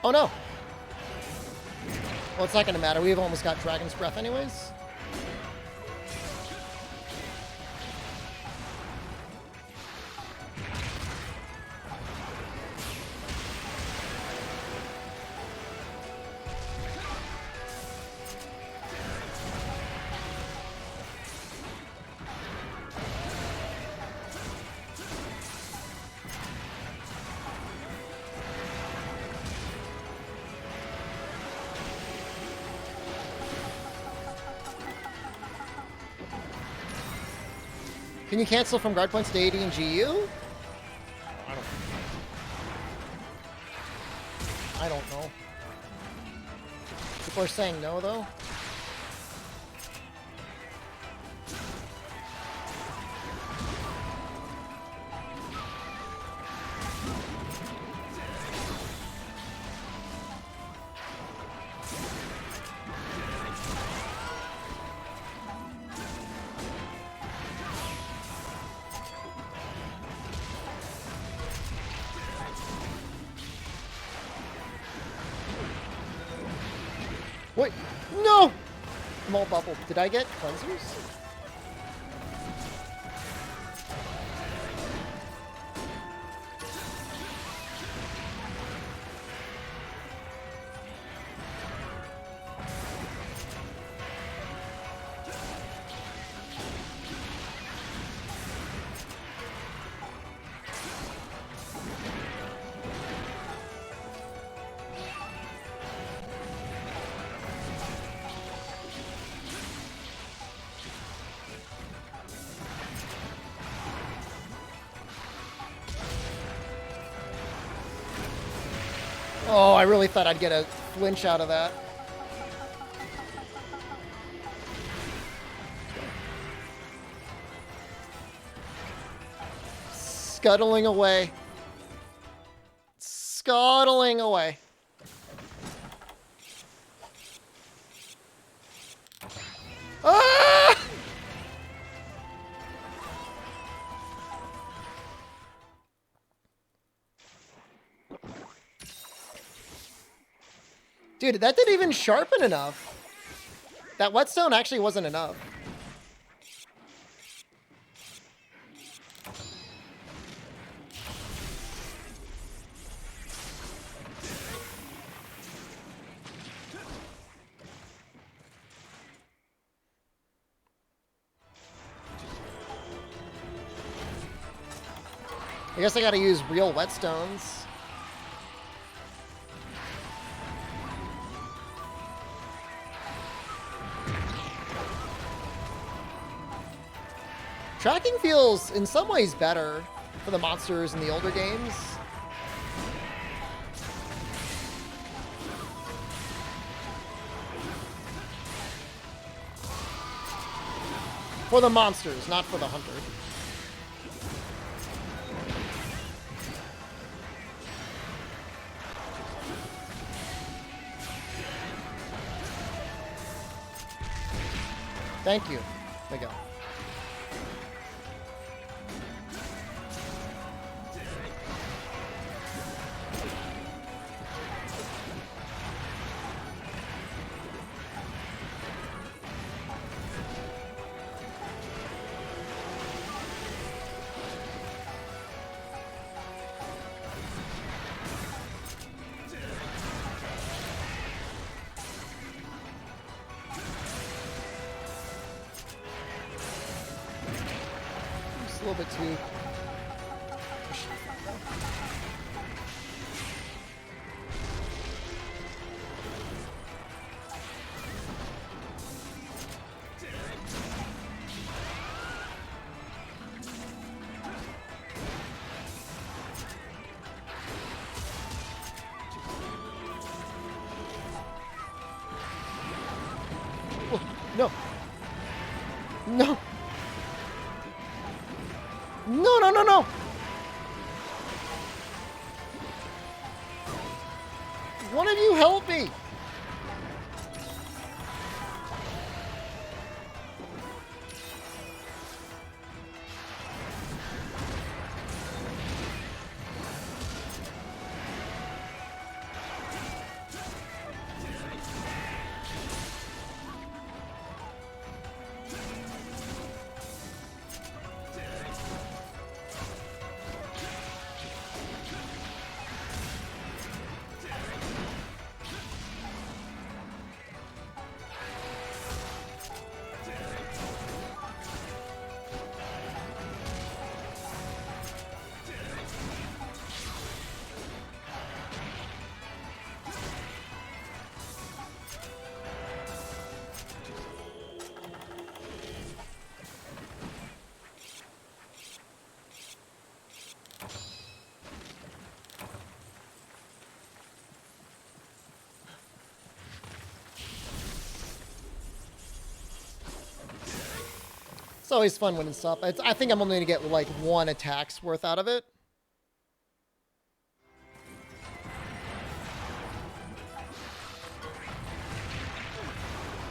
Oh no. Well, it's not gonna matter. We've almost got Dragon's Breath anyways. Can you cancel from guard points to AD and GU? I don't know. People are saying no, though. Wait, no! I'm all bubbled. Did I get cleansers? Oh, I really thought I'd get a flinch out of that. Scuttling away. Scuttling away. Ah! Dude, that didn't even sharpen enough. That whetstone actually wasn't enough. I guess I gotta use real whetstones. Tracking feels, in some ways, better for the monsters in the older games. For the monsters, not for the hunter. Thank you. There we go. Just a little bit too. Oh, no. No. No, no, no, no. One of you help me. It's always fun when it's up. I think I'm only going to get like 1 attack's worth out of it.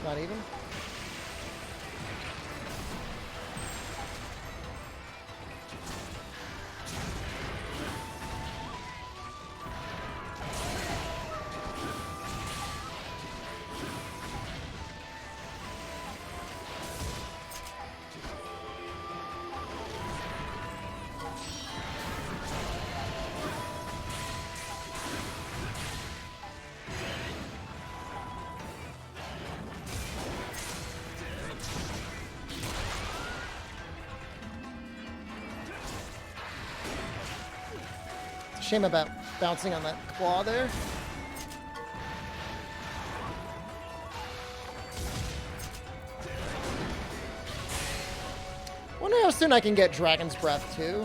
Not even. Shame about bouncing on that claw there. Wonder how soon I can get Dragon's Breath too.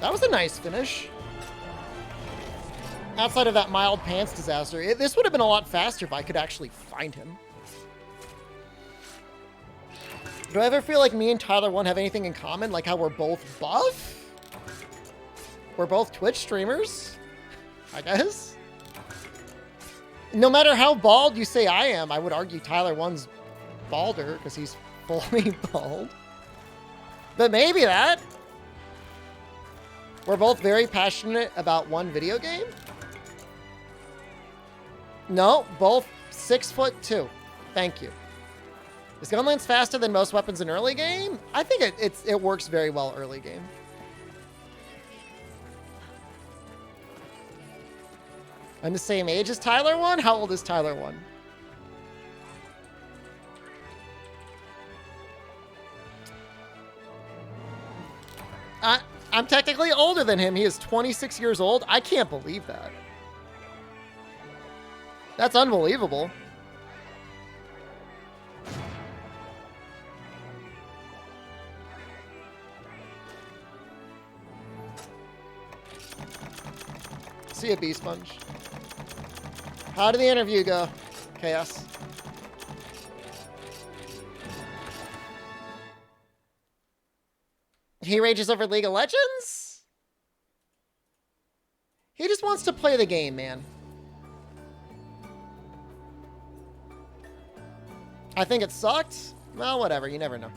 That was a nice finish. Outside of that mild pants disaster, this would have been a lot faster if I could actually find him. Do I ever feel like me and Tyler 1 have anything in common? Like how we're both buff? We're both Twitch streamers? I guess? No matter how bald you say I am, I would argue Tyler 1's balder because he's fully bald. But maybe that. We're both very passionate about one video game? No, both 6'2". Thank you. Is Gunlance faster than most weapons in early game? I think it works very well early game. I'm the same age as Tyler 1? How old is Tyler 1? I'm technically older than him. He is 26 years old. I can't believe that. That's unbelievable. See a bee sponge. How did the interview go? Chaos. He rages over League of Legends? He just wants to play the game, man. I think it sucked. Well, whatever. You never know.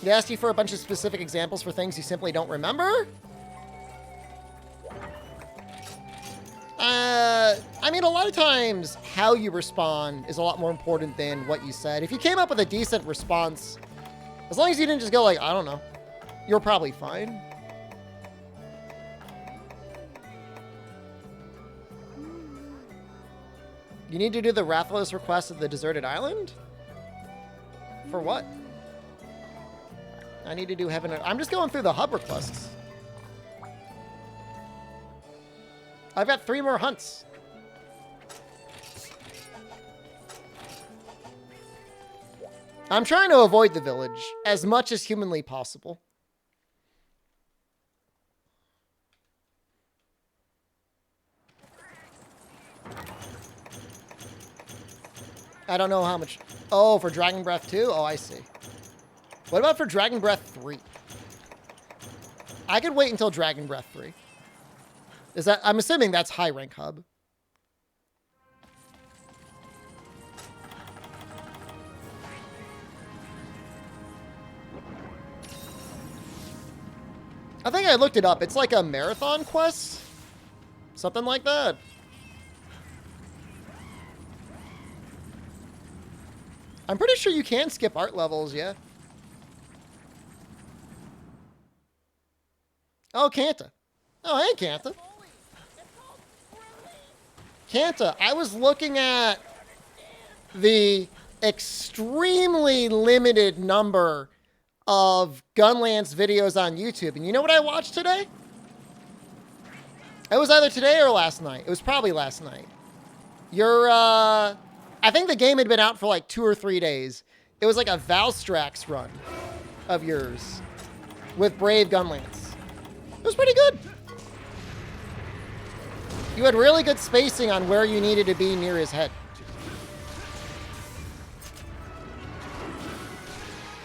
He asked you for a bunch of specific examples for things you simply don't remember? I mean, a lot of times how you respond is a lot more important than what you said. If you came up with a decent response, as long as you didn't just go like, I don't know, you're probably fine. You need to do the Rathalos request of the deserted island? For what? I need to do heaven and... I'm just going through the hub requests. I've got 3 more hunts. I'm trying to avoid the village as much as humanly possible. I don't know how much... Oh, for Dragon Breath 2? Oh, I see. What about for Dragon Breath 3? I could wait until Dragon Breath 3. Is that... I'm assuming that's high rank hub. I think I looked it up. It's like a marathon quest. Something like that. I'm pretty sure you can skip art levels, yeah. Oh, Kanta. Oh, hey, Kanta. Kanta, I was looking at the extremely limited number of Gunlance videos on YouTube. And you know what I watched today? It was either today or last night. It was probably last night. I think the game had been out for like 2 or 3 days. It was like a Valstrax run of yours with Brave Gunlance. It was pretty good. You had really good spacing on where you needed to be near his head.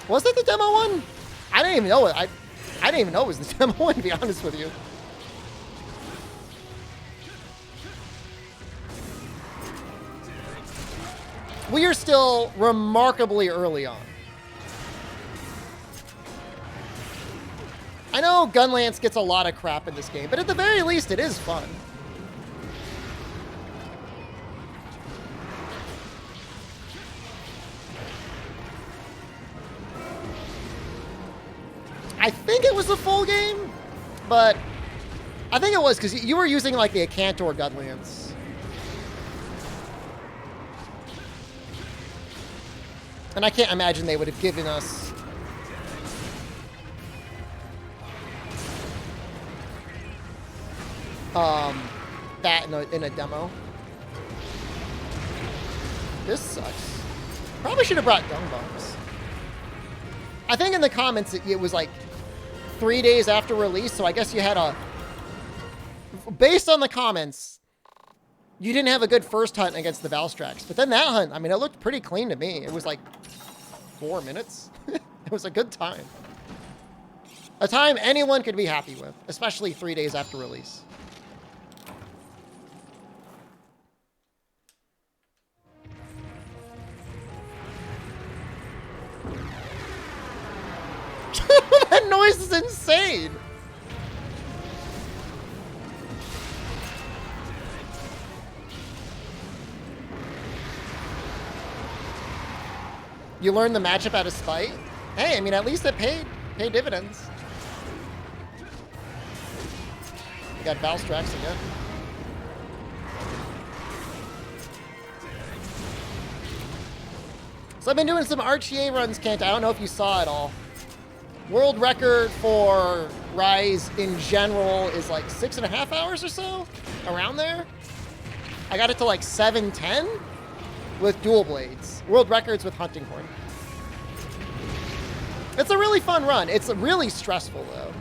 Was that the demo one? I didn't even know it. I didn't even know it was the demo one, to be honest with you. We are still remarkably early on. I know Gunlance gets a lot of crap in this game, but at the very least, it is fun. I think it was the full game, but I think it was because you were using like the Acantor Gunlance. And I can't imagine they would have given us that in a demo. This sucks. Probably should have brought dung bombs. I think in the comments it was like 3 days after release, so I guess you had a... Based on the comments, you didn't have a good first hunt against the Valstrax. But then that hunt, I mean, it looked pretty clean to me. It was like 4 minutes. It was a good time. A time anyone could be happy with, especially 3 days after release. That noise is insane. You learned the matchup out of spite? Hey, I mean, at least it paid dividends. You got Valstrax again. So I've been doing some RTA runs, Kent. I don't know if you saw it all. World record for Rise in general is like 6.5 hours or so, around there. I got it to like 7:10. with dual blades. World records with hunting horn. It's a really fun run. It's really stressful, though.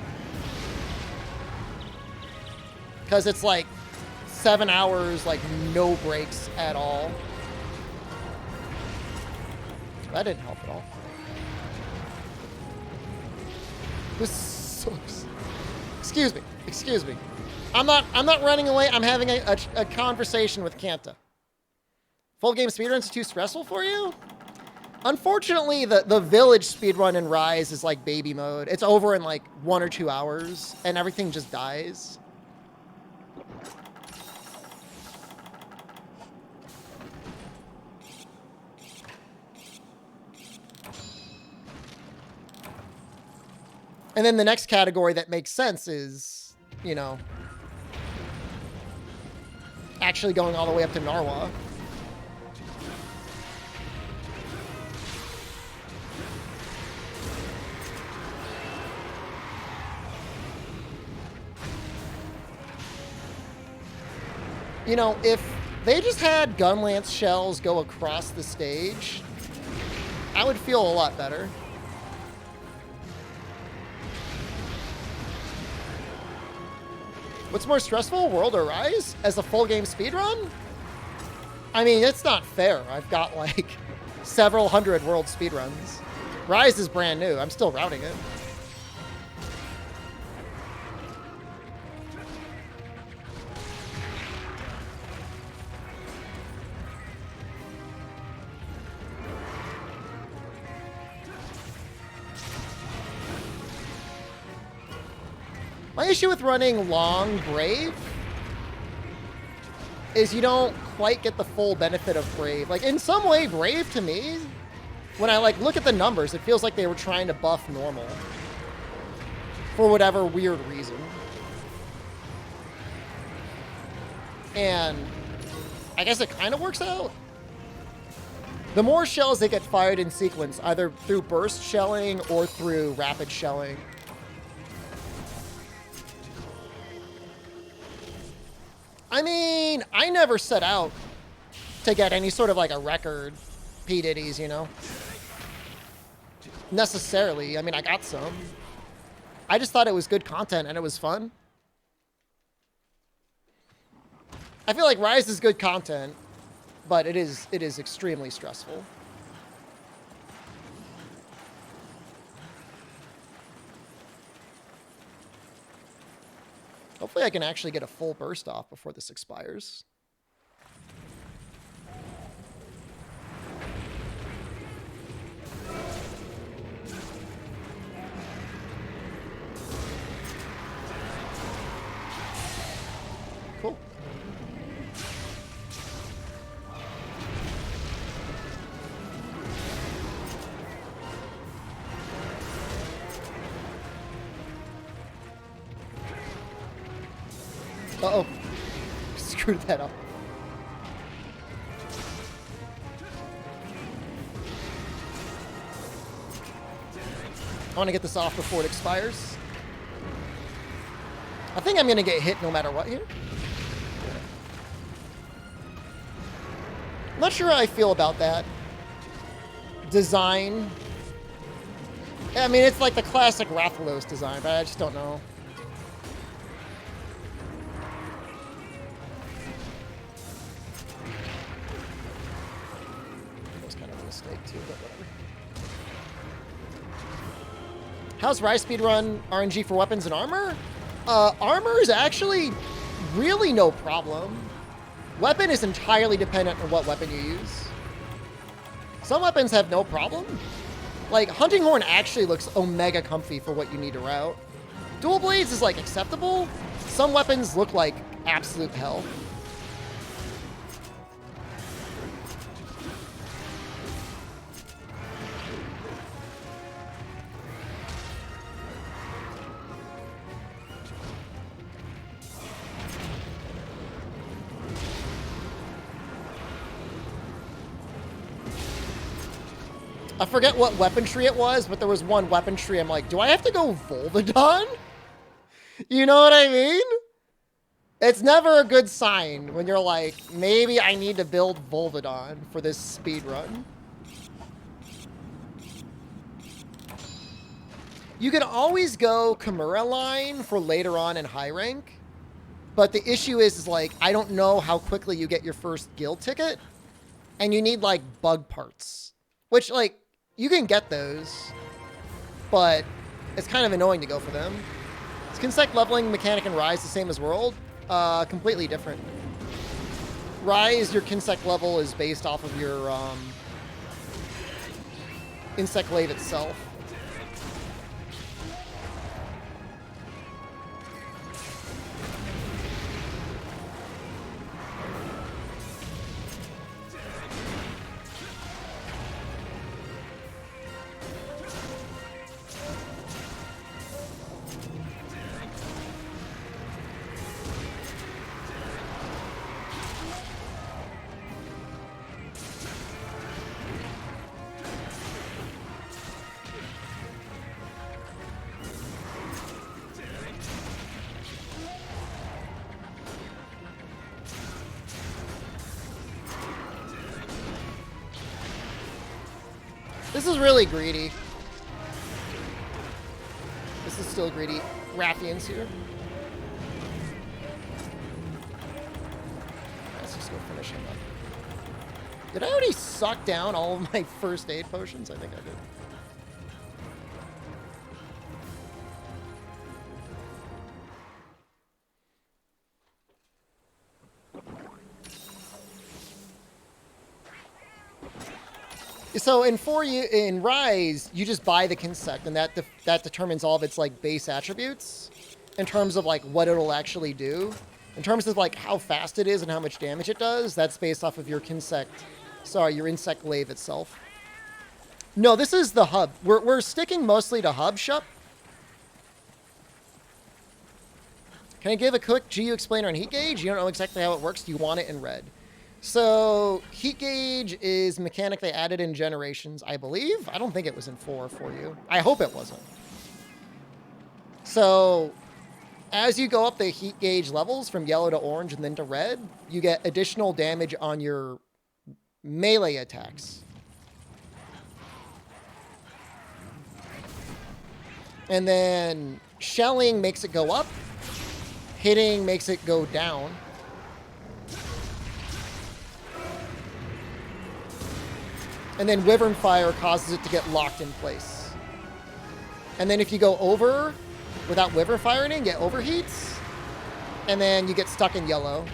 Because it's like 7 hours, like no breaks at all. That didn't help at all. This sucks. Excuse me. Excuse me. I'm not running away. I'm having a conversation with Kanta. Full game speedruns too stressful for you? Unfortunately, the village speedrun in Rise is like baby mode. It's over in like 1 or 2 hours, and everything just dies. And then the next category that makes sense is, you know, actually going all the way up to Narwa. You know, if they just had gun lance shells go across the stage, I would feel a lot better. What's more stressful, World or Rise? As a full game speedrun? I mean, it's not fair. I've got like several hundred World speedruns. Rise is brand new. I'm still routing it. My issue with running long Brave is you don't quite get the full benefit of Brave. Like, in some way, Brave, to me, when I, like, look at the numbers, it feels like they were trying to buff normal. For whatever weird reason. And I guess it kind of works out. The more shells that get fired in sequence, either through burst shelling or through rapid shelling, I mean, I never set out to get any sort of like a record P. Diddy's, you know? Necessarily. I mean, I got some. I just thought it was good content and it was fun. I feel like Rise is good content, but it is extremely stressful. Hopefully I can actually get a full burst off before this expires. Cool. Uh-oh. Screwed that up. I want to get this off before it expires. I think I'm going to get hit no matter what here. I'm not sure how I feel about that. Design. I mean, it's like the classic Rathalos design, but I just don't know. Too, but whatever. How's Rise speedrun RNG for weapons and armor? Armor is actually really no problem. Weapon is entirely dependent on what weapon you use. Some weapons have no problem. Like, Hunting Horn actually looks omega comfy for what you need to route. Dual Blades is, like, acceptable. Some weapons look like absolute hell. I forget what weapon tree it was, but there was one weapon tree. I'm like, do I have to go Volvidon? You know what I mean? It's never a good sign when you're like, maybe I need to build Volvidon for this speed run. You can always go Chimera line for later on in high rank, but the issue is like, I don't know how quickly you get your first guild ticket, and you need like bug parts, which like, you can get those, but it's kind of annoying to go for them. Is Kinsect leveling mechanic in Rise the same as World? Completely different. Rise, your Kinsect level is based off of your insect lave itself. This is really greedy. This is still greedy. Rathians here. Let's just go finish him up. Did I already suck down all of my first aid potions? I think I did. So in Rise, you just buy the Kinsect, and that determines all of its like base attributes in terms of like what it'll actually do. In terms of like how fast it is and how much damage it does, that's based off of your your insect lave itself. No, this is the hub. We're sticking mostly to hub shop. Can I give a quick GU explainer on heat gauge? You don't know exactly how it works. Do you want it in red? So, heat gauge is a mechanic they added in Generations, I believe. I don't think it was in 4 for you. I hope it wasn't. So, as you go up the heat gauge levels from yellow to orange and then to red, you get additional damage on your melee attacks. And then shelling makes it go up. Hitting makes it go down. And then Wyvern Fire causes it to get locked in place. And then if you go over without Wyvern Firing, you get overheats. And then you get stuck in yellow.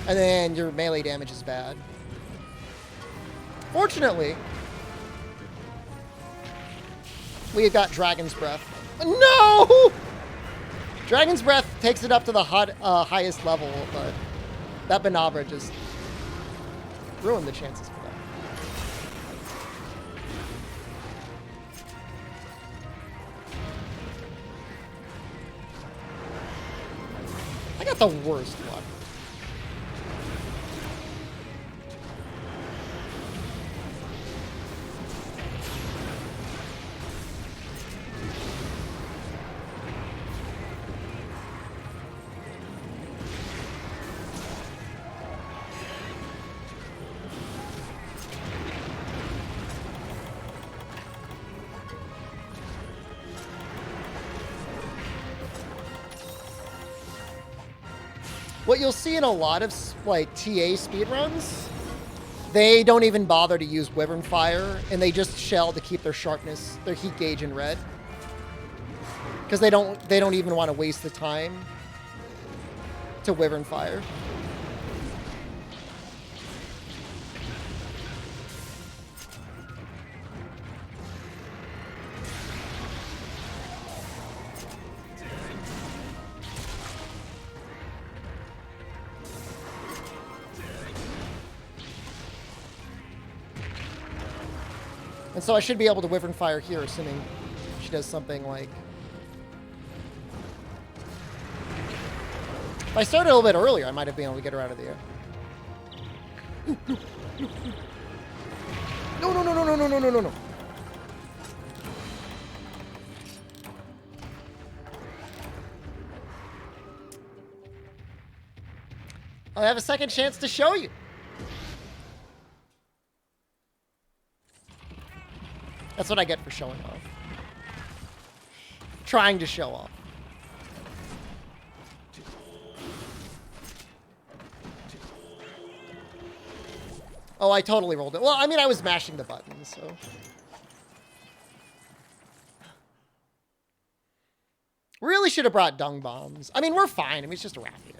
And then your melee damage is bad. Fortunately, we've got Dragon's Breath. No! Dragon's Breath takes it up to the highest level, but that Banabra just ruined the chances for that. I got the worst luck. What you'll see in a lot of like TA speedruns, they don't even bother to use Wyvern Fire, and they just shell to keep their sharpness, their heat gauge in red. Because they don't even want to waste the time to Wyvern Fire. And so I should be able to Wyvern Fire here, assuming she does something like... If I started a little bit earlier, I might have been able to get her out of the air. No, no, no, no, no, no, no, no, no, no. I'll have a second chance to show you. That's what I get for showing off. Trying to show off. Oh, I totally rolled it. Well, I mean, I was mashing the buttons, so. Really should have brought dung bombs. I mean, we're fine. I mean, it's just a Rathian.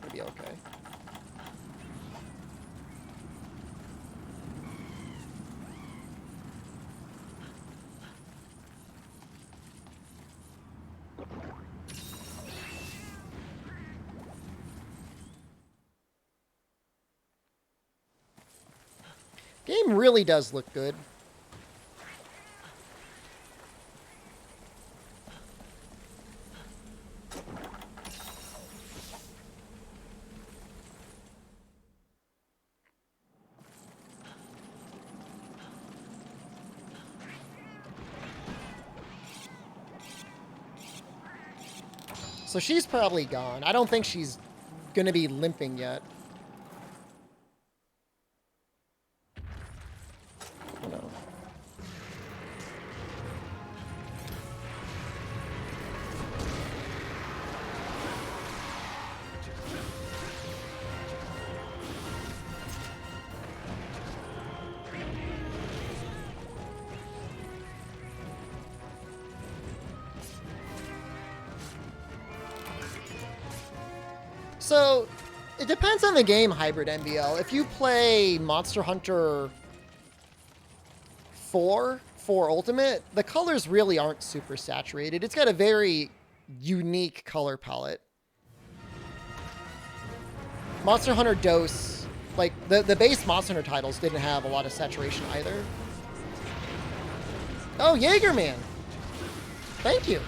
It'll be okay. Game really does look good. So she's probably gone. I don't think she's going to be limping yet. No. So, it depends on the game, Hybrid MBL. If you play Monster Hunter 4 Ultimate, the colors really aren't super saturated. It's got a very unique color palette. Monster Hunter DOS, like, the base Monster Hunter titles didn't have a lot of saturation either. Oh, Jaegerman! Thank you.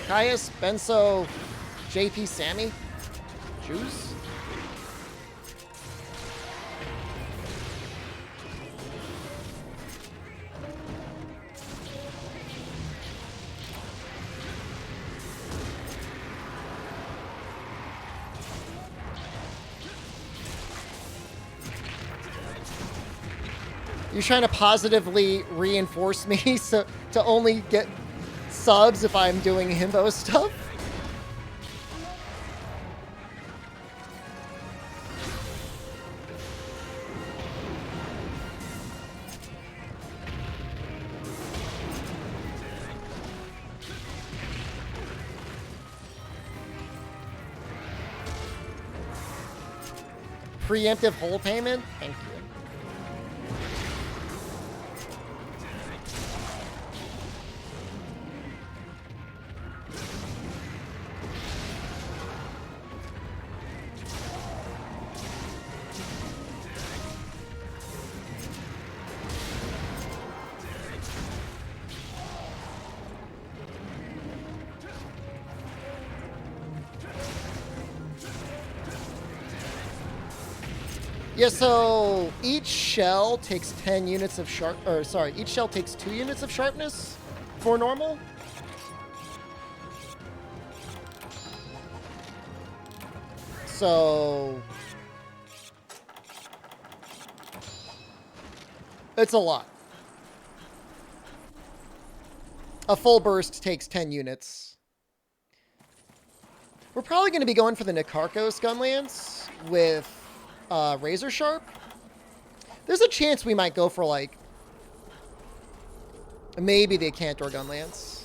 Caius, Benso, JP, Sammy. Juice? You're trying to positively reinforce me so to only get subs if I'm doing himbo stuff? Preemptive hole payment? Thank you. Yeah, so each shell takes 10 units of sharp, or sorry, each shell takes 2 units of sharpness for normal. So it's a lot. A full burst takes 10 units. We're probably going to be going for the Nikarchos Gunlance with Razor Sharp. There's a chance we might go for, like, maybe the Cantor Gunlance.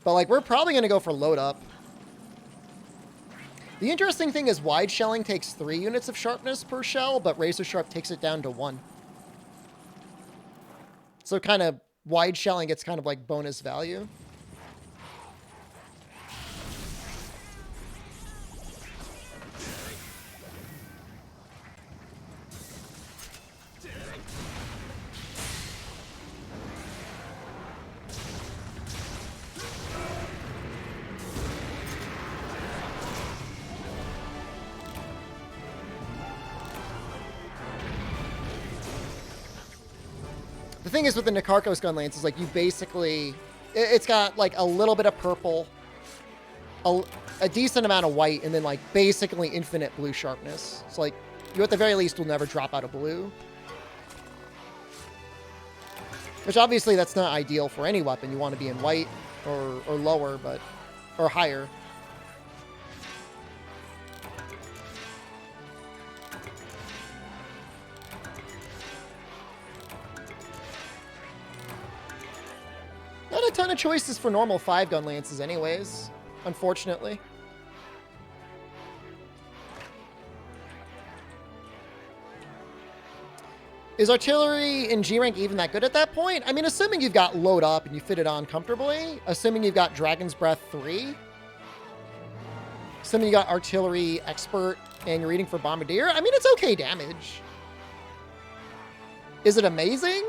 But, like, we're probably going to go for Load Up. The interesting thing is wide shelling takes 3 units of sharpness per shell, but Razor Sharp takes it down to 1. So kind of wide shelling gets kind of like bonus value. The thing is with the Nikarchos Gunlance is like you basically, it's got like a little bit of purple a decent amount of white and then like basically infinite blue sharpness. So like you at the very least will never drop out of blue. Which obviously that's not ideal for any weapon. You want to be in white or lower, but or higher. Not a ton of choices for normal 5-gun lances anyways, unfortunately. Is artillery in G rank even that good at that point? I mean, assuming you've got load up and you fit it on comfortably, assuming you've got Dragon's Breath 3, assuming you got artillery expert and you're reading for bombardier, I mean, it's okay damage. Is it amazing?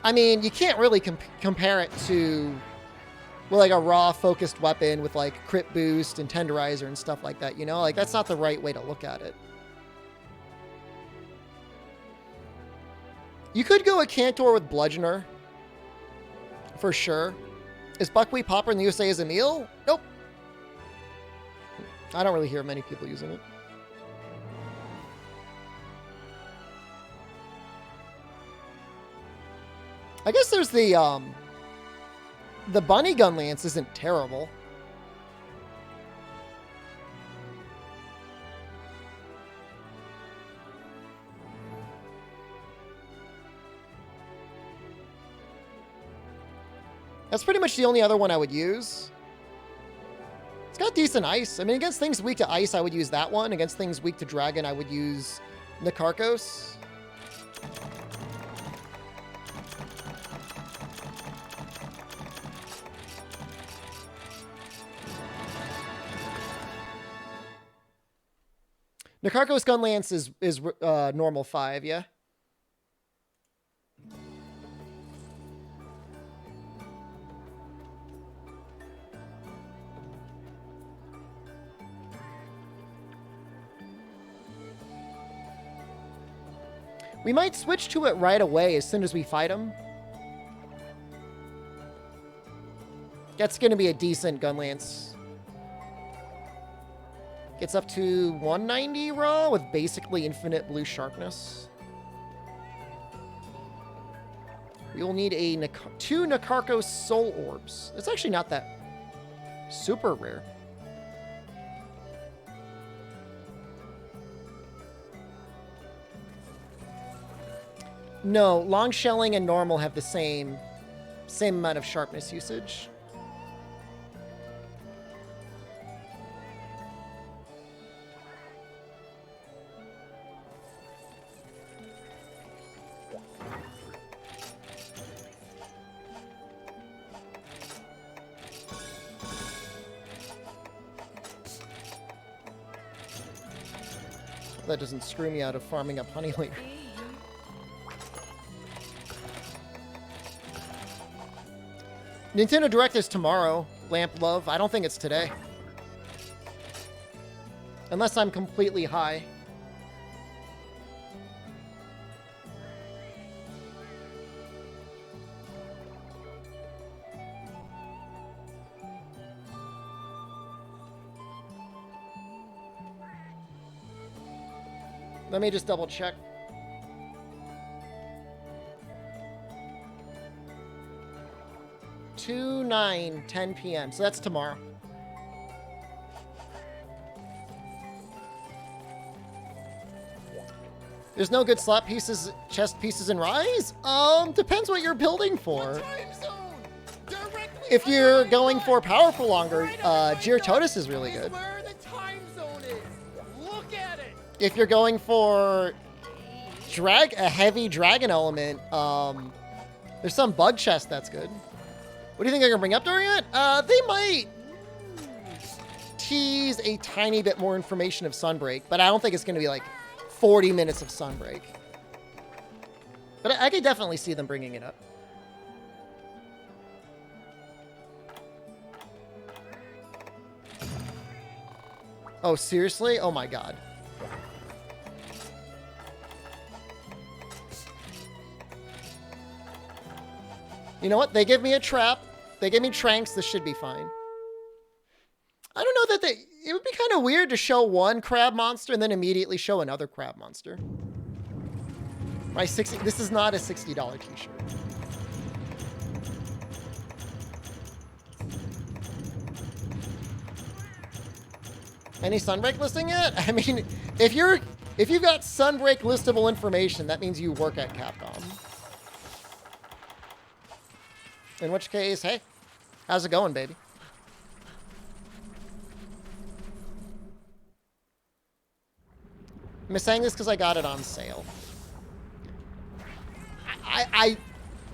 I mean, you can't really compare it to well, like a raw focused weapon with like crit boost and tenderizer and stuff like that, you know? Like that's not the right way to look at it. You could go a Cantor with Bludgeoner, for sure. Is Buckwheat Popper in the USA as a meal? Nope. I don't really hear many people using it. I guess there's the Bunny Gun Lance isn't terrible. That's pretty much the only other one I would use. It's got decent ice. I mean, against things weak to ice, I would use that one. Against things weak to dragon, I would use Nikarkos. Nikarkos Gun Lance is normal 5, yeah? We might switch to it right away as soon as we fight him. That's going to be a decent gun lance. Gets up to 190 raw with basically infinite blue sharpness. We will need a 2 Nikarkos Soul Orbs. It's actually not that super rare. No, long shelling and normal have the same amount of sharpness usage. That doesn't screw me out of farming up honey later. Nintendo Direct is tomorrow, Lamp Love. I don't think it's today. Unless I'm completely high. Let me just double check. 10 p.m. So that's tomorrow. There's no good slot pieces, chest pieces in Rise? Depends what you're building for. If you're going for power prolonger, Girtotus is really good. Where the time zone is. Look at it. If you're going for a heavy dragon element, there's some bug chest that's good. What do you think they're going to bring up during it? They might tease a tiny bit more information of Sunbreak, but I don't think it's going to be like 40 minutes of Sunbreak. But I could definitely see them bringing it up. Oh, seriously? Oh my god. You know what? They give me a trap. They give me Tranks. This should be fine. that it would be kind of weird to show one crab monster and then immediately show another crab monster. This is not a $60 t-shirt. Any Sunbreak listing yet? I mean, if you've got Sunbreak listable information, that means you work at Capcom. In which case, hey, how's it going, baby? I'm saying this because I got it on sale.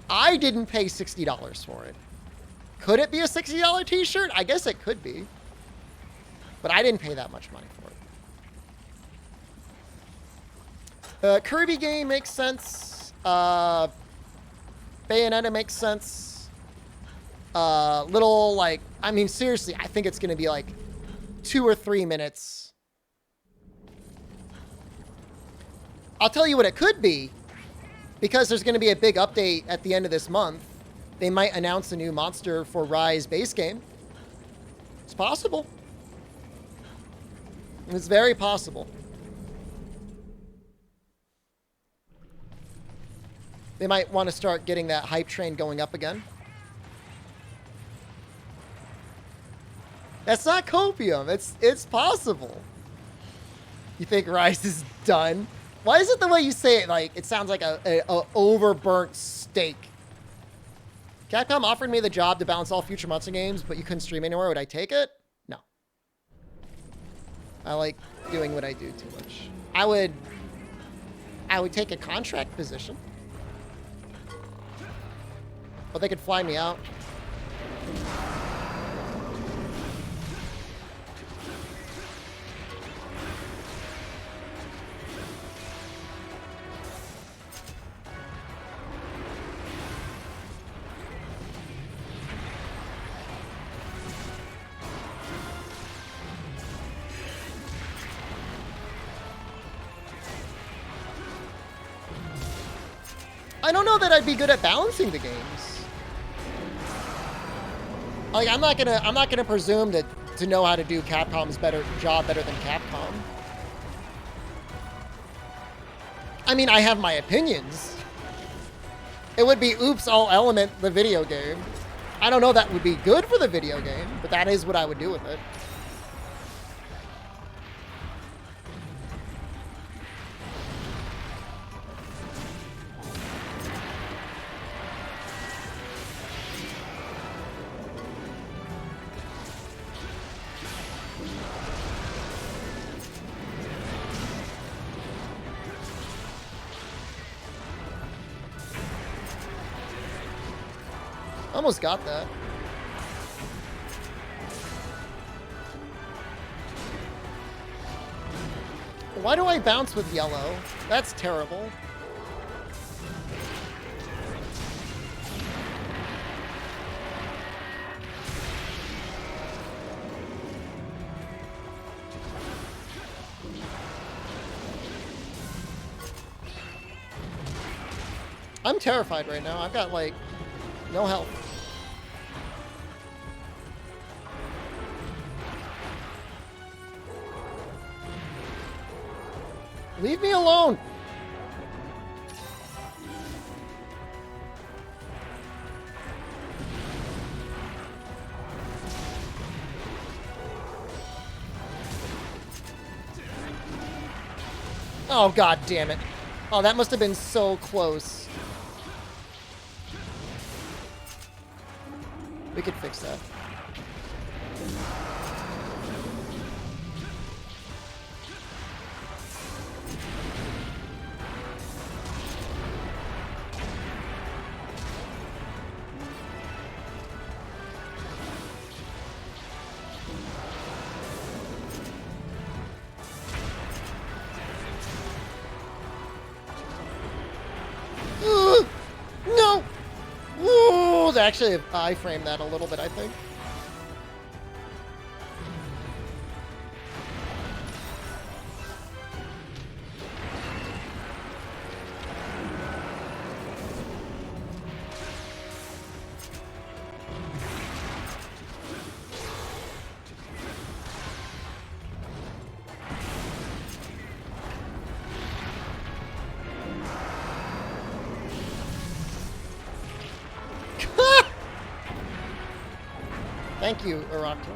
I didn't pay $60 for it. Could it be a $60 t-shirt? I guess it could be. But I didn't pay that much money for it. Kirby game makes sense. Bayonetta makes sense. Little, like, I mean, seriously, I think it's going to be like 2 or 3 minutes. I'll tell you what it could be. Because there's going to be a big update at the end of this month. They might announce a new monster for Rise base game. It's possible. It's very possible. They might want to start getting that hype train going up again. That's not copium. It's possible. You think Rise is done? Why is it the way you say it? Like, it sounds like a overburnt steak. Capcom offered me the job to balance all future monster games, but you couldn't stream anywhere. Would I take it? No. I like doing what I do too much. I would take a contract position. But they could fly me out. I don't know that I'd be good at balancing the games. Like, I'm not gonna presume to know how to do Capcom's job better than Capcom. I mean, I have my opinions. It would be oops, all element the video game. I don't know that would be good for the video game, but that is what I would do with it. Almost got that. Why do I bounce with yellow? That's terrible. I'm terrified right now. I've got, like, no health. Leave me alone! Oh, god damn it. Oh, that must have been so close. We could fix that. No! Ooh, they actually I-framed that a little bit, I think. Thank you, Aracto.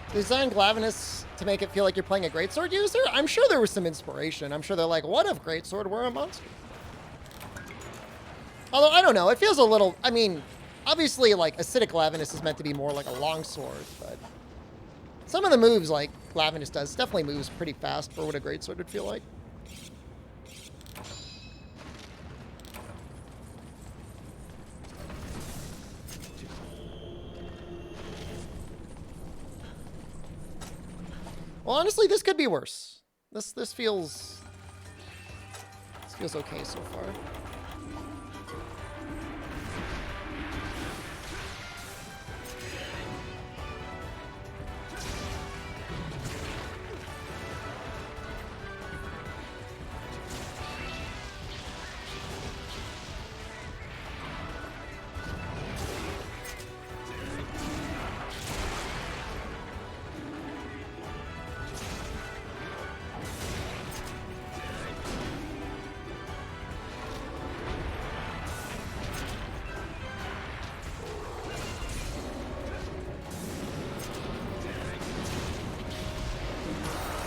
They designed Glavenus to make it feel like you're playing a greatsword user? I'm sure there was some inspiration. I'm sure they're like, what if greatsword were a monster? Although, I don't know. It feels a little... I mean, obviously, like, acidic Glavenus is meant to be more like a longsword, but... Some of the moves, like, Glavenus does, definitely moves pretty fast for what a greatsword would feel like. Well, honestly, this could be worse. This feels okay so far.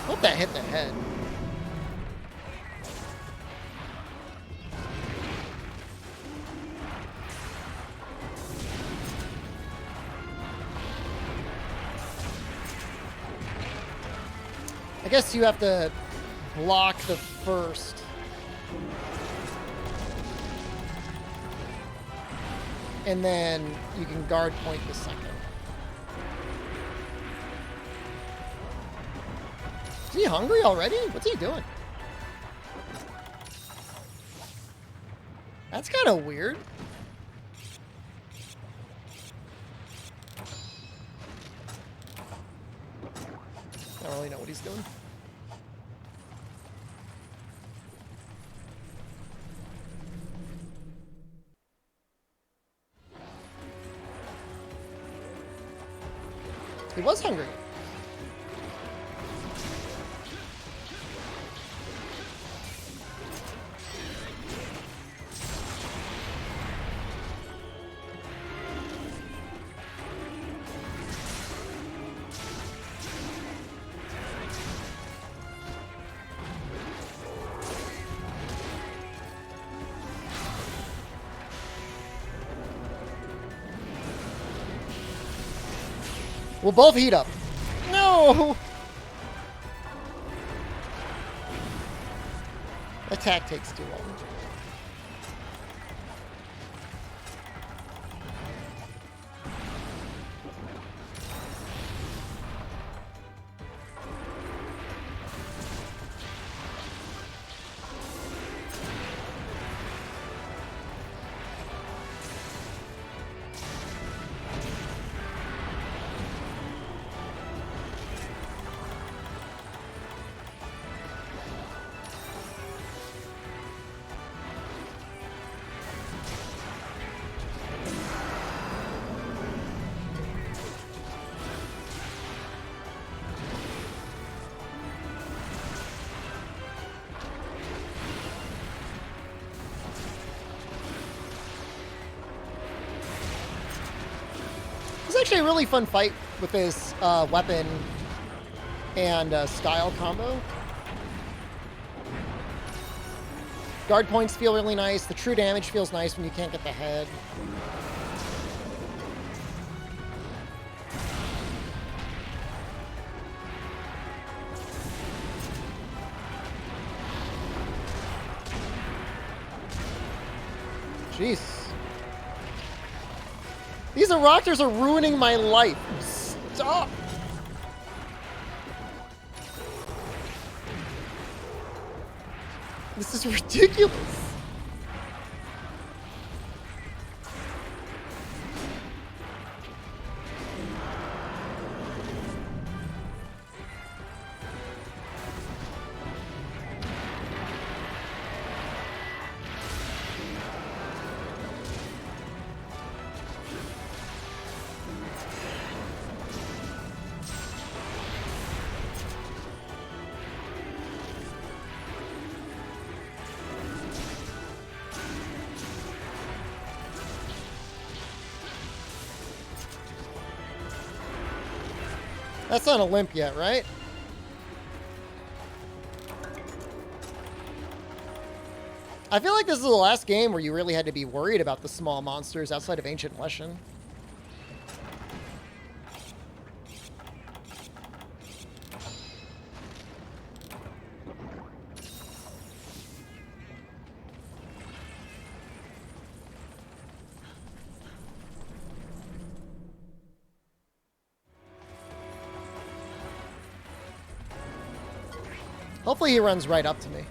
Hope that hit the head. I guess you have to block the first. And then you can guard point the second. Is he hungry already? What's he doing? That's kind of weird. I don't really know what he's doing. He was hungry. We'll both heat up. No! Attack takes too long. Actually a really fun fight with this weapon and style combo. Guard points feel really nice. The true damage feels nice when you can't get the head. Jeez. These Raptors are ruining my life. Stop. This is ridiculous. That's not a limp yet, right? I feel like this is the last game where you really had to be worried about the small monsters outside of Ancient Leshen. Hopefully he runs right up to me.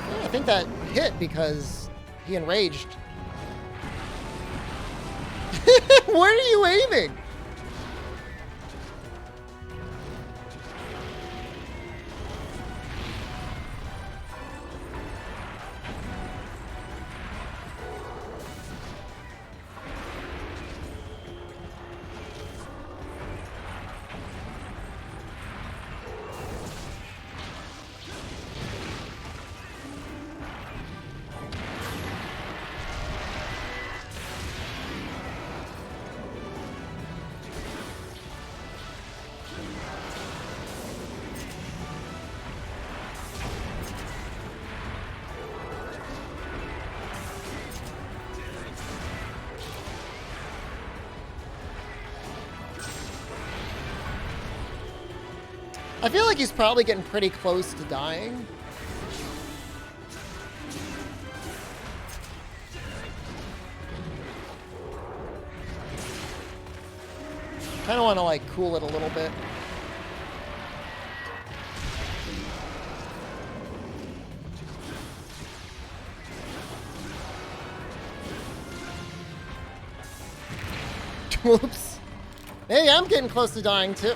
Yeah, I think that hit because he enraged. Where are you aiming? I feel like he's probably getting pretty close to dying. Kind of want to like cool it a little bit. Whoops. Hey, I'm getting close to dying too.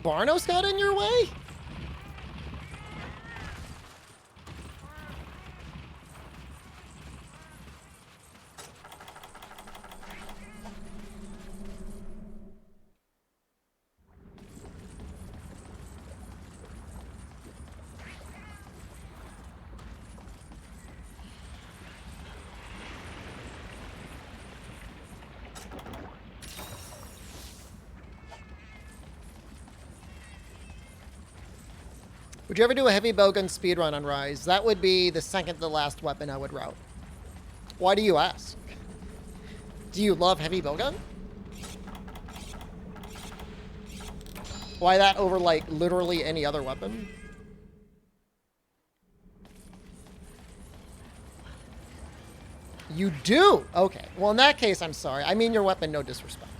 Barnos got in your way? Would you ever do a heavy bowgun speedrun on Rise? That would be the second to last weapon I would route. Why do you ask? Do you love heavy bowgun? Why that over, like, literally any other weapon? You do? Okay. Well, in that case, I'm sorry. I mean your weapon, no disrespect.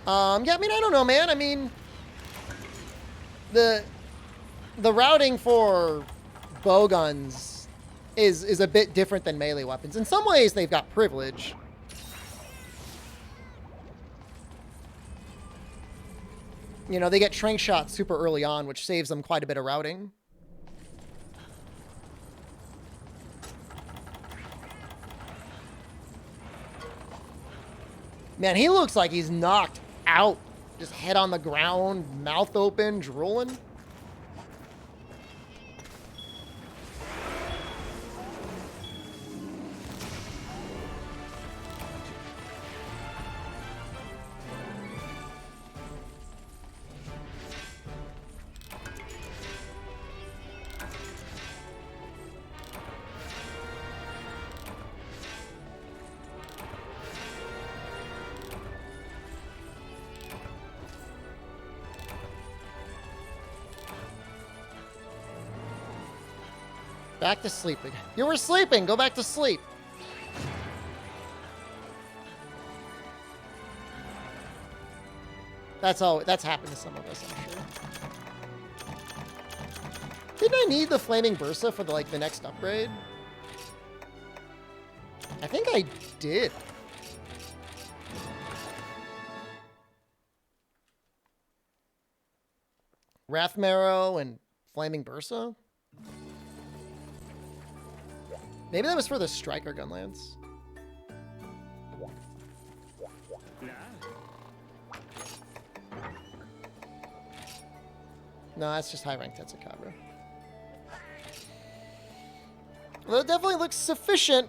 Yeah, I mean, I don't know, man. I mean... The routing for bowguns is a bit different than melee weapons. In some ways, they've got privilege. You know, they get trank shots super early on, which saves them quite a bit of routing. Man, he looks like he's knocked out. Just head on the ground, mouth open, drooling. Back to sleep again. You were sleeping. Go back to sleep. That's happened to some of us, I'm sure. Didn't I need the Flaming Bursa for the next upgrade? I think I did. Wrath Marrow and Flaming Bursa? Maybe that was for the Striker Gun Lance. No, that's just high-ranked Tetsukabra. Well, it definitely looks sufficient.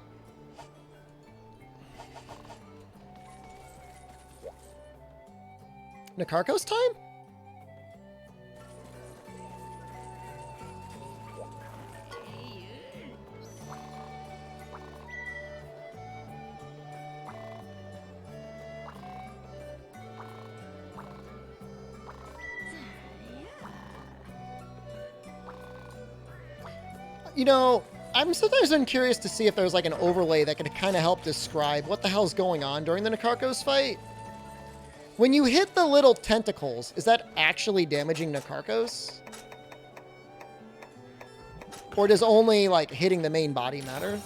Nakarko's time? You know, I'm sometimes curious to see if there's like an overlay that could kind of help describe what the hell's going on during the Nakarko's fight. When you hit the little tentacles, is that actually damaging Nakarkos? Or does only like hitting the main body matter?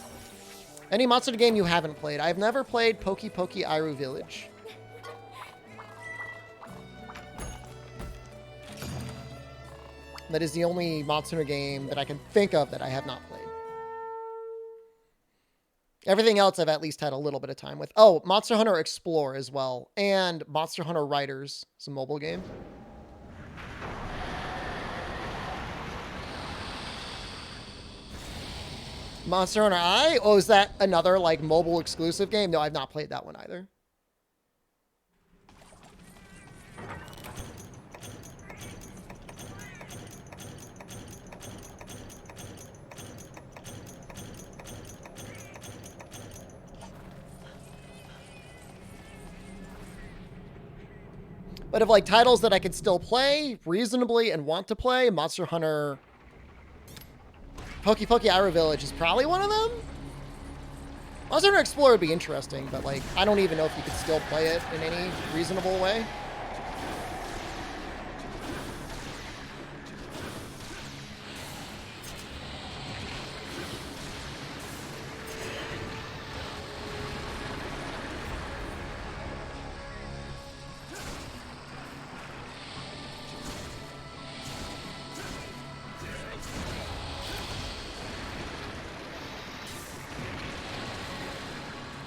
Any monster game you haven't played? I've never played Poki Poki Iru Village. That is the only Monster Hunter game that I can think of that I have not played. Everything else I've at least had a little bit of time with. Oh, Monster Hunter Explore as well. And Monster Hunter Riders. It's a mobile game. Monster Hunter I? Oh, is that another like mobile exclusive game? No, I've not played that one either. But of like titles that I could still play reasonably and want to play, Monster Hunter Poki Poki Iru Village is probably one of them. Monster Hunter Explorer would be interesting, but like I don't even know if you could still play it in any reasonable way.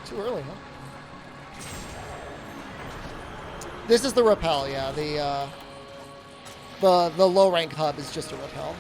Too early, huh? This is the repel, yeah. The low rank hub is just a repel.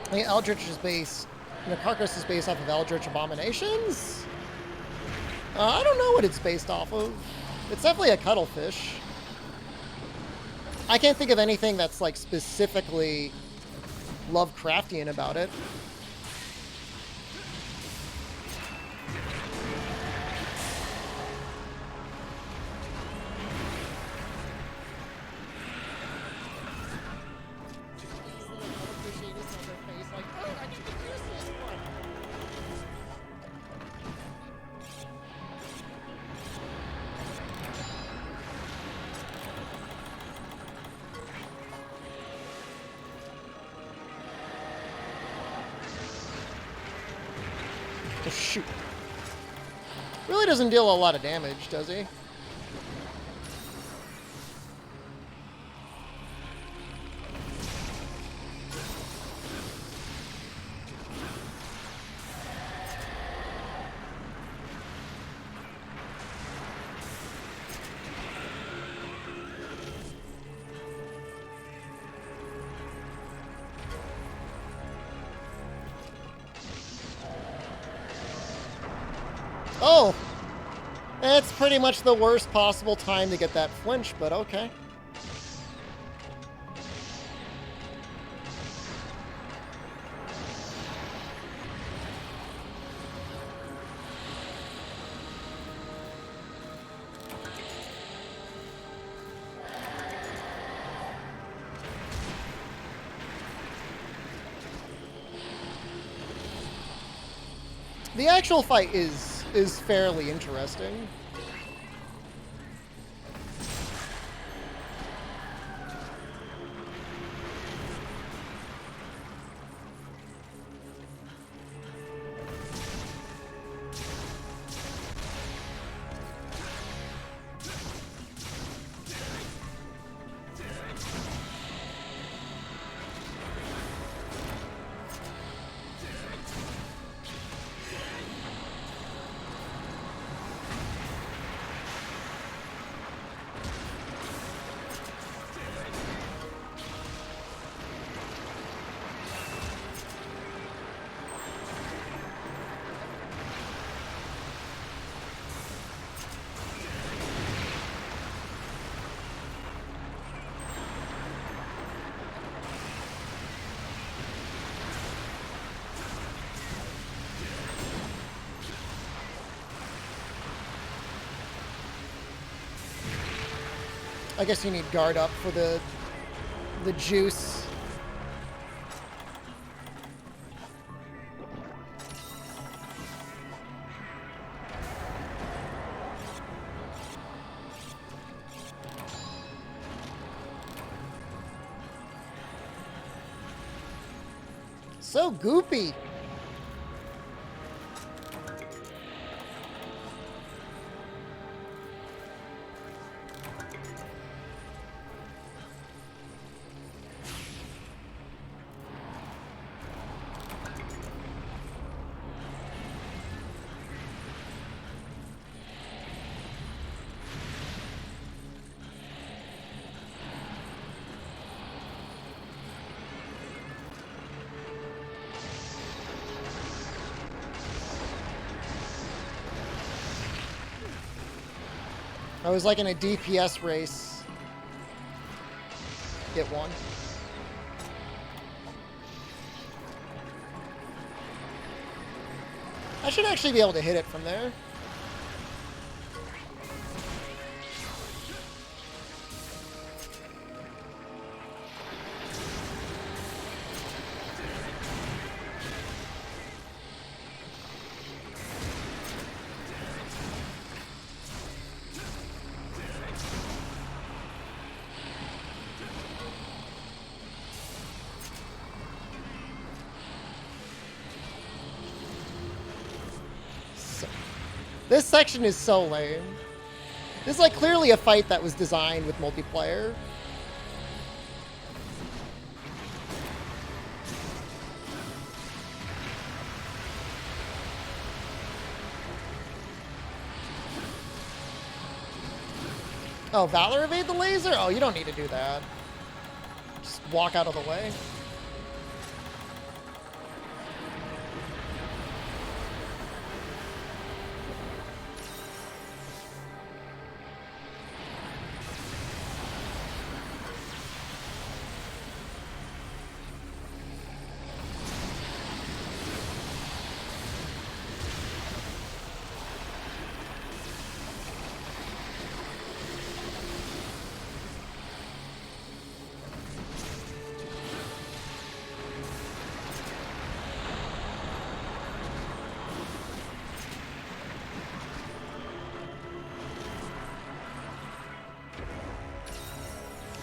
I think Eldritch is based, Nakarkos is based off of Eldritch Abominations? I don't know what it's based off of. It's definitely a cuttlefish. I can't think of anything that's like specifically Lovecraftian about it. shoot. Really doesn't deal a lot of damage, does he? Oh! It's pretty much the worst possible time to get that flinch, but okay. The actual fight is fairly interesting. I guess you need guard up for the juice. So goopy. I was like in a DPS race. Get one. I should actually be able to hit it from there. This section is so lame. This is like clearly a fight that was designed with multiplayer. Oh, Valor evade the laser? Oh, you don't need to do that. Just walk out of the way.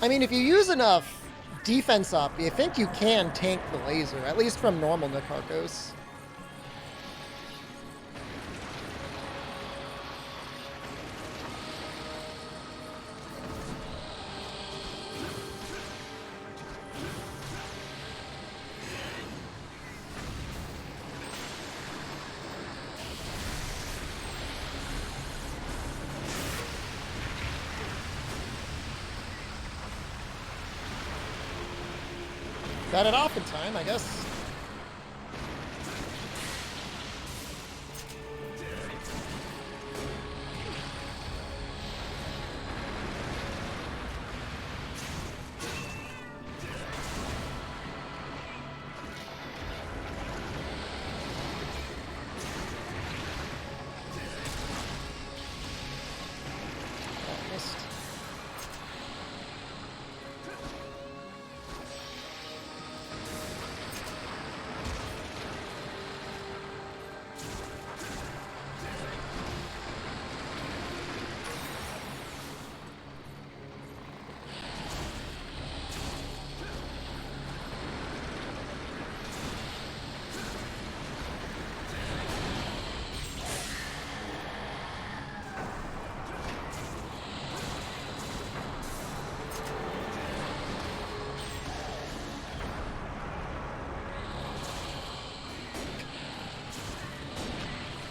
I mean, if you use enough defense up, you think you can tank the laser, at least from normal Nikarchos. Got it off in time, I guess. Oh, missed.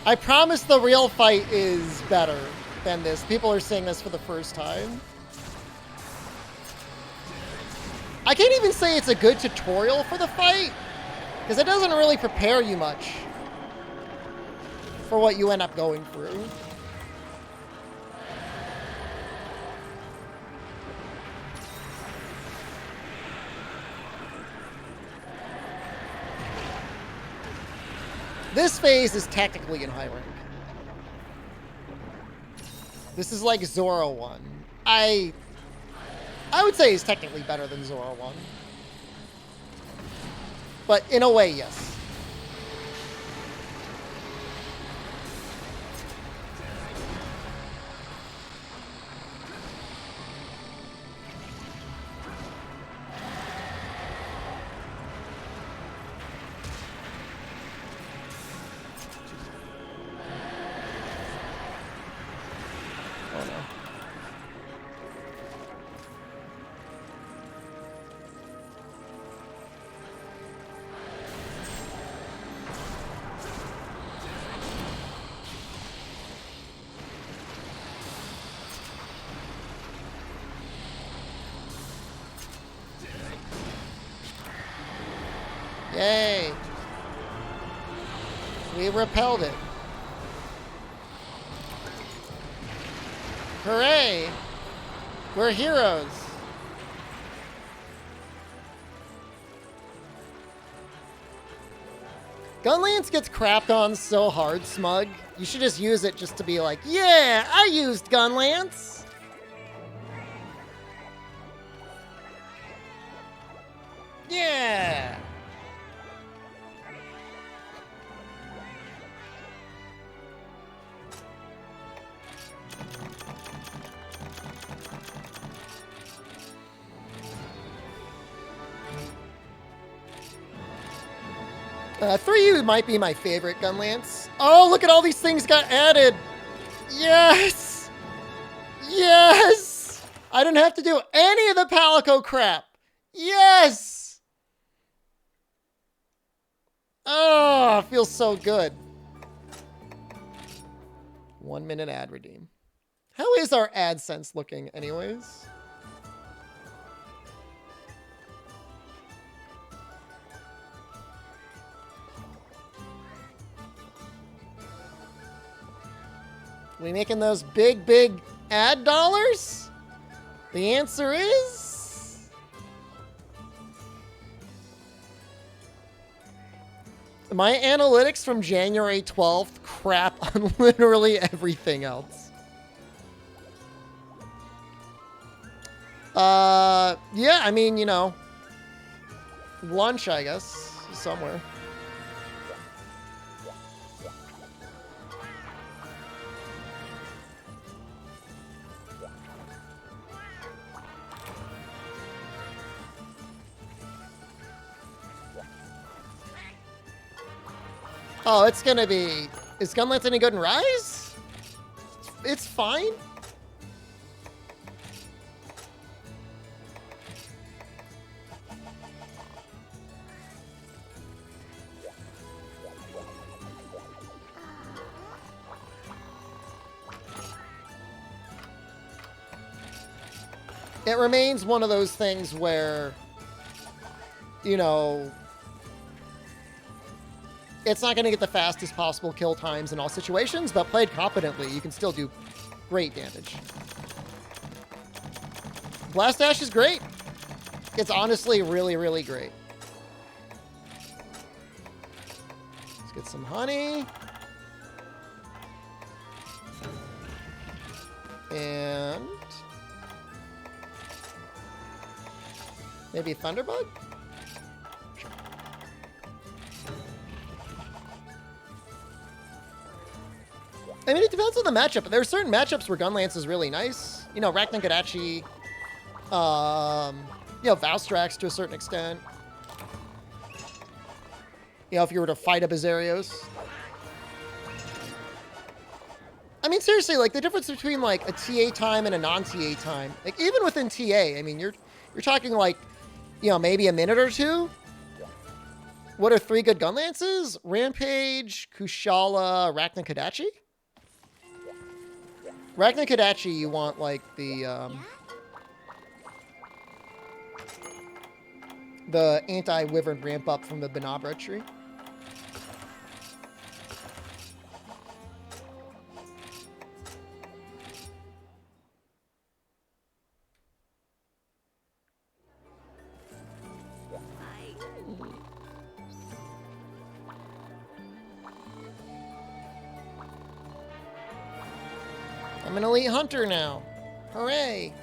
I promise the real fight is better than this. People are saying this for the first time. I can't even say it's a good tutorial for the fight, because it doesn't really prepare you much for what you end up going through. This phase is technically in high rank. This is like Zoro 1. I would say he's technically better than Zoro 1. But in a way, yes. Oh no. Yay! We repelled it. Hooray! We're heroes! Gunlance gets crapped on so hard, Smug. You should just use it just to be like, yeah, I used Gunlance! Yeah! Three might be my favorite Gunlance. Oh, look at all these things got added! Yes! Yes! I didn't have to do any of the Palico crap! Yes! Oh, it feels so good. 1 minute ad redeem. How is our AdSense looking anyways? We making those big, big ad dollars? The answer is... my analytics from January 12th crap on literally everything else. Yeah, I mean, you know, lunch, I guess, somewhere. Oh, it's gonna be... is Gunlance any good in Rise? It's fine. It remains one of those things where you know, it's not going to get the fastest possible kill times in all situations, but played competently, you can still do great damage. Blast Dash is great. It's honestly really, really great. Let's get some honey. And maybe Thunderbug? Sure. I mean, it depends on the matchup, but there are certain matchups where Gunlance is really nice. You know, Raknakadachi, you know, Valstrax to a certain extent. You know, if you were to fight a Bizarios. I mean, seriously, like, the difference between, like, a TA time and a non-TA time, like, even within TA, I mean, you're talking, like, you know, maybe a minute or two? What are 3 good Gunlances? Rampage, Kushala, Raknakadachi? Raknakadachi, you want, like, the anti-Wyvern ramp up from the Banabra tree. I'm an elite hunter now. Hooray!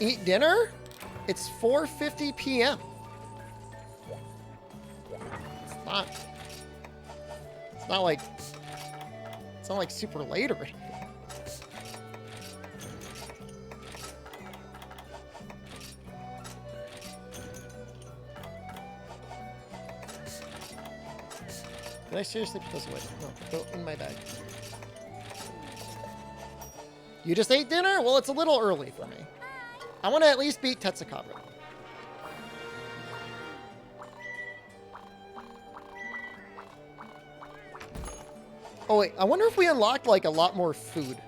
Eat dinner? It's 4:50 p.m. It's not like super late or anything. Did I seriously put this away? No, go in my bag. You just ate dinner? Well, it's a little early for me. I want to at least beat Tetsukabra. Oh wait, I wonder if we unlocked like a lot more food.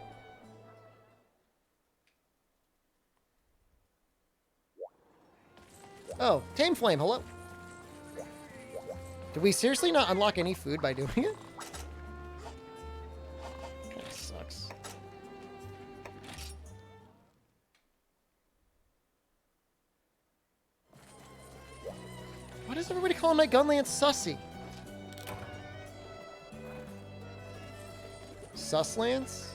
Oh, Tame Flame, hello. Did we seriously not unlock any food by doing it? Kind of sucks. Why does everybody call my Gunlance sussy? Susslance?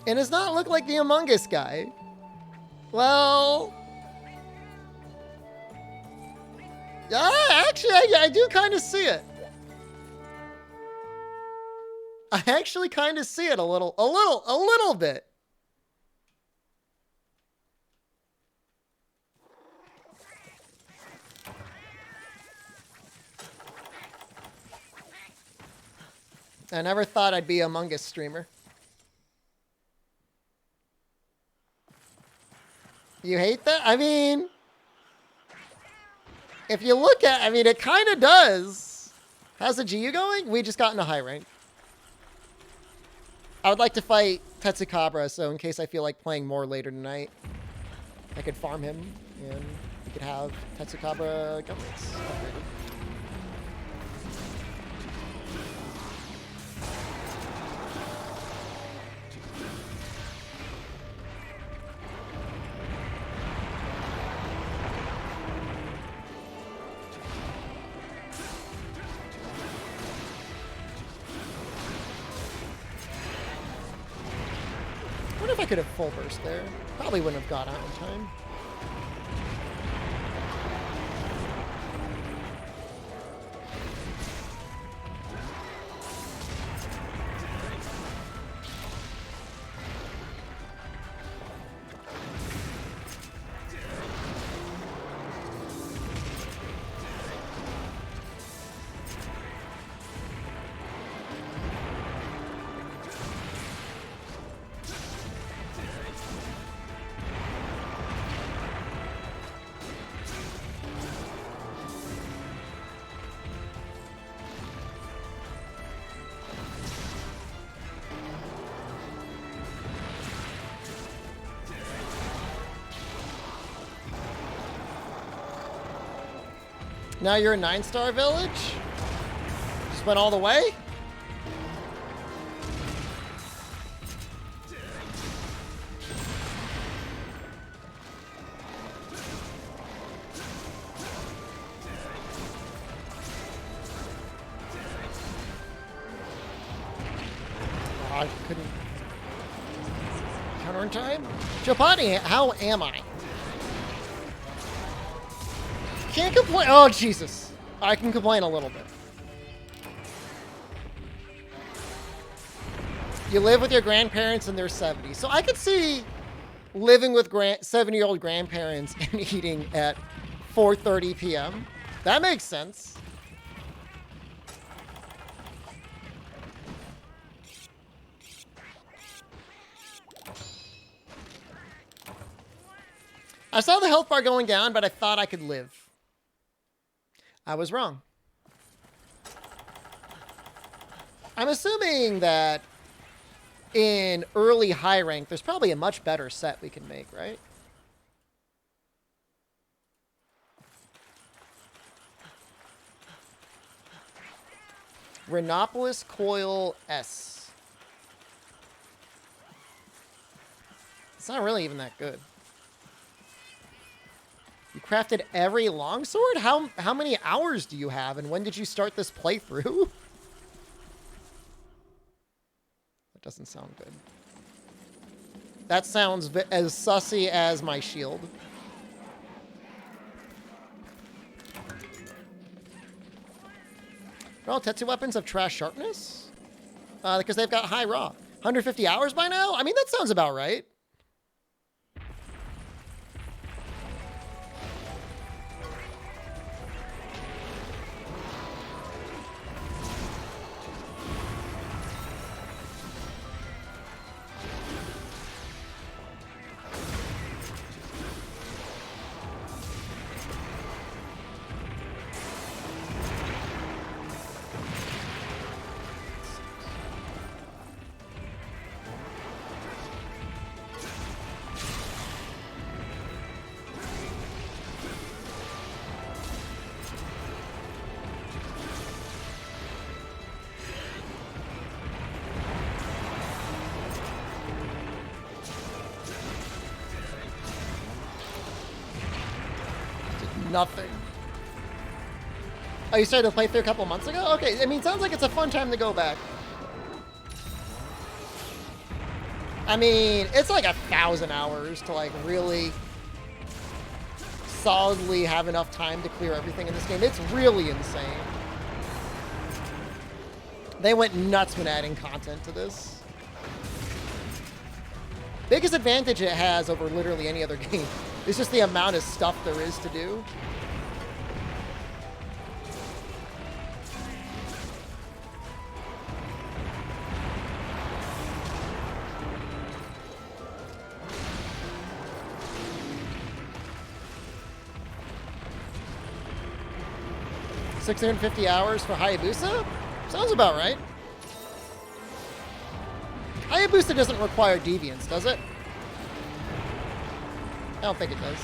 And does not look like the Among Us guy. Well... actually, I do kind of see it. I actually kind of see it a little bit. I never thought I'd be a Among Us streamer. You hate that? I mean, if you look at, I mean, it kind of does. How's the GU going? We just got into high rank. I would like to fight Tetsukabra, so in case I feel like playing more later tonight, I could farm him, and we could have Tetsukabra Gunlance upgraded. I wonder if I could have full burst there. Probably wouldn't have got out in time. Now you're a 9-star village? Just went all the way? Oh, I couldn't. Counter in time? Chapati, how am I? Can't complain. Oh, Jesus. I can complain a little bit. You live with your grandparents and they're 70. So I could see living with 70-year-old grandparents and eating at 4:30 p.m. That makes sense. I saw the health bar going down, but I thought I could live. I was wrong. I'm assuming that in early high rank, there's probably a much better set we can make, right? Rhinopolis Coil S. It's not really even that good. You crafted every longsword? How many hours do you have, and when did you start this playthrough? That doesn't sound good. That sounds as sussy as my shield. Well, Tetsu weapons have trash sharpness? Because they've got high raw. 150 hours by now? I mean, that sounds about right. Nothing. Oh, you started to play through a couple months ago? Okay, I mean, sounds like it's a fun time to go back. I mean, it's like 1,000 hours to like really solidly have enough time to clear everything in this game. It's really insane. They went nuts when adding content to this. Biggest advantage it has over literally any other game is just the amount of stuff there is to do. $650 hours for Hayabusa? Sounds about right. Hayabusa doesn't require deviance, does it? I don't think it does.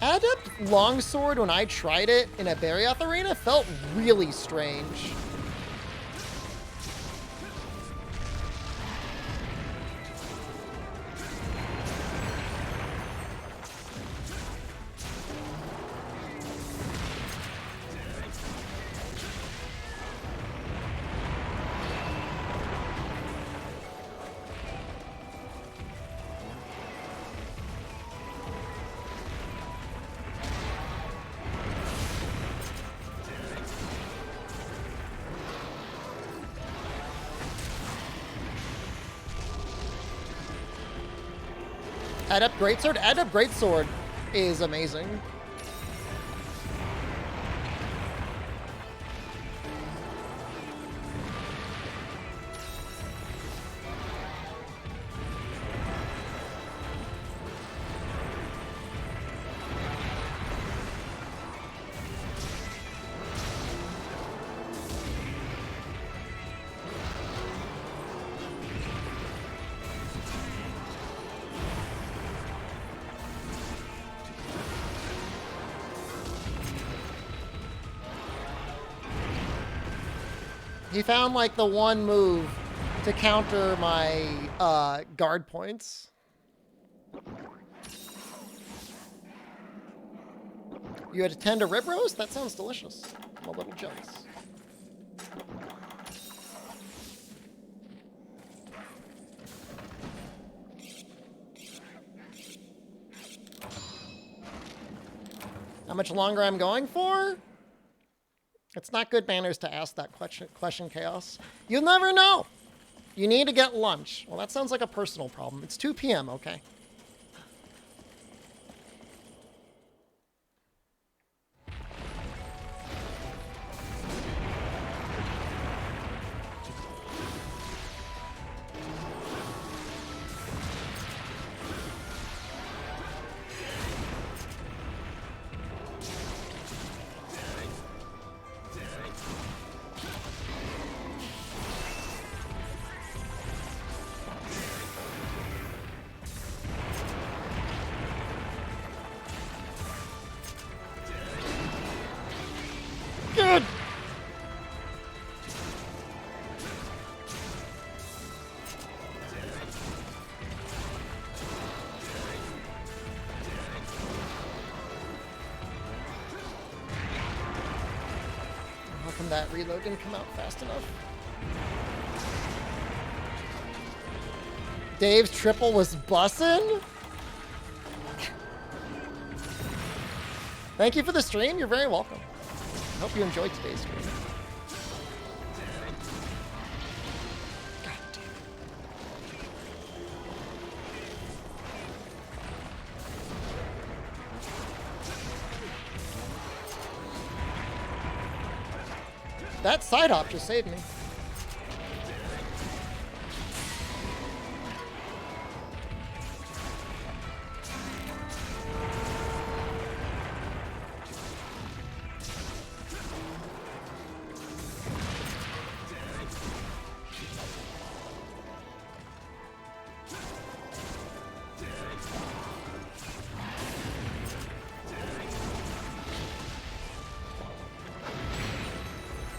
Adept Longsword, when I tried it in a Barioth arena, felt really strange. Adept Greatsword? Adept Greatsword is amazing. He found like the one move to counter my guard points. You had to tend a rib roast? That sounds delicious. I'm a little jealous. How much longer I'm going for? It's not good manners to ask that question, Chaos. You'll never know. You need to get lunch. Well, that sounds like a personal problem. It's 2 p.m., okay? Good. How come that reload didn't come out fast enough? Dave's triple was bussin'? Thank you for the stream. You're very welcome. I hope you enjoyed today's stream. God damn it. That side hop just saved me.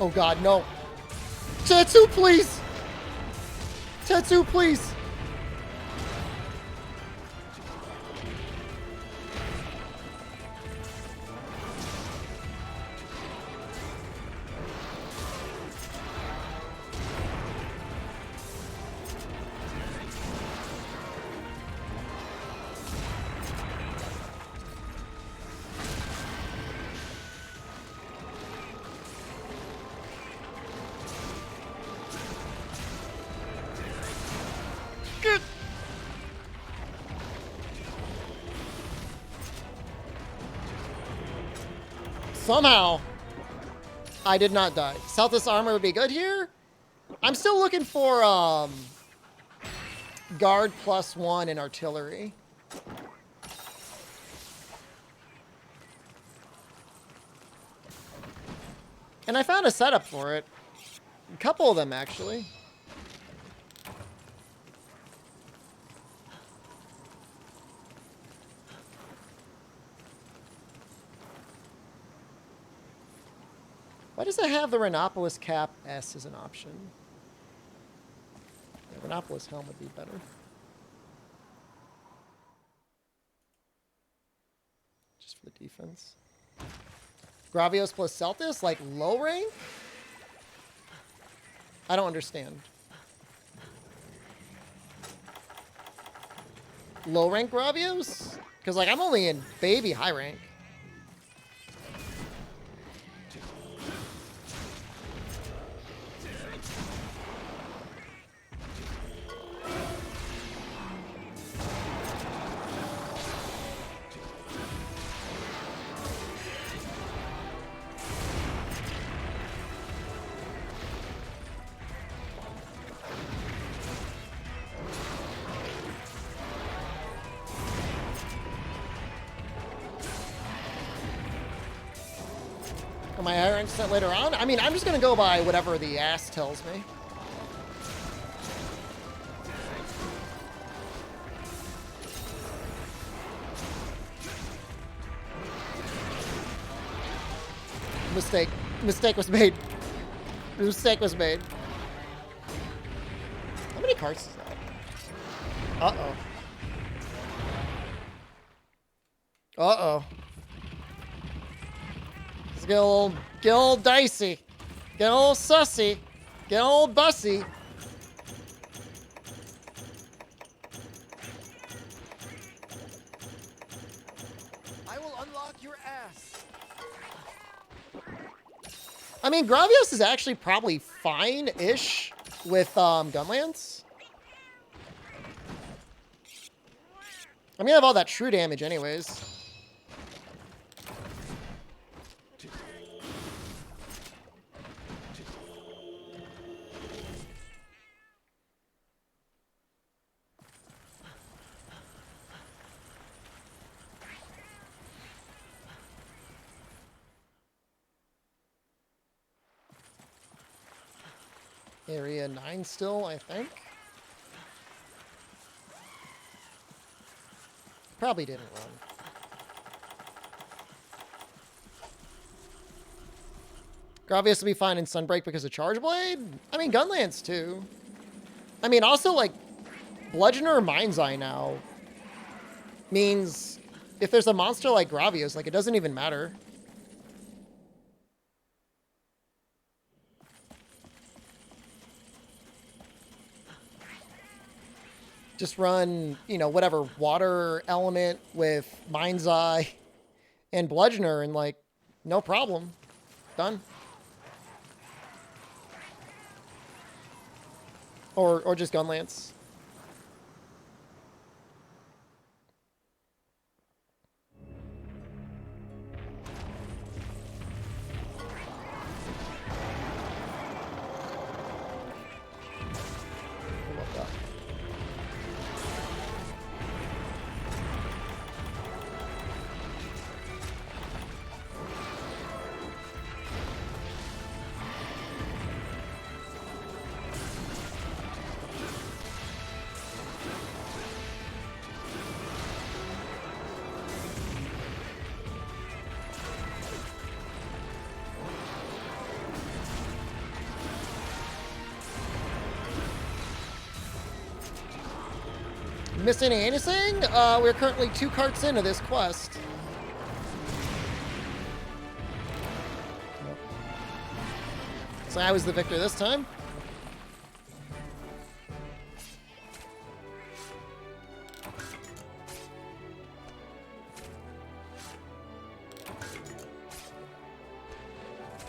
Oh god, no. Tetsu, please! Tetsu, please! Somehow, I did not die. Southwest armor would be good here. I'm still looking for guard +1 in artillery. And I found a setup for it. A couple of them, actually. Why does it have the Rhinopolis cap S as an option? Yeah, Rhinopolis helm would be better. Just for the defense. Gravios plus Celtis, like low rank? I don't understand. Low rank Gravios? Because like I'm only in baby high rank. Am I higher rank set later on? I mean, I'm just gonna go by whatever the ass tells me. Mistake. Mistake was made. Mistake was made. How many carts is that? Uh-oh. Uh-oh. Let's get a little dicey. Get a little sussy. Get a little bussy. I will unlock your ass. I mean, Gravios is actually probably fine-ish with Gunlance. I'm gonna have all that true damage anyways. Area 9 still, I think. Probably didn't run. Gravios will be fine in Sunbreak because of Charge Blade? I mean, Gunlance too. I mean, also, like, Bludgeoner or Mind's Eye now means if there's a monster like Gravios, like, it doesn't even matter. Just run, you know, whatever water element with Mind's Eye and Bludgeoner and, like, no problem. Done. Or just Gunlance. I love that. Missing anything? We're currently 2 carts into this quest. Nope. So I was the victor this time.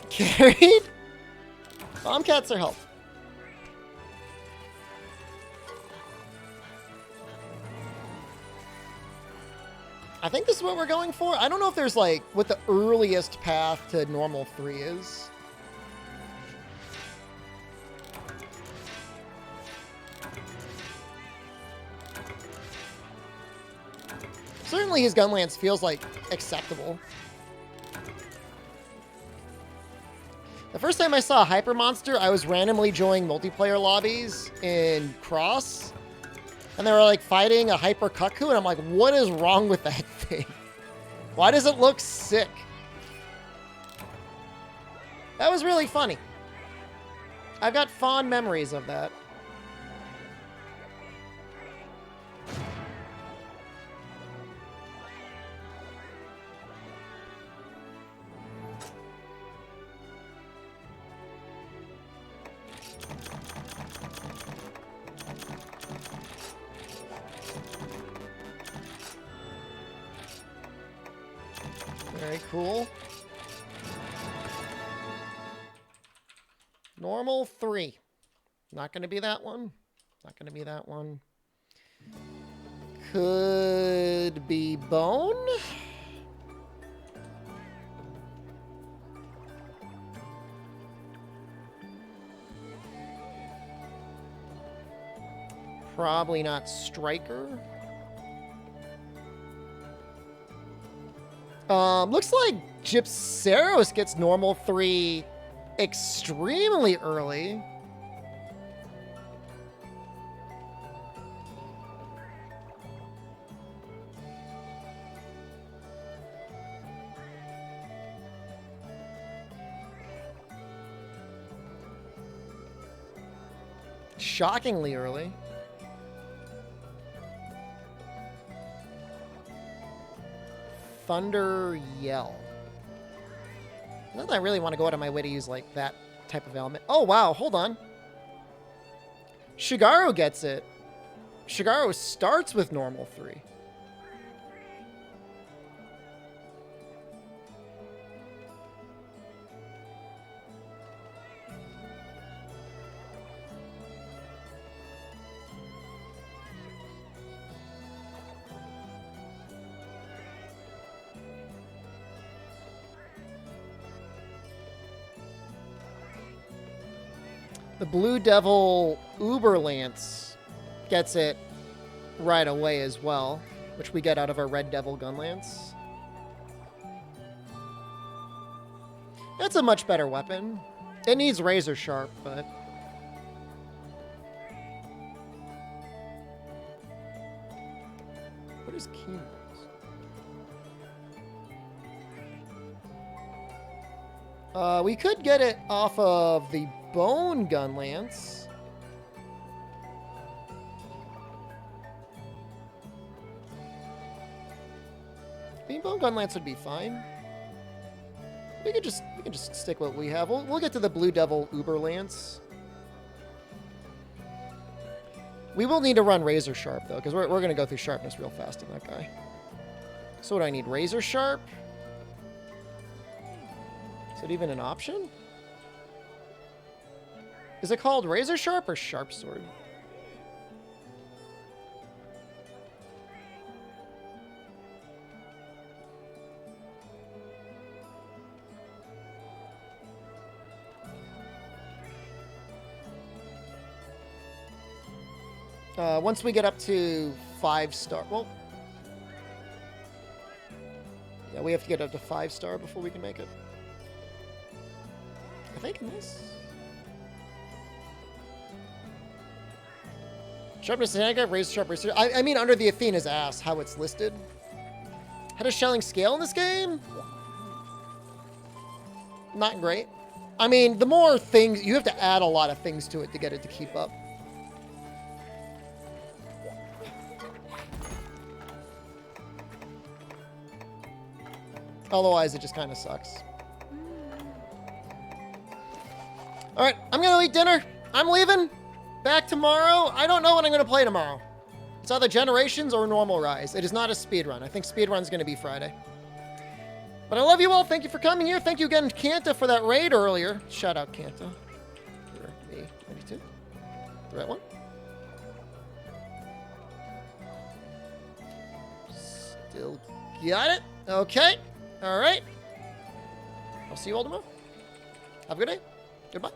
Carried? Bombcats are helpful. I think this is what we're going for. I don't know if there's, like, what the earliest path to normal 3 is. Certainly his Gunlance feels, like, acceptable. The first time I saw a Hyper Monster, I was randomly joining multiplayer lobbies in Cross. And they were, like, fighting a Hyper Cuckoo, and I'm like, what is wrong with that thing? Why does it look sick? That was really funny. I've got fond memories of that. Very cool. Normal 3. Not going to be that one. Not going to be that one. Could be Bone. Probably not Striker. Looks like Gypceros gets normal 3 extremely early. shockingly early. Thunder Yell. Not that I really want to go out of my way to use, like, that type of element. Oh, wow. Hold on. Shigaru gets it. Shigaru starts with normal 3. The Blue Devil Uberlance gets it right away as well, which we get out of our Red Devil Gunlance. That's a much better weapon. It needs razor sharp, but... What is Keen? We could get it off of the Bone Gunlance. I mean, Bone Gunlance would be fine. We can just stick what we have. We'll get to the Blue Devil Uberlance. We will need to run Razor Sharp though, because we're going to go through sharpness real fast on that guy. So what do I need? Razor Sharp? Is it even an option? Is it called Razor Sharp or Sharp Sword? Once we get up to 5-star, well, yeah, we have to get up to 5-star before we can make it. I think in this. Sharpness handicap, razor sharp, razor. I mean, under the Athena's ass, how it's listed. How does shelling scale in this game? Not great. I mean, the more things, you have to add a lot of things to it to get it to keep up. Otherwise, it just kind of sucks. All right, I'm going to eat dinner. I'm leaving. Back tomorrow. I don't know what I'm going to play tomorrow. It's either Generations or Normal Rise. It is not a speedrun. I think speedrun's going to be Friday. But I love you all. Thank you for coming here. Thank you again, Kanta, for that raid earlier. Shout out, Kanta. For me, 92. The right one. Still got it. Okay. All right. I'll see you all tomorrow. Have a good day. Goodbye.